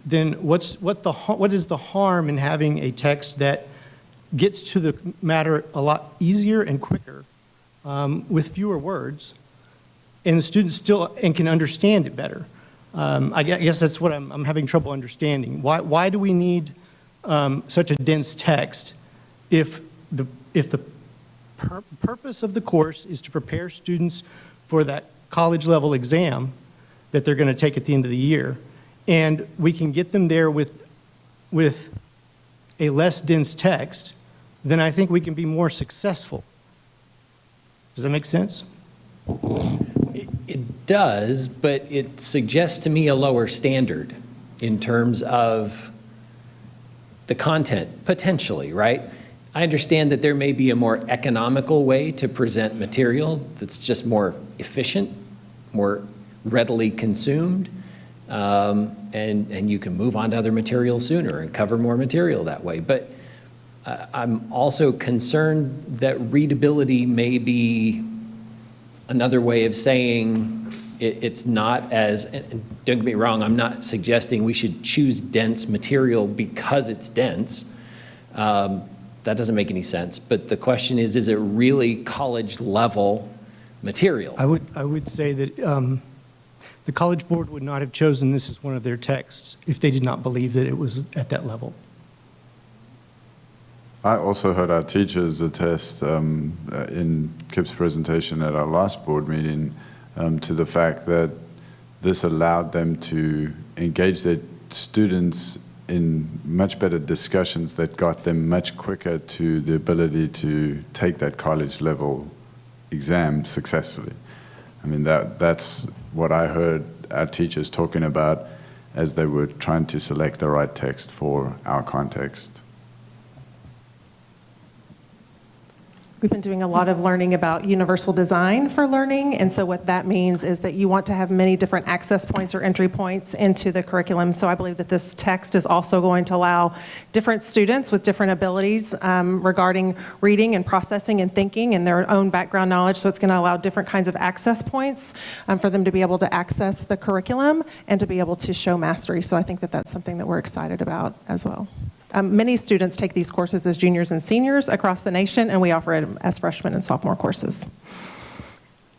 then what is the harm in having a text that gets to the matter a lot easier and quicker with fewer words, and the students still can understand it better? I guess that's what I'm having trouble understanding. Why do we need such a dense text if the purpose of the course is to prepare students for that college level exam that they're going to take at the end of the year, and we can get them there with a less dense text then I think we can be more successful. Does that make sense? It does, but it suggests to me a lower standard in terms of the content, potentially, right? I understand that there may be a more economical way to present material that's just more efficient, more readily consumed, and you can move on to other material sooner and cover more material that way. But I'm also concerned that readability may be another way of saying it's not as, and don't get me wrong, I'm not suggesting we should choose dense material because it's dense. That doesn't make any sense. But the question is it really college level material? I would say that the College Board would not have chosen this as one of their texts if they did not believe that it was at that level. I also heard our teachers attest in Kip's presentation at our last board meeting to the fact that this allowed them to engage their students in much better discussions that got them much quicker to the ability to take that college level exam successfully. I mean, that's what I heard our teachers talking about as they were trying to select the right text for our context. We've been doing a lot of learning about universal design for learning, and so what that means is that you want to have many different access points or entry points into the curriculum. So I believe that this text is also going to allow different students with different abilities regarding reading and processing and thinking and their own background knowledge. So it's going to allow different kinds of access points for them to be able to access the curriculum and to be able to show mastery. So I think that that's something that we're excited about as well. Many students take these courses as juniors and seniors across the nation, and we offer it as freshman and sophomore courses.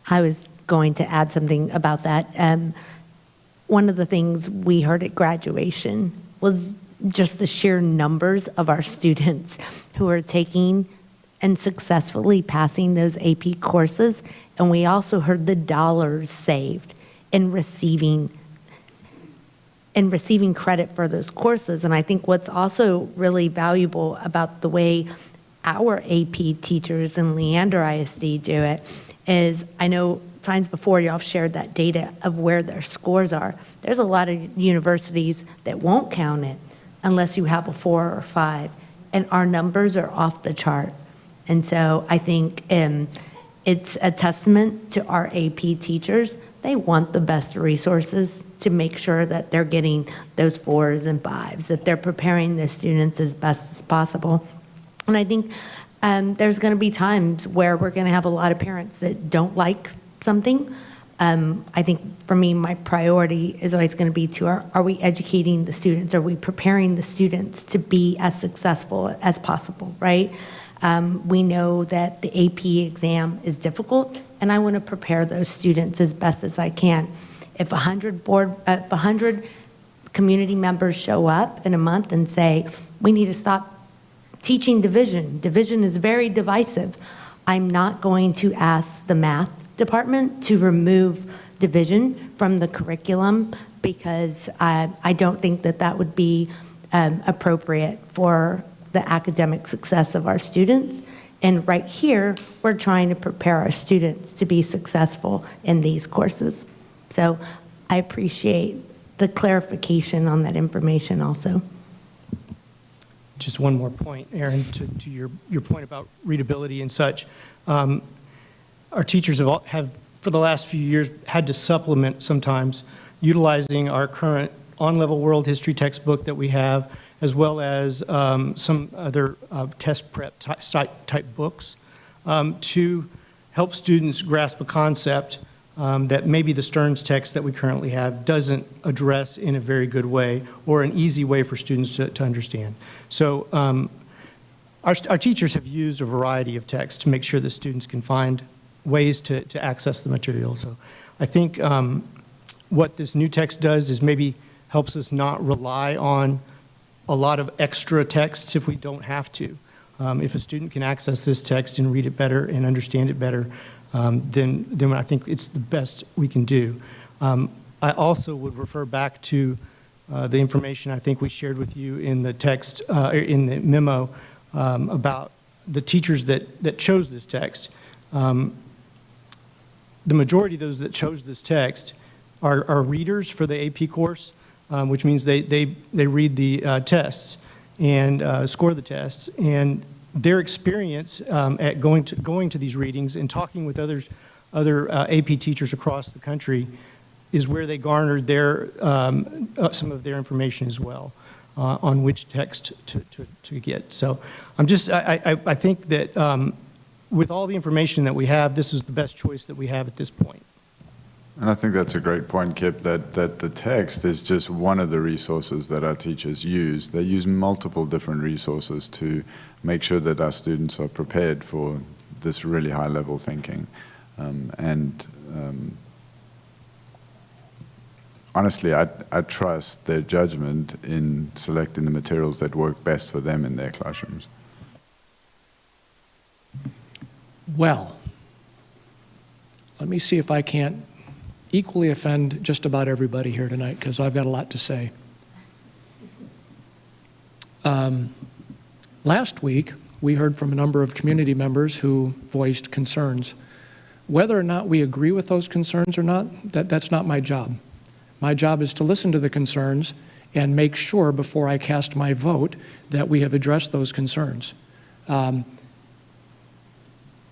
I was going to add something about that. One of the things we heard at graduation was just the sheer numbers of our students who are taking and successfully passing those AP courses, and we also heard the dollars saved in receiving credit for those courses. And I think what's also really valuable about the way our AP teachers in Leander ISD do it is, I know times before y'all have shared that data of where their scores are. There's a lot of universities that won't count it unless you have a 4 or 5, and our numbers are off the chart. And so I think it's a testament to our AP teachers. They want the best resources to make sure that they're getting those 4s and 5s, that they're preparing their students as best as possible. And I think there's going to be times where we're going to have a lot of parents that don't like something. I think for me, my priority is always going to be to are we educating the students? Are we preparing the students to be as successful as possible, right? We know that the AP exam is difficult, and I want to prepare those students as best as I can. If 100 community members show up in a month and say, we need to stop teaching division. Division is very divisive. I'm not going to ask the math department to remove division from the curriculum because I don't think that that would be appropriate for the academic success of our students. And right here, we're trying to prepare our students to be successful in these courses. So I appreciate the clarification on that information also. Just one more point, Aaron, to your point about readability and such. Our teachers have, for the last few years, had to supplement sometimes utilizing our current on-level world history textbook that we have, as well as some other test prep type books to help students grasp a concept that maybe the Stearns text that we currently have doesn't address in a very good way or an easy way for students to understand. So our teachers have used a variety of texts to make sure that students can find ways to access the material. So I think what this new text does is maybe helps us not rely on a lot of extra texts if we don't have to. If a student can access this text and read it better and understand it better, then I think it's the best we can do. I also would refer back to the information I think we shared with you in the text, in the memo about the teachers that chose this text, the majority of those that chose this text are readers for the AP course, which means they read the tests and score the tests. And their experience at going to these readings and talking with other AP teachers across the country is where they garnered some of their information as well on which text to get. So I think that with all the information that we have, this is the best choice that we have at this point. And I think that's a great point, Kip, that the text is just one of the resources that our teachers use. They use multiple different resources to make sure that our students are prepared for this really high-level thinking. Honestly, I trust their judgment in selecting the materials that work best for them in their classrooms. Well, let me see if I can't equally offend just about everybody here tonight, because I've got a lot to say. Last week, we heard from a number of community members who voiced concerns. Whether or not we agree with those concerns or not, that's not my job. My job is to listen to the concerns and make sure before I cast my vote that we have addressed those concerns.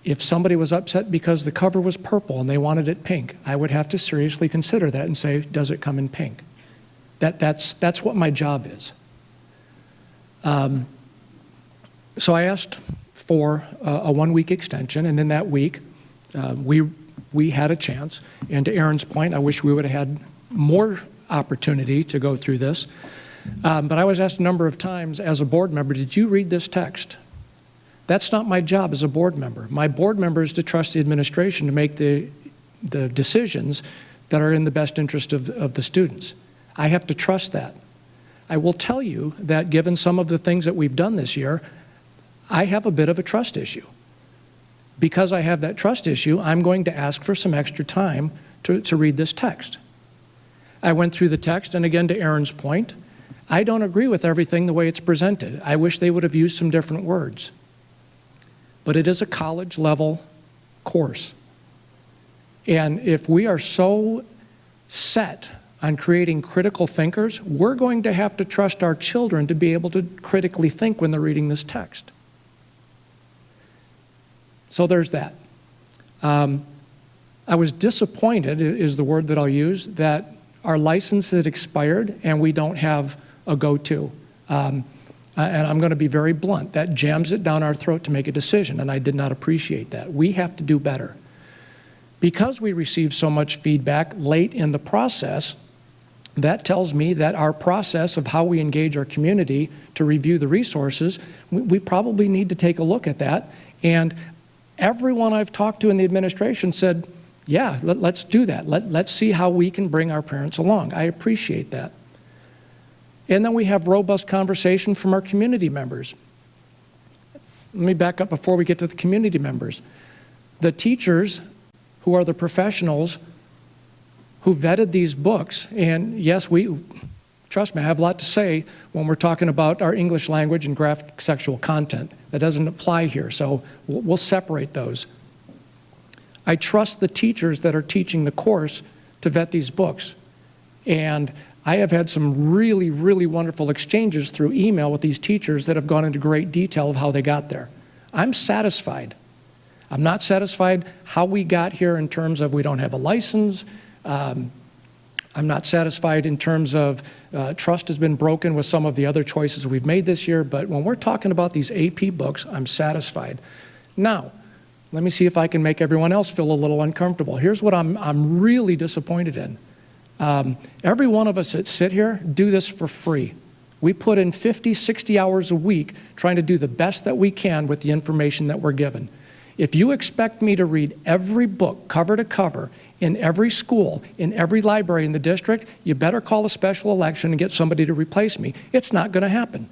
If somebody was upset because the cover was purple and they wanted it pink, I would have to seriously consider that and say, does it come in pink? That's what my job is. So I asked for a one-week extension, and in that week, we had a chance. And to Aaron's point, I wish we would have had more opportunity to go through this. But I was asked a number of times as a board member, did you read this text? That's not my job as a board member. My board member is to trust the administration to make the decisions that are in the best interest of the students. I have to trust that. I will tell you that given some of the things that we've done this year, I have a bit of a trust issue. Because I have that trust issue, I'm going to ask for some extra time to read this text. I went through the text, and again, to Aaron's point, I don't agree with everything the way it's presented. I wish they would have used some different words. But it is a college-level course. And if we are so set on creating critical thinkers, we're going to have to trust our children to be able to critically think when they're reading this text. So there's that. I was disappointed, is the word that I'll use, that our license had expired and we don't have a go-to. And I'm going to be very blunt. That jams it down our throat to make a decision, and I did not appreciate that. We have to do better. Because we received so much feedback late in the process, that tells me that our process of how we engage our community to review the resources, we probably need to take a look at that. And everyone I've talked to in the administration said, yeah, let's do that. Let's see how we can bring our parents along. I appreciate that. And then we have robust conversation from our community members. Let me back up before we get to the community members. The teachers who are the professionals who vetted these books, and yes, trust me, I have a lot to say when we're talking about our English language and graphic sexual content. That doesn't apply here, so we'll separate those. I trust the teachers that are teaching the course to vet these books. And I have had some really, really wonderful exchanges through email with these teachers that have gone into great detail of how they got there. I'm satisfied. I'm not satisfied how we got here in terms of we don't have a license. I'm not satisfied in terms of trust has been broken with some of the other choices we've made this year, but when we're talking about these AP books, I'm satisfied. Now, let me see if I can make everyone else feel a little uncomfortable. Here's what I'm really disappointed in. Every one of us that sit here do this for free. We put in 50, 60 hours a week trying to do the best that we can with the information that we're given. If you expect me to read every book cover to cover in every school, in every library in the district, you better call a special election and get somebody to replace me. It's not going to happen.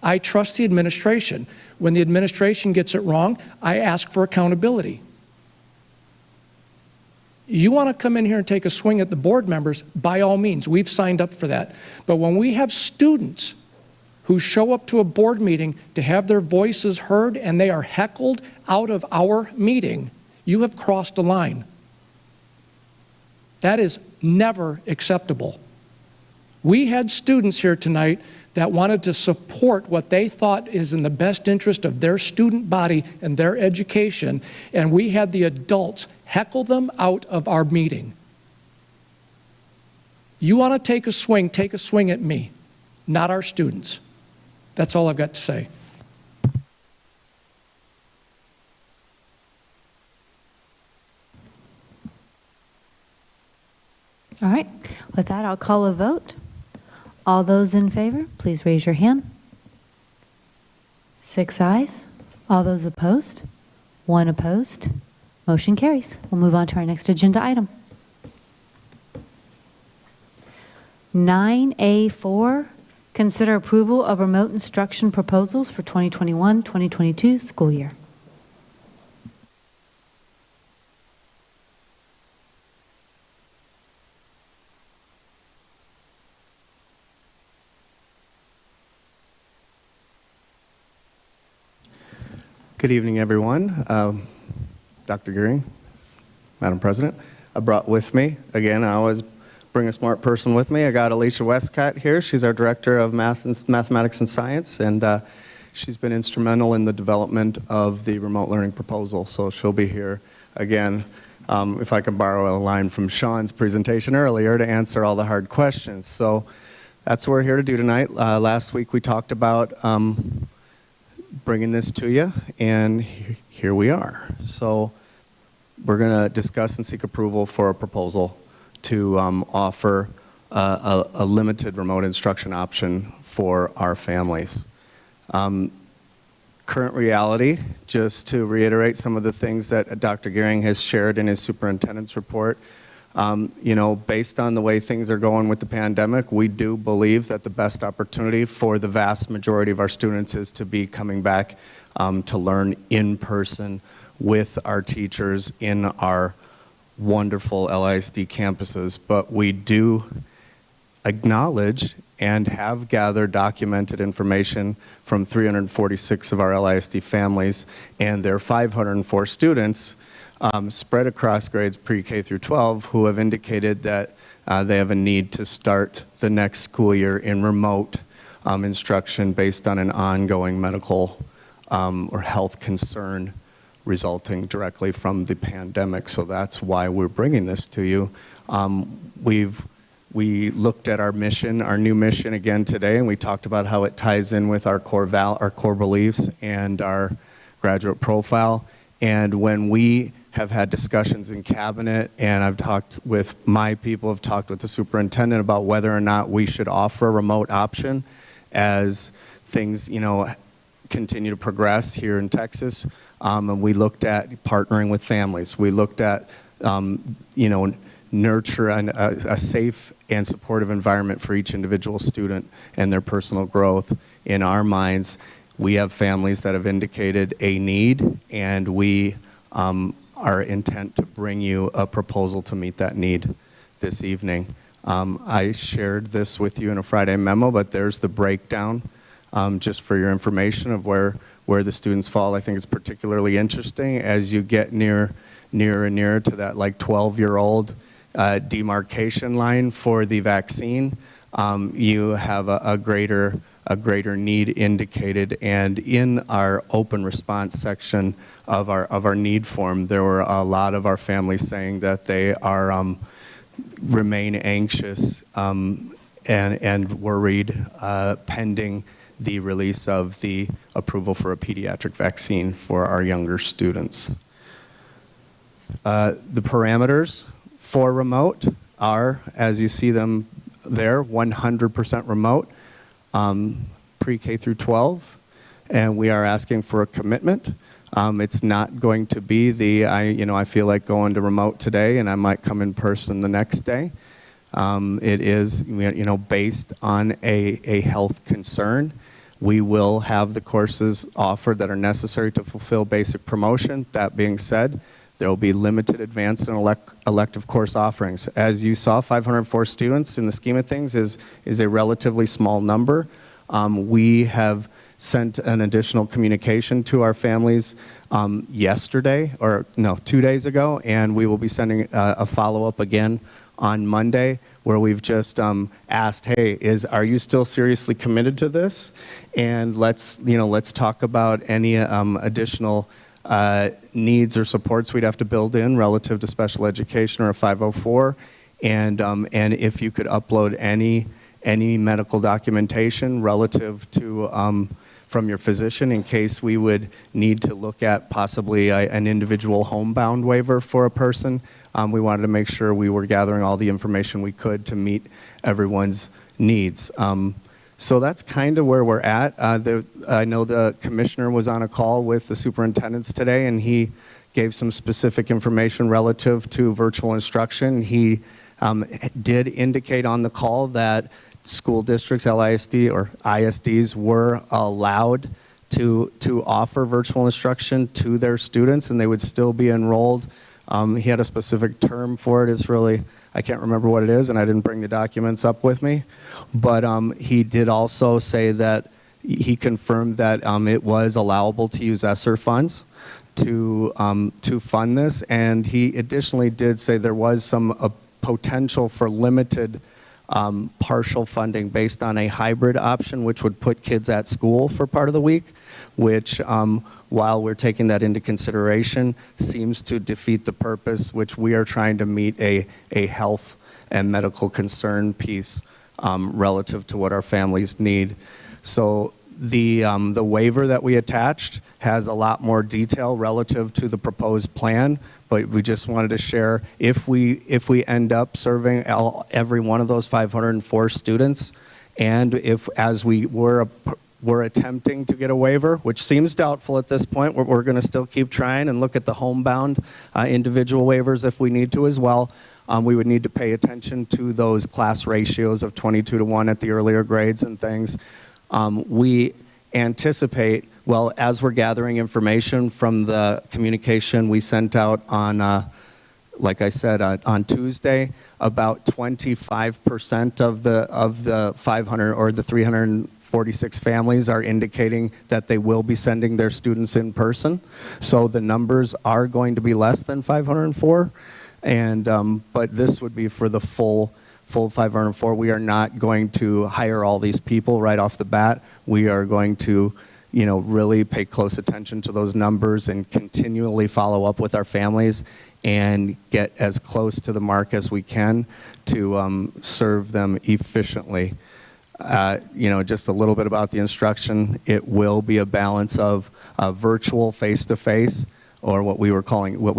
I trust the administration. When the administration gets it wrong, I ask for accountability. You want to come in here and take a swing at the board members, by all means, we've signed up for that. But when we have students who show up to a board meeting to have their voices heard and they are heckled out of our meeting, you have crossed a line. That is never acceptable. We had students here tonight that wanted to support what they thought is in the best interest of their student body and their education, and we had the adults heckle them out of our meeting. You want to take a swing at me, not our students. That's all I've got to say. All right, with that, I'll call a vote. All those in favor, please raise your hand. 6 ayes. All those opposed? 1 opposed. Motion carries. We'll move on to our next agenda item. 9A4, consider approval of remote instruction proposals for 2021-2022 school year. Good evening, everyone. Dr. Gearing, Madam President, I brought with me, again, I always bring a smart person with me. I got Alicia Westcott here. She's our Director of Mathematics and Science, and she's been instrumental in the development of the remote learning proposal, so she'll be here again, if I can borrow a line from Sean's presentation earlier, to answer all the hard questions. So that's what we're here to do tonight. Last week we talked about bringing this to you, and here we are. So we're going to discuss and seek approval for a proposal to offer a limited remote instruction option for our families. Current reality, just to reiterate some of the things that Dr. Gearing has shared in his superintendent's report, you know, based on the way things are going with the pandemic, we do believe that the best opportunity for the vast majority of our students is to be coming back to learn in person with our teachers in our wonderful LISD campuses. But we do acknowledge and have gathered documented information from 346 of our LISD families and their 504 students spread across grades pre-K through 12 who have indicated that they have a need to start the next school year in remote instruction based on an ongoing medical or health concern resulting directly from the pandemic. So that's why we're bringing this to you. We looked at our mission, our new mission again today, and we talked about how it ties in with our core beliefs and our graduate profile. And when we have had discussions in cabinet, and I've talked with my people, have talked with the superintendent about whether or not we should offer a remote option as things, you know, continue to progress here in Texas. And we looked at partnering with families. We looked at, you know, nurture a safe and supportive environment for each individual student and their personal growth. In our minds, we have families that have indicated a need, and we are intent to bring you a proposal to meet that need this evening. I shared this with you in a Friday memo, but there's the breakdown just for your information of where the students fall. I think it's particularly interesting as you get nearer and nearer to that like 12-year-old demarcation line for the vaccine. You have a greater need indicated, and in our open response section of our need form, there were a lot of our families saying that they are remain anxious and worried pending the release of the approval for a pediatric vaccine for our younger students. The parameters for remote are, as you see them there, 100% remote, pre-K through 12, and we are asking for a commitment. It's not going to be I feel like going to remote today and I might come in person the next day. It is, you know, based on a health concern. We will have the courses offered that are necessary to fulfill basic promotion. That being said, there will be limited advanced and elective course offerings. As you saw, 504 students in the scheme of things is a relatively small number. We have sent an additional communication to our families yesterday, or no, 2 days ago, and we will be sending a follow-up again on Monday, where we've just asked, hey, are you still seriously committed to this? And let's talk about any additional needs or supports we'd have to build in relative to special education or a 504, and if you could upload any medical documentation relative to from your physician in case we would need to look at possibly an individual homebound waiver for a person. We wanted to make sure we were gathering all the information we could to meet everyone's needs. So that's kind of where we're at. I know the commissioner was on a call with the superintendents today, and he gave some specific information relative to virtual instruction. He did indicate on the call that school districts, LISD or ISDs, were allowed to offer virtual instruction to their students, and they would still be enrolled. He had a specific term for it. It's really, I can't remember what it is, and I didn't bring the documents up with me. But he did also say that he confirmed that it was allowable to use ESSER funds to fund this, and he additionally did say there was some potential for limited partial funding based on a hybrid option, which would put kids at school for part of the week, which, while we're taking that into consideration, seems to defeat the purpose, which we are trying to meet a health and medical concern piece relative to what our families need. So the waiver that we attached has a lot more detail relative to the proposed plan, but we just wanted to share, if we end up serving every one of those 504 students, and if, as we were attempting to get a waiver, which seems doubtful at this point, we're going to still keep trying and look at the homebound individual waivers if we need to as well. We would need to pay attention to those class ratios of 22-1 at the earlier grades and things. We anticipate, well, as we're gathering information from the communication we sent out on, like I said, on Tuesday, about 25% of the 500 or the 346 families are indicating that they will be sending their students in person. So the numbers are going to be less than 504, and but this would be for the full 504. We are not going to hire all these people right off the bat. We are going to, really pay close attention to those numbers and continually follow up with our families and get as close to the mark as we can to serve them efficiently. Just a little bit about the instruction. It will be a balance of virtual face-to-face, or what we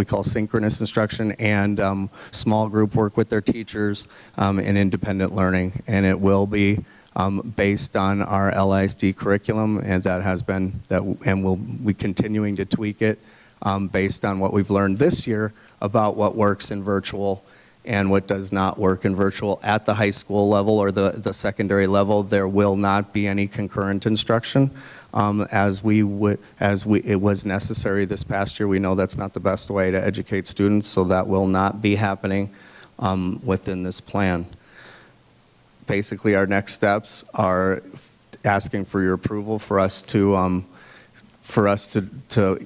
call synchronous instruction, and small group work with their teachers, and independent learning. And it will be based on our LISD curriculum, and we'll be continuing to tweak it based on what we've learned this year about what works in virtual and what does not work in virtual. At the high school level or the secondary level, there will not be any concurrent instruction. As it was necessary this past year. We know that's not the best way to educate students, so that will not be happening within this plan. Basically, our next steps are asking for your approval for us to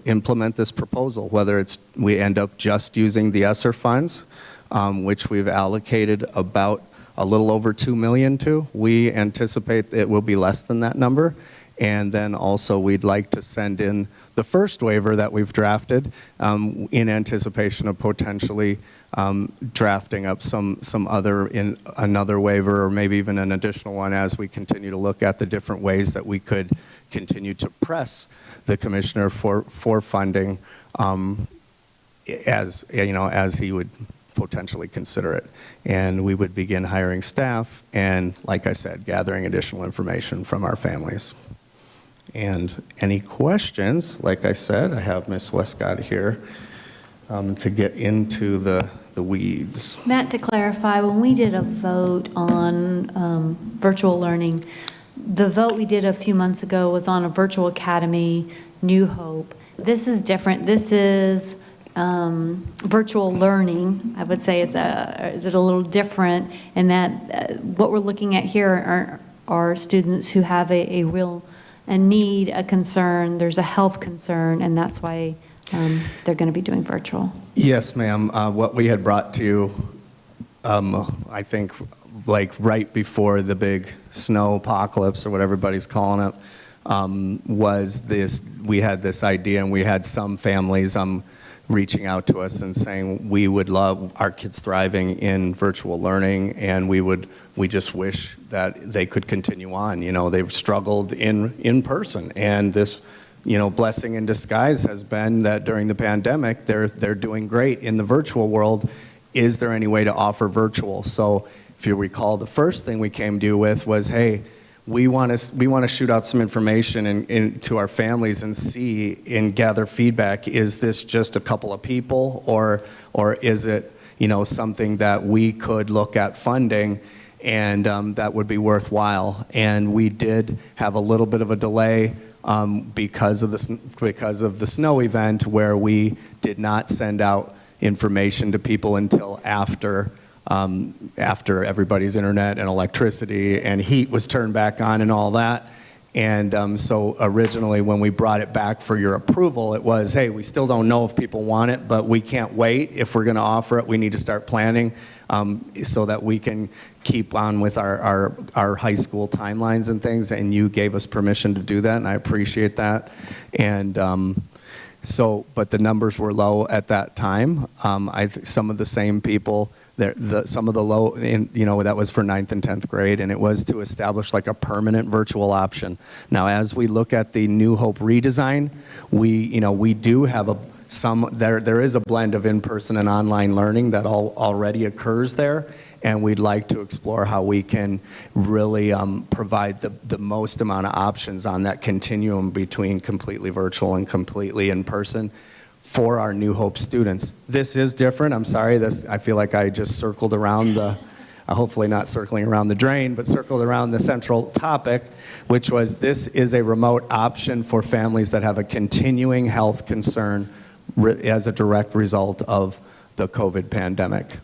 implement this proposal, whether we end up just using the ESSER funds, which we've allocated about a little over $2 million to. We anticipate it will be less than that number. And then also we'd like to send in the first waiver that we've drafted in anticipation of potentially drafting up another waiver, or maybe even an additional one, as we continue to look at the different ways that we could continue to press the commissioner for funding as he would potentially consider it. And we would begin hiring staff and, like I said, gathering additional information from our families. And any questions, like I said, I have Ms. Westcott here to get into the weeds. Matt, to clarify, when we did a vote on virtual learning, the vote we did a few months ago was on a virtual academy, New Hope. This is different. This is virtual learning. I would say is it a little different in that what we're looking at here are students who have a real a need, a concern, there's a health concern, and that's why they're going to be doing virtual. Yes, ma'am. What we had brought to you, I think, like right before the big snow apocalypse or what everybody's calling it, was this, we had this idea, and we had some families reaching out to us and saying, we would love our kids thriving in virtual learning, and we just wish that they could continue on. You know, they've struggled in person, and this, you know, blessing in disguise has been that during the pandemic, they're doing great in the virtual world. Is there any way to offer virtual? So if you recall, the first thing we came to you with was, hey, we want to shoot out some information to our families and see and gather feedback. Is this just a couple of people, or is it, you know, something that we could look at funding, and that would be worthwhile? And we did have a little bit of a delay because of the snow event, where we did not send out information to people until after everybody's internet and electricity and heat was turned back on and all that. And so originally, when we brought it back for your approval, it was, hey, we still don't know if people want it, but we can't wait. If we're going to offer it, we need to start planning so that we can keep on with our high school timelines and things. And you gave us permission to do that, and I appreciate that. And but the numbers were low at that time. Some of the same people, some of the low, you know, that was for 9th and 10th grade, and it was to establish like a permanent virtual option. Now, as we look at the New Hope redesign, we do have there is a blend of in-person and online learning that already occurs there, and we'd like to explore how we can really provide the most amount of options on that continuum between completely virtual and completely in-person for our New Hope students. This is different. I'm sorry, I feel like I just circled around hopefully not circling around the drain, but circled around the central topic, which was this is a remote option for families that have a continuing health concern as a direct result of the COVID pandemic.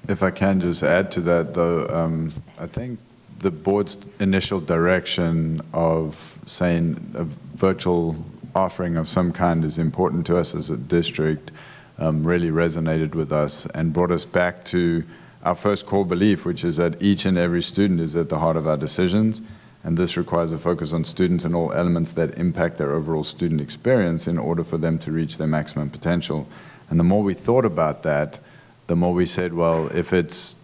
If I can just add to that, though, I think the board's initial direction of saying a virtual offering of some kind is important to us as a district really resonated with us and brought us back to our first core belief, which is that each and every student is at the heart of our decisions, and this requires a focus on students and all elements that impact their overall student experience in order for them to reach their maximum potential. And the more we thought about that, the more we said, well, if this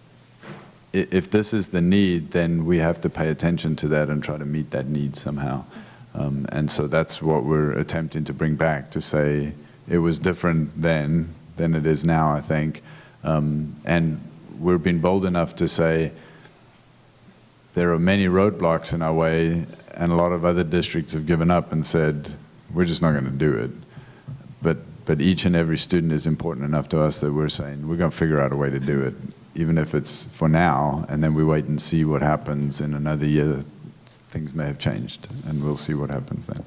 is the need, then we have to pay attention to that and try to meet that need somehow. And so that's what we're attempting to bring back, to say it was different then than it is now, I think. And we've been bold enough to say there are many roadblocks in our way, and a lot of other districts have given up and said, we're just not going to do it. But each and every student is important enough to us that we're saying we're going to figure out a way to do it, even if it's for now, and then we wait and see what happens in another year. Things may have changed, and we'll see what happens then.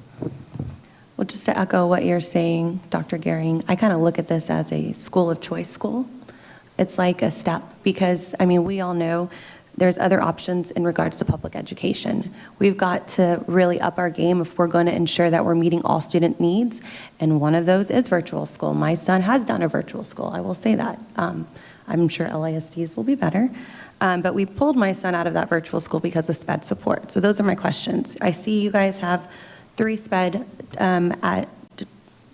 Well, just to echo what you're saying, Dr. Gehring, I kind of look at this as a school of choice school. It's like a step, because, I mean, we all know there's other options in regards to public education. We've got to really up our game if we're going to ensure that we're meeting all student needs, and one of those is virtual school. My son has done a virtual school, I will say that. I'm sure LISDs will be better. But we pulled my son out of that virtual school because of SPED support. So those are my questions. I see you guys have 3 SPED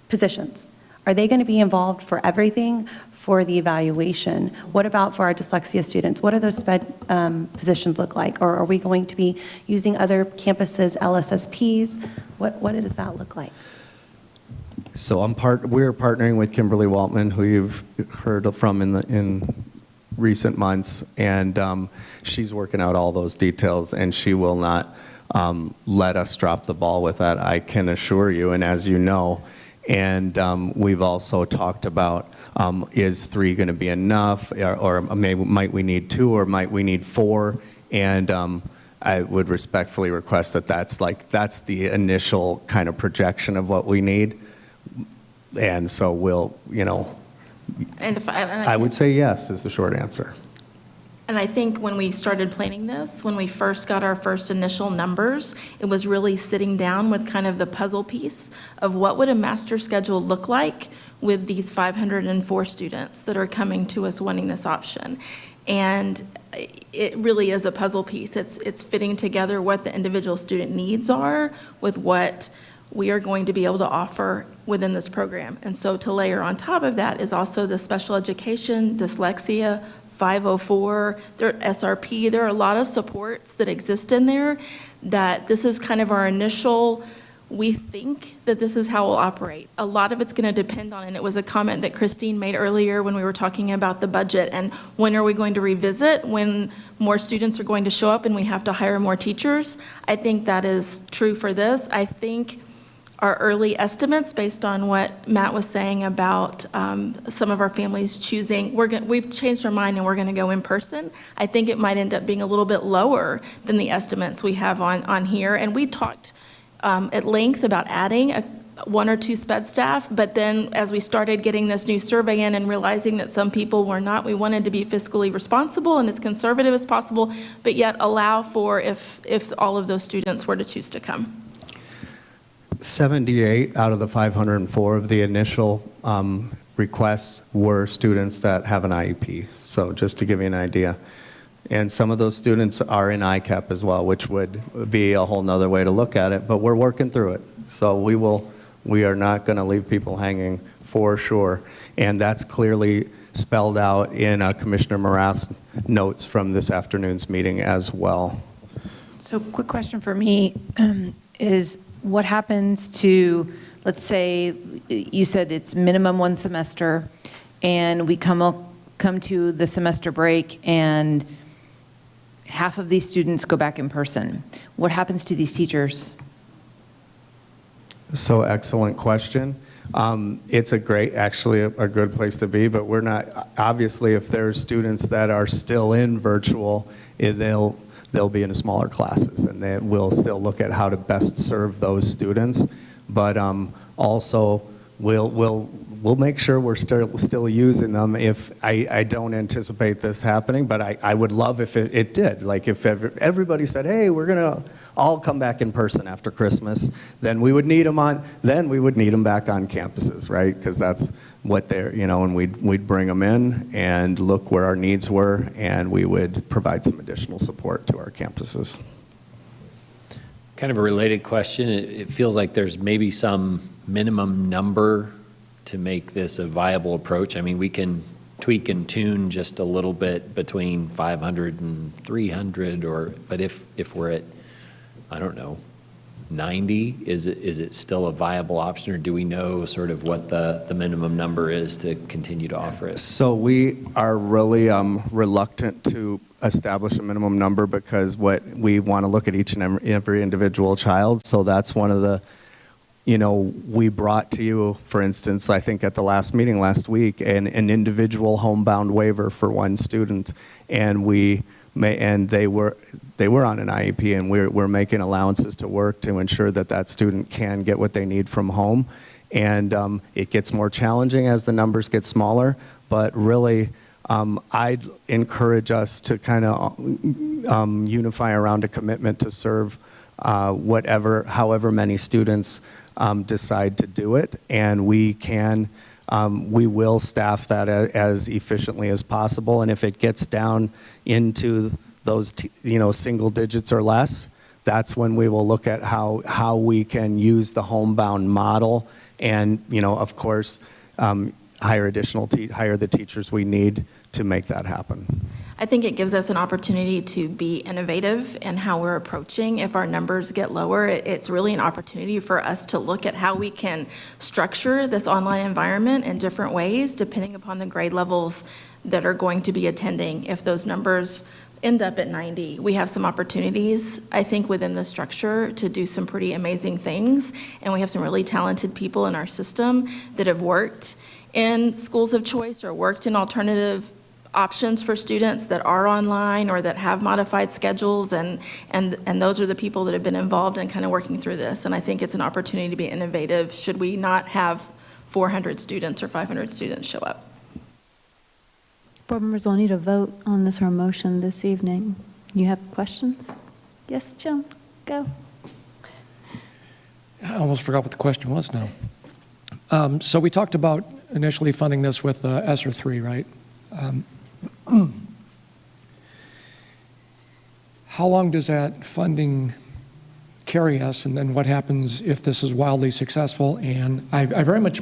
positions. Are they going to be involved for everything, for the evaluation? What about for our dyslexia students? What do those SPED positions look like? Or are we going to be using other campuses' LSSPs? What does that look like? So we're partnering with Kimberly Waltman, who you've heard from in recent months, and she's working out all those details, and she will not let us drop the ball with that, I can assure you, and as you know. And we've also talked about, is 3 going to be enough, or might we need 2, or might we need 4? And I would respectfully request that that's the initial kind of projection of what we need. And so we'll, And if I would say yes is the short answer. And I think when we started planning this, when we first got our first initial numbers, it was really sitting down with kind of the puzzle piece of what would a master schedule look like with these 504 students that are coming to us wanting this option. And it really is a puzzle piece. It's fitting together what the individual student needs are with what we are going to be able to offer within this program. And so to layer on top of that is also the special education, dyslexia, 504, there SRP. There are a lot of supports that exist in there that this is kind of our initial, we think that this is how we'll operate. A lot of it's going to depend on, and it was a comment that Christine made earlier when we were talking about the budget and when are we going to revisit, when more students are going to show up and we have to hire more teachers. I think that is true for this. I think our early estimates, based on what Matt was saying about some of our families choosing, we've changed our mind and we're going to go in person. I think it might end up being a little bit lower than the estimates we have on here. And we talked at length about adding one or two sped staff, but then as we started getting this new survey in and realizing that some people were not, we wanted to be fiscally responsible and as conservative as possible, but yet allow for if all of those students were to choose to come. 78 out of the 504 of the initial requests were students that have an IEP. So just to give you an idea. And some of those students are in ICAP as well, which would be a whole nother way to look at it, but we're working through it. So we are not going to leave people hanging for sure. And that's clearly spelled out in Commissioner Morath's notes from this afternoon's meeting as well. So quick question for me is, what happens to, let's say, you said it's minimum one semester, and we come to the semester break, and half of these students go back in person. What happens to these teachers? So excellent question. It's actually a good place to be, but we're not, obviously if there's students that are still in virtual, they'll be in smaller classes, and then we'll still look at how to best serve those students. But also, we'll make sure we're still using them. If I don't anticipate this happening, but I would love if it did. Like if everybody said, hey, we're gonna all come back in person after Christmas, then we would need them back on campuses, right? Because that's what they're, and we'd bring them in and look where our needs were, and we would provide some additional support to our campuses. Kind of a related question. It feels like there's maybe some minimum number to make this a viable approach. I mean, we can tweak and tune just a little bit between 500 and 300, but if we're at, I don't know, 90, is it still a viable option, or do we know sort of what the minimum number is to continue to offer it? So we are really reluctant to establish a minimum number because we want to look at each and every individual child. So that's one of the, we brought to you, for instance, I think at the last meeting last week, an individual homebound waiver for one student, and they were on an IEP, and we're making allowances to work to ensure that student can get what they need from home. And it gets more challenging as the numbers get smaller, but really I'd encourage us to kind of unify around a commitment to serve however many students decide to do it, and we will staff that as efficiently as possible. And if it gets down into those single digits or less, that's when we will look at how we can use the homebound model, and of course hire the teachers we need to make that happen. I think it gives us an opportunity to be innovative in how we're approaching. If our numbers get lower, it's really an opportunity for us to look at how we can structure this online environment in different ways, depending upon the grade levels that are going to be attending. If those numbers end up at 90, we have some opportunities, I think, within the structure to do some pretty amazing things. And we have some really talented people in our system that have worked in schools of choice or worked in alternative options for students that are online or that have modified schedules, and those are the people that have been involved in kind of working through this. And I think it's an opportunity to be innovative should we not have 400 students or 500 students show up. Board members will need a vote on this or a motion this evening. You have questions? Yes, Joan, go. I almost forgot what the question was now. So we talked about initially funding this with ESSER 3, right? How long does that funding carry us, and then what happens if this is wildly successful? And I very much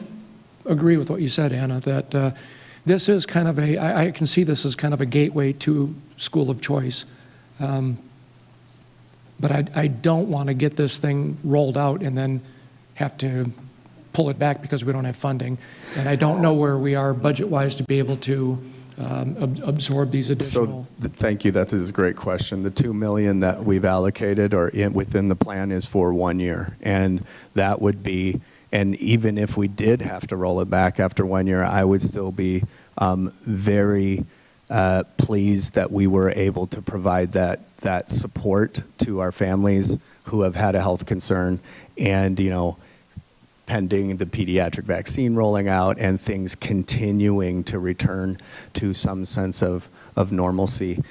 agree with what you said, Anna, that this is kind of I can see this as kind of a gateway to school of choice. But I don't want to get this thing rolled out and then have to pull it back because we don't have funding. And I don't know where we are budget-wise to be able to absorb these additional. So, thank you, that is a great question. The $2 million that we've allocated or within the plan is for 1 year. And that would be, and even if we did have to roll it back after 1 year, I would still be very pleased that we were able to provide that support to our families who have had a health concern, and pending the pediatric vaccine rolling out and things continuing to return to some sense of normalcy.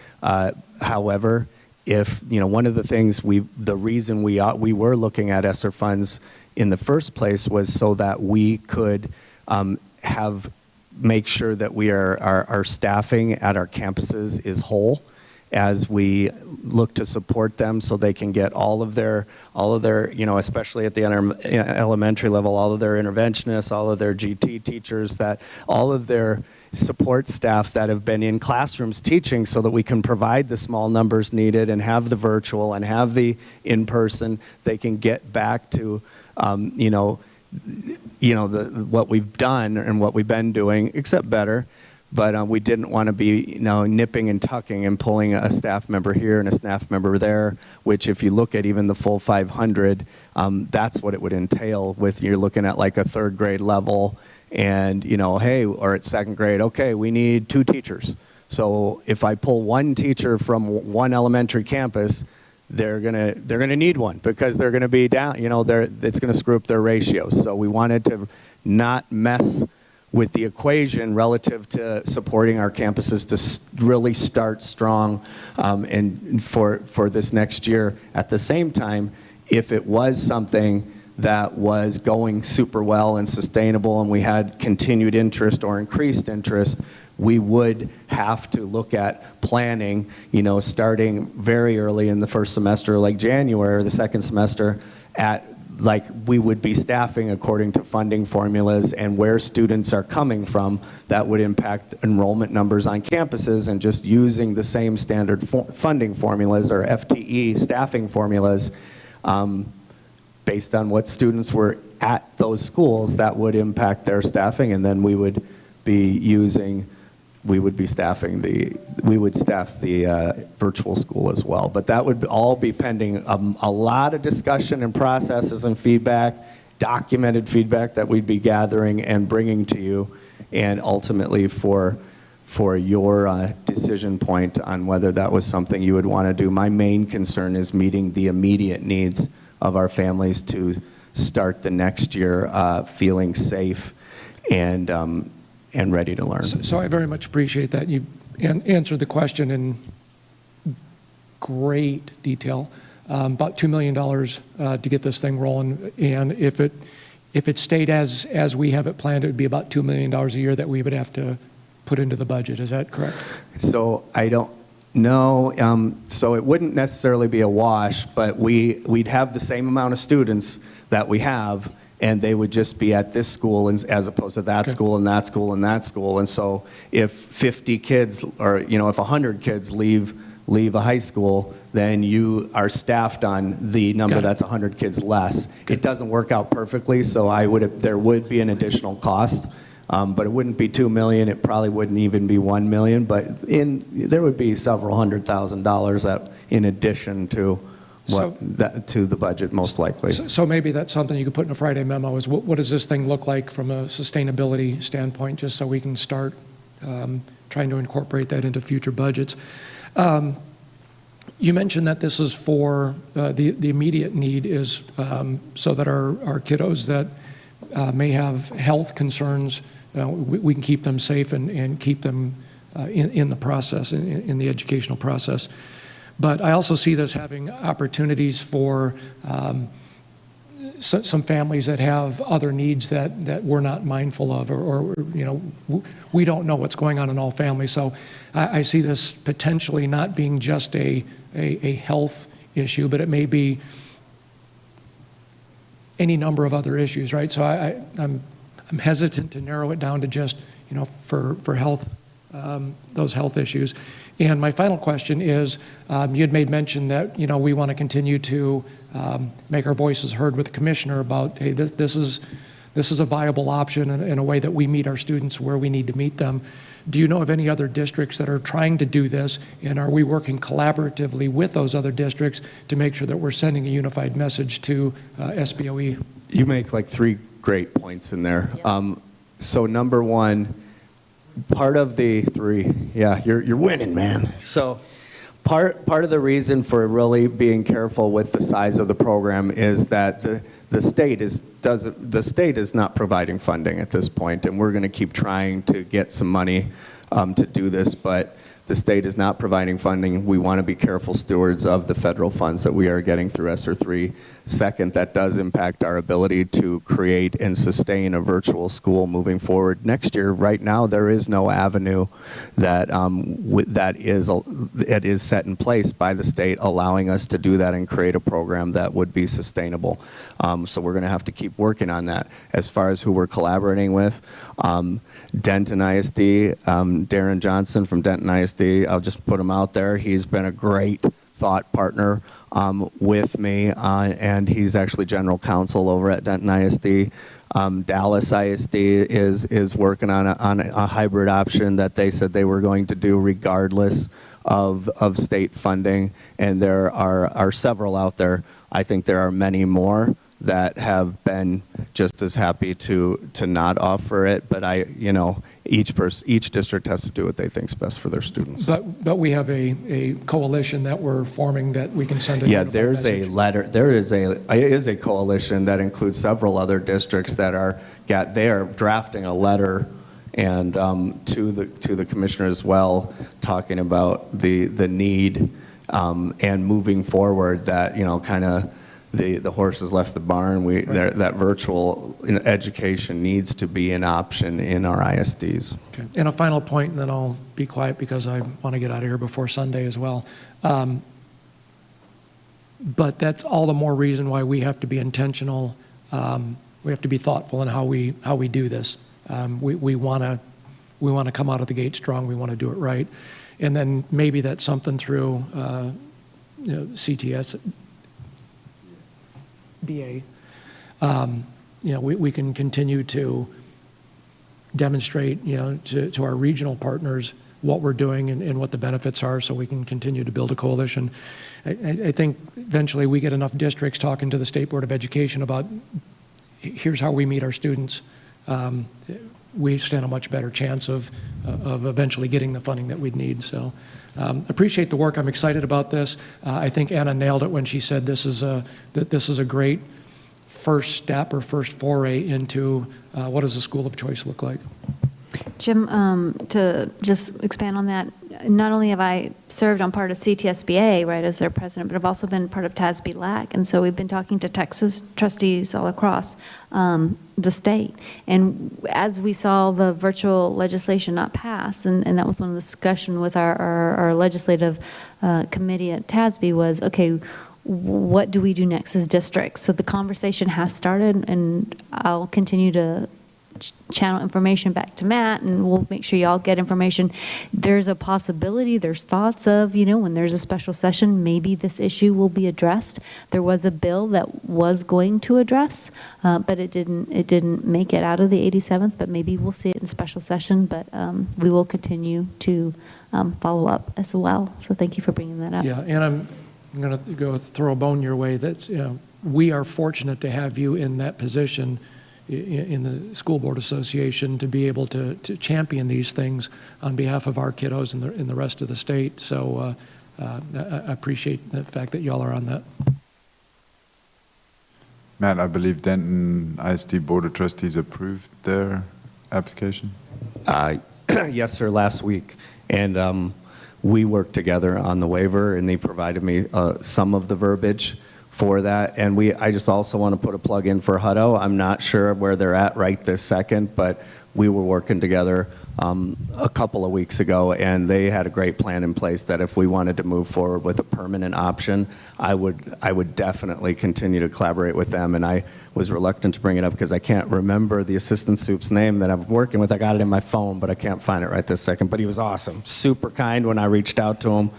However, if one of the things the reason we were looking at ESSER funds in the first place was so that we could make sure that our staffing at our campuses is whole as we look to support them so they can get all of their, especially at the elementary level, all of their interventionists, all of their GT teachers, that all of their support staff that have been in classrooms teaching, so that we can provide the small numbers needed and have the virtual and have the in-person, they can get back to, what we've done and what we've been doing, except better. But we didn't want to be nipping and tucking and pulling a staff member here and a staff member there, which if you look at even the full 500, that's what it would entail with, you're looking at like a third grade level and, hey, or at second grade, okay, we need 2 teachers. So if I pull 1 teacher from one elementary campus, they're gonna need one because they're gonna be down, it's gonna screw up their ratios. So we wanted to not mess with the equation relative to supporting our campuses to really start strong and for this next year. At the same time, if it was something that was going super well and sustainable and we had continued interest or increased interest, we would have to look at planning, starting very early in the first semester, like January, or the second semester, we would be staffing according to funding formulas and where students are coming from that would impact enrollment numbers on campuses, and just using the same standard funding formulas or FTE staffing formulas based on what students were at those schools, that would impact their staffing, and then we would staff the virtual school as well. But that would all be pending a lot of discussion and processes and feedback, documented feedback that we'd be gathering and bringing to you, and ultimately for your decision point on whether that was something you would want to do. My main concern is meeting the immediate needs of our families to start the next year feeling safe and ready to learn. So I very much appreciate that. You've answered the question in great detail. About $2 million to get this thing rolling, and if it stayed as we have it planned, it would be about $2 million a year that we would have to put into the budget. Is that correct? So I don't know. So it wouldn't necessarily be a wash, but we'd have the same amount of students that we have, and they would just be at this school as opposed to that school and that school and that school. And so if 50 kids or, if 100 kids leave a high school, then you are staffed on the number that's 100 kids less. It doesn't work out perfectly, so there would be an additional cost, but it wouldn't be $2 million. It probably wouldn't even be $1 million, but there would be several $100,000 in addition to to the budget, most likely. So maybe that's something you could put in a Friday memo, is what does this thing look like from a sustainability standpoint, just so we can start trying to incorporate that into future budgets. You mentioned that this is for the immediate need is so that our kiddos that may have health concerns, we can keep them safe and keep them in the process, in the educational process. But I also see this having opportunities for some families that have other needs that we're not mindful of, or we don't know what's going on in all families. So I see this potentially not being just a health issue, but it may be any number of other issues, right? So I'm hesitant to narrow it down to just, for health, those health issues. And my final question is, you had made mention that, we want to continue to make our voices heard with the commissioner about, hey, this is a viable option in a way that we meet our students where we need to meet them. Do you know of any other districts that are trying to do this, and are we working collaboratively with those other districts to make sure that we're sending a unified message to SBOE? You make like 3 great points in there. So number one, part of the 3, yeah, you're winning, man. So part of the reason for really being careful with the size of the program is that the state is not providing funding at this point, and we're going to keep trying to get some money to do this, but the state is not providing funding. We want to be careful stewards of the federal funds that we are getting through ESSER 3. Second, that does impact our ability to create and sustain a virtual school moving forward. Next year, right now, there is no avenue that is set in place by the state allowing us to do that and create a program that would be sustainable. So we're going to have to keep working on that. As far as who we're collaborating with, Denton ISD, Darren Johnson from Denton ISD, I'll just put him out there. He's been a great thought partner with me, and he's actually general counsel over at Denton ISD. Dallas ISD is working on a hybrid option that they said they were going to do regardless of state funding, and there are several out there. I think there are many more that have been just as happy to not offer it, but each district has to do what they think is best for their students. But we have a coalition that we're forming that we can send a there's a letter. There is a coalition that includes several other districts that are drafting a letter and to the commissioner as well, talking about the need and moving forward. That kind of. The horse has left the barn. That virtual education needs to be an option in our ISDs. Okay. And a final point, and then I'll be quiet because I want to get out of here before Sunday as well. But that's all the more reason why we have to be intentional. We have to be thoughtful in how we do this. We want to come out of the gate strong. We want to do it right, and then maybe that's something through CTS. BA, we can continue to demonstrate, to our regional partners what we're doing and what the benefits are, so we can continue to build a coalition. I think eventually we get enough districts talking to the State Board of Education about here's how we meet our students. We stand a much better chance of eventually getting the funding that we'd need. So appreciate the work. I'm excited about this. I think Anna nailed it when she said this is a great first step or first foray into what does a school of choice look like. Jim, to just expand on that, not only have I served on part of CTSBA, right, as their president, but I've also been part of TASB-LAC. And so we've been talking to Texas trustees all across the state. And as we saw the virtual legislation not pass, and that was one of the discussion with our legislative committee at TASB was, okay, what do we do next as districts? So the conversation has started, and I'll continue to channel information back to Matt, and we'll make sure y'all get information. There's a possibility, there's thoughts of, when there's a special session, maybe this issue will be addressed. There was a bill that was going to address, but it didn't make it out of the 87th, but maybe we'll see it in special session, but we will continue to follow up as well. So thank you for bringing that up. Yeah, and I'm going to go throw a bone your way that we are fortunate to have you in that position in the School Board Association to be able to champion these things on behalf of our kiddos and in the rest of the state. So I appreciate the fact that y'all are on that. Matt, I believe Denton ISD Board of Trustees approved their application? yes, sir, last week. And we worked together on the waiver, and they provided me some of the verbiage for that. And I just also want to put a plug in for Hutto. I'm not sure where they're at right this second, but we were working together a couple of weeks ago, and they had a great plan in place that if we wanted to move forward with a permanent option, I would definitely continue to collaborate with them. And I was reluctant to bring it up because I can't remember the assistant soup's name that I'm working with. I got it in my phone, but I can't find it right this second. But he was awesome, super kind when I reached out to him,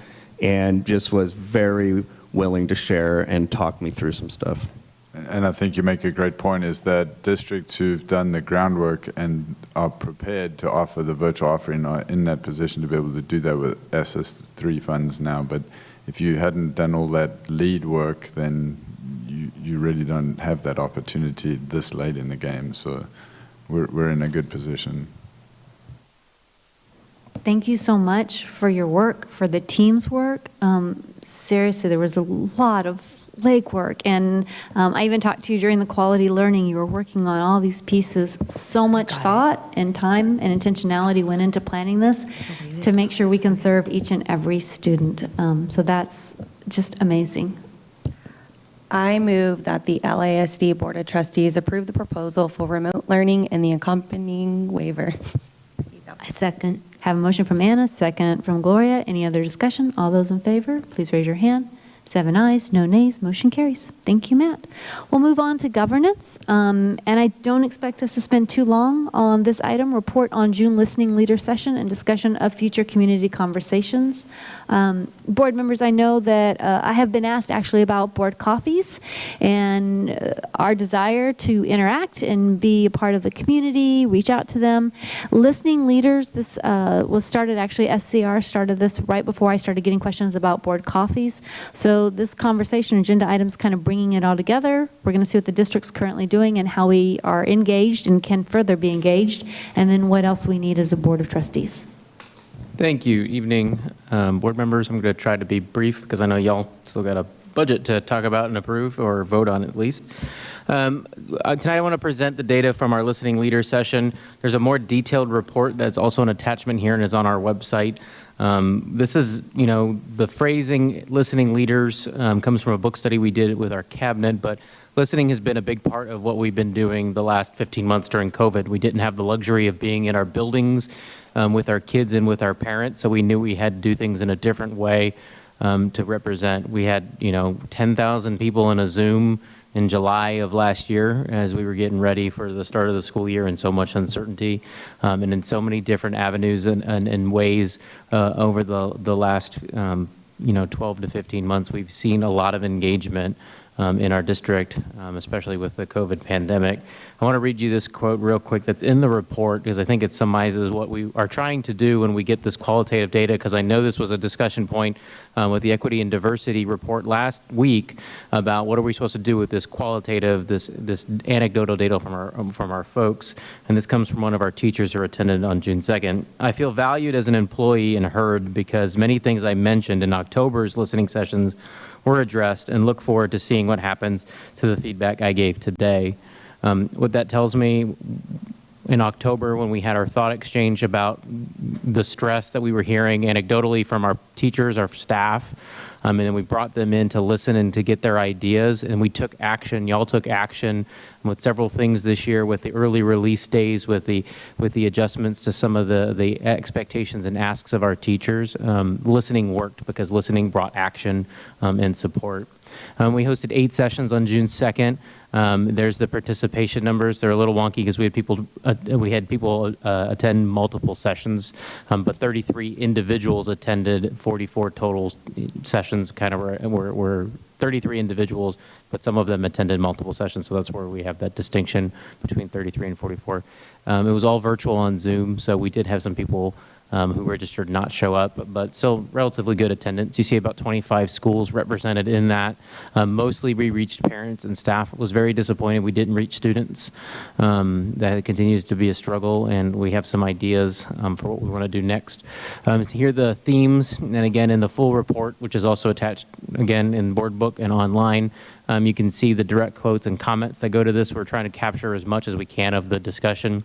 and just was very willing to share and talk me through some stuff. And I think you make a great point, is that districts who've done the groundwork and are prepared to offer the virtual offering are in that position to be able to do that with SS3 funds now. But if you hadn't done all that lead work, then you really don't have that opportunity this late in the game. So we're in a good position. Thank you so much for your work, for the team's work. Seriously, there was a lot of legwork, and I even talked to you during the quality learning. You were working on all these pieces. So much thought and time and intentionality went into planning this to make sure we can serve each and every student. So that's just amazing. I move that the LISD Board of Trustees approve the proposal for remote learning and the accompanying waiver. I second. Have a motion from Anna, second from Gloria. Any other discussion? All those in favor, please raise your hand. 7 ayes, no nays, motion carries. Thank you, Matt. We'll move on to governance, and I don't expect us to spend too long on this item. Report on June listening leader session and discussion of future community conversations. Board members, I know that I have been asked actually about board coffees and our desire to interact and be a part of the community, reach out to them. Listening leaders, this was started, actually SCR started this right before I started getting questions about board coffees. So this conversation, agenda items, kind of bringing it all together. We're going to see what the district's currently doing and how we are engaged and can further be engaged, and then what else we need as a Board of Trustees. Thank you. Evening, board members. I'm going to try to be brief because I know y'all still got a budget to talk about and approve or vote on at least. Tonight I want to present the data from our listening leader session. There's a more detailed report that's also an attachment here and is on our website. This is, the phrasing listening leaders comes from a book study we did with our cabinet, but listening has been a big part of what we've been doing the last 15 months during COVID. We didn't have the luxury of being in our buildings with our kids and with our parents, so we knew we had to do things in a different way to represent. We had, 10,000 people in a Zoom in July of last year as we were getting ready for the start of the school year, and so much uncertainty, and in so many different avenues and ways over the last 12 to 15 months, we've seen a lot of engagement in our district, especially with the COVID pandemic. I want to read you this quote real quick that's in the report because I think it summarizes what we are trying to do when we get this qualitative data, because I know this was a discussion point with the Equity and Diversity report last week about what are we supposed to do with this qualitative, this anecdotal data from our folks, and this comes from one of our teachers who attended on June 2nd. I feel valued as an employee and heard because many things I mentioned in October's listening sessions were addressed, and look forward to seeing what happens to the feedback I gave today. What that tells me, in October when we had our thought exchange about the stress that we were hearing anecdotally from our teachers, our staff, and then we brought them in to listen and to get their ideas, and we took action. Y'all took action with several things this year, with the early release days, with the adjustments to some of the expectations and asks of our teachers. Listening worked because listening brought action and support. We hosted 8 sessions on June 2nd. There's the participation numbers. They're a little wonky because we had people attend multiple sessions, but 33 individuals attended 44 total sessions. Kind of were 33 individuals, but some of them attended multiple sessions, so that's where we have that distinction between 33 and 44. It was all virtual on Zoom, so we did have some people who registered not show up, but still relatively good attendance. You see about 25 schools represented in that. Mostly we reached parents and staff. Was very disappointed we didn't reach students. That continues to be a struggle, and we have some ideas for what we want to do next. Here are the themes, and again in the full report, which is also attached again in board book and online. You can see the direct quotes and comments that go to this. We're trying to capture as much as we can of the discussion.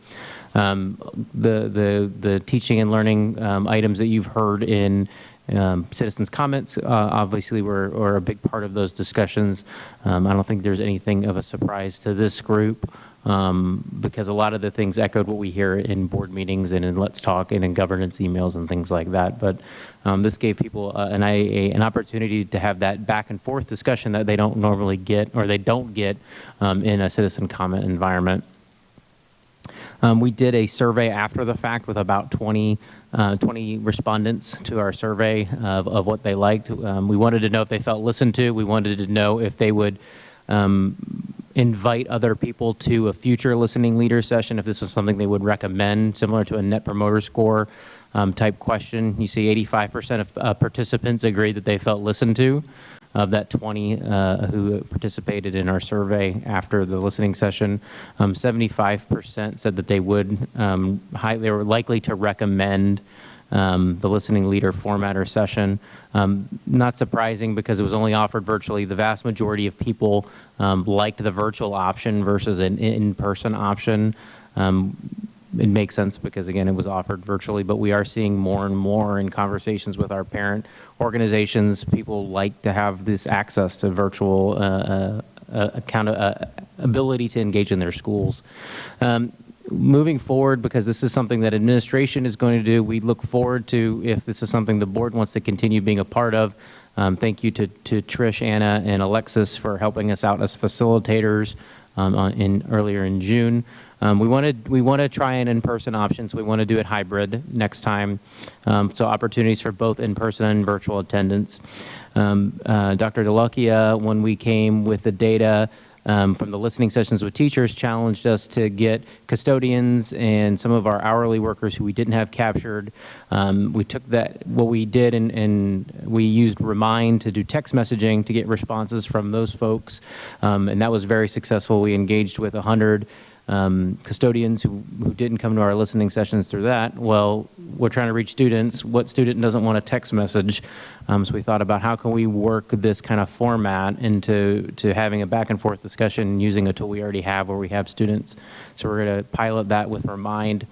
The teaching and learning items that you've heard in citizens' comments obviously were a big part of those discussions. I don't think there's anything of a surprise to this group because a lot of the things echoed what we hear in board meetings and in Let's Talk and in governance emails and things like that. But this gave people an opportunity to have that back and forth discussion that they don't normally get or they don't get in a citizen comment environment. We did a survey after the fact with about 20 respondents to our survey of what they liked. We wanted to know if they felt listened to. We wanted to know if they would invite other people to a future listening leader session, if this is something they would recommend, similar to a Net Promoter Score type question. You see 85% of participants agreed that they felt listened to. Of that 20 who participated in our survey after the listening session, 75% said that they would, they were likely to recommend the listening leader format or session. Not surprising because it was only offered virtually. The vast majority of people liked the virtual option versus an in-person option. It makes sense because, again, it was offered virtually, but we are seeing more and more in conversations with our parent organizations. People like to have this access to virtual ability to engage in their schools. Moving forward, because this is something that administration is going to do, we look forward to if this is something the board wants to continue being a part of. Thank you to Trish, Anna, and Alexis for helping us out as facilitators earlier in June. We want to try an in-person option, so we want to do it hybrid next time. So opportunities for both in-person and virtual attendance. Dr. DeLucia, when we came with the data from the listening sessions with teachers, challenged us to get custodians and some of our hourly workers who we didn't have captured. We took that, what we did, and we used Remind to do text messaging to get responses from those folks, and that was very successful. We engaged with 100 custodians who didn't come to our listening sessions through that. Well, we're trying to reach students. What student doesn't want a text message? So we thought about how can we work this kind of format into having a back and forth discussion using a tool we already have where we have students. So we're going to pilot that with Remind.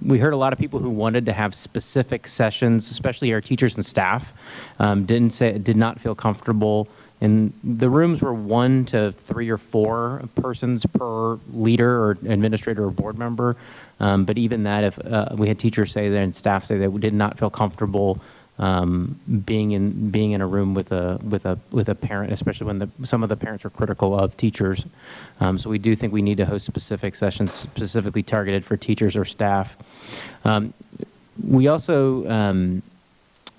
We heard a lot of people who wanted to have specific sessions, especially our teachers and staff, did not feel comfortable. And the rooms were 1 to 3 or 4 persons per leader or administrator or board member. But even that, if we had teachers say that and staff say that we did not feel comfortable being in a room with a parent, especially when some of the parents were critical of teachers. So we do think we need to host specific sessions specifically targeted for teachers or staff. We also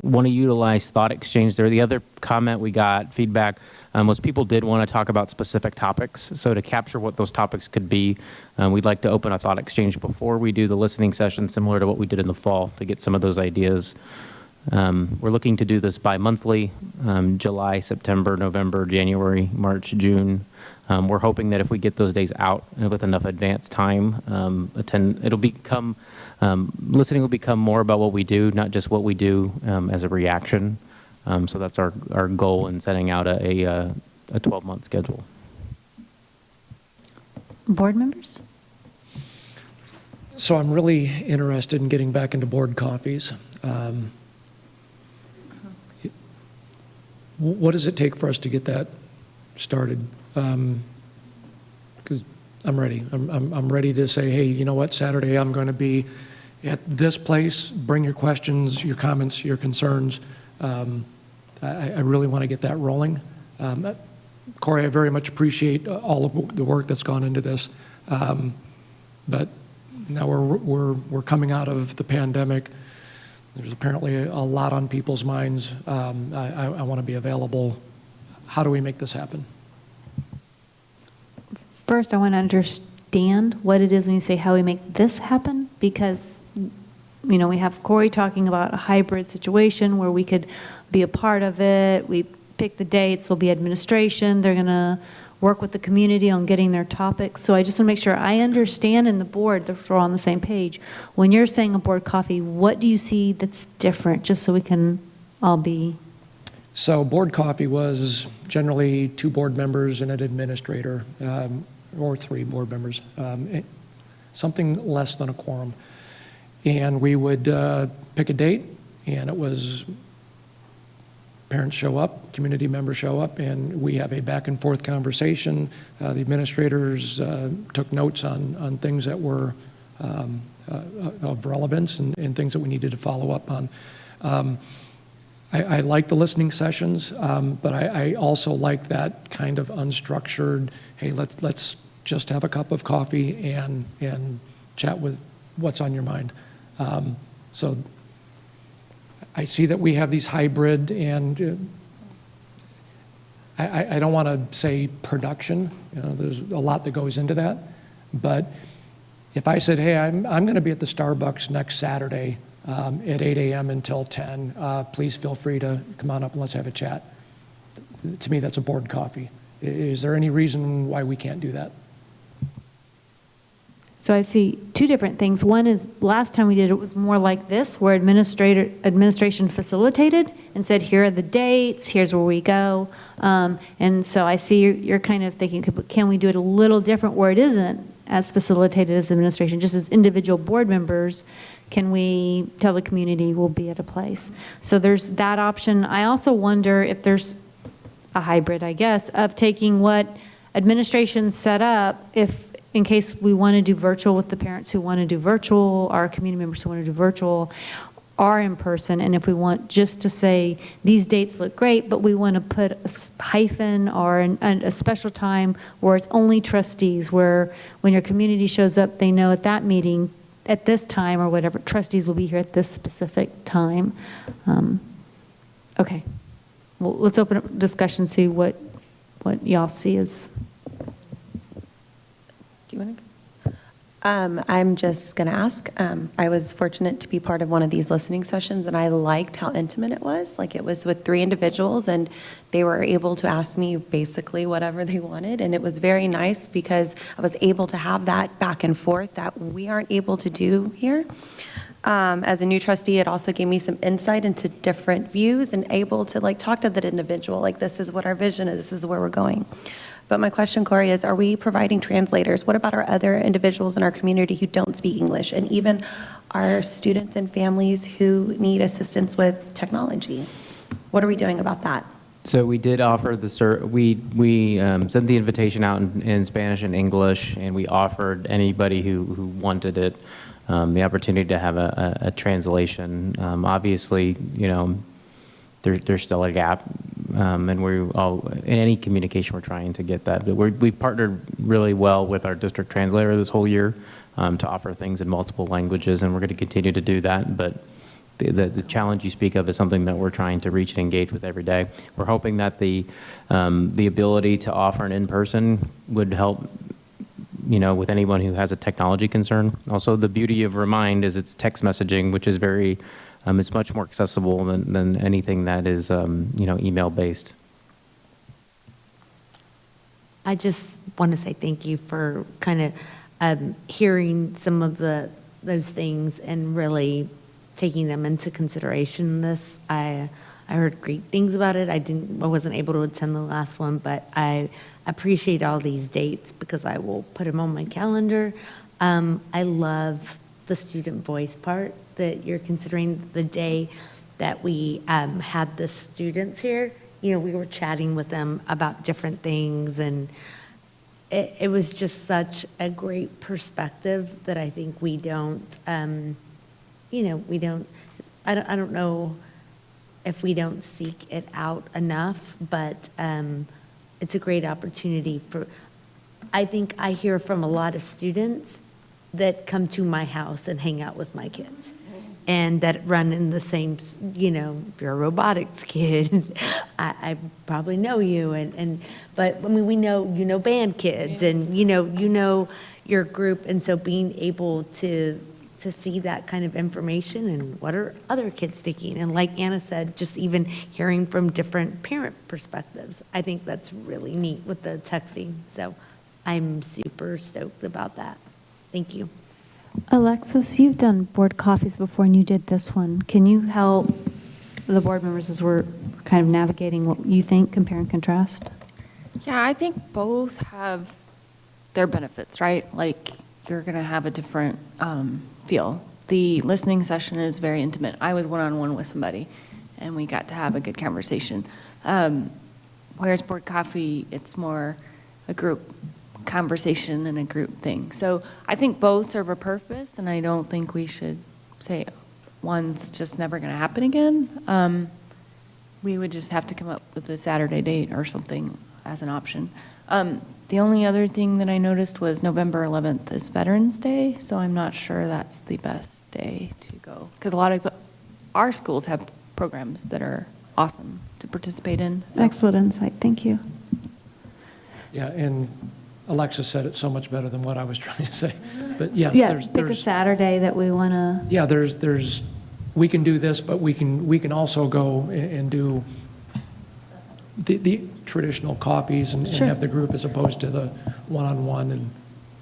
want to utilize thought exchange there. The other comment we got, feedback, was people did want to talk about specific topics. So to capture what those topics could be, we'd like to open a thought exchange before we do the listening session, similar to what we did in the fall, to get some of those ideas. We're looking to do this bi-monthly, July, September, November, January, March, June. We're hoping that if we get those days out with enough advance time, listening will become more about what we do, not just what we do as a reaction. So that's our goal in setting out a 12-month schedule. Board members? So I'm really interested in getting back into board coffees. What does it take for us to get that started? Because I'm ready. I'm ready to say, hey, you know what, Saturday I'm going to be at this place. Bring your questions, your comments, your concerns. I really want to get that rolling. Corey, I very much appreciate all of the work that's gone into this. But now we're coming out of the pandemic. There's apparently a lot on people's minds. I want to be available. How do we make this happen? First, I want to understand what it is when you say how we make this happen, because, you know, we have Corey talking about a hybrid situation where we could be a part of it. We pick the dates, there'll be administration, they're going to work with the community on getting their topics. So I just want to make sure I understand in the board that we're on the same page. When you're saying a board coffee, what do you see that's different, just so we can all be? So board coffee was generally 2 board members and an administrator, or 3 board members, something less than a quorum. And we would pick a date, and it was parents show up, community members show up, and we have a back and forth conversation. The administrators took notes on things that were of relevance and things that we needed to follow up on. I like the listening sessions, but I also like that kind of unstructured, hey, let's just have a cup of coffee and chat with what's on your mind. So I see that we have these hybrid, and I don't want to say production. There's a lot that goes into that. But if I said, hey, I'm going to be at the Starbucks next Saturday at 8 a.m. until 10, please feel free to come on up and let's have a chat. To me, that's a board coffee. Is there any reason why we can't do that? So I see 2 different things. One is last time we did it was more like this, where administration facilitated and said, here are the dates, here's where we go. And so I see you're kind of thinking, can we do it a little different where it isn't as facilitated as administration, just as individual board members? Can we tell the community we'll be at a place? So there's that option. I also wonder if there's a hybrid, I guess, of taking what administration set up, if in case we want to do virtual with the parents who want to do virtual, our community members who want to do virtual, are in person, and if we want just to say, these dates look great, but we want to put a hyphen or a special time where it's only trustees, where when your community shows up, they know at that meeting, at this time or whatever, trustees will be here at this specific time. Okay. Well, let's open up discussion, see what y'all see as. Do you want to go? I'm just going to ask. I was fortunate to be part of one of these listening sessions, and I liked how intimate it was. Like, it was with 3 individuals, and they were able to ask me basically whatever they wanted, and it was very nice because I was able to have that back and forth that we aren't able to do here. As a new trustee, it also gave me some insight into different views and able to talk to that individual, like, this is what our vision is, this is where we're going. But my question, Corey, is, are we providing translators? What about our other individuals in our community who don't speak English, and even our students and families who need assistance with technology? What are we doing about that? So we did offer we sent the invitation out in Spanish and English, and we offered anybody who wanted it the opportunity to have a translation. Obviously, there's still a gap, and in any communication we're trying to get that. But we've partnered really well with our district translator this whole year to offer things in multiple languages, and we're going to continue to do that. But the challenge you speak of is something that we're trying to reach and engage with every day. We're hoping that the ability to offer an in-person would help, with anyone who has a technology concern. Also, the beauty of Remind is it's text messaging, which is very, it's much more accessible than anything that is, email based. I just want to say thank you for kind of hearing some of those things and really taking them into consideration. I heard great things about it. I wasn't able to attend the last one, but I appreciate all these dates because I will put them on my calendar. I love the student voice part that you're considering. The day that we had the students here, we were chatting with them about different things, and it was just such a great perspective that I think we don't, I don't know if we don't seek it out enough, but it's a great opportunity I think I hear from a lot of students that come to my house and hang out with my kids, and that run in the same, if you're a robotics kid, I probably know you, but I mean, we know, band kids, and your group, and so being able to see that kind of information and what are other kids thinking, and like Anna said, just even hearing from different parent perspectives, I think that's really neat with the texting. So I'm super stoked about that. Thank you. Alexis, you've done board coffees before and you did this one. Can you help the board members as we're kind of navigating what you think, compare and contrast? Yeah, I think both have their benefits, right? Like, you're going to have a different feel. The listening session is very intimate. I was one-on-one with somebody, and we got to have a good conversation. Whereas board coffee, it's more a group conversation and a group thing. So I think both serve a purpose, and I don't think we should say one's just never going to happen again. We would just have to come up with a Saturday date or something as an option. The only other thing that I noticed was November 11th is Veterans Day, so I'm not sure that's the best day to go. Because a lot of our schools have programs that are awesome to participate in. So. Excellent insight. Thank you. Yeah, and Alexis said it so much better than what I was trying to say. But yes, Yeah, pick a Saturday that we want to. Yeah, we can do this, but we can also go and do the traditional coffees and Sure. have the group as opposed to the one-on-one. And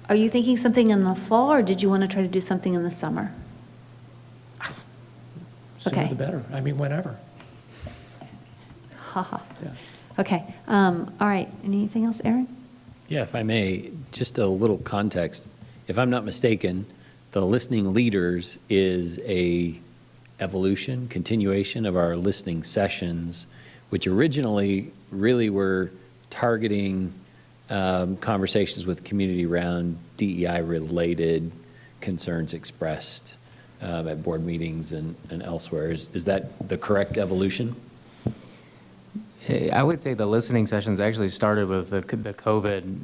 Are you thinking something in the fall, or did you want to try to do something in the summer? sooner Okay. the better. I mean, whenever. Haha. Yeah. Okay. All right. Anything else, Aaron? Yeah, if I may, just a little context. If I'm not mistaken, the listening leaders is a evolution, continuation of our listening sessions, which originally really were targeting conversations with community around DEI-related concerns expressed at board meetings and elsewhere. Is that the correct evolution? I would say the listening sessions actually started with the COVID.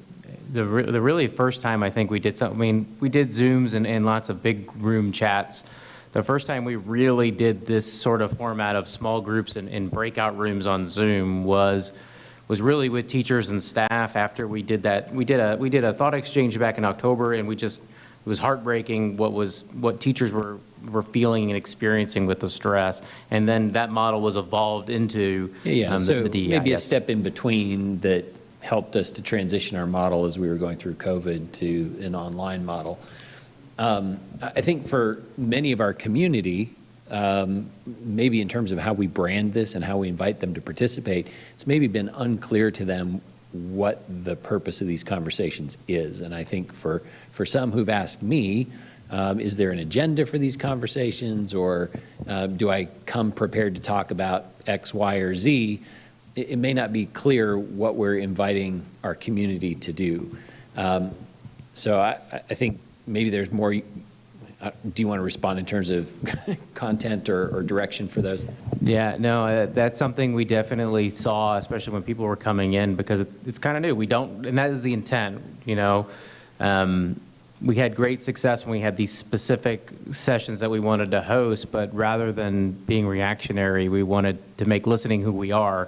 The really first time I think we did something, I mean, we did Zooms and lots of big room chats. The first time we really did this sort of format of small groups and breakout rooms on Zoom was really with teachers and staff. After we did that, we did a thought exchange back in October, and it was heartbreaking what teachers were feeling and experiencing with the stress, and then that model was evolved into So the DEI. maybe a Yes. step in between that helped us to transition our model as we were going through COVID to an online model. I think for many of our community, maybe in terms of how we brand this and how we invite them to participate, it's maybe been unclear to them what the purpose of these conversations is. And I think for some who've asked me, is there an agenda for these conversations, or do I come prepared to talk about X, Y, or Z? It may not be clear what we're inviting our community to do. So I think maybe there's more. Do you want to respond in terms of content or direction for those? Yeah, no, that's something we definitely saw, especially when people were coming in, because it's kind of new. We don't, and that is the intent, you know. We had great success when we had these specific sessions that we wanted to host, but rather than being reactionary, we wanted to make listening who we are.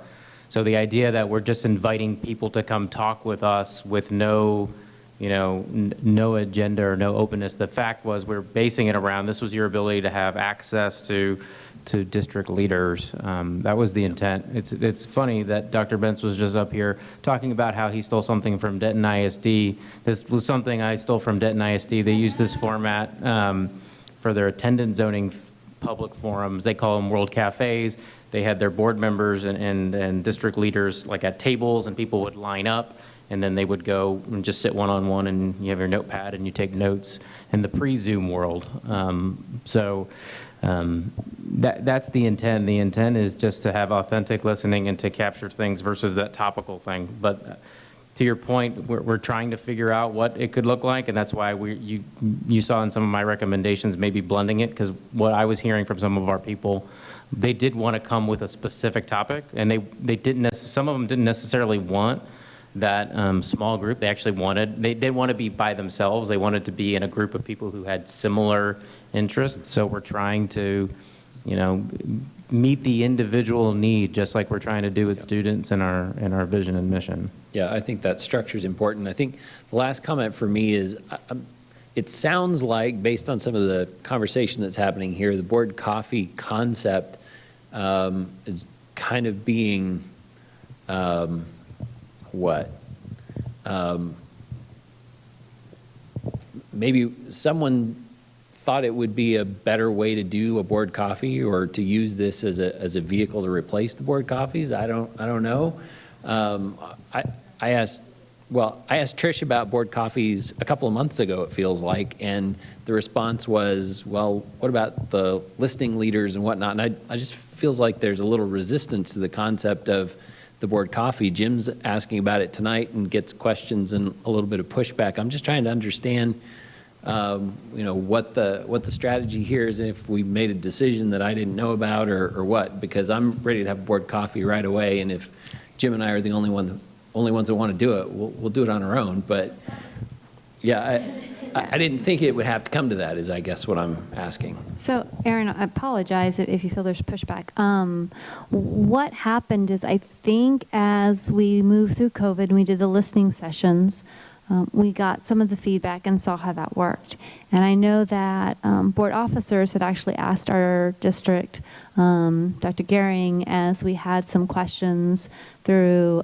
So the idea that we're just inviting people to come talk with us with no agenda or no openness. The fact was we're basing it around this was your ability to have access to district leaders. That was the intent. It's funny that Dr. Bentz was just up here talking about how he stole something from Denton ISD. This was something I stole from Denton ISD. They use this format for their attendance zoning public forums. They call them World Cafes. They had their board members and district leaders like at tables, and people would line up, and then they would go and just sit one-on-one, and you have your notepad and you take notes in the pre-Zoom world. That's the intent. The intent is just to have authentic listening and to capture things versus that topical thing. But to your point, we're trying to figure out what it could look like, and that's why you saw in some of my recommendations maybe blending it, because what I was hearing from some of our people, they did want to come with a specific topic, and they didn't. Some of them didn't necessarily want that small group. They actually they didn't want to be by themselves. They wanted to be in a group of people who had similar interests. So we're trying to, meet the individual need, just like we're trying to do with students in our vision and mission. Yeah, I think that structure is important. I think the last comment for me is, it sounds like, based on some of the conversation that's happening here, the board coffee concept is kind of being, maybe someone thought it would be a better way to do a board coffee or to use this as a vehicle to replace the board coffees. I don't know. I asked Trish about board coffees a couple of months ago, it feels like, and the response was, well, what about the listening leaders and whatnot? And I just feels like there's a little resistance to the concept of the board coffee. Jim's asking about it tonight and gets questions and a little bit of pushback. I'm just trying to understand, what the strategy here is, if we made a decision that I didn't know about or what, because I'm ready to have board coffee right away, and if Jim and I are the only ones that want to do it, we'll do it on our own. But yeah, I didn't think it would have to come to that, is I guess what I'm asking. So, Aaron, I apologize if you feel there's pushback. What happened is, I think as we moved through COVID and we did the listening sessions, we got some of the feedback and saw how that worked. And I know that board officers had actually asked our district, Dr. Gehring, as we had some questions through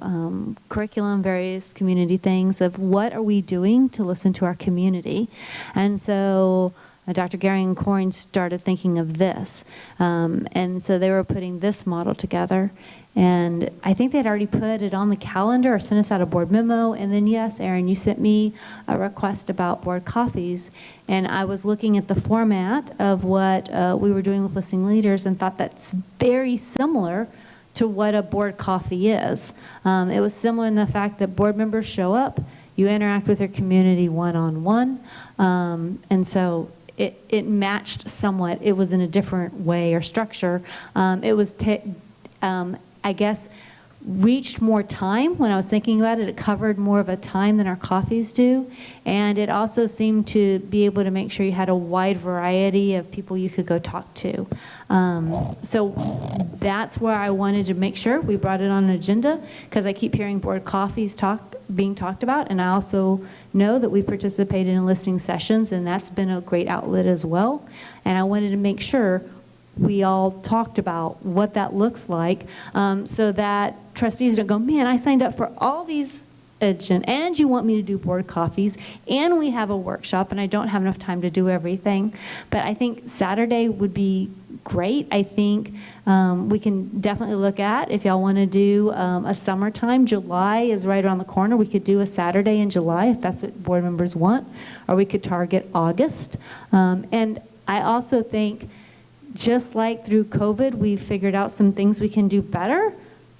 curriculum, various community things of what are we doing to listen to our community. And so Dr. Gehring and Corin started thinking of this. And so they were putting this model together. And I think they'd already put it on the calendar or sent us out a board memo. And then, yes, Aaron, you sent me a request about board coffees. And I was looking at the format of what we were doing with listening leaders and thought that's very similar to what a board coffee is. It was similar in the fact that board members show up, you interact with your community one-on-one. And so it matched somewhat. It was in a different way or structure. It was I guess, reached more time. When I was thinking about it, it covered more of a time than our coffees do. And it also seemed to be able to make sure you had a wide variety of people you could go talk to. So that's where I wanted to make sure we brought it on an agenda, because I keep hearing board coffees being talked about. And I also know that we participated in listening sessions, and that's been a great outlet as well. And I wanted to make sure we all talked about what that looks like, so that trustees don't go, man, I signed up for all these and you want me to do board coffees, and we have a workshop, and I don't have enough time to do everything. But I think Saturday would be great. I think we can definitely look at, if y'all want to do a summertime. July is right around the corner. We could do a Saturday in July if that's what board members want, or we could target August. And I also think, just like through COVID, we've figured out some things we can do better.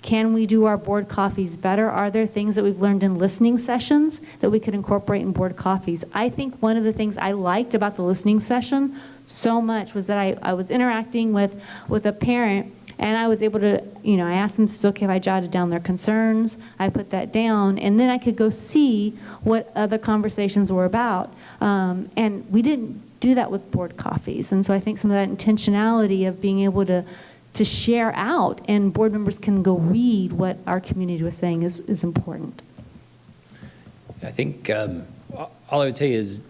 Can we do our board coffees better? Are there things that we've learned in listening sessions that we could incorporate in board coffees? I think one of the things I liked about the listening session so much was that I was interacting with a parent, and I was able to, I asked them if it's okay if I jotted down their concerns. I put that down, and then I could go see what other conversations were about. And we didn't do that with board coffees. And so I think some of that intentionality of being able to share out, and board members can go read what our community was saying is important. I think all I would say is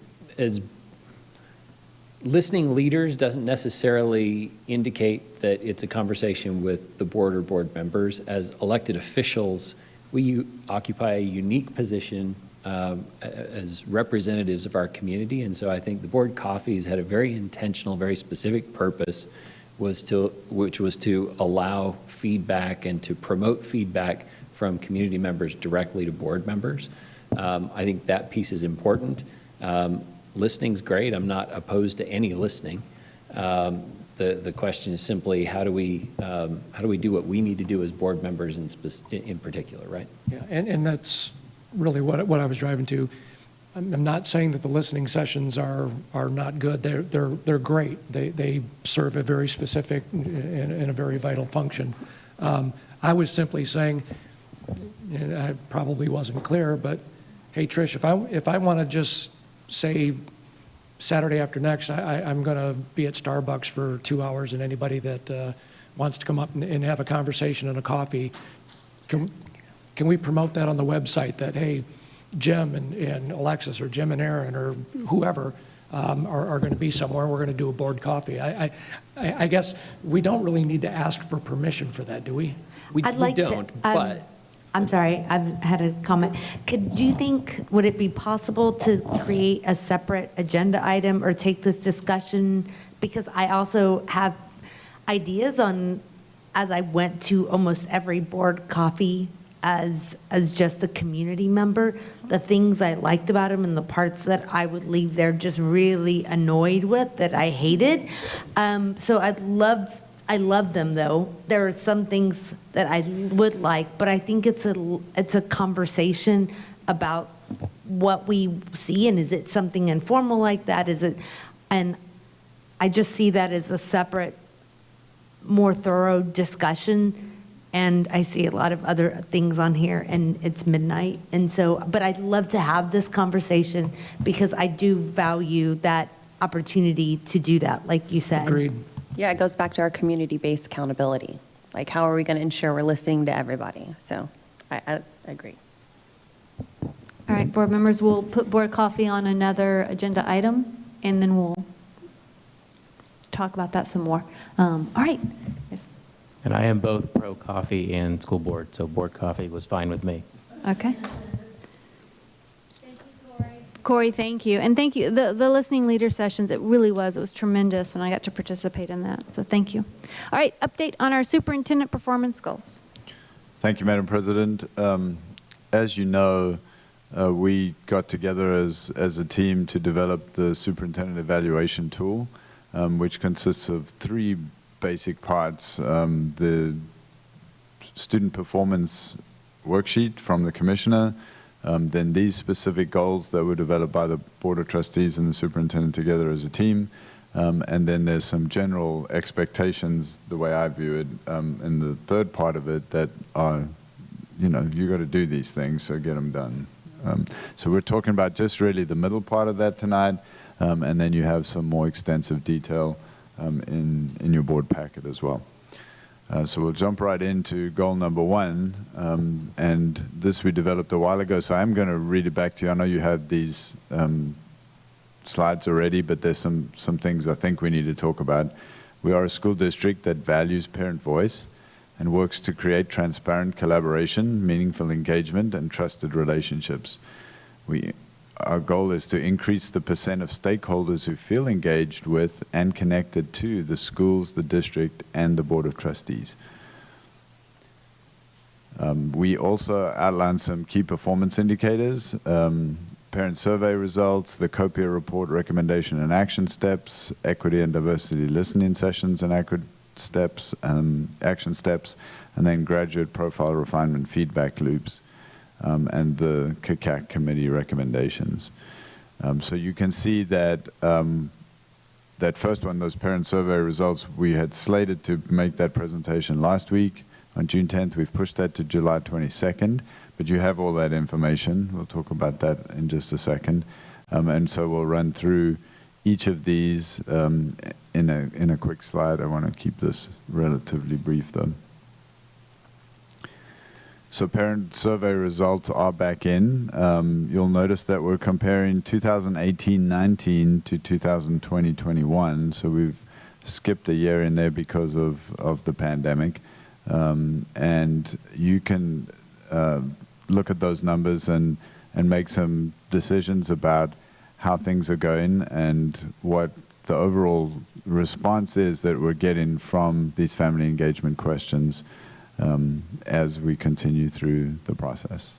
listening leaders doesn't necessarily indicate that it's a conversation with the board or board members. As elected officials, we occupy a unique position as representatives of our community, and so I think the board coffees had a very intentional, very specific purpose, which was to allow feedback and to promote feedback from community members directly to board members. I think that piece is important. Listening's great. I'm not opposed to any listening. The question is simply how do we do what we need to do as board members in particular, right? Yeah, and that's really what I was driving to. I'm not saying that the listening sessions are not good. They're great. They serve a very specific and a very vital function. I was simply saying, and I probably wasn't clear, but hey, Trish, if I want to just say Saturday after next, I'm going to be at Starbucks for 2 hours, and anybody that wants to come up and have a conversation and a coffee, can we promote that on the website that, hey, Jim and Alexis or Jim and Aaron or whoever are going to be somewhere, we're going to do a board coffee. I guess we don't really need to ask for permission for that, do we? We don't, but I'm sorry, I've had a comment. Would it be possible to create a separate agenda item or take this discussion? Because I also have ideas on, as I went to almost every board coffee as just a community member, the things I liked about them and the parts that I would leave there just really annoyed with, that I hated. So I love them, though. There are some things that I would like, but I think it's a conversation about what we see, and is it something informal like that? And I just see that as a separate, more thorough discussion, and I see a lot of other things on here, and it's midnight, and so, but I'd love to have this conversation because I do value that opportunity to do that, like you said. Agreed. Yeah, it goes back to our community-based accountability. Like, how are we going to ensure we're listening to everybody? So I agree. All right, board members, we'll put board coffee on another agenda item, and then we'll talk about that some more. All right. And I am both pro coffee and school board, so board coffee was fine with me. Okay. Corey, thank you. And thank you. The listening leader sessions, it was tremendous, and I got to participate in that. So thank you. All right, update on our superintendent performance goals. Thank you, Madam President. As you know, we got together as a team to develop the superintendent evaluation tool, which consists of 3 basic parts. The student performance worksheet from the commissioner, then these specific goals that were developed by the Board of Trustees and the superintendent together as a team, and then there's some general expectations, the way I view it, in the third part of it that are, you got to do these things, so get them done. So we're talking about just really the middle part of that tonight, and then you have some more extensive detail in your board packet as well. So we'll jump right into goal number 1, and this we developed a while ago, so I'm going to read it back to you. I know you have these slides already, but there's some things I think we need to talk about. We are a school district that values parent voice and works to create transparent collaboration, meaningful engagement, and trusted relationships. Our goal is to increase the percent of stakeholders who feel engaged with and connected to the schools, the district, and the Board of Trustees. We also outlined some key performance indicators, parent survey results, the COPIA report recommendation and action steps, equity and diversity listening sessions and action steps, and then graduate profile refinement feedback loops. And the CAC committee recommendations. So you can see that that first one, those parent survey results, we had slated to make that presentation last week on June 10th. We've pushed that to July 22nd, but you have all that information. We'll talk about that in just a second. And so we'll run through each of these in a quick slide. I want to keep this relatively brief though. So parent survey results are back in. You'll notice that we're comparing 2018-19 to 2020-21. So we've skipped a year in there because of the pandemic. And you can look at those numbers and make some decisions about how things are going and what the overall response is that we're getting from these family engagement questions as we continue through the process.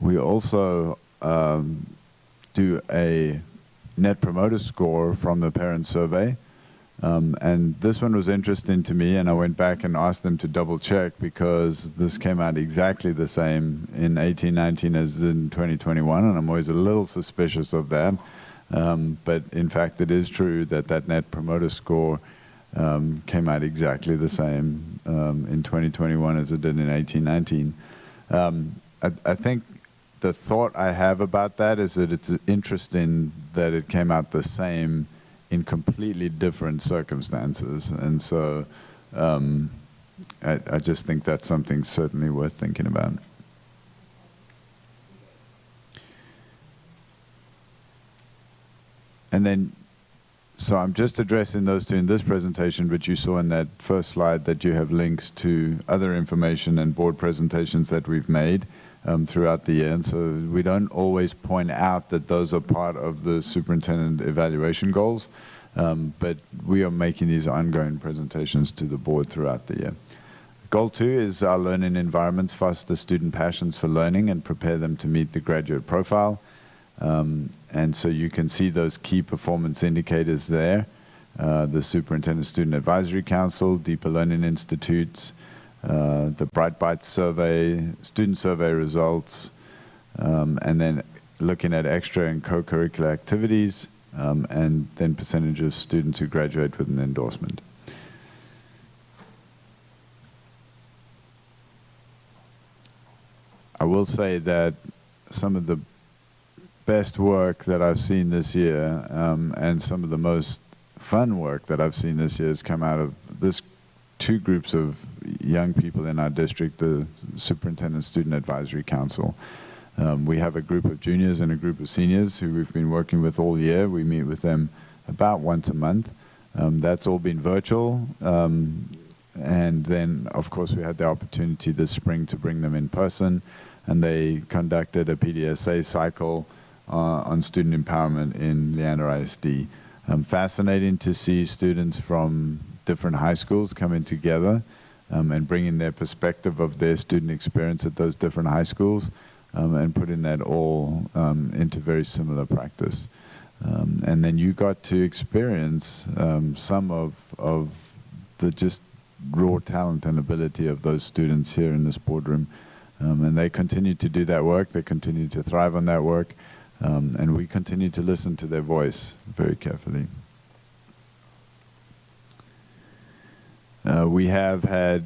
We also do a Net Promoter Score from the parent survey. And this one was interesting to me, and I went back and asked them to double check because this came out exactly the same in 18-19 as in 2021, and I'm always a little suspicious of that. But in fact, it is true that that Net Promoter Score came out exactly the same in 2021 as it did in 18-19. I think the thought I have about that is that it's interesting that it came out the same in completely different circumstances. And so I just think that's something certainly worth thinking about. And then So I'm just addressing those two in this presentation, but you saw in that first slide that you have links to other information and board presentations that we've made throughout the year. And so we don't always point out that those are part of the superintendent evaluation goals, but we are making these ongoing presentations to the board throughout the year. Goal 2 is our learning environments foster student passions for learning and prepare them to meet the graduate profile. And so you can see those key performance indicators there. The Superintendent Student Advisory Council, Deeper Learning Institutes, the Bright Bites survey, student survey results, and then looking at extra and co-curricular activities, and then percentage of students who graduate with an endorsement. I will say that some of the best work that I've seen this year, and some of the most fun work that I've seen this year has come out of this two groups of young people in our district, the Superintendent Student Advisory Council. We have a group of juniors and a group of seniors who we've been working with all year. We meet with them about once a month. That's all been virtual. And then, of course, we had the opportunity this spring to bring them in person, and they conducted a PDSA cycle on student empowerment in Leander ISD. Fascinating to see students from different high schools coming together and bringing their perspective of their student experience at those different high schools and putting that all into very similar practice. And then you got to experience some of the just raw talent and ability of those students here in this boardroom. And they continue to do that work, they continue to thrive on that work, and we continue to listen to their voice very carefully. We have had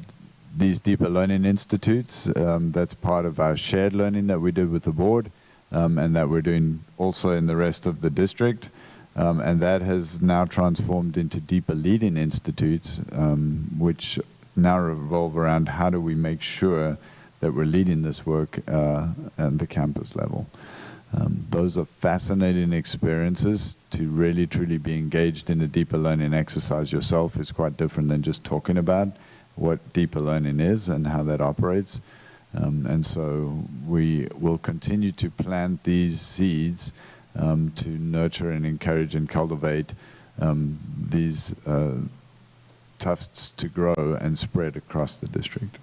these deeper learning institutes. That's part of our shared learning that we did with the board, and that we're doing also in the rest of the district. And that has now transformed into deeper leading institutes, which now revolve around how do we make sure that we're leading this work at the campus level. Those are fascinating experiences. To really truly be engaged in a deeper learning exercise yourself is quite different than just talking about what deeper learning is and how that operates. And so we will continue to plant these seeds to nurture and encourage and cultivate these tufts to grow and spread across the district.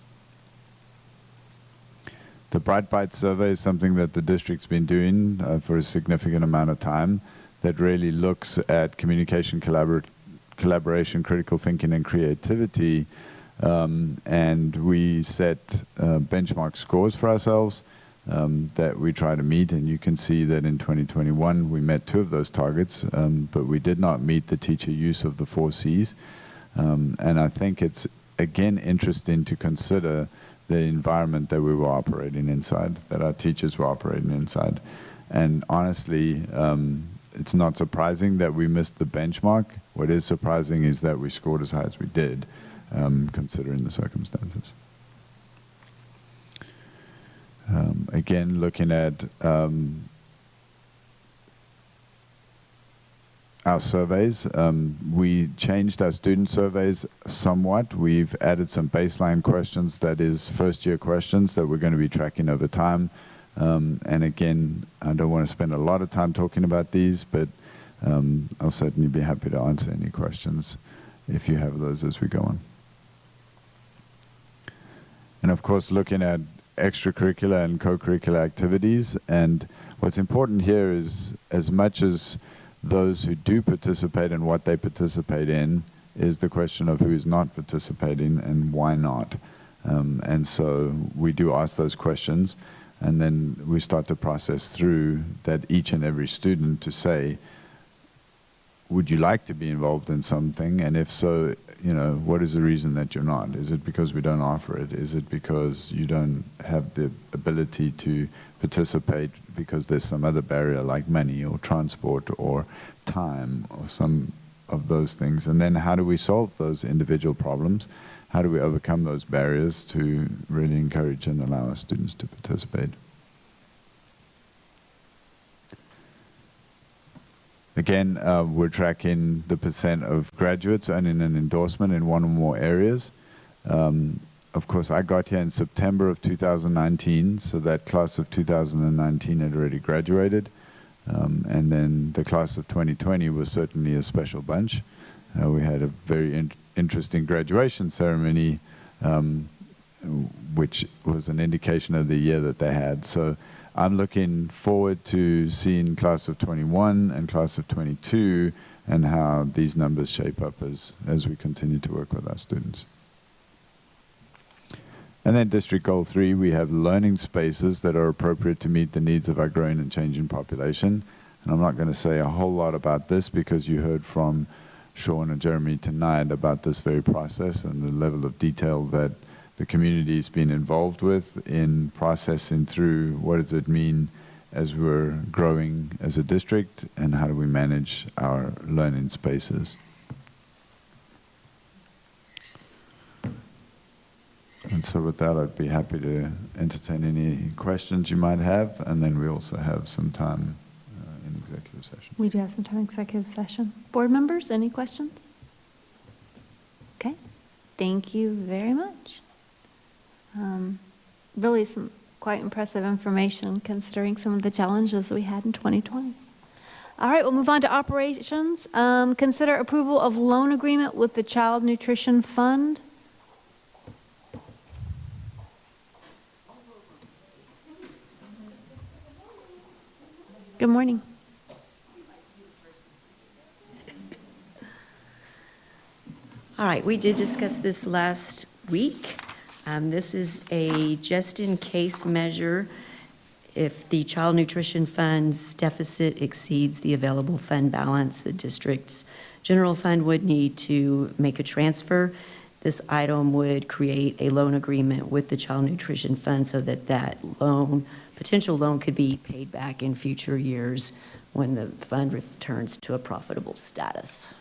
The Bright Bite survey is something that the district's been doing for a significant amount of time that really looks at communication, collaboration, critical thinking, and creativity. And we set benchmark scores for ourselves that we try to meet. And you can see that in 2021, we met 2 of those targets, but we did not meet the teacher use of the 4 Cs. And I think it's, again, interesting to consider the environment that we were operating inside, that our teachers were operating inside. And honestly, it's not surprising that we missed the benchmark. What is surprising is that we scored as high as we did, considering the circumstances. Again, looking at our surveys, we changed our student surveys somewhat. We've added some baseline questions, that is first-year questions that we're going to be tracking over time. And again, I don't want to spend a lot of time talking about these, but I'll certainly be happy to answer any questions if you have those as we go on. And of course, looking at extracurricular and co-curricular activities. And what's important here is, as much as those who do participate and what they participate in, is the question of who is not participating and why not. And so we do ask those questions, and then we start to process through that each and every student to say, would you like to be involved in something? And if so, you know, what is the reason that you're not? Is it because we don't offer it? Is it because you don't have the ability to participate because there's some other barrier like money or transport or time or some of those things? And then how do we solve those individual problems? How do we overcome those barriers to really encourage and allow our students to participate? Again, we're tracking the percent of graduates earning an endorsement in one or more areas. Of course, I got here in September of 2019, so that class of 2019 had already graduated. And then the class of 2020 was certainly a special bunch. We had a very interesting graduation ceremony, which was an indication of the year that they had. So I'm looking forward to seeing class of 21 and class of 22 and how these numbers shape up as we continue to work with our students. And then District Goal 3, we have learning spaces that are appropriate to meet the needs of our growing and changing population. And I'm not going to say a whole lot about this because you heard from Sean and Jeremy tonight about this very process and the level of detail that the community has been involved with in processing through what does it mean as we're growing as a district and how do we manage our learning spaces. And so with that, I'd be happy to entertain any questions you might have, and then we also have some time in executive session. We do have some time in executive session. Board members, any questions? Okay, thank you very much. Really some quite impressive information considering some of the challenges we had in 2020. All right, we'll move on to operations. Consider approval of loan agreement with the Child Nutrition Fund. Good morning. All right, we did discuss this last week. This is a just-in-case measure if the Child Nutrition Fund's deficit exceeds the available fund balance. The district's general fund would need to make a transfer. This item would create a loan agreement with the Child Nutrition Fund so that that loan, potential loan, could be paid back in future years when the fund returns to a profitable status.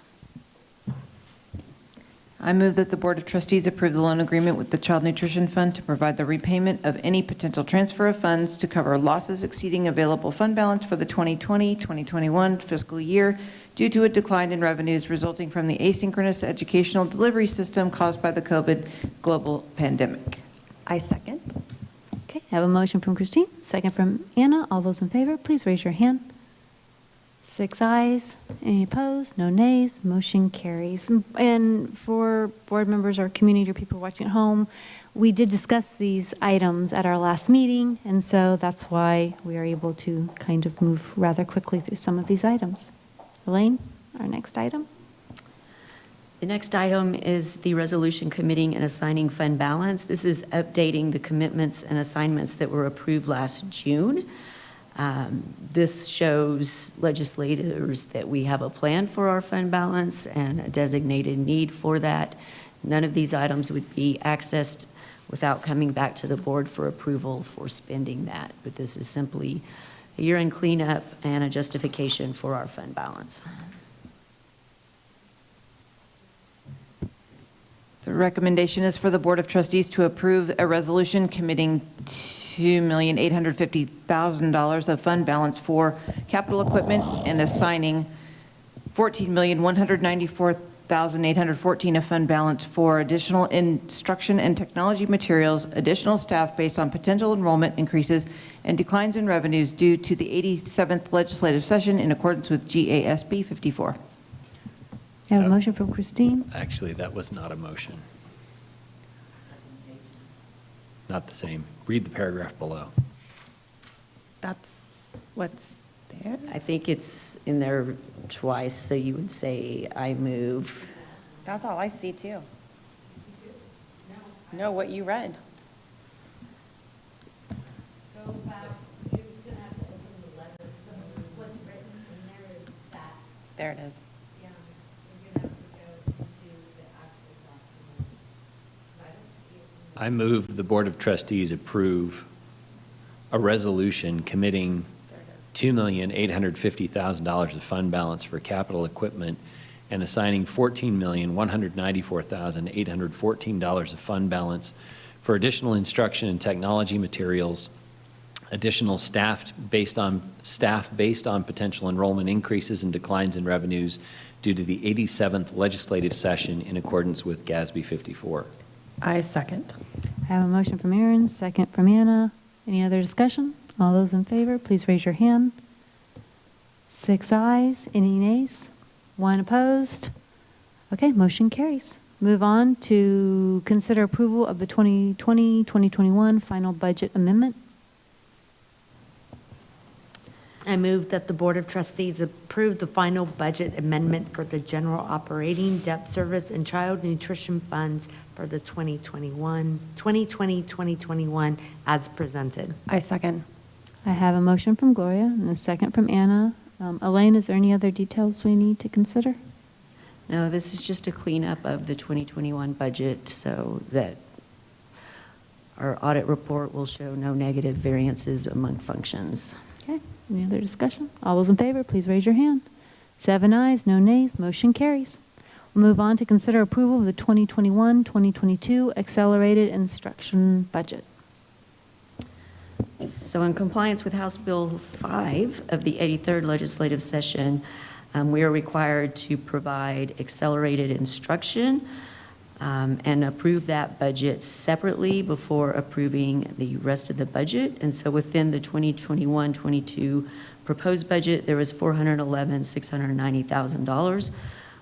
I move that the Board of Trustees approve the loan agreement with the Child Nutrition Fund to provide the repayment of any potential transfer of funds to cover losses exceeding available fund balance for the 2020-2021 fiscal year due to a decline in revenues resulting from the asynchronous educational delivery system caused by the COVID global pandemic. I second. Okay, I have a motion from Christine, second from Anna. All those in favor, please raise your hand. 6 ayes, any opposed, no nays, motion carries. And for board members or community or people watching at home, we did discuss these items at our last meeting, and so that's why we are able to kind of move rather quickly through some of these items. Elaine, our next item. The next item is the resolution committing and assigning fund balance. This is updating the commitments and assignments that were approved last June. This shows legislators that we have a plan for our fund balance and a designated need for that. None of these items would be accessed without coming back to the board for approval for spending that. But this is simply a year-end cleanup and a justification for our fund balance. The recommendation is for the Board of Trustees to approve a resolution committing $2,850,000 of fund balance for capital equipment and assigning $14,194,814 of fund balance for additional instruction and technology materials, additional staff based on potential enrollment increases and declines in revenues due to the 87th legislative session in accordance with GASB 54. I have a motion from Christine. Actually, that was not a motion. Not the same. Read the paragraph below. That's what's there? I think it's in there twice, so you would say, I move. That's all I see too. No, what you read. Go back, you're going to have to open the letter. So what's written in there is that. There it is. Yeah, you're going to have to go into the actual document. I don't see it in I move the Board of Trustees approve a resolution committing $2,850,000 of fund balance for capital equipment and assigning $14,194,814 of fund balance for additional instruction and technology materials, additional staff based on potential enrollment increases and declines in revenues due to the 87th legislative session in accordance with GASB 54. I second. I have a motion from Aaron, second from Anna. Any other discussion? All those in favor, please raise your hand. 6 ayes, any nays? 1 opposed? Okay, motion carries. Move on to consider approval of the 2020-2021 final budget amendment. I move that the Board of Trustees approve the final budget amendment for the general operating, debt service, and child nutrition funds for the 2020-2021 as presented. I second. I have a motion from Gloria and a second from Anna. Elaine, is there any other details we need to consider? No, this is just a cleanup of the 2021 budget so that our audit report will show no negative variances among functions. Okay, any other discussion? All those in favor, please raise your hand. 7 ayes, no nays, motion carries. We'll move on to consider approval of the 2021-2022 accelerated instruction budget. So in compliance with House Bill 5 of the 83rd legislative session, we are required to provide accelerated instruction and approve that budget separately before approving the rest of the budget. And so within the 2021-22 proposed budget, there was $411,690,000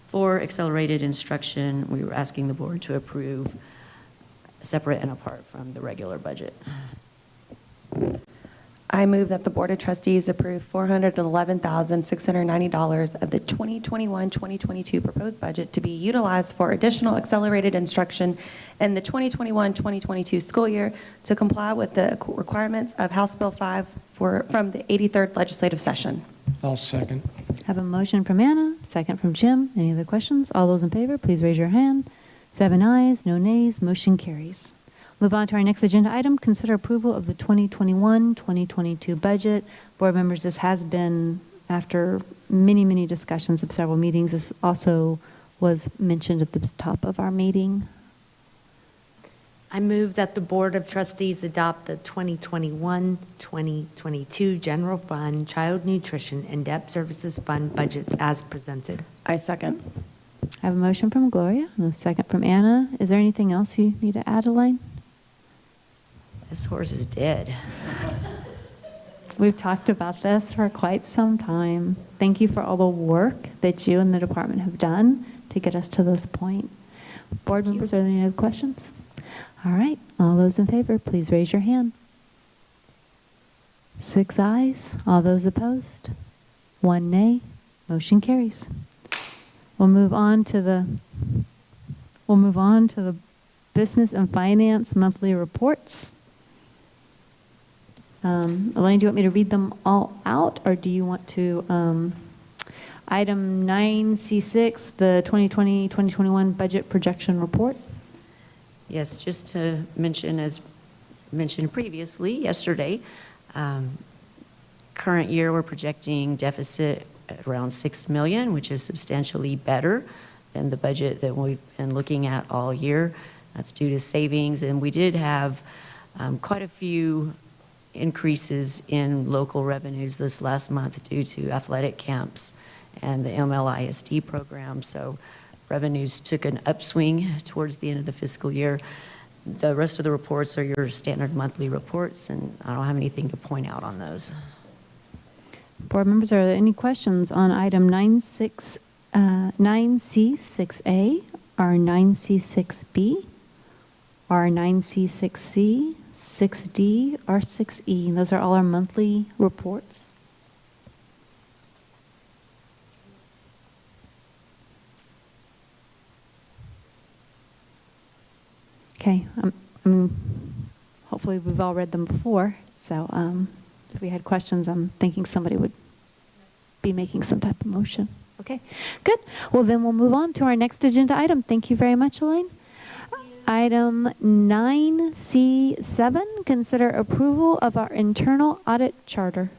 for accelerated instruction. We were asking the board to approve separate and apart from the regular budget. I move that the Board of Trustees approve $411,690 of the 2021-2022 proposed budget to be utilized for additional accelerated instruction in the 2021-2022 school year to comply with the requirements of House Bill 5 from the 83rd legislative session. I'll second. I have a motion from Anna, second from Jim. Any other questions? All those in favor, please raise your hand. 7 ayes, no nays, motion carries. Move on to our next agenda item, consider approval of the 2021-2022 budget. Board members, this has been, after many, many discussions of several meetings, this also was mentioned at the top of our meeting. I move that the Board of Trustees adopt the 2021-2022 General Fund, Child Nutrition, and Debt Services Fund budgets as presented. I second. I have a motion from Gloria and a second from Anna. Is there anything else you need to add, Elaine? This horse is dead. We've talked about this for quite some time. Thank you for all the work that you and the department have done to get us to this point. Board members, are there any other questions? All right, all those in favor, please raise your hand. 6 ayes, all those opposed? 1 nay, motion carries. We'll move on to the business and finance monthly reports. Elaine, do you want me to read them all out, or do you want to, item 9C6, the 2020-2021 budget projection report? Yes, just to mention, as mentioned previously yesterday, current year we're projecting deficit at around $6 million, which is substantially better than the budget that we've been looking at all year. That's due to savings, and we did have quite a few increases in local revenues this last month due to athletic camps and the Leander ISD program. So revenues took an upswing towards the end of the fiscal year. The rest of the reports are your standard monthly reports, and I don't have anything to point out on those. Board members, are there any questions on item 9C6A, or 9C6B, or 9C6C, 6D, or 6E? Those are all our monthly reports. Okay, hopefully we've all read them before, so if we had questions, I'm thinking somebody would be making some type of motion. Okay, good. Well, then we'll move on to our next agenda item. Thank you very much, Elaine. Item 9C7, consider approval of our internal audit charter.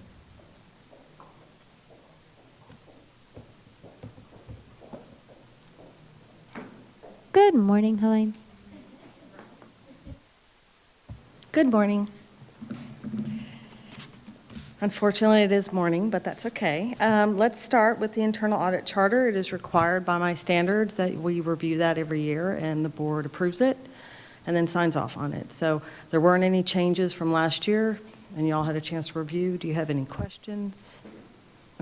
Good morning, Helene. Good morning. Unfortunately, it is morning, but that's okay. Let's start with the internal audit charter. It is required by my standards that we review that every year, and the board approves it and then signs off on it. So there weren't any changes from last year, and you all had a chance to review. Do you have any questions?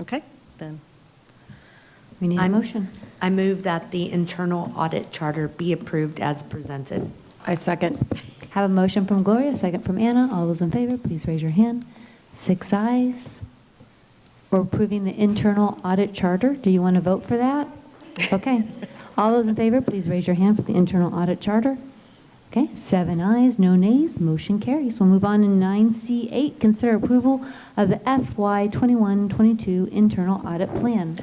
Okay, then. We need a motion. I move that the internal audit charter be approved as presented. I second. Have a motion from Gloria, second from Anna. All those in favor, please raise your hand. 6 ayes. We're approving the internal audit charter. Do you want to vote for that? Okay. All those in favor, please raise your hand for the internal audit charter. Okay, 7 ayes, no nays, motion carries. We'll move on to 9C8, consider approval of the FY 21-22 internal audit plan.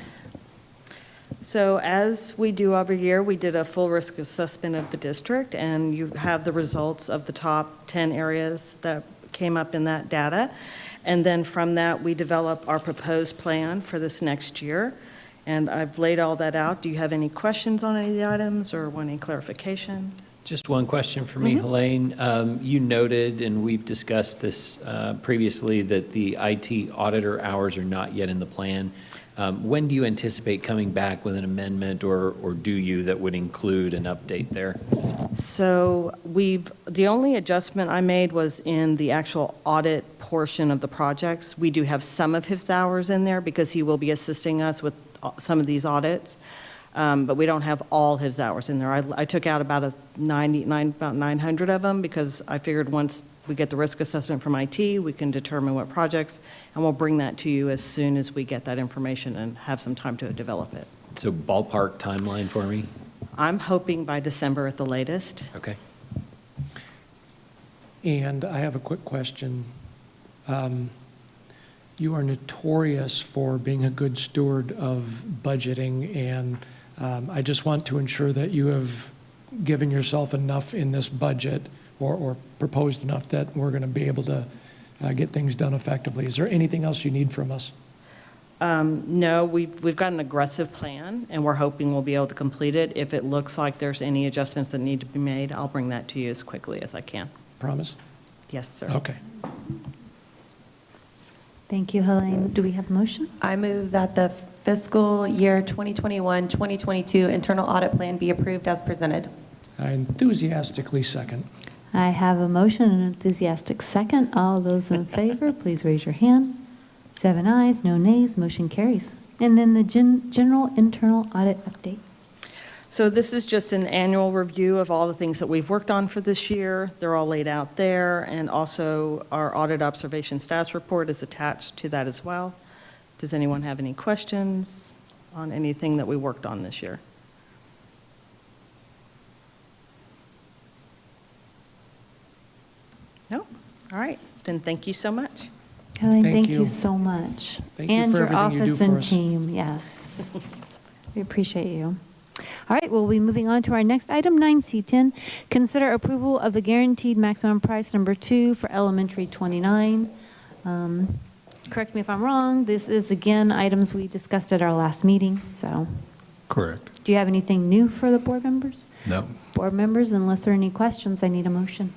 So as we do every year, we did a full risk assessment of the district, and you have the results of the top 10 areas that came up in that data. And then from that, we develop our proposed plan for this next year. And I've laid all that out. Do you have any questions on any of the items or want any clarification? Just one question for me, Helene. You noted, and we've discussed this previously, that the IT auditor hours are not yet in the plan. When do you anticipate coming back with an amendment, or do you, that would include an update there? So the only adjustment I made was in the actual audit portion of the projects. We do have some of his hours in there because he will be assisting us with some of these audits. But we don't have all his hours in there. I took out about 900 of them because I figured once we get the risk assessment from IT, we can determine what projects, and we'll bring that to you as soon as we get that information and have some time to develop it. So ballpark timeline for me? I'm hoping by December at the latest. Okay. And I have a quick question. You are notorious for being a good steward of budgeting, and I just want to ensure that you have given yourself enough in this budget or proposed enough that we're going to be able to get things done effectively. Is there anything else you need from us? No, we've got an aggressive plan, and we're hoping we'll be able to complete it. If it looks like there's any adjustments that need to be made, I'll bring that to you as quickly as I can. Promise? Yes, sir. Okay. Thank you, Helene. Do we have a motion? I move that the fiscal year 2021-2022 internal audit plan be approved as presented. I enthusiastically second. I have a motion and an enthusiastic second. All those in favor, please raise your hand. 7 ayes, no nays, motion carries. And then the general internal audit update. So this is just an annual review of all the things that we've worked on for this year. They're all laid out there, and also our audit observation status report is attached to that as well. Does anyone have any questions on anything that we worked on this year? No? All right, then thank you so much. Helene, thank you so much. Thank you and for your everything you do office for and us. team, yes. We appreciate you. All right, we'll be moving on to our next item, 9C10. Consider approval of the guaranteed maximum price number 2 for elementary 29. Correct me if I'm wrong, this is again items we discussed at our last meeting, so. Correct. Do you have anything new for the board members? No. Board members, unless there are any questions, I need a motion.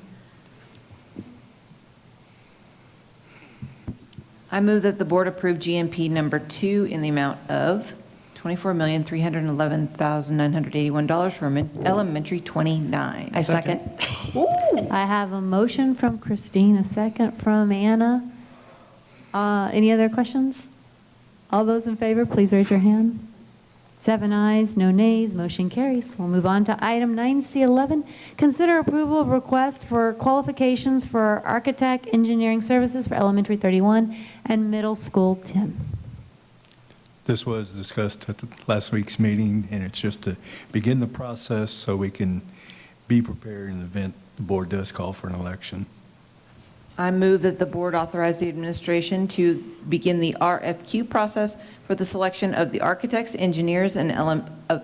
I move that the board approve GMP number 2 in the amount of $24,311,981 for elementary 29. I second. I have a motion from Christine, a second from Anna. Any other questions? All those in favor, please raise your hand. 7 ayes, no nays, motion carries. We'll move on to item 9C11. Consider approval of request for qualifications for architect engineering services for elementary 31 and middle school 10. This was discussed at the last week's meeting, and it's just to begin the process so we can be prepared in the event the board does call for an election. I move that the board authorize the administration to begin the RFQ process for the selection of the architects, engineers, and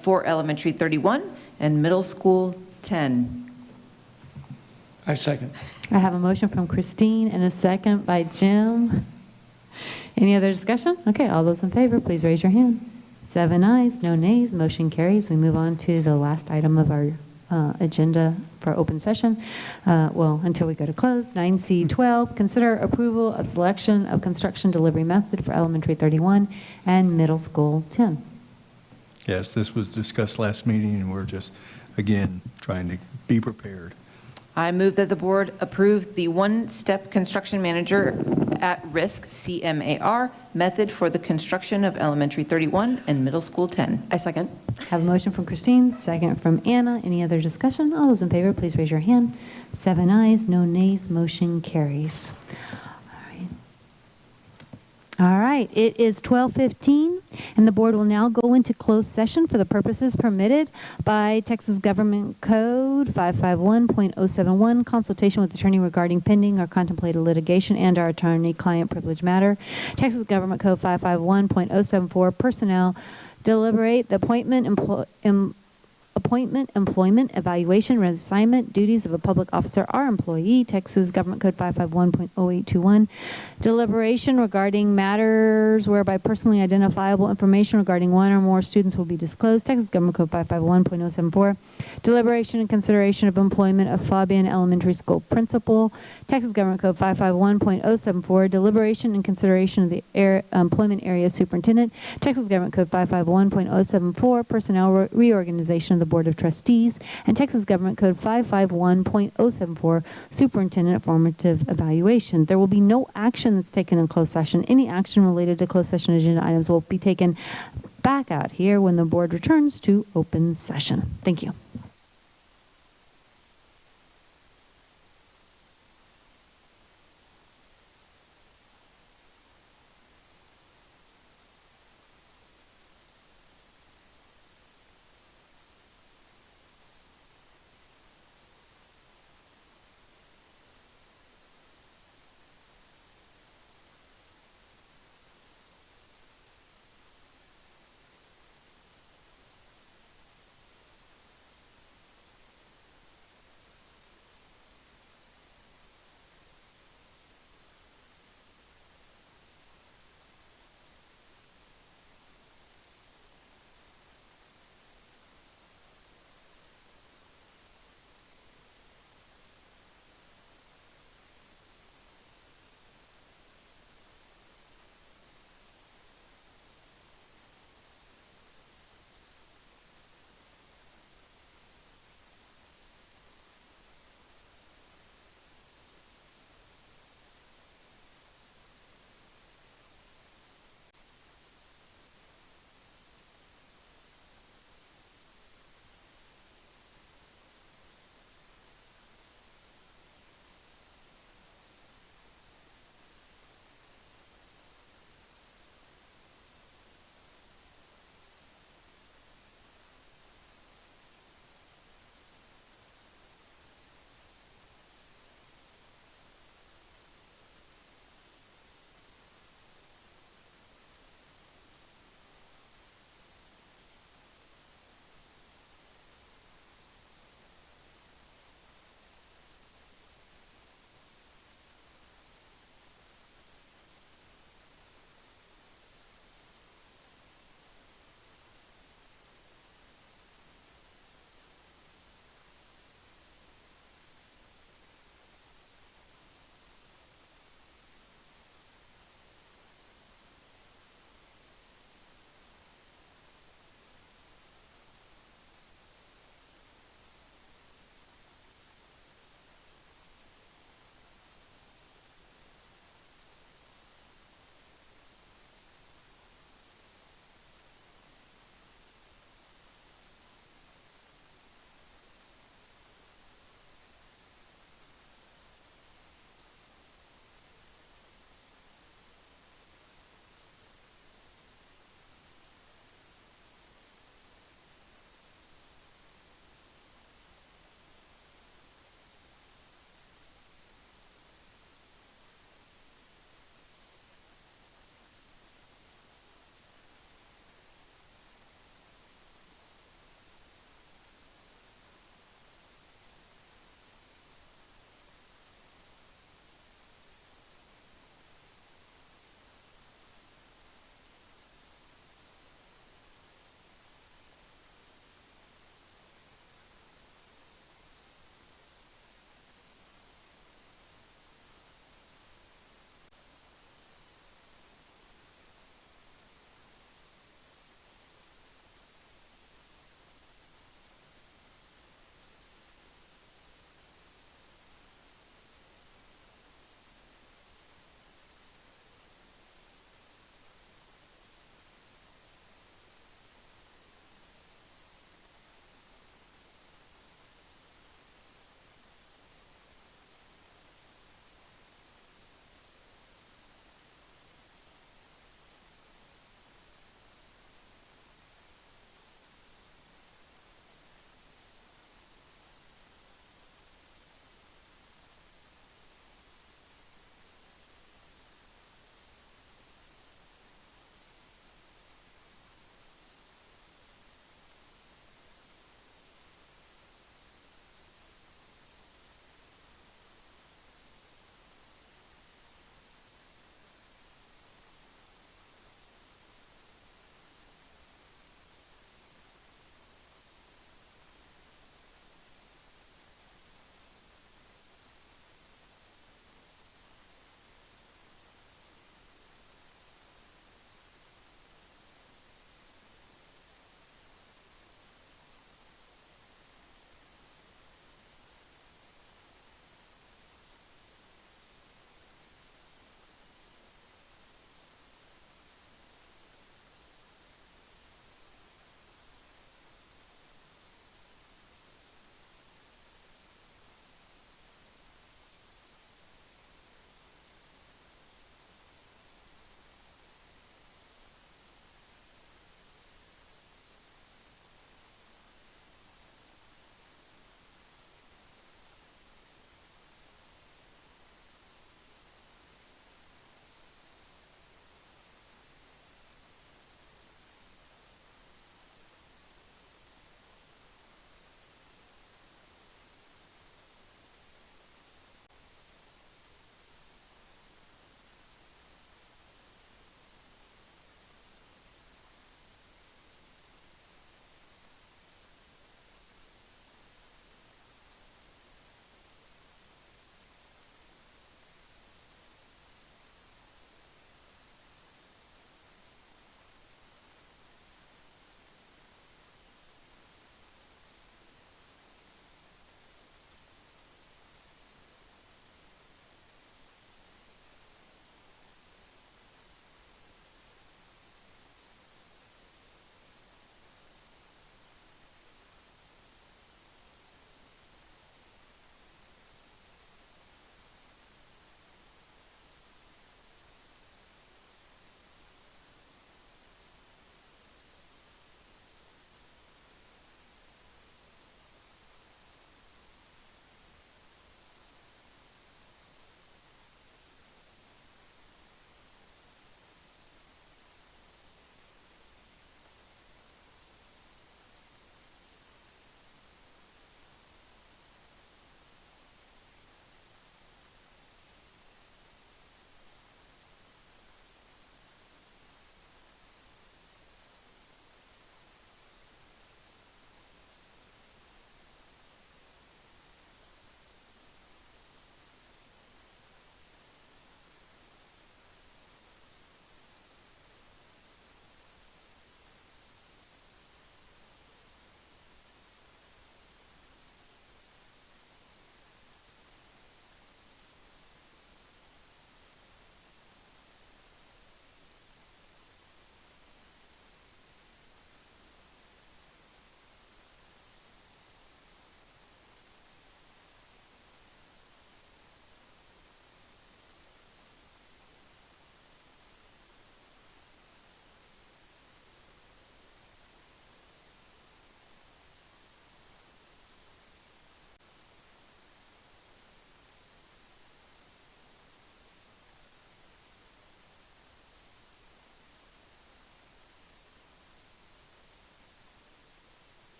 for elementary 31 and middle school 10. I second. I have a motion from Christine and a second by Jim. Any other discussion? Okay, all those in favor, please raise your hand. 7 ayes, no nays, motion carries. We move on to the last item of our agenda for open session, until we go to close. 9C12, consider approval of selection of construction delivery method for elementary 31 and middle school 10. Yes, this was discussed last meeting, and we're just, again, trying to be prepared. I move that the board approve the one-step construction manager at risk, CMAR, method for the construction of elementary 31 and middle school 10. I second. Have a motion from Christine, second from Anna. Any other discussion? All those in favor, please raise your hand. 7 ayes, no nays, motion carries. All right, it is 12:15, and the board will now go into closed session for the purposes permitted by Texas Government Code 551.071, consultation with attorney regarding pending or contemplated litigation and our attorney-client privilege matter. Texas Government Code 551.074, personnel, deliberate the appointment, employment, evaluation, reassignment, duties of a public officer or employee, Texas Government Code 551.0821, deliberation regarding matters whereby personally identifiable information regarding one or more students will be disclosed, Texas Government Code 551.074, deliberation and consideration of employment of Fabian Elementary School principal, Texas Government Code 551.074, deliberation and consideration of the employment area superintendent, Texas Government Code 551.074, personnel reorganization of the Board of Trustees, and Texas Government Code 551.074, Superintendent Formative Evaluation. There will be no action that's taken in closed session. Any action related to closed session agenda items will be taken back out here when the board returns to open session. Thank you.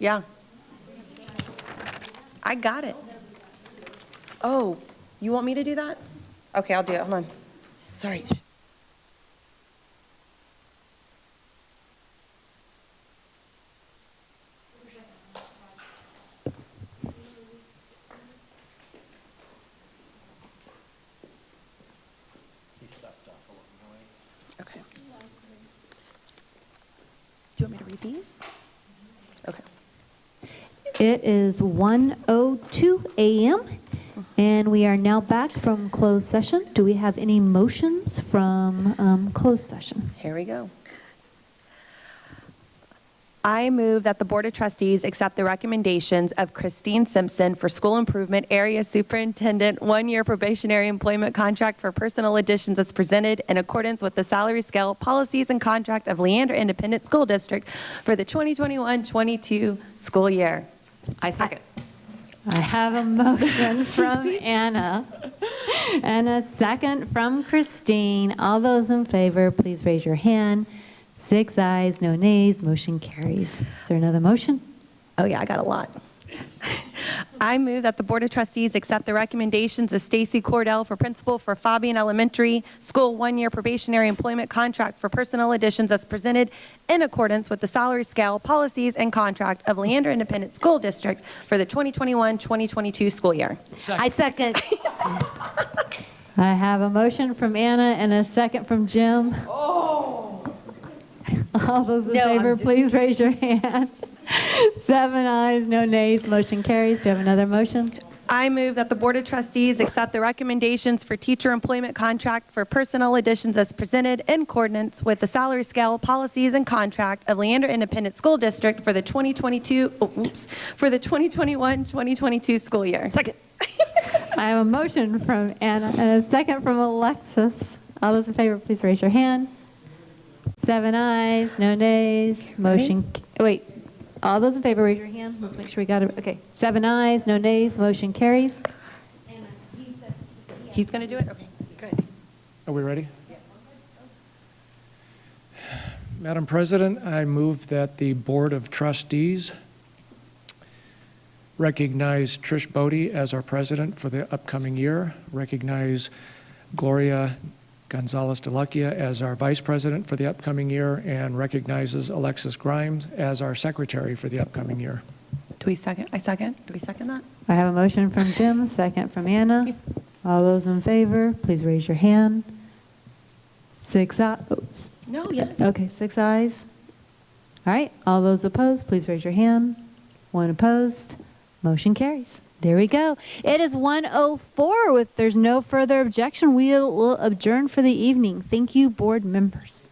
Yeah. I got it. Oh, you want me to do that? Okay, I'll do it. Hold on. Sorry. Okay. Do you want me to read these? Okay. It is 1:02 a.m. and we are now back from closed session. Do we have any motions from closed session? Here we go. I move that the Board of Trustees accept the recommendations of Christine Simpson for School Improvement Area Superintendent, one-year probationary employment contract for personal additions as presented in accordance with the salary scale, policies, and contract of Leander Independent School District for the 2021-22 school year. I second. I have a motion from Anna and a second from Christine. All those in favor, please raise your hand. 6 ayes, no nays, motion carries. Is there another motion? Oh yeah, I got a lot. I move that the Board of Trustees accept the recommendations of Stacy Cordell for principal for Fabian Elementary School one-year probationary employment contract for personnel additions as presented in accordance with the salary scale, policies, and contract of Leander Independent School District for the 2021-2022 school year. I second. I have a motion from Anna and a second from Jim. All those in favor, please raise your hand. 7 ayes, no nays, motion carries. Do you have another motion? I move that the Board of Trustees accept the recommendations for teacher employment contract for personnel additions as presented in accordance with the salary scale, policies, and contract of Leander Independent School District for the 2021-2022 school year. Second. I have a motion from Anna and a second from Alexis. All those in favor, please raise your hand. 7 ayes, no nays, motion, wait. All those in favor, raise your hand. Let's make sure we got it. Okay. 7 ayes, no nays, motion carries. He's going to do it? Okay, good. Are we ready? Madam President, I move that the Board of Trustees recognize Trish Bodie as our president for the upcoming year, recognize Gloria Gonzalez de Lucia as our vice president for the upcoming year, and recognizes Alexis Grimes as our secretary for the upcoming year. Do we second? I second. Do we second that? I have a motion from Jim, a second from Anna. All those in favor, please raise your hand. 6 ayes. No, yes. Okay, 6 ayes. All right, all those opposed, please raise your hand. 1 opposed, motion carries. There we go. It is 1:04. If there's no further objection, we'll adjourn for the evening. Thank you, board members.